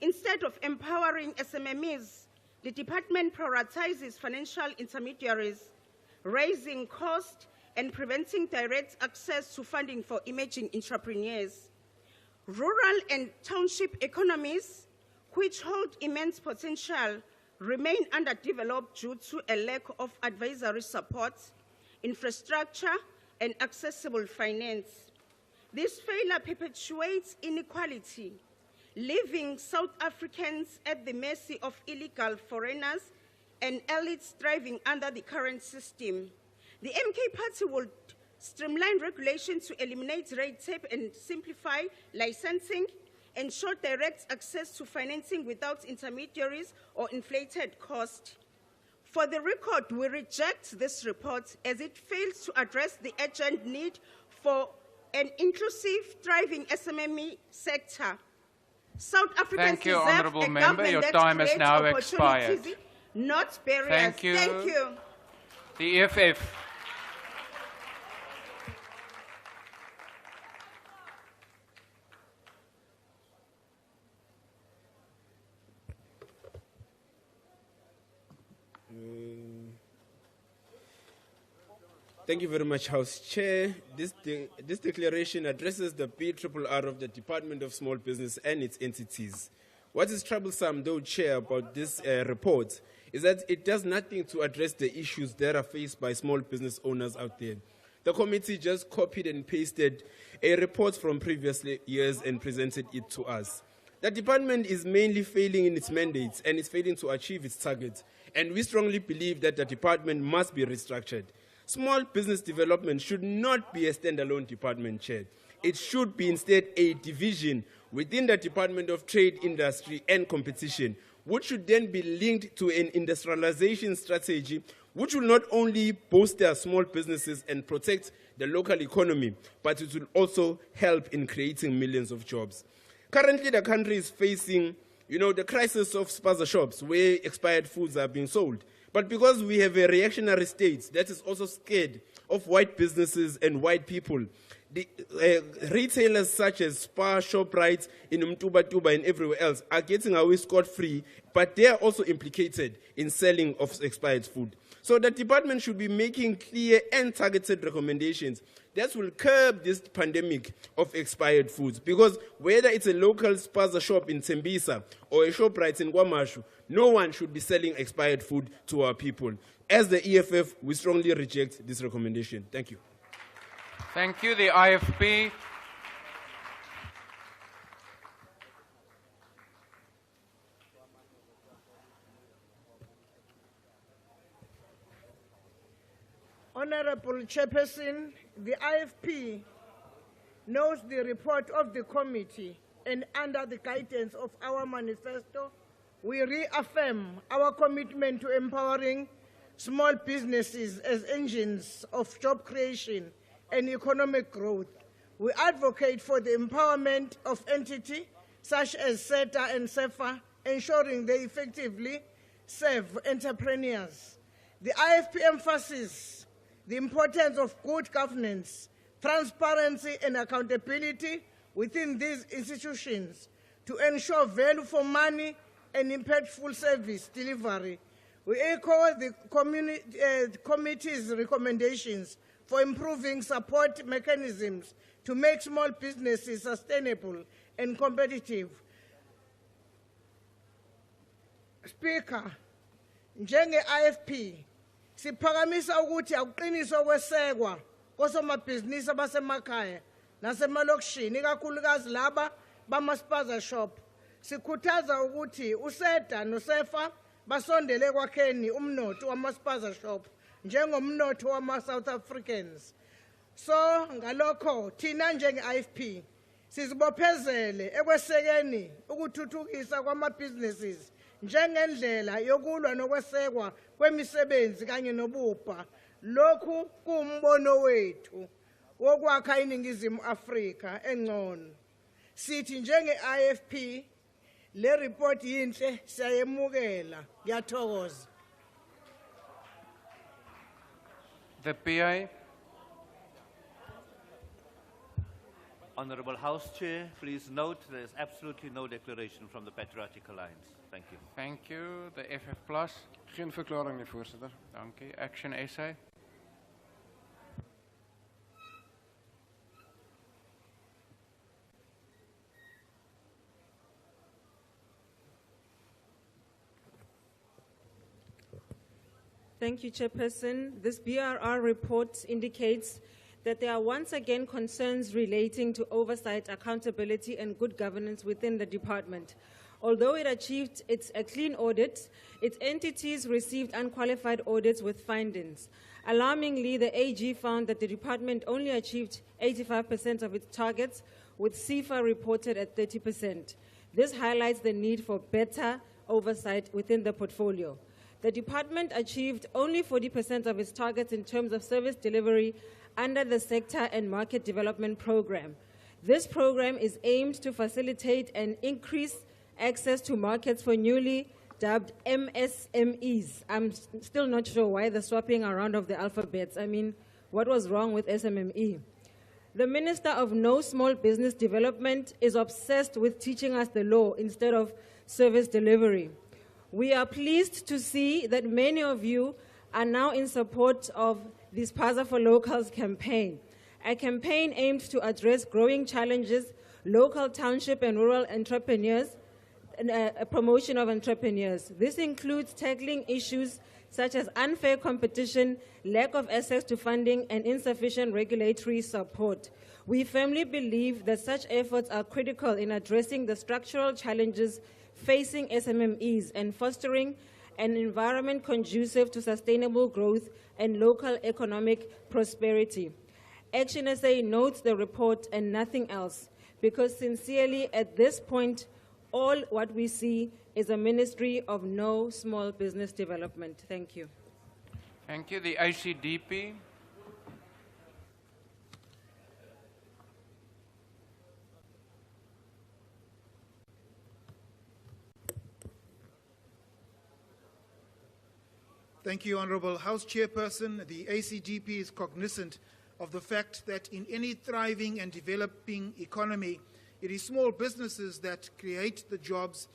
Instead of empowering SMMEs, the department prioritizes financial intermediaries, raising costs and preventing direct access to funding for emerging entrepreneurs. Rural and township economies, which hold immense potential, remain underdeveloped due to a lack of advisory support, infrastructure, and accessible finance. This failure perpetuates inequality, leaving South Africans at the mercy of illegal foreigners and elites thriving under the current system. The MK Party will streamline regulation to eliminate red tape and simplify licensing, ensure direct access to financing without intermediaries or inflated cost. For the record, we reject this report as it fails to address the urgent need for an inclusive, thriving SMME sector. South Africans Thank you, deserve Honourable a Member. government Your that time has creates now expired. opportunities, not barriers. Thank you. Thank you. The EFF. Thank you very much, House Chair. This declaration addresses the PRRR of the Department of Small Business and its entities. What is troublesome, though, Chair, about this report is that it does nothing to address the issues that are faced by small business owners out there. The committee just copied and pasted a report from previous years and presented it to us. The department is mainly failing in its mandates and is failing to achieve its targets, and we strongly believe that the department must be restructured. Small business development should not be a standalone department, Chair. It should be instead a division within the Department of Trade, Industry and Competition, which should then be linked to an industrialization strategy which will not only bolster small businesses and protect the local economy, but it will also help in creating millions of jobs. Currently, the country is facing, the crisis of spaza shops where expired foods are being sold. But because we have a reactionary state that is also scared of white businesses and white people, the retailers such as Spar, ShopRite, in Mtuba and everywhere else are getting away scot-free, but they are also implicated in selling of expired food. So the department should be making clear and targeted recommendations that will curb this pandemic of expired foods. Because whether it's a local spaza shop in Tembisa or a ShopRite in Guamashu, no one should be selling expired food to our people. As the EFF, we strongly reject this recommendation. Thank you. Thank you. The IFP. Honorable Chairperson, the IFP knows the report of the committee, and under the guidance of our manifesto, we reaffirm our commitment to empowering small businesses as engines of job creation and economic growth. We advocate for the empowerment of entities such as SETA and SEFA, ensuring they effectively serve entrepreneurs. The IFP emphasizes the importance of good governance, transparency and accountability within these institutions to ensure value for money and impactful service delivery. We echo the committee's recommendations for improving support mechanisms to make small businesses sustainable and competitive. Speaker, njenge-IFP, siphakamisa ukuthi akuqiniswa kwesekwa kosomabhizinisi abasemakhaya nasemalokishini, ikakhulukazi laba bama-spaza shop. Sikhuthaza ukuthi uSETA noSEFA basondele ekwakheni umnotho wama-spaza shop njengomnotho wama-South Africans. So ngalokho thina njenge-IFP sizibophezele ekwesekeni ukuthuthukisa kwama-businesses njengendlela yokulwa nokwesekwa kwemisebenzi kanye nobupha. Lokhu kuwumbono wethu wokwakha iNingizimu Afrika engcono. Sithi njenge-IFP le report yinhle, siyayemukela. Ngiyathokoza. The PI. Honorable House Chair, please note there is absolutely no declaration from the Patriotic Alliance. Thank you. Thank you. The FF Plus. Geen verklaring nie, voorzitter. Dank u. Action SA. Thank you, Chairperson. This BRR report indicates that there are once again concerns relating to oversight, accountability, and good governance within the department. Although it achieved a clean audit, its entities received unqualified audits with findings. Alarmingly, the AG found that the department only achieved 85% of its targets, with CFA reported at 30%. This highlights the need for better oversight within the portfolio. The department achieved only 40% of its targets in terms of service delivery under the Sector and Market Development Program. This program is aimed to facilitate and increase access to markets for newly dubbed MSMEs. I'm still not sure why the swapping around of the alphabets. I mean, what was wrong with SMME? The Minister of No Small Business Development is obsessed with teaching us the law instead of service delivery. We are pleased to see that many of you are now in support of this Spaza for Locals campaign, a campaign aimed to address growing challenges, local township and rural entrepreneurs, and a promotion of entrepreneurs. This includes tackling issues such as unfair competition, lack of access to funding, and insufficient regulatory support. We firmly believe that such efforts are critical in addressing the structural challenges facing SMMEs and fostering an environment conducive to sustainable growth and local economic prosperity. Action SA notes the report and nothing else, because sincerely at this point, all what we see is a Ministry of No Small Business Development. Thank you. Thank you. The ACDP. Thank you, Honourable House Chairperson. The ACDP is cognizant of the fact that in any thriving and developing economy, it is small businesses that create the jobs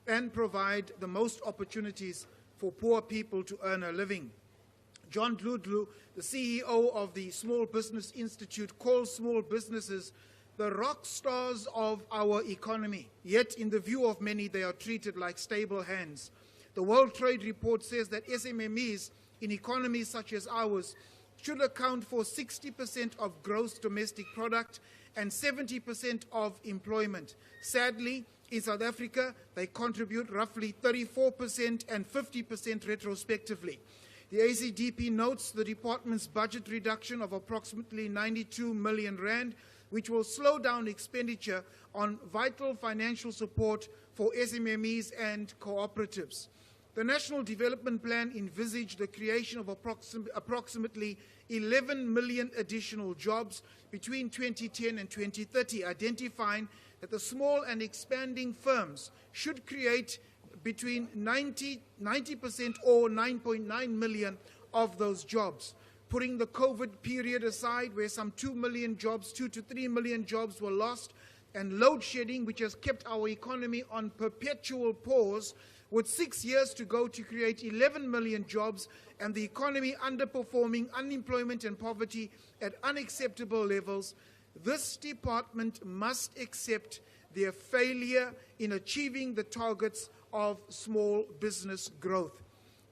and provide the most opportunities for poor people to earn a living. John Dludlu, the CEO of the Small Business Institute, calls small businesses the rock stars of our economy. Yet, in the view of many, they are treated like stable hands. The World Trade Report says that SMMEs in economies such as ours should account for 60% of gross domestic product and 70% of employment. Sadly, in South Africa, they contribute roughly 34% and 50% retrospectively. The ACDP notes the department's budget reduction of approximately 92 million rand, which will slow down expenditure on vital financial support for SMMEs and cooperatives. The National Development Plan envisaged the creation of approximately 11 million additional jobs between 2010 and 2030, identifying that the small and expanding firms should create between 90% or 9.9 million of those jobs. Putting the COVID period aside, where some 2 million jobs, 2 to 3 million jobs were lost, and load shedding, which has kept our economy on perpetual pause, with 6 years to go to create 11 million jobs and the economy underperforming, unemployment and poverty at unacceptable levels, this department must accept their failure in achieving the targets of small business growth.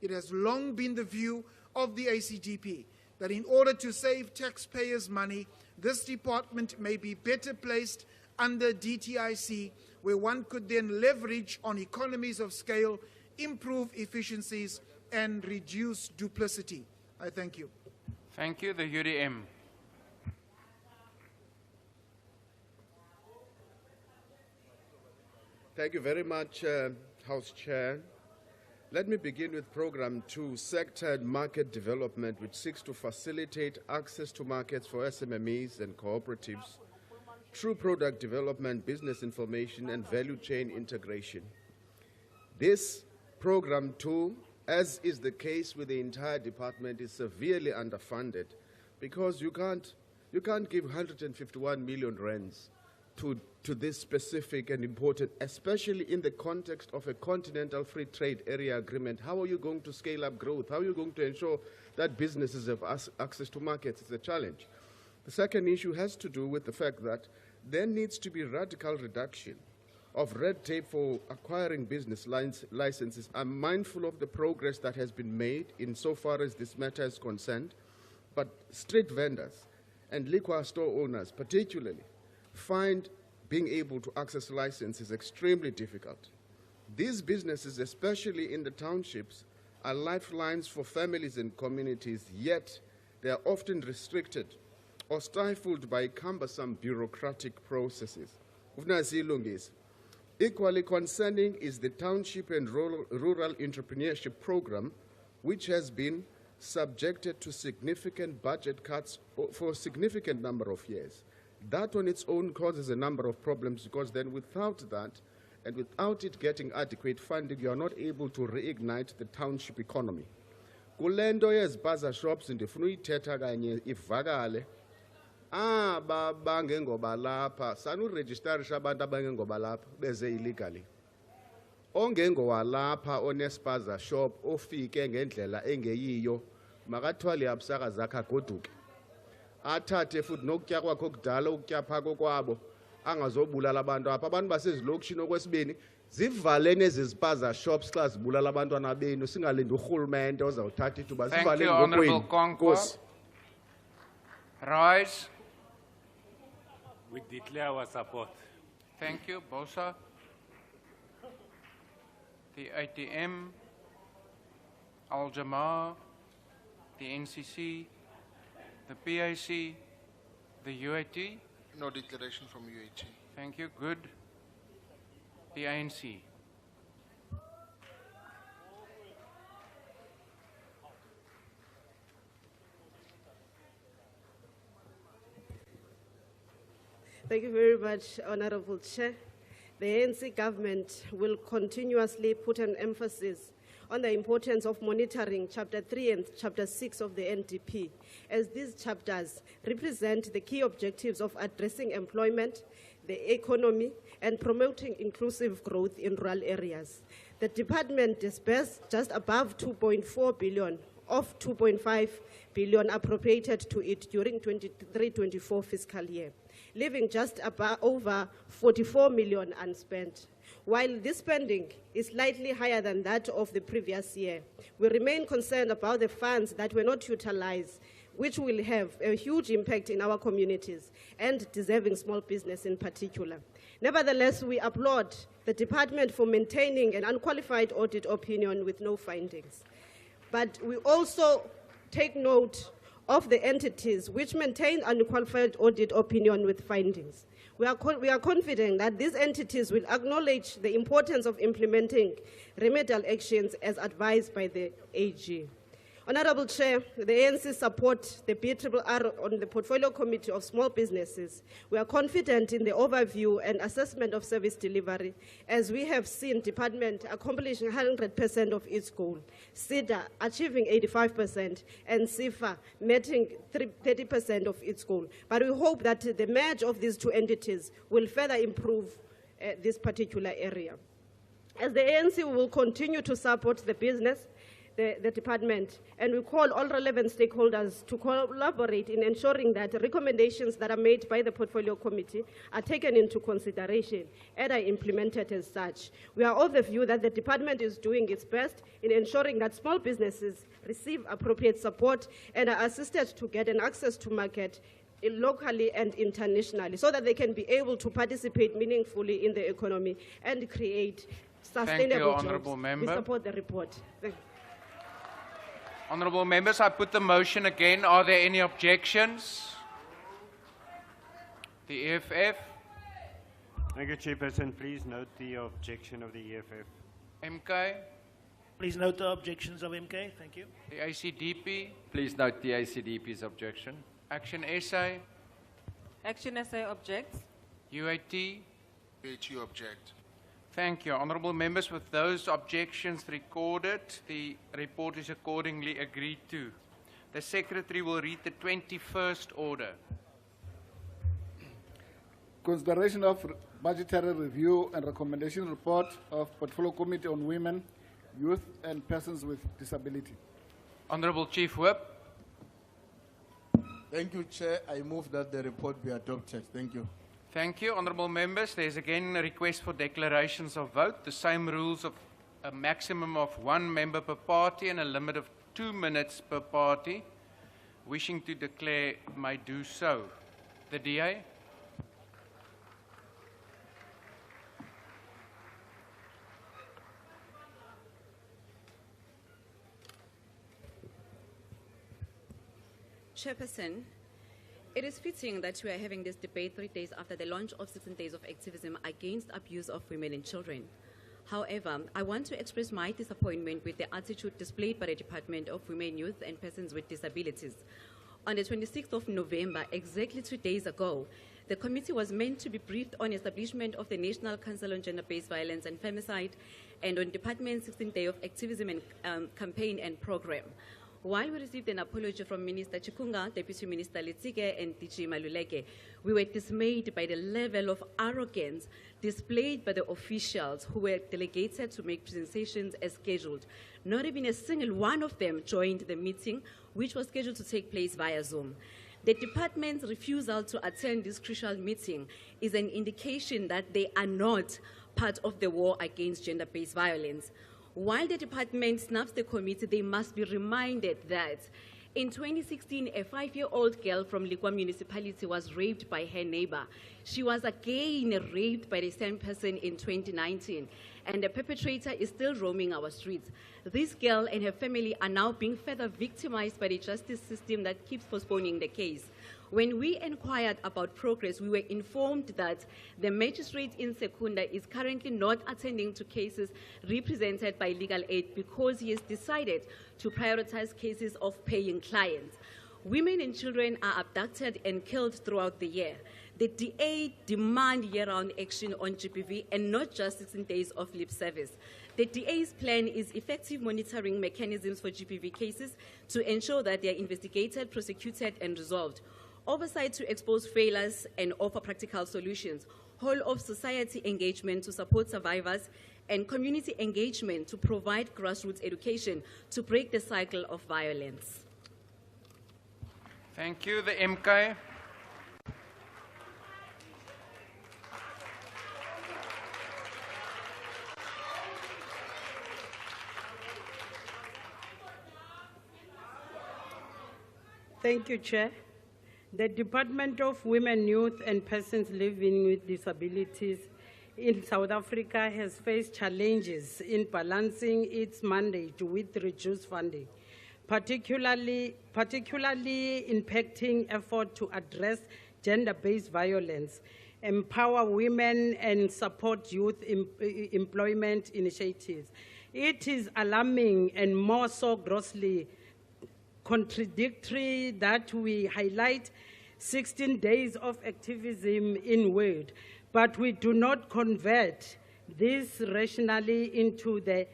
It has long been the view of the ACDP that in order to save taxpayers' money, this department may be better placed under DTIC, where one could then leverage on economies of scale, improve efficiencies, and reduce duplicity. I thank you. Thank you. The UDM. Thank you very much, House Chair. Let me begin with Program 2, Sector and Market Development, which seeks to facilitate access to markets for SMMEs and cooperatives through product development, business information, and value chain integration. This Program 2, as is the case with the entire department, is severely underfunded because you can't give 151 million rands to this specific and important, especially in the context of a continental free trade area agreement. How are you going to scale up growth? How are you going to ensure that businesses have access to markets? It's a challenge. The second issue has to do with the fact that there needs to be radical reduction of red tape for acquiring business licenses. I'm mindful of the progress that has been made insofar as this matter is concerned, but street vendors and liquor store owners particularly find being able to access licenses extremely difficult. These businesses, especially in the townships, are lifelines for families and communities, yet they are often restricted or stifled by cumbersome bureaucratic processes. Equally concerning is the Township and Rural Entrepreneurship Program, which has been subjected to significant budget cuts for a significant number of years. That on its own causes a number of problems, because then without that, and without it getting adequate funding, you are not able to reignite the township economy. Kulendo yezipaza shops ndifuna uyithetha kanye ivakale. Bangengoba lapha sanuregisterisha abantu abangengoba lapha beze illegally. Ongengowalapha onespaza shop ofike ngendlela engeyiyo makathwali abusaka zakhe agoduke. Athathe futhi nokutya kwakho okudala ukutya phako kwabo angazobulala abantu apha. Abantu basezilokishini okwesibini zivalene ezizipaza shops xa zibulala abantwana benu, singalindi urhulumente ozawuthatha ithuba zivalene ngokweni. Rise. We declare our support. Thank you, Bosa. The ATM, Al-Jamaa, the NCC, the PAC, the UAT. No declaration from UAT. Thank you, good. The ANC. Thank you very much, Honorable Chair. The ANC government will continuously put an emphasis on the importance of monitoring Chapter 3 and Chapter 6 of the NDP, as these chapters represent the key objectives of addressing employment, the economy, and promoting inclusive growth in rural areas. The department disbursed just above 2.4 billion of 2.5 billion appropriated to it during 23-24 fiscal year, leaving just over 44 million unspent. While this spending is slightly higher than that of the previous year, we remain concerned about the funds that were not utilized, which will have a huge impact in our communities and deserving small business in particular. Nevertheless, we applaud the department for maintaining an unqualified audit opinion with no findings. But we also take note of the entities which maintain unqualified audit opinion with findings. We are confident that these entities will acknowledge the importance of implementing remedial actions as advised by the AG. Honorable Chair, the ANC support the PRRR on the Portfolio Committee of Small Businesses. We are confident in the overview and assessment of service delivery, as we have seen department accomplishing 100% of its goal, SIDA achieving 85%, and SIFA meeting 30% of its goal. But we hope that the merge of these two entities will further improve this particular area. As the ANC will continue to support the business, the department, and we call all relevant stakeholders to collaborate in ensuring that recommendations that are made by the Portfolio Committee are taken into consideration and are implemented as such. We are of the view that the department is doing its best in ensuring that small businesses receive appropriate support and are assisted to get an access to market locally and internationally, so that they can be able to participate meaningfully in the economy and create sustainable jobs. Honourable Member. We support the report. Thank you. Honourable members, I put the motion again. Are there any objections? The EFF. Thank you, Chairperson. Please note the objection of the EFF. MK. Please note the objections of MK. Thank you. The ACDP. Please note the ACDP's objection. Action SA. Action SA objects. UAT. UAT object. Thank you. Honourable members, with those objections recorded, the report is accordingly agreed to. The Secretary will read the 21st order. Consideration of budgetary review and recommendation report of Portfolio Committee on Women, Youth and Persons with Disability. Honourable Chief Whip. Thank you, Chair. I move that the report be adopted. Thank you. Thank you, honourable members. There is again a request for declarations of vote. The same rules of a maximum of 1 member per party and a limit of 2 minutes per party. Wishing to declare may do so. The DA. Chairperson, it is fitting that we are having this debate 3 days after the launch of 16 days of activism against abuse of women and children. However, I want to express my disappointment with the attitude displayed by the Department of Women, Youth and Persons with Disabilities. On the 26th of November, exactly 2 days ago, the committee was meant to be briefed on establishment of the National Council on Gender-Based Violence and Femicide and on Department's 16th Day of Activism and campaign and program. While we received an apology from Minister Chikunga, Deputy Minister Letsike, and DG Maluleke, we were dismayed by the level of arrogance displayed by the officials who were delegated to make presentations as scheduled. Not even a single one of them joined the meeting, which was scheduled to take place via Zoom. The department's refusal to attend this crucial meeting is an indication that they are not part of the war against gender-based violence. While the department snaps the committee, they must be reminded that in 2016, a 5-year-old girl from Likwa municipality was raped by her neighbor. She was again raped by the same person in 2019, and the perpetrator is still roaming our streets. This girl and her family are now being further victimized by the justice system that keeps postponing the case. When we inquired about progress, we were informed that the magistrate in Secunda is currently not attending to cases represented by legal aid because he has decided to prioritize cases of paying clients. Women and children are abducted and killed throughout the year. The DA demand year-round action on GBV and not just 16 days of lip service. The DA's plan is effective monitoring mechanisms for GBV cases to ensure that they are investigated, prosecuted, and resolved. Oversight to expose failures and offer practical solutions, whole of society engagement to support survivors, and community engagement to provide grassroots education to break the cycle of violence. Thank you. The MK. Thank you, Chair. The Department of Women, Youth and Persons Living with Disabilities in South Africa has faced challenges in balancing its mandate with reduced funding, particularly impacting effort to address gender-based violence, empower women and support youth employment initiatives. It is alarming and more so grossly contradictory that we highlight 16 days of activism in word, but we do not convert this rationally into an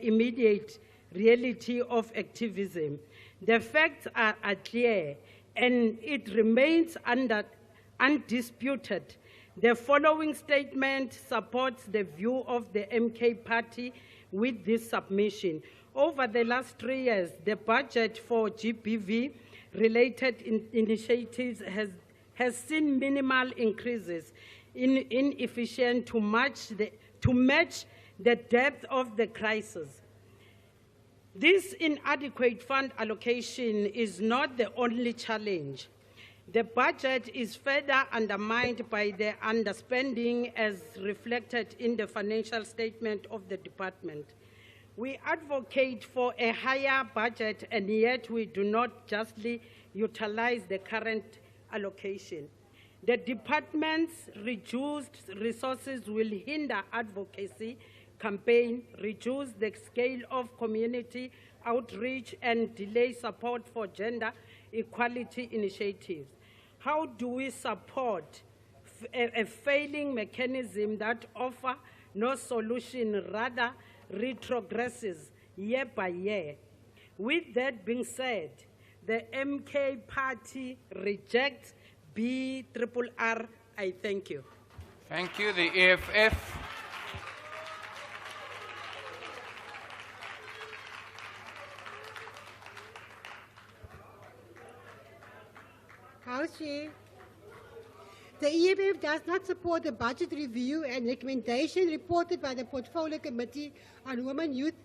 immediate reality of activism. The facts are clear, and it remains undisputed. The following statement supports the view of the MK party with this submission. Over the last 3 years, the budget for GBV-related initiatives has seen minimal increases, inefficient to match the depth of the crisis. This inadequate fund allocation is not the only challenge. The budget is further undermined by the underspending as reflected in the financial statement of the department. We advocate for a higher budget, and yet we do not justly utilize the current allocation. The department's reduced resources will hinder advocacy campaign, reduce the scale of community outreach, and delay support for gender equality initiatives. How do we support a failing mechanism that offers no solution, rather retrogresses year by year? With that being said, the MK party rejects BRRR. I thank you. Thank you. The EFF. House Chair, the EFF does not support the budget review and recommendation reported by the Portfolio Committee on Women, Youth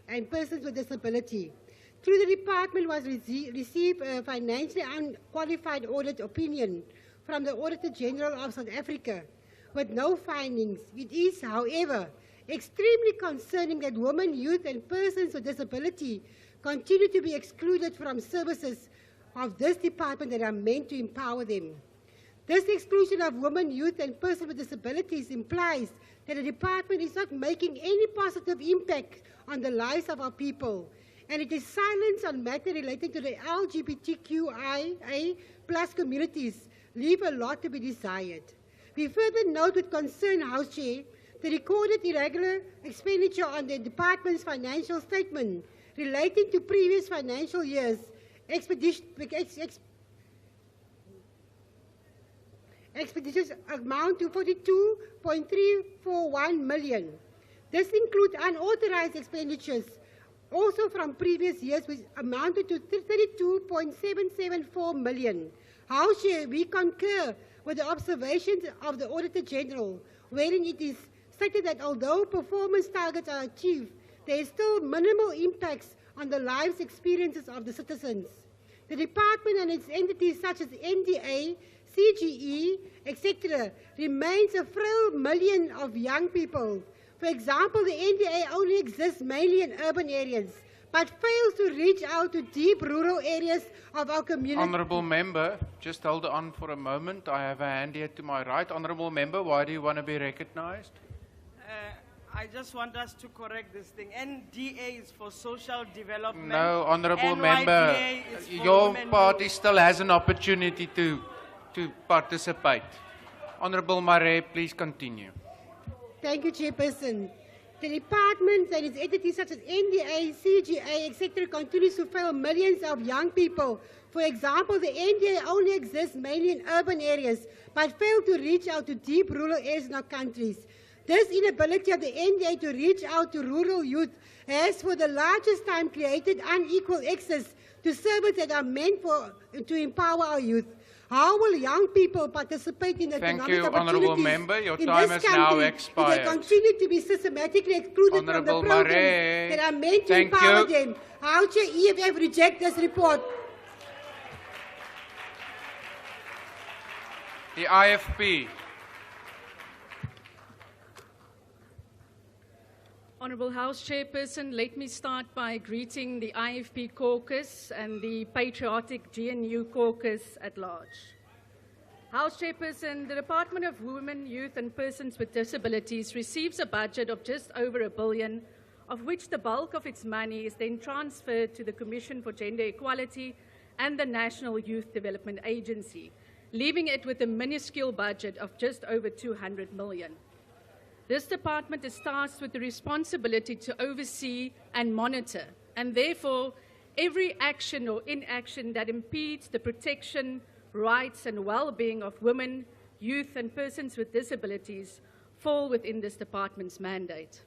and Persons with Disability. Through the department was received a financially unqualified audit opinion from the Auditor General of South Africa with no findings. It is, however, extremely concerning that women, youth and persons with disability continue to be excluded from services of this department that are meant to empower them. This exclusion of women, youth, and persons with disabilities implies that the department is not making any positive impact on the lives of our people, and it is silence on matters relating to the LGBTQIA+ communities leave a lot to be desired. We further note with concern, House Chair, the recorded irregular expenditure on the department's financial statement relating to previous financial years, expenditures amount to 42.341 million. This includes unauthorized expenditures also from previous years, which amounted to 32.774 million. House Chair, we concur with the observations of the Auditor General, wherein it is stated that although performance targets are achieved, there is still minimal impacts on the lives experiences of the citizens. The department and its entities such as NDA, CGE, etc. remains a frail million of young people. For example, the NDA only exists mainly in urban areas, but fails to reach out to deep rural areas of our community. Honourable Member, just hold on for a moment. I have a hand here to my right. Honourable Member, why do you want to be recognised? I just want us to correct this thing. NDA is for social development. No, Honourable NYDA Member, is for your women. party still has an opportunity to participate. Honourable Marquee, please continue. Thank you, Chairperson. The department and its entities such as NDA, CGA, etc. continues to fail millions of young people. For example, the NDA only exists mainly in urban areas, but fails to reach out to deep rural areas in our countries. This inability of the NDA to reach out to rural youth has for the largest time created unequal access to services that are meant to empower our youth. How will young people participate in economic opportunities? Thank you, Honourable Member. Your time has now expired. If they continue to be systematically excluded Honourable from the programs Marquee, that are meant to thank empower you. them. How should EFF reject this report? The IFP. Honourable House Chairperson, let me start by greeting the IFP caucus and the patriotic GNU caucus at large. House Chairperson, the Department of Women, Youth and Persons with Disabilities receives a budget of just over $1 billion, of which the bulk of its money is then transferred to the Commission for Gender Equality and the National Youth Development Agency, leaving it with a minuscule budget of just over $200 million. This department is tasked with the responsibility to oversee and monitor, and therefore every action or inaction that impedes the protection, rights and well-being of women, youth and persons with disabilities fall within this department's mandate.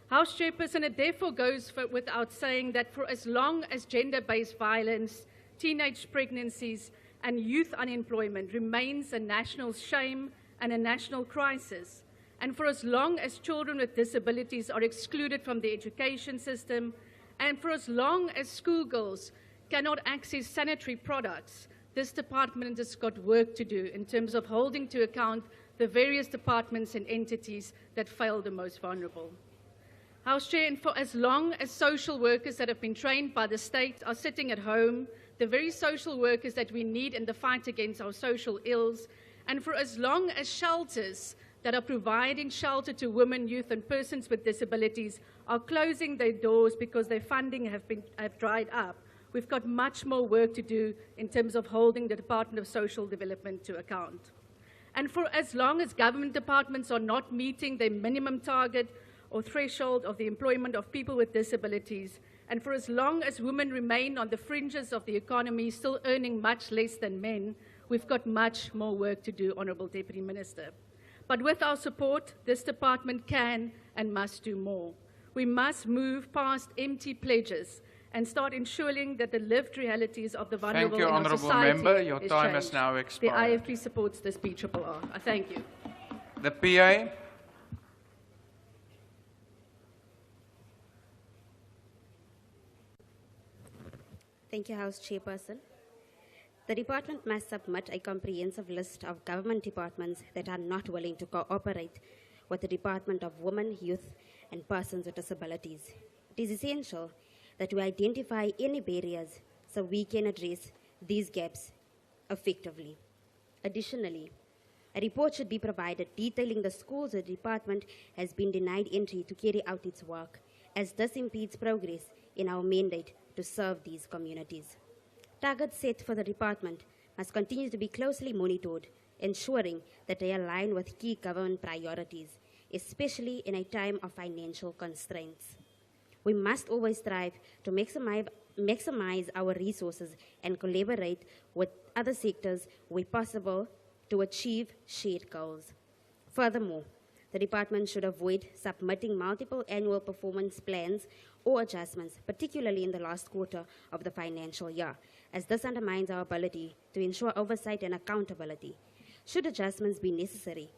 House Chairperson, it therefore goes without saying that for as long as gender-based violence, teenage pregnancies and youth unemployment remains a national shame and a national crisis, and for as long as children with disabilities are excluded from the education system, and for as long as schoolgirls cannot access sanitary products, this department has got work to do in terms of holding to account the various departments and entities that fail the most vulnerable. House Chair, and for as long as social workers that have been trained by the state are sitting at home, the very social workers that we need in the fight against our social ills, and for as long as shelters that are providing shelter to women, youth and persons with disabilities are closing their doors because their funding have dried up, we've got much more work to do in terms of holding the Department of Social Development to account. And for as long as government departments are not meeting their minimum target or threshold of the employment of people with disabilities, and for as long as women remain on the fringes of the economy, still earning much less than men, we've got much more work to do, Honourable Deputy Minister. But with our support, this department can and must do more. We must move past empty pledges and start ensuring that the lived realities of the vulnerable in our society Honourable Member. Your is time has changed. now expired. The IFP supports this PRRR. I thank you. The PA. Thank you, House Chairperson. The department must submit a comprehensive list of government departments that are not willing to cooperate with the Department of Women, Youth and Persons with Disabilities. It is essential that we identify any barriers so we can address these gaps effectively. Additionally, a report should be provided detailing the schools the department has been denied entry to carry out its work, as this impedes progress in our mandate to serve these communities. Targets set for the department must continue to be closely monitored, ensuring that they align with key government priorities, especially in a time of financial constraints. We must always strive to maximize our resources and collaborate with other sectors where possible to achieve shared goals. Furthermore, the department should avoid submitting multiple annual performance plans or adjustments, particularly in the last quarter of the financial year, as this undermines our ability to ensure oversight and accountability. Should adjustments be necessary,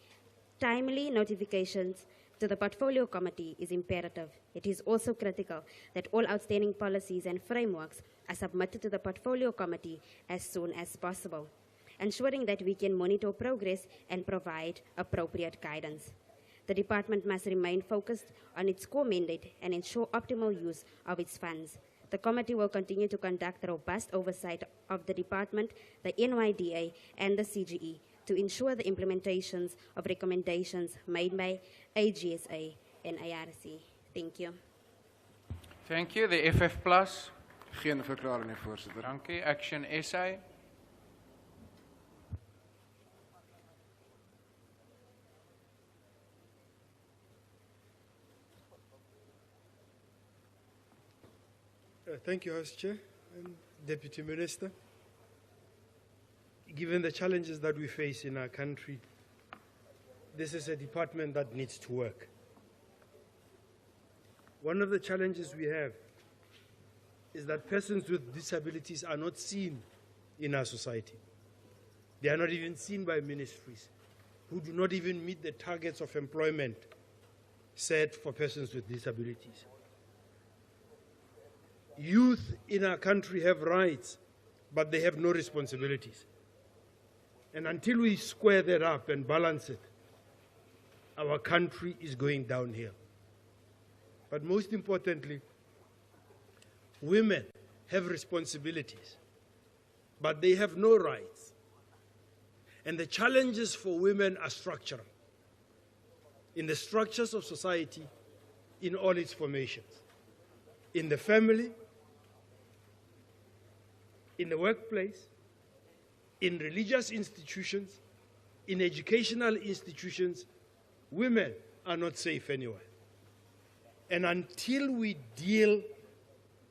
timely notifications to the Portfolio Committee is imperative. It is also critical that all outstanding policies and frameworks are submitted to the Portfolio Committee as soon as possible, ensuring that we can monitor progress and provide appropriate guidance. The department must remain focused on its core mandate and ensure optimal use of its funds. The committee will continue to conduct robust oversight of the department, the NYDA, and the CGE to ensure the implementations of recommendations made by AGSA and ARC. Thank you. Thank you. The FF Plus. Geen verklaring, nie, voorzitter. Dankie. Action SA. Thank you, House Chair and Deputy Minister. Given the challenges that we face in our country, this is a department that needs to work. One of the challenges we have is that persons with disabilities are not seen in our society. They are not even seen by ministries, who do not even meet the targets of employment set for persons with disabilities. Youth in our country have rights, but they have no responsibilities. And until we square that up and balance it, our country is going downhill. But most importantly, women have responsibilities, but they have no rights. And the challenges for women are structural, in the structures of society, in all its formations, in the family, in the workplace, in religious institutions, in educational institutions. Women are not safe anywhere. And until we deal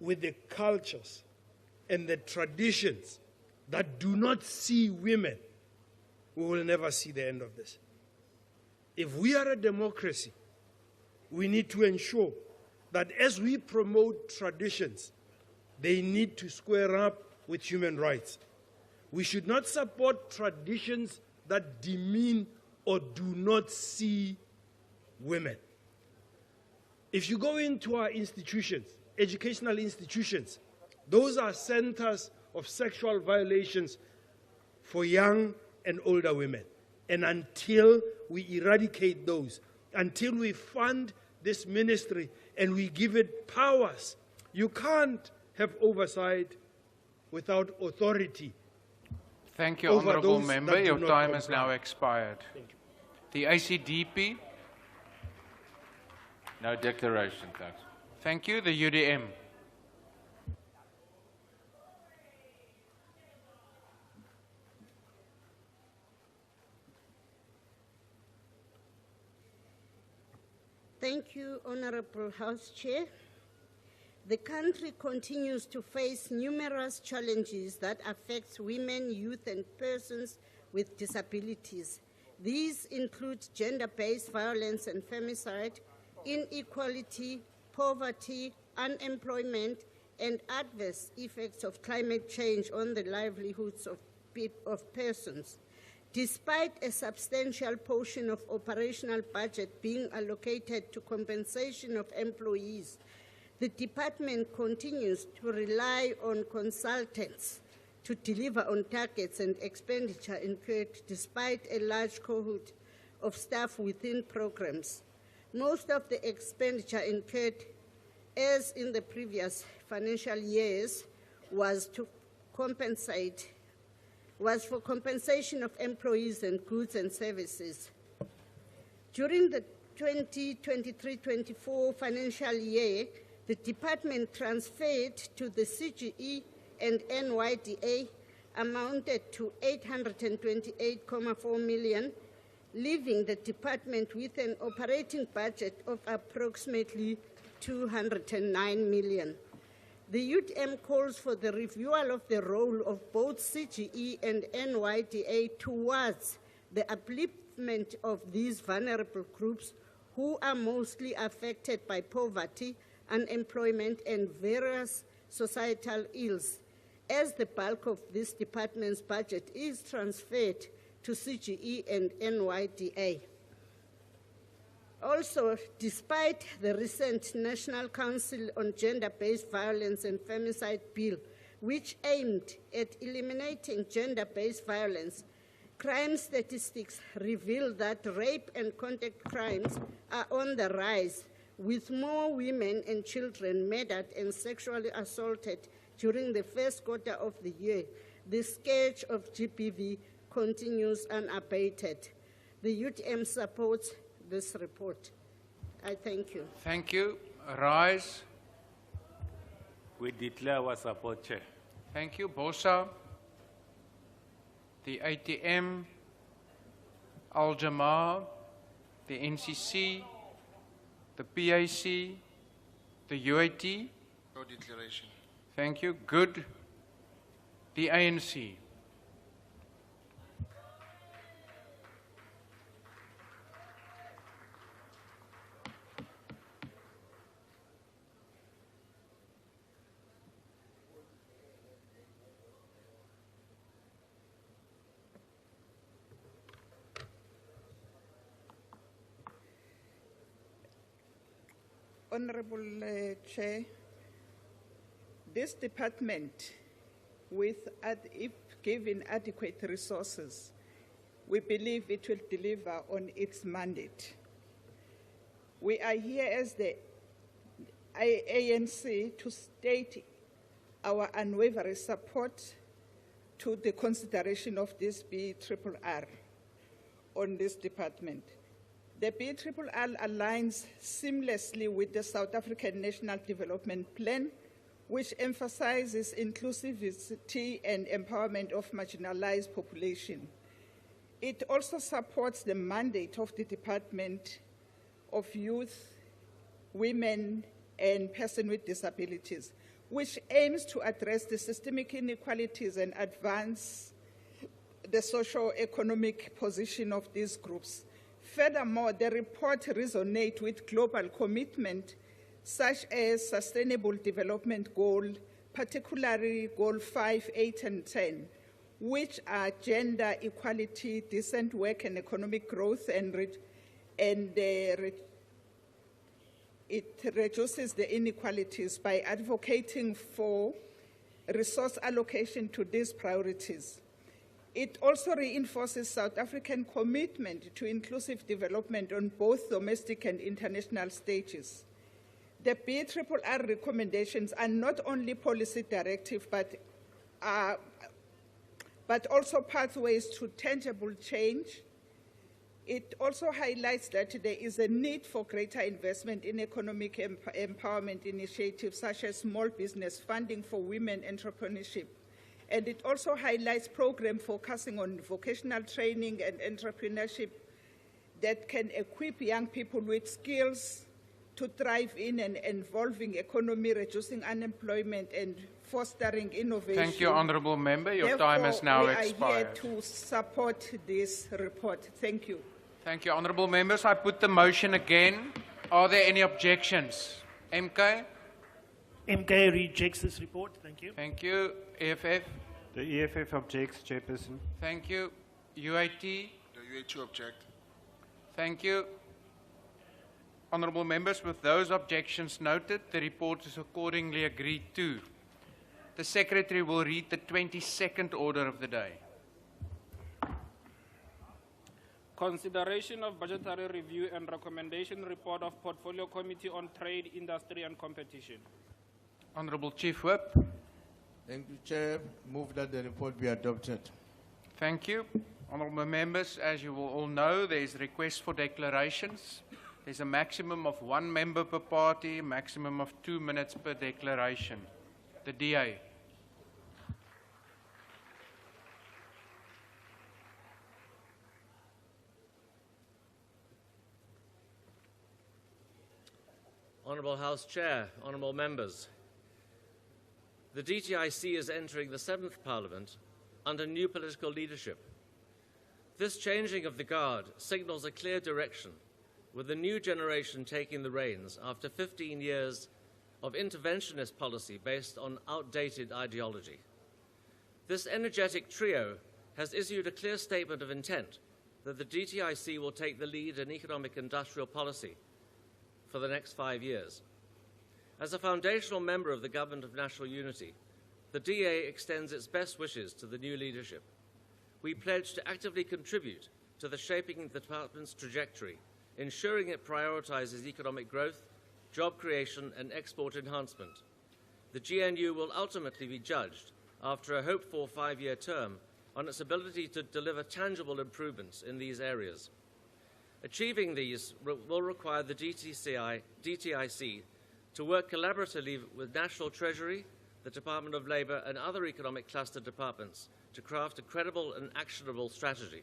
with the cultures and the traditions that do not see women, we will never see the end of this. If we are a democracy, we need to ensure that as we promote traditions, they need to square up with human rights. We should not support traditions that demean or do not see women. If you go into our institutions, educational institutions, those are centers of sexual violations for young and older women. And until we eradicate those, until we fund this ministry and we give it powers, you can't have oversight without authority. Thank you, Honourable Member. Your time has now expired. The ACDP. No declaration, thanks. Thank you. The UDM. Thank you, Honorable House Chair. The country continues to face numerous challenges that affect women, youth, and persons with disabilities. These include gender-based violence and femicide, inequality, poverty, unemployment, and adverse effects of climate change on the livelihoods of persons. Despite a substantial portion of operational budget being allocated to compensation of employees, the department continues to rely on consultants to deliver on targets and expenditure incurred despite a large cohort of staff within programs. Most of the expenditure incurred, as in the previous financial years, was to was for compensation of employees and goods and services. During the 2023-24 financial year, the department transferred to the CGE and NYDA amounted to 828.4 million, leaving the department with an operating budget of approximately 209 million. The UTM calls for the reviewal of the role of both CGE and NYDA towards the upliftment of these vulnerable groups who are mostly affected by poverty, unemployment, and various societal ills, as the bulk of this department's budget is transferred to CGE and NYDA. Also, despite the recent National Council on Gender-Based Violence and Femicide Bill, which aimed at eliminating gender-based violence, crime statistics reveal that rape and contact crimes are on the rise, with more women and children murdered and sexually assaulted during the first quarter of the year. The scourge of GBV continues unabated. The UTM supports this report. I thank you. Thank you. Rise. We declare our support, Chair. Thank you. Bosa. The ATM, Al-Jamaa, the NCC, the PAC, the UAT. No declaration. Thank you. Good. The ANC. Honorable Chair, this department, if given adequate resources, we believe it will deliver on its mandate. We are here as the ANC to state our unwavering support to the consideration of this BRRR on this department. The BRRR aligns seamlessly with the South African National Development Plan, which emphasizes inclusivity and empowerment of marginalized population. It also supports the mandate of the Department of Youth, Women, and Persons with Disabilities, which aims to address the systemic inequalities and advance the socio-economic position of these groups. Furthermore, the report resonates with global commitment such as Sustainable Development Goal, particularly Goal 5, 8, and 10, which are gender equality, decent work, and economic growth, it reduces the inequalities by advocating for resource allocation to these priorities. It also reinforces South African commitment to inclusive development on both domestic and international stages. The BRRR recommendations are not only policy directive, but also pathways to tangible change. It also highlights that there is a need for greater investment in economic empowerment initiatives such as small business funding for women entrepreneurship. And it also highlights programs focusing on vocational training and entrepreneurship that can equip young people with skills to thrive in an evolving economy, reducing unemployment and fostering innovation. Thank you, Honourable Member. Your time has now expired. We are here to support this report. Thank you. Thank you, Honourable Members. I put the motion again. Are there any objections? MK? MK rejects this report. Thank you. Thank you. EFF? The EFF objects, Chairperson. Thank you. UAT? The UAT object. Thank you. Honourable Members, with those objections noted, the report is accordingly agreed to. The Secretary will read the 22nd order of the day. Consideration of budgetary review and recommendation report of Portfolio Committee on Trade, Industry and Competition. Honourable Chief Whip. Thank you, Chair. Move that the report be adopted. Thank you. Honourable members, as you will all know, there is a request for declarations. There's a maximum of 1 member per party, a maximum of 2 minutes per declaration. The DA. Honourable House Chair, honourable members, the DTIC is entering the 7th Parliament under new political leadership. This changing of the guard signals a clear direction, with the new generation taking the reins after 15 years of interventionist policy based on outdated ideology. This energetic trio has issued a clear statement of intent that the DTIC will take the lead in economic industrial policy for the next 5 years. As a foundational member of the Government of National Unity, the DA extends its best wishes to the new leadership. We pledge to actively contribute to the shaping of the department's trajectory, ensuring it prioritizes economic growth, job creation, and export enhancement. The GNU will ultimately be judged, after a hoped-for 5-year term, on its ability to deliver tangible improvements in these areas. Achieving these will require the DTIC to work collaboratively with National Treasury, the Department of Labour, and other economic cluster departments to craft a credible and actionable strategy.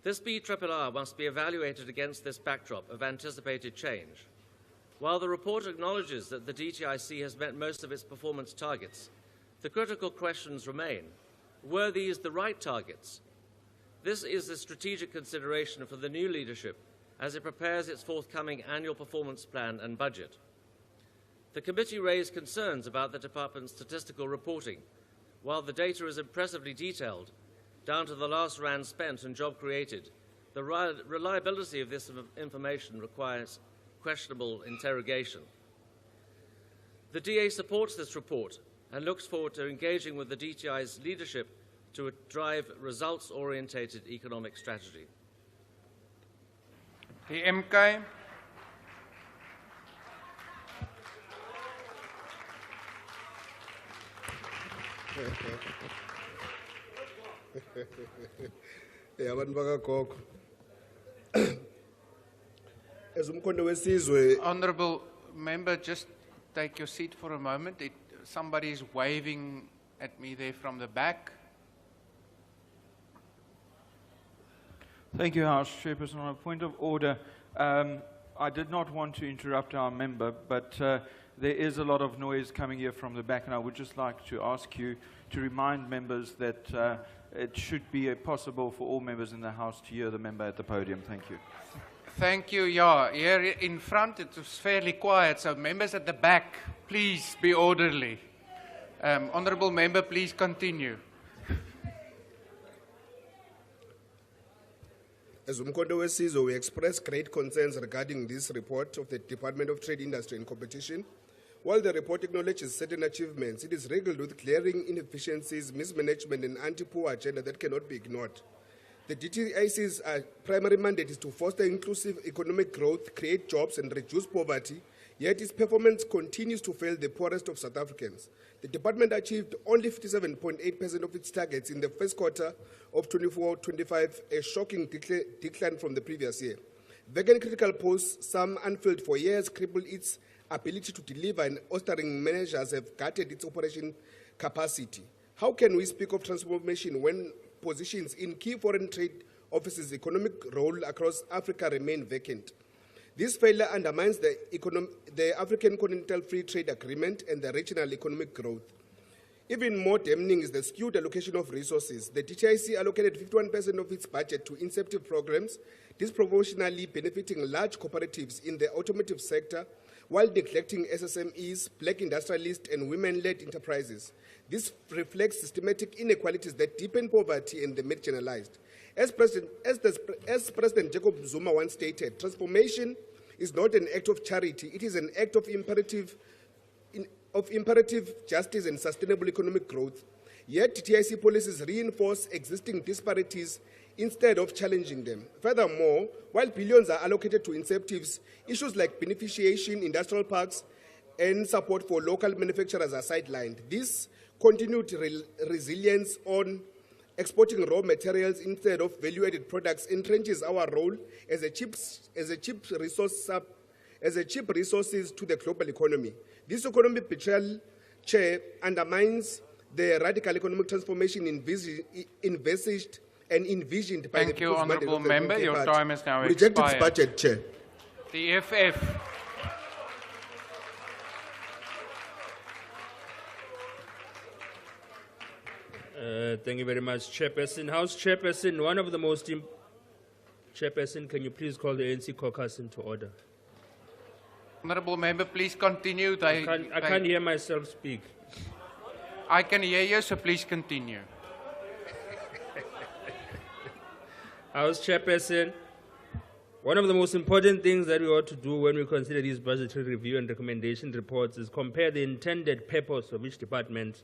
This BRRR must be evaluated against this backdrop of anticipated change. While the report acknowledges that the DTIC has met most of its performance targets, the critical questions remain. Were these the right targets? This is a strategic consideration for the new leadership as it prepares its forthcoming annual performance plan and budget. The committee raised concerns about the department's statistical reporting. While the data is impressively detailed, down to the last rand spent and job created, the reliability of this information requires questionable interrogation. The DA supports this report and looks forward to engaging with the DTI's leadership to drive results-orientated economic strategy. The MK. Honourable member, just take your seat for a moment. Somebody is waving at me there from the back. Thank you, House Chairperson. On a point of order, I did not want to interrupt our member, but there is a lot of noise coming here from the back, and I would just like to ask you to remind members that it should be possible for all members in the House to hear the member at the podium. Thank you. Thank you. Yeah, here in front it was fairly quiet, so members at the back, please be orderly. Honourable member, please continue. As Condolences, we express great concerns regarding this report of the Department of Trade, Industry and Competition. While the report acknowledges certain achievements, it is riddled with glaring inefficiencies, mismanagement, and anti-poor agenda that cannot be ignored. The DTIC's primary mandate is to foster inclusive economic growth, create jobs, and reduce poverty, yet its performance continues to fail the poorest of South Africans. The department achieved only 57.8% of its targets in the first quarter of 24-25, a shocking decline from the previous year. Vacant critical posts, some unfilled for years, cripple its ability to deliver, and austere measures have gutted its operation capacity. How can we speak of transformation when positions in key foreign trade offices' economic role across Africa remain vacant? This failure undermines the African Continental Free Trade Agreement and the regional economic growth. Even more damning is the skewed allocation of resources. The DTIC allocated 51% of its budget to incentive programs, disproportionately benefiting large cooperatives in the automotive sector, while neglecting SSMEs, black industrialists, and women-led enterprises. This reflects systematic inequalities that deepen poverty and the marginalized. As President Jacob Zuma once stated, transformation is not an act of charity, it is an act of imperative justice and sustainable economic growth. Yet DTIC policies reinforce existing disparities instead of challenging them. Furthermore, while billions are allocated to incentives, issues like beneficiation, industrial parks, and support for local manufacturers are sidelined. This continued resilience on exporting raw materials instead of value-added products entrenches our role as a cheap resources to the global economy. This economic betrayal, Chair, undermines the radical economic transformation envisaged and envisioned by the Thank you, People's Mandate Honourable of the Member. MK Your Party. time has now Reject its expired. budget, Chair. The EFF. Thank you very much, Chairperson. House Chairperson, one of the most Chairperson, can you please call the ANC caucus into order? Honourable Member, please continue. I can't hear myself speak. I can hear you, so please continue. House Chairperson, one of the most important things that we ought to do when we consider these budgetary review and recommendation reports is compare the intended purpose of each department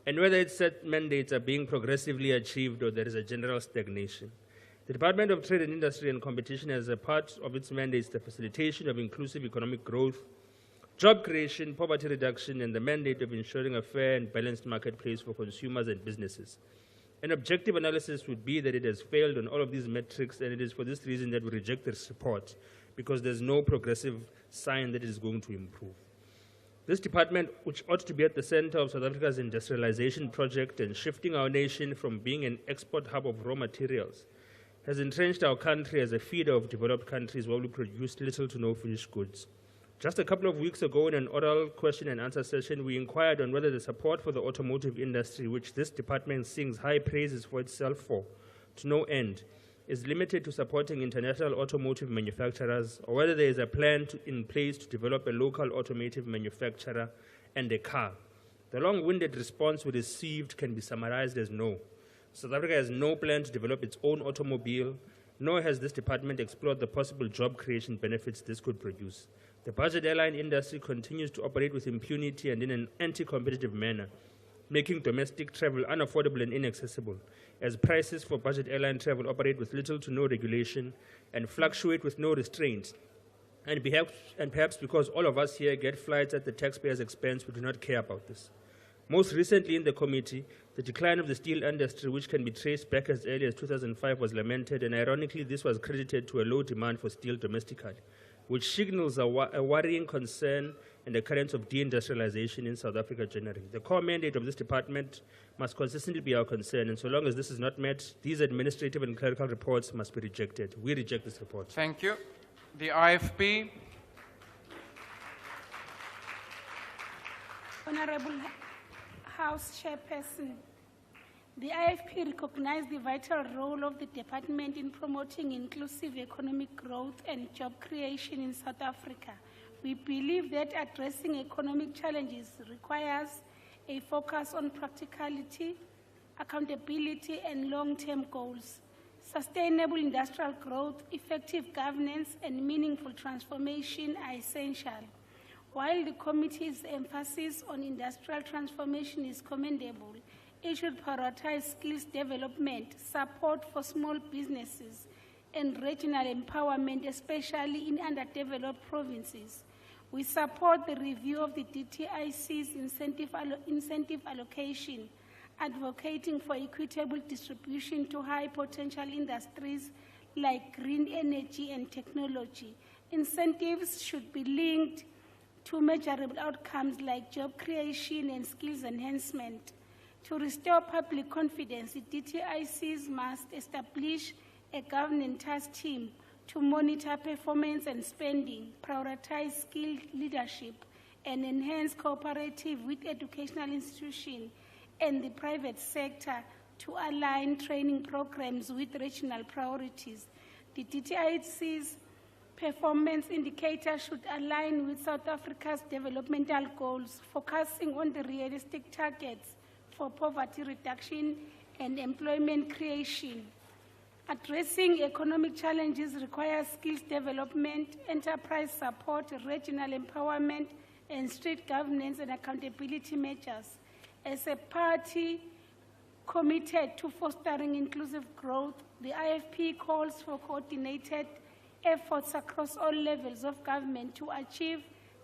and whether its set mandates are being progressively achieved or there is a general stagnation. The Department of Trade and Industry and Competition has a part of its mandates the facilitation of inclusive economic growth, job creation, poverty reduction, and the mandate of ensuring a fair and balanced marketplace for consumers and businesses. An objective analysis would be that it has failed on all of these metrics, and it is for this reason that we reject this report, because there's no progressive sign that it is going to improve. This department, which ought to be at the center of South Africa's industrialization project and shifting our nation from being an export hub of raw materials, has entrenched our country as a feeder of developed countries where we produce little to no finished goods. Just a couple of weeks ago in an oral question and answer session, we inquired on whether the support for the automotive industry, which this department sings high praises for itself for, to no end, is limited to supporting international automotive manufacturers, or whether there is a plan in place to develop a local automotive manufacturer and a car. The long-winded response we received can be summarized as no. South Africa has no plan to develop its own automobile, nor has this department explored the possible job creation benefits this could produce. The budget airline industry continues to operate with impunity and in an anti-competitive manner, making domestic travel unaffordable and inaccessible, as prices for budget airline travel operate with little to no regulation and fluctuate with no restraints. And perhaps because all of us here get flights at the taxpayer's expense, we do not care about this. Most recently in the committee, the decline of the steel industry, which can be traced back as early as 2005, was lamented, and ironically this was credited to a low demand for steel domestically, which signals a worrying concern and the currents of deindustrialization in South Africa generally. The core mandate of this department must consistently be our concern, and so long as this is not met, these administrative and clerical reports must be rejected. We reject this report. Thank you. The IFP. Honorable House Chairperson, the IFP recognizes the vital role of the department in promoting inclusive economic growth and job creation in South Africa. We believe that addressing economic challenges requires a focus on practicality, accountability, and long-term goals. Sustainable industrial growth, effective governance, and meaningful transformation are essential. While the committee's emphasis on industrial transformation is commendable, it should prioritize skills development, support for small businesses, and regional empowerment, especially in underdeveloped provinces. We support the review of the DTIC's incentive allocation, advocating for equitable distribution to high-potential industries like green energy and technology. Incentives should be linked to measurable outcomes like job creation and skills enhancement. To restore public confidence, the DTICs must establish a governance task team to monitor performance and spending, prioritize skilled leadership, and enhance cooperative with educational institutions and the private sector to align training programs with regional priorities. The DTIC's performance indicators should align with South Africa's developmental goals, focusing on the realistic targets for poverty reduction and employment creation. Addressing economic challenges requires skills development, enterprise support, regional empowerment, and strict governance and accountability measures. As a party committed to fostering inclusive growth, the IFP calls for coordinated efforts across all levels of government to achieve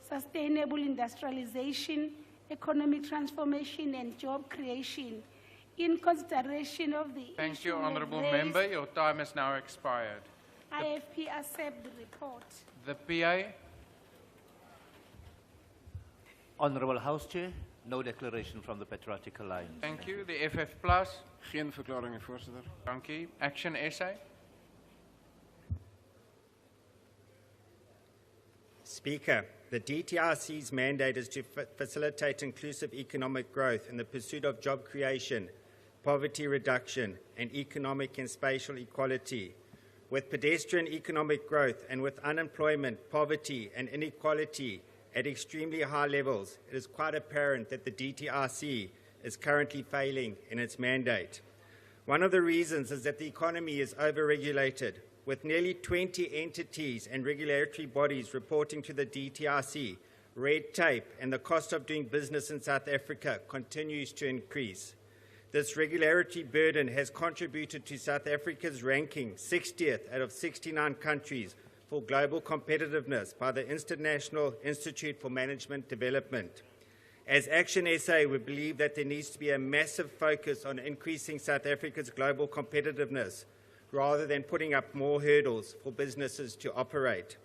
sustainable industrialization, economic transformation, and job creation. In consideration of the Thank issue you, Honourable raised, Member. Your time has now expired. IFP accept the report. The PA. Honourable House Chair, no declaration from the Patriotic Alliance. Thank you. The FF Plus. Geen verklaringen, voorzitter. Thank you. Action SA. Speaker, the DTRC's mandate is to facilitate inclusive economic growth in the pursuit of job creation, poverty reduction, and economic and spatial equality. With pedestrian economic growth and with unemployment, poverty, and inequality at extremely high levels, it is quite apparent that the DTRC is currently failing in its mandate. One of the reasons is that the economy is overregulated, with nearly 20 entities and regulatory bodies reporting to the DTRC. Red tape and the cost of doing business in South Africa continues to increase. This regulatory burden has contributed to South Africa's ranking 60th out of 69 countries for global competitiveness by the International Institute for Management Development. As Action SA, we believe that there needs to be a massive focus on increasing South Africa's global competitiveness, rather than putting up more hurdles for businesses to operate.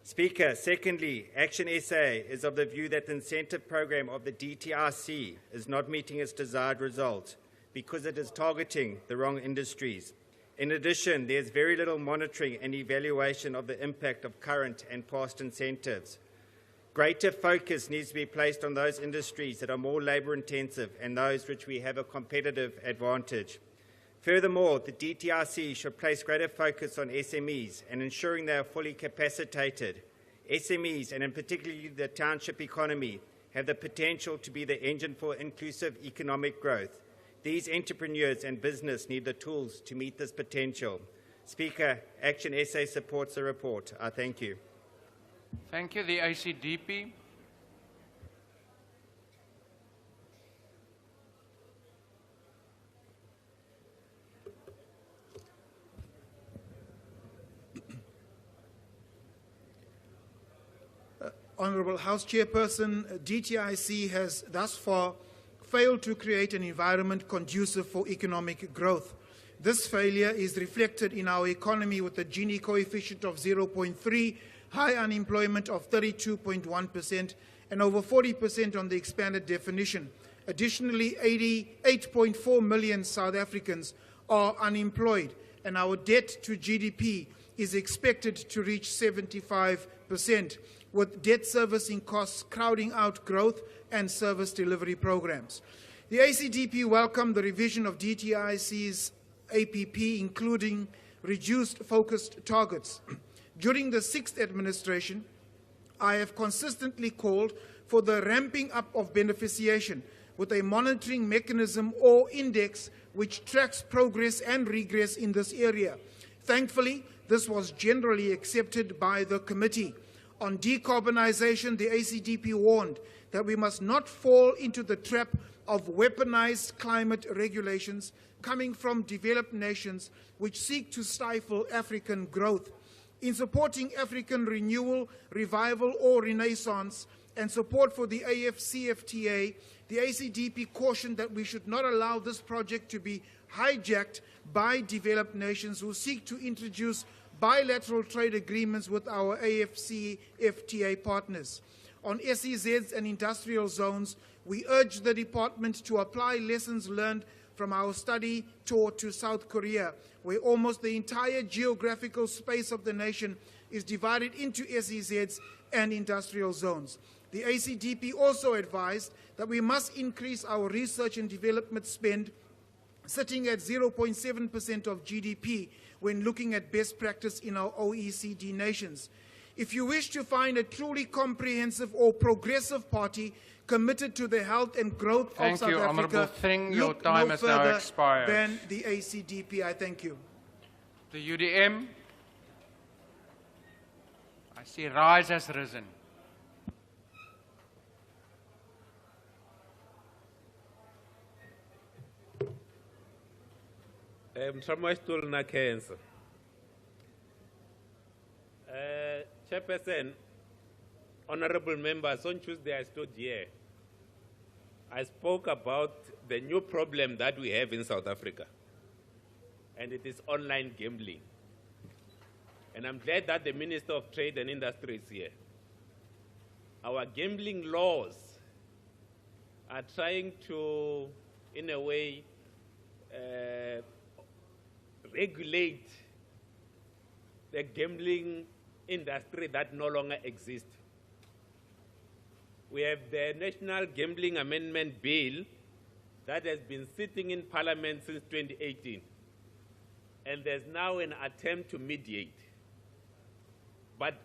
Speaker, secondly, Action SA is of the view that the incentive program of the DTRC is not meeting its desired result because it is targeting the wrong industries. In addition, there is very little monitoring and evaluation of the impact of current and past incentives. Greater focus needs to be placed on those industries that are more labour-intensive and those which we have a competitive advantage. Furthermore, the DTRC should place greater focus on SMEs and ensuring they are fully capacitated. SMEs, and in particular the township economy, have the potential to be the engine for inclusive economic growth. These entrepreneurs and business need the tools to meet this potential. Speaker, Action SA supports the report. I thank you. Thank you. The ACDP. Honourable House Chairperson, DTIC has thus far failed to create an environment conducive for economic growth. This failure is reflected in our economy with a Gini coefficient of 0.3, high unemployment of 32.1%, and over 40% on the expanded definition. Additionally, 88.4 million South Africans are unemployed, and our debt to GDP is expected to reach 75%. With debt servicing costs crowding out growth and service delivery programs. The ACDP welcomed the revision of DTIC's APP, including reduced focused targets. During the 6th administration, I have consistently called for the ramping up of beneficiation with a monitoring mechanism or index which tracks progress and regress in this area. Thankfully, this was generally accepted by the committee. On decarbonisation, the ACDP warned that we must not fall into the trap of weaponized climate regulations coming from developed nations which seek to stifle African growth. In supporting African renewal, revival or renaissance and support for the AfCFTA, the ACDP cautioned that we should not allow this project to be hijacked by developed nations who seek to introduce bilateral trade agreements with our AfCFTA partners. On SEZs and industrial zones, we urge the Department to apply lessons learned from our study tour to South Korea, where almost the entire geographical space of the nation is divided into SEZs and industrial zones. The ACDP also advised that we must increase our research and development spend, sitting at 0.7% of GDP, when looking at best practice in our OECD nations. If you wish to find a truly comprehensive or progressive party committed to the health and growth of South Africa, your time has now expired. Than the ACDP. I thank you. The UDM. I see Rise has risen. Mtramashtul na cancer. Chairperson, Honorable members, on Tuesday I stood here. I spoke about the new problem that we have in South Africa, and it is online gambling. And I'm glad that the Minister of Trade and Industry is here. Our gambling laws are trying to, in a way, regulate the gambling industry that no longer exists. We have the National Gambling Amendment Bill that has been sitting in Parliament since 2018. And there's now an attempt to mediate. But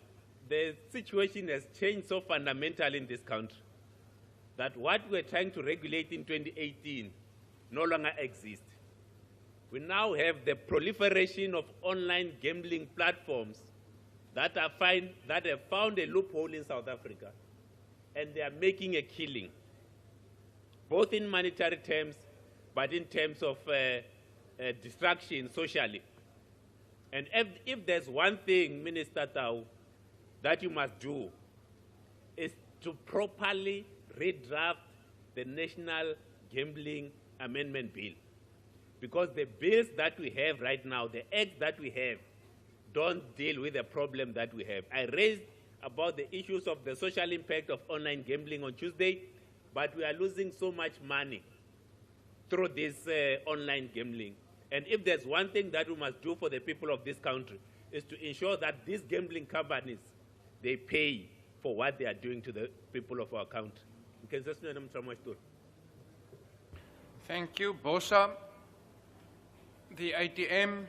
the situation has changed so fundamentally in this country that what we're trying to regulate in 2018 no longer exists. We now have the proliferation of online gambling platforms that have found a loophole in South Africa, and they are making a killing, both in monetary terms, but in terms of destruction socially. And if there's one thing, Minister Tau, that you must do, is to properly redraft the National Gambling Amendment Bill. Because the bills that we have right now, the acts that we have, don't deal with the problem that we have. I raised about the issues of the social impact of online gambling on Tuesday, but we are losing so much money through this online gambling. And if there's one thing that we must do for the people of this country, is to ensure that these gambling companies, they pay for what they are doing to the people of our country. Thank you. Bosa, the ATM,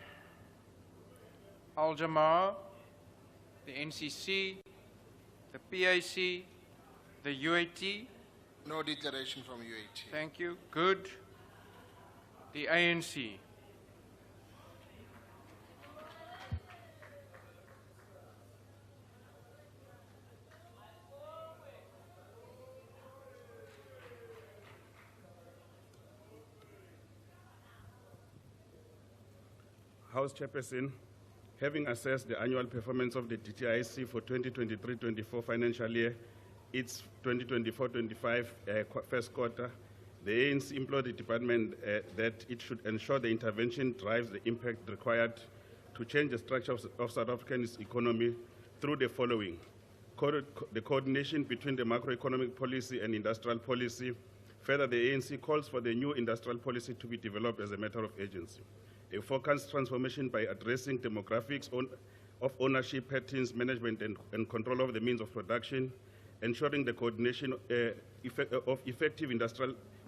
Al Jamaa, the NCC, the PAC, the UAT. No declaration from UAT. Thank you. Good. The ANC. House Chairperson, having assessed the annual performance of the DTIC for 2023-24 financial year, its 2024-25 first quarter, the ANC implored the department that it should ensure the intervention drives the impact required to change the structure of South Africa's economy through the following: the coordination between the macroeconomic policy and industrial policy. Further, the ANC calls for the new industrial policy to be developed as a matter of urgency. A focused transformation by addressing demographics of ownership patterns, management and control of the means of production, ensuring the coordination of effective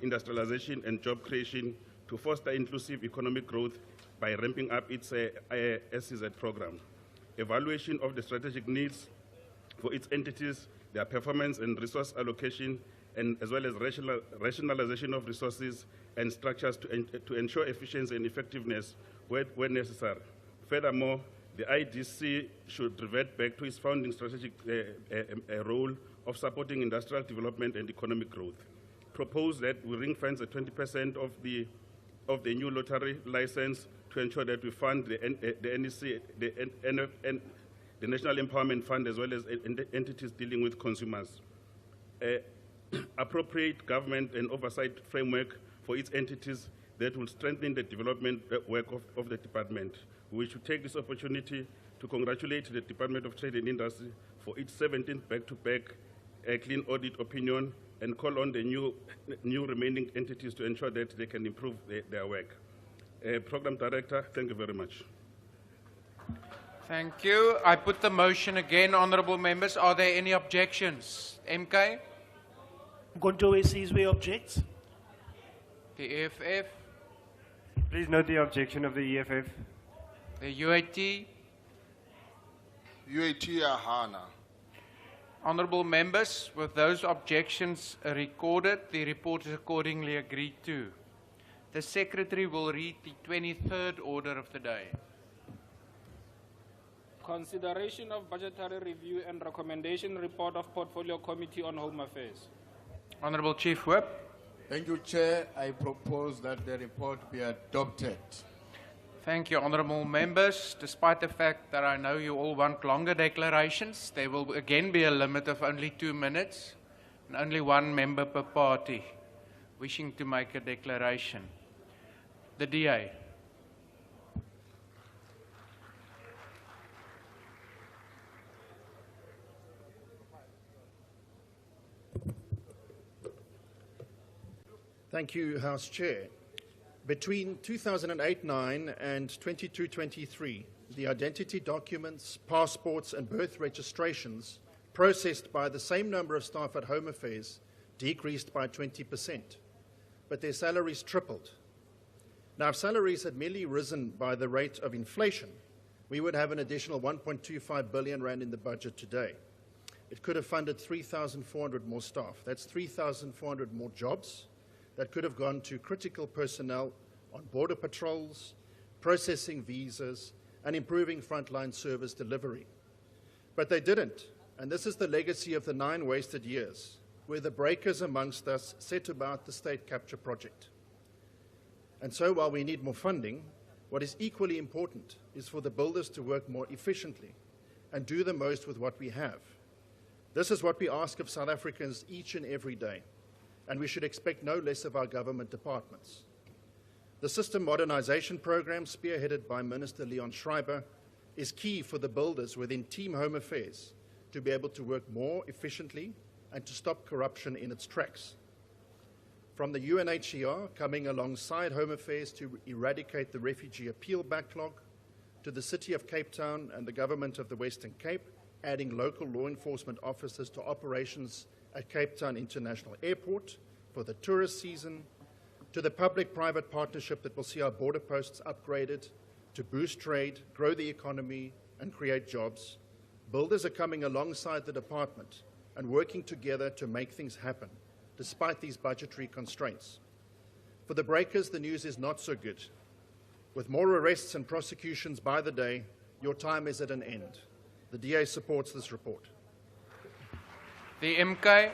industrialization and job creation to foster inclusive economic growth by ramping up its SEZ program. Evaluation of the strategic needs for its entities, their performance and resource allocation, and as well as rationalization of resources and structures to ensure efficiency and effectiveness where necessary. Furthermore, the IDC should revert back to its founding strategic role of supporting industrial development and economic growth. Propose that we ring-fence 20% of the new lottery license to ensure that we fund the NEC, the National Empowerment Fund, as well as entities dealing with consumers. Appropriate government and oversight framework for its entities that will strengthen the development work of the department. We should take this opportunity to congratulate the Department of Trade and Industry for its 17th back-to-back clean audit opinion and call on the new remaining entities to ensure that they can improve their work. Program Director, thank you very much. Thank you. I put the motion again, honourable members. Are there any objections? MK? Condolences, objects. The EFF? Please note the objection of the EFF. The UAT? UAT Ahana. Honourable members, with those objections recorded, the report is accordingly agreed to. The Secretary will read the 23rd order of the day. Consideration of budgetary review and recommendation report of Portfolio Committee on Home Affairs. Honourable Chief Whip. Thank you, Chair. I propose that the report be adopted. Thank you, honourable members. Despite the fact that I know you all want longer declarations, there will again be a limit of only 2 minutes and only one member per party wishing to make a declaration. The DA. Thank you, House Chair. Between 2008-9 and 22-23, the identity documents, passports and birth registrations processed by the same number of staff at Home Affairs decreased by 20%, but their salaries tripled. Now, if salaries had merely risen by the rate of inflation, we would have an additional 1.25 billion rand in the budget today. It could have funded 3,400 more staff. That's 3,400 more jobs that could have gone to critical personnel on border patrols, processing visas, and improving frontline service delivery. But they didn't, and this is the legacy of the 9 wasted years, where the breakers amongst us set about the state capture project. And so while we need more funding, what is equally important is for the builders to work more efficiently and do the most with what we have. This is what we ask of South Africans each and every day, and we should expect no less of our government departments. The system modernization program, spearheaded by Minister Leon Schreiber, is key for the builders within Team Home Affairs to be able to work more efficiently and to stop corruption in its tracks. From the UNHCR coming alongside Home Affairs to eradicate the refugee appeal backlog, to the City of Cape Town and the Government of the Western Cape, adding local law enforcement officers to operations at Cape Town International Airport for the tourist season, to the public-private partnership that will see our border posts upgraded to boost trade, grow the economy, and create jobs. Builders are coming alongside the department and working together to make things happen, despite these budgetary constraints. For the breakers, the news is not so good. With more arrests and prosecutions by the day, your time is at an end. The DA supports this report. The MK.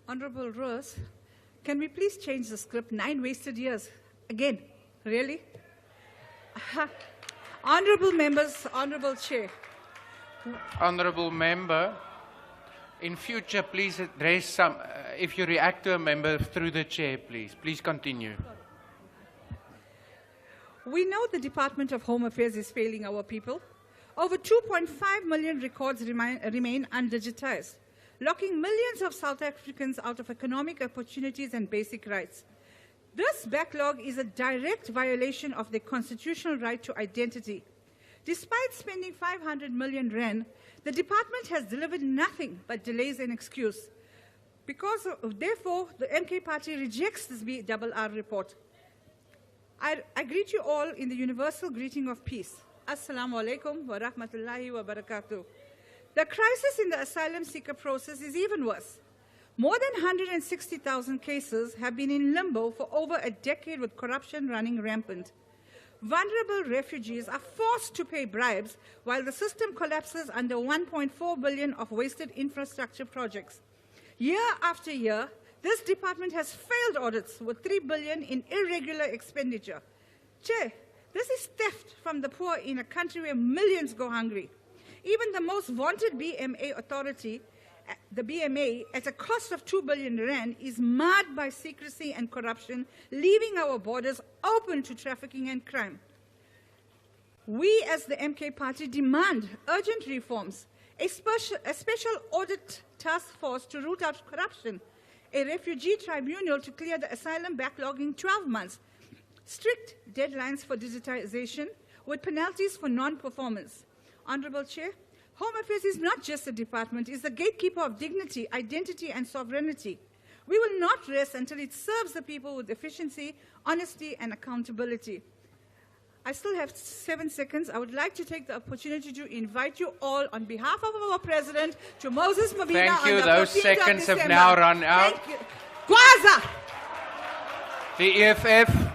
Honourable Rose, can we please change the script? 9 wasted years. Again, really? Honourable members, Honourable Chair. Honourable member, in future, please address some, if you react to a member through the chair, please continue. We know the Department of Home Affairs is failing our people. Over 2.5 million records remain undigitized, locking millions of South Africans out of economic opportunities and basic rights. This backlog is a direct violation of the constitutional right to identity. Despite spending 500 million rand, the department has delivered nothing but delays and excuse. Therefore, the MK party rejects this BRR report. I greet you all in the universal greeting of peace. Assalamu alaikum wa rahmatullahi wa barakatuh. The crisis in the asylum seeker process is even worse. More than 160,000 cases have been in limbo for over a decade, with corruption running rampant. Vulnerable refugees are forced to pay bribes while the system collapses under 1.4 billion of wasted infrastructure projects. Year after year, this department has failed audits with 3 billion in irregular expenditure. Chair, this is theft from the poor in a country where millions go hungry. Even the most vaunted BMA authority, the BMA, at a cost of 2 billion rand, is marred by secrecy and corruption, leaving our borders open to trafficking and crime. We, as the MK party, demand urgent reforms, a special audit task force to root out corruption, a refugee tribunal to clear the asylum backlog in 12 months, strict deadlines for digitization with penalties for non-performance. Honourable Chair, Home Affairs is not just a department, it's the gatekeeper of dignity, identity and sovereignty. We will not rest until it serves the people with efficiency, honesty and accountability. I still have 7 seconds. I would like to take the opportunity to invite you all on behalf of our President to Moses Mabhida. Thank you. On the Those 14th seconds of have December. now run out. Thank you. Gwaza! The EFF.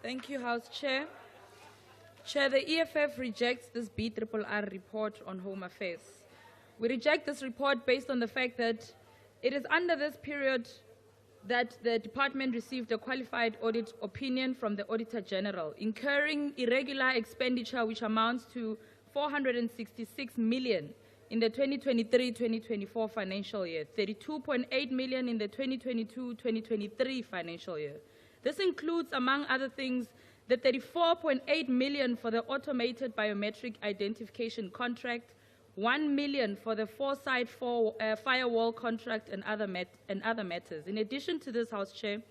Thank you, House Chair. Chair, the EFF rejects this BRRR report on Home Affairs. We reject this report based on the fact that it is under this period that the department received a qualified audit opinion from the Auditor General, incurring irregular expenditure which amounts to 466 million in the 2023-2024 financial year, 32.8 million in the 2022-2023 financial year. This includes, among other things, the 34.8 million for the automated biometric identification contract, 1 million for the Foresight firewall contract and other matters. In addition to this, House Chair,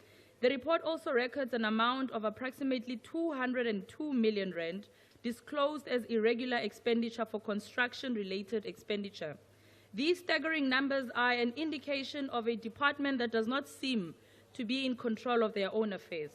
the report also records an amount of approximately 202 million rand disclosed as irregular expenditure for construction-related expenditure. These staggering numbers are an indication of a department that does not seem to be in control of their own affairs.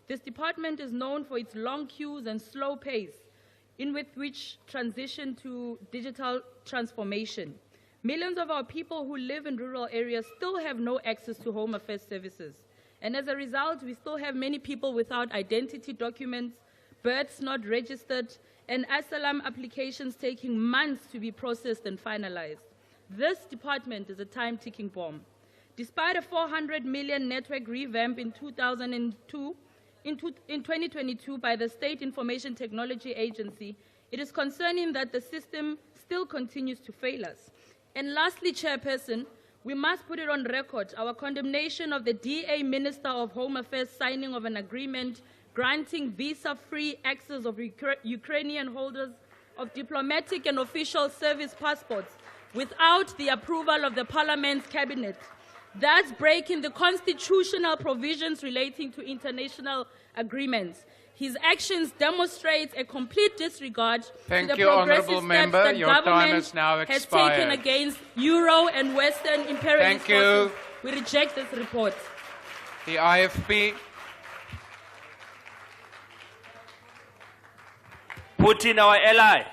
This department is known for its long queues and slow pace in which transition to digital transformation. Millions of our people who live in rural areas still have no access to Home Affairs services. And as a result, we still have many people without identity documents, births not registered, and asylum applications taking months to be processed and finalized. This department is a time-ticking bomb. Despite a 400 million network revamp in 2022 by the State Information Technology Agency, it is concerning that the system still continues to fail us. And lastly, Chairperson, we must put it on record our condemnation of the DA Minister of Home Affairs signing of an agreement granting visa-free access of Ukrainian holders of diplomatic and official service passports without the approval of the Parliament's cabinet, thus breaking the constitutional provisions relating to international agreements. His actions demonstrate a complete disregard to the progressive steps that government has taken against Euro and Western imperialist forces. We reject this report. The IFP. Putin, our ally.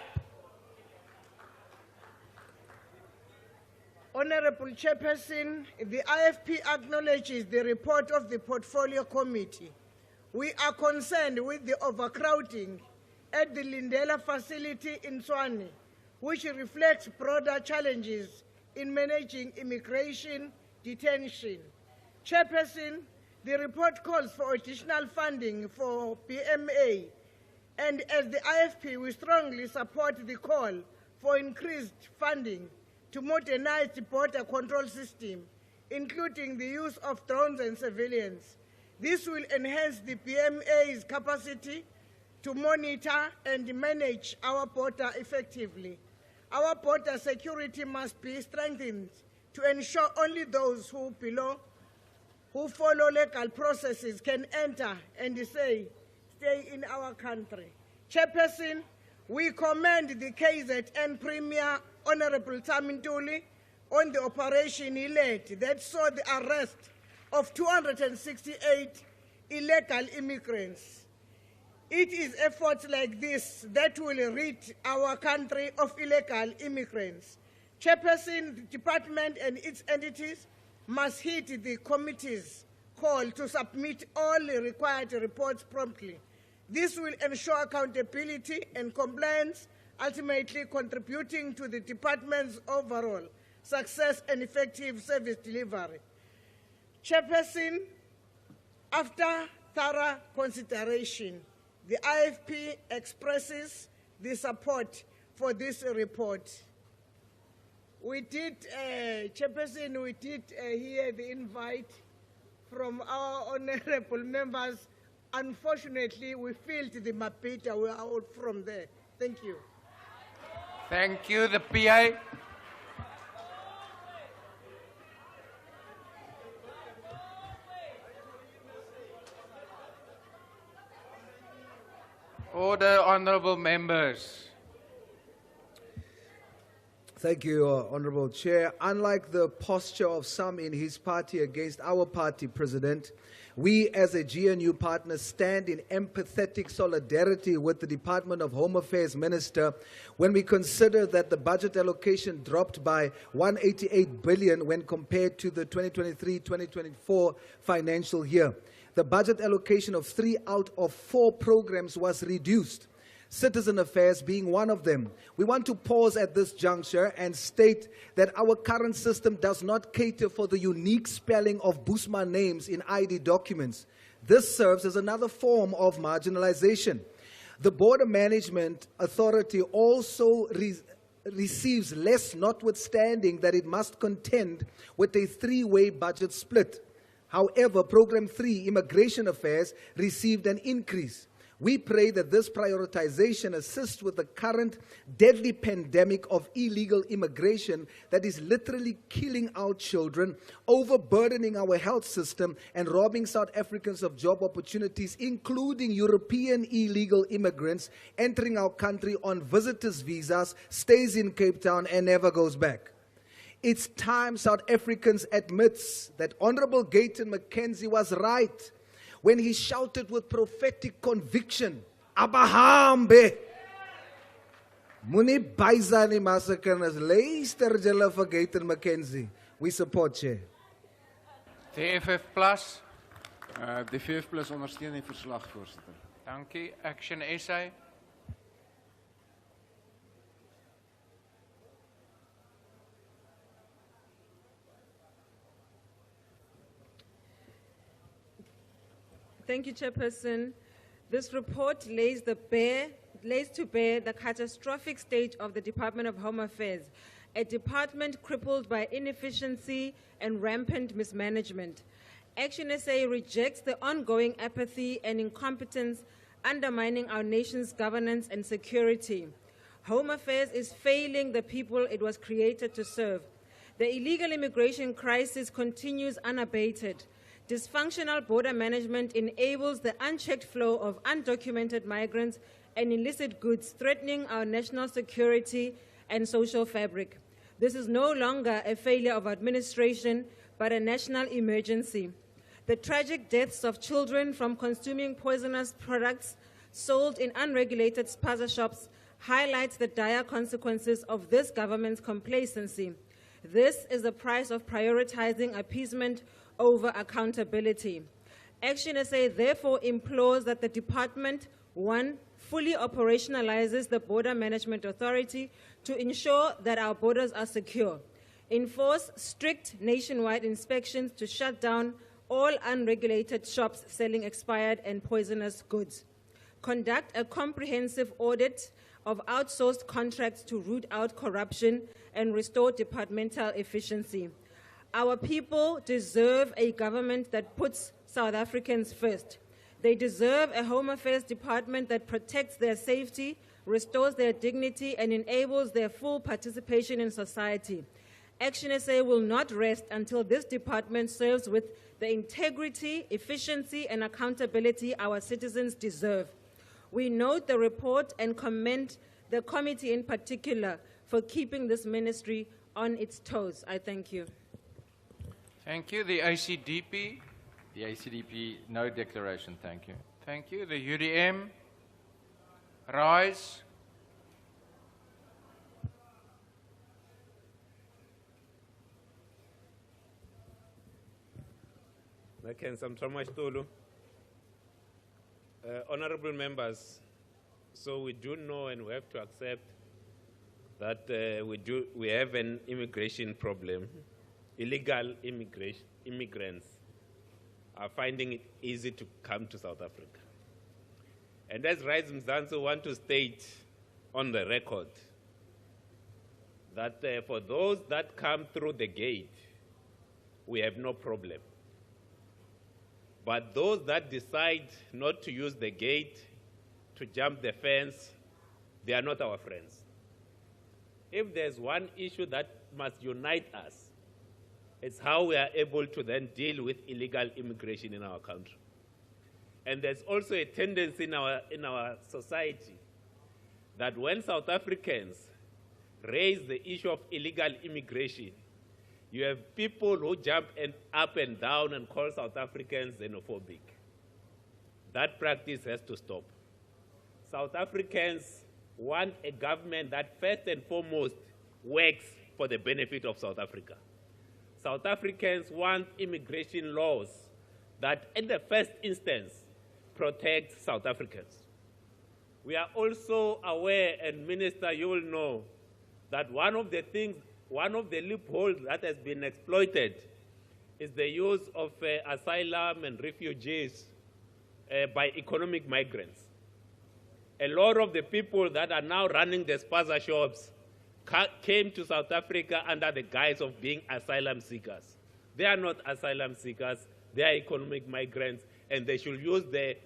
Honorable Chairperson, the IFP acknowledges the report of the Portfolio Committee. We are concerned with the overcrowding at the Lindela facility in Tshwane, which reflects broader challenges in managing immigration detention. Chairperson, the report calls for additional funding for PMA, and as the IFP, we strongly support the call for increased funding to modernize the border control system, including the use of drones and surveillance. This will enhance the PMA's capacity to monitor and manage our border effectively. Our border security must be strengthened to ensure only those who follow legal processes can enter and stay in our country. Chairperson, we commend the KZN Premier Honorable Tamintuli on the operation he led that saw the arrest of 268 illegal immigrants. It is efforts like this that will rid our country of illegal immigrants. Chairperson, the department and its entities must heed the committee's call to submit all the required reports promptly. This will ensure accountability and compliance, ultimately contributing to the department's overall success and effective service delivery. Chairperson, after thorough consideration, the IFP expresses the support for this report. We did, Chairperson, we did hear the invite from our honorable members. Unfortunately, we failed the Mapita. We are out from there. Thank you. Thank you. The PA. Order, honourable members. Thank you, Honourable Chair. Unlike the posture of some in his party against our party, President, we as a GNU partner stand in empathetic solidarity with the Department of Home Affairs Minister when we consider that the budget allocation dropped by 188 billion when compared to the 2023-2024 financial year. the budget allocation of 3 out of 4 programs was reduced, Citizen Affairs being one of them. We want to pause at this juncture and state that our current system does not cater for the unique spelling of Busma names in ID documents. This serves as another form of marginalization. The Border Management Authority also receives less, notwithstanding that it must contend with a 3-way budget split. However, Program 3, Immigration Affairs, received an increase. We pray that this prioritization assists with the current deadly pandemic of illegal immigration that is literally killing our children, overburdening our health system, and robbing South Africans of job opportunities, including European illegal immigrants entering our country on visitors' visas, stays in Cape Town, and never goes back. It's time South Africans admits that Honorable Gayton McKenzie was right when he shouted with prophetic conviction, Abahambe! Muni Baizani massacres, luister julle vir Gayton McKenzie. We support Chair. The FF Plus. De VF Plus ondersteun die verslag, voorzitter. Dankie. Action SA. Thank you, Chairperson. This report lays to bear the catastrophic state of the Department of Home Affairs, a department crippled by inefficiency and rampant mismanagement. Action SA rejects the ongoing apathy and incompetence undermining our nation's governance and security. Home Affairs is failing the people it was created to serve. The illegal immigration crisis continues unabated. Dysfunctional border management enables the unchecked flow of undocumented migrants and illicit goods, threatening our national security and social fabric. This is no longer a failure of administration, but a national emergency. The tragic deaths of children from consuming poisonous products sold in unregulated spaza shops highlights the dire consequences of this government's complacency. This is the price of prioritizing appeasement over accountability. Action SA therefore implores that the department, 1, fully operationalizes the Border Management Authority to ensure that our borders are secure, enforce strict nationwide inspections to shut down all unregulated shops selling expired and poisonous goods, conduct a comprehensive audit of outsourced contracts to root out corruption and restore departmental efficiency. Our people deserve a government that puts South Africans first. They deserve a Home Affairs department that protects their safety, restores their dignity, and enables their full participation in society. Action SA will not rest until this department serves with the integrity, efficiency, and accountability our citizens deserve. We note the report and commend the committee in particular for keeping this ministry on its toes. I thank you. Thank you. The ACDP. The ACDP, no declaration, thank you. Thank you. The UDM. Rise. Honorable members, so we do know and we have to accept that we have an immigration problem. Illegal immigrants are finding it easy to come to South Africa. And as Rise Mzansi want to state on the record that for those that come through the gate, we have no problem. But those that decide not to use the gate, to jump the fence, they are not our friends. If there's one issue that must unite us, it's how we are able to then deal with illegal immigration in our country. And there's also a tendency in our society that when South Africans raise the issue of illegal immigration, you have people who jump up and down and call South Africans xenophobic. That practice has to stop. South Africans want a government that first and foremost works for the benefit of South Africa. South Africans want immigration laws that in the first instance, protect South Africans. We are also aware, and Minister, you will know, that one of the loopholes that has been exploited is the use of asylum and refugees by economic migrants. A lot of the people that are now running the spaza shops came to South Africa under the guise of being asylum seekers. They are not asylum seekers, they are economic migrants, and they should use the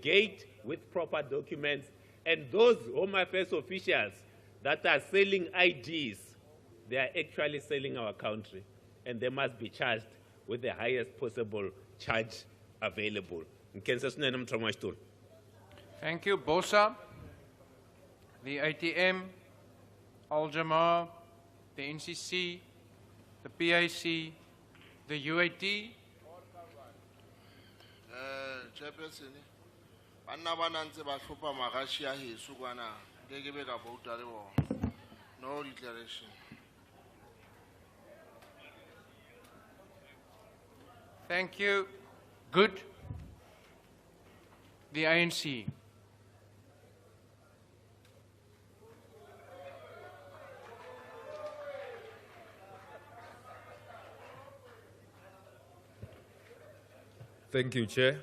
gate with proper documents. And those Home Affairs officials that are selling IDs, they are actually selling our country, and they must be charged with the highest possible charge available. Thank you, Bosa, the ATM, Al-Jamaa, the NCC, the PAC, the UAT. Chairperson, banna ba nantse ba tlhopa magashi a heso kwana ke be ka vouta le bona. No declaration. Thank you. Good. The ANC. Thank you, Chair.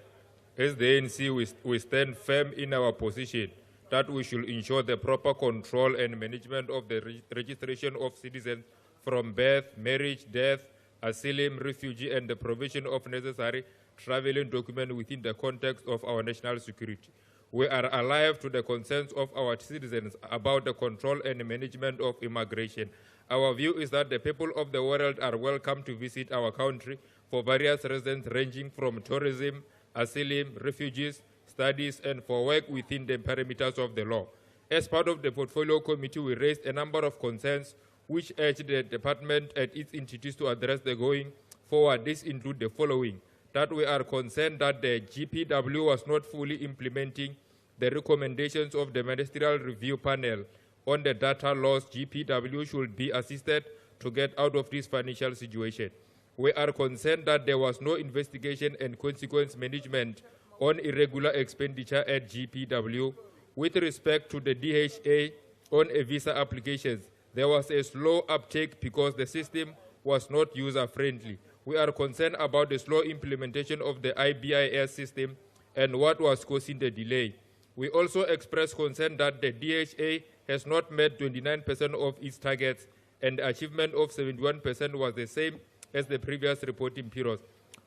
As the ANC, we stand firm in our position that we should ensure the proper control and management of the registration of citizens from birth, marriage, death, asylum, refugee, and the provision of necessary traveling documents within the context of our national security. We are alive to the concerns of our citizens about the control and management of immigration. Our view is that the people of the world are welcome to visit our country for various reasons ranging from tourism, asylum, refugees, studies, and for work within the parameters of the law. As part of the Portfolio Committee, we raised a number of concerns which urged the department and its entities to address the going forward. These include the following: that we are concerned that the GPW was not fully implementing the recommendations of the Ministerial Review Panel on the data laws. GPW should be assisted to get out of this financial situation. We are concerned that there was no investigation and consequence management on irregular expenditure at GPW. With respect to the DHA on visa applications, there was a slow uptake because the system was not user-friendly. We are concerned about the slow implementation of the IBIS system and what was causing the delay. We also express concern that the DHA has not met 29% of its targets, and the achievement of 71% was the same as the previous reporting period.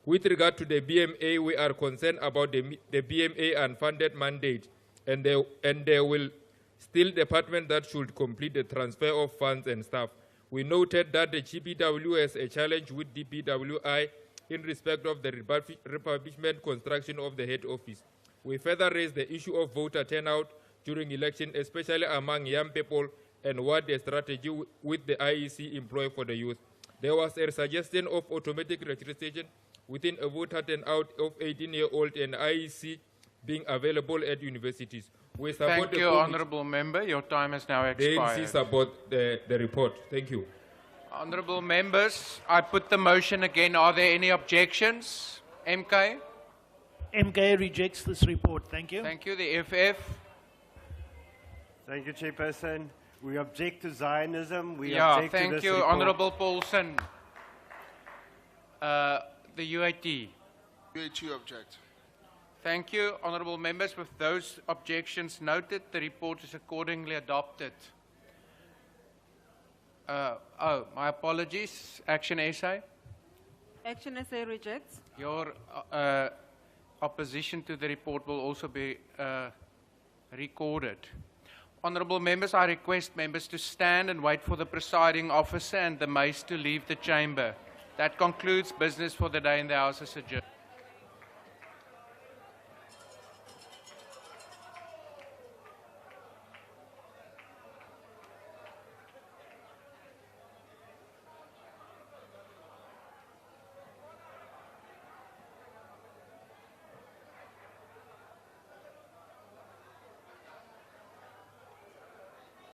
With regard to the BMA, we are concerned about the BMA unfunded mandate, and there will still department that should complete the transfer of funds and staff. We noted that the GPW has a challenge with DPWI in respect of the refurbishment construction of the head office. We further raised the issue of voter turnout during election, especially among young people, and what the strategy with the IEC employ for the youth. There was a suggestion of automatic registration within a voter turnout of 18-year-old and IEC being available at universities. We support Thank you, Honourable Member. Your time has now expired. The ANC support the report. Thank you. Honourable Members, I put the motion again. Are there any objections? MK? MK rejects this report. Thank you. Thank you. The FF? Thank you, Chairperson. We object to Zionism. We Yeah, object to thank this you, report. Honourable Paulson. The UAT? UAT object. Thank you, Honourable Members. With those objections noted, the report is accordingly adopted. My apologies. Action SA? Action SA rejects. Your opposition to the report will also be recorded. Honourable Members, I request members to stand and wait for the presiding officer and the mace to leave the chamber. That concludes business for the day, and the House is adjourned.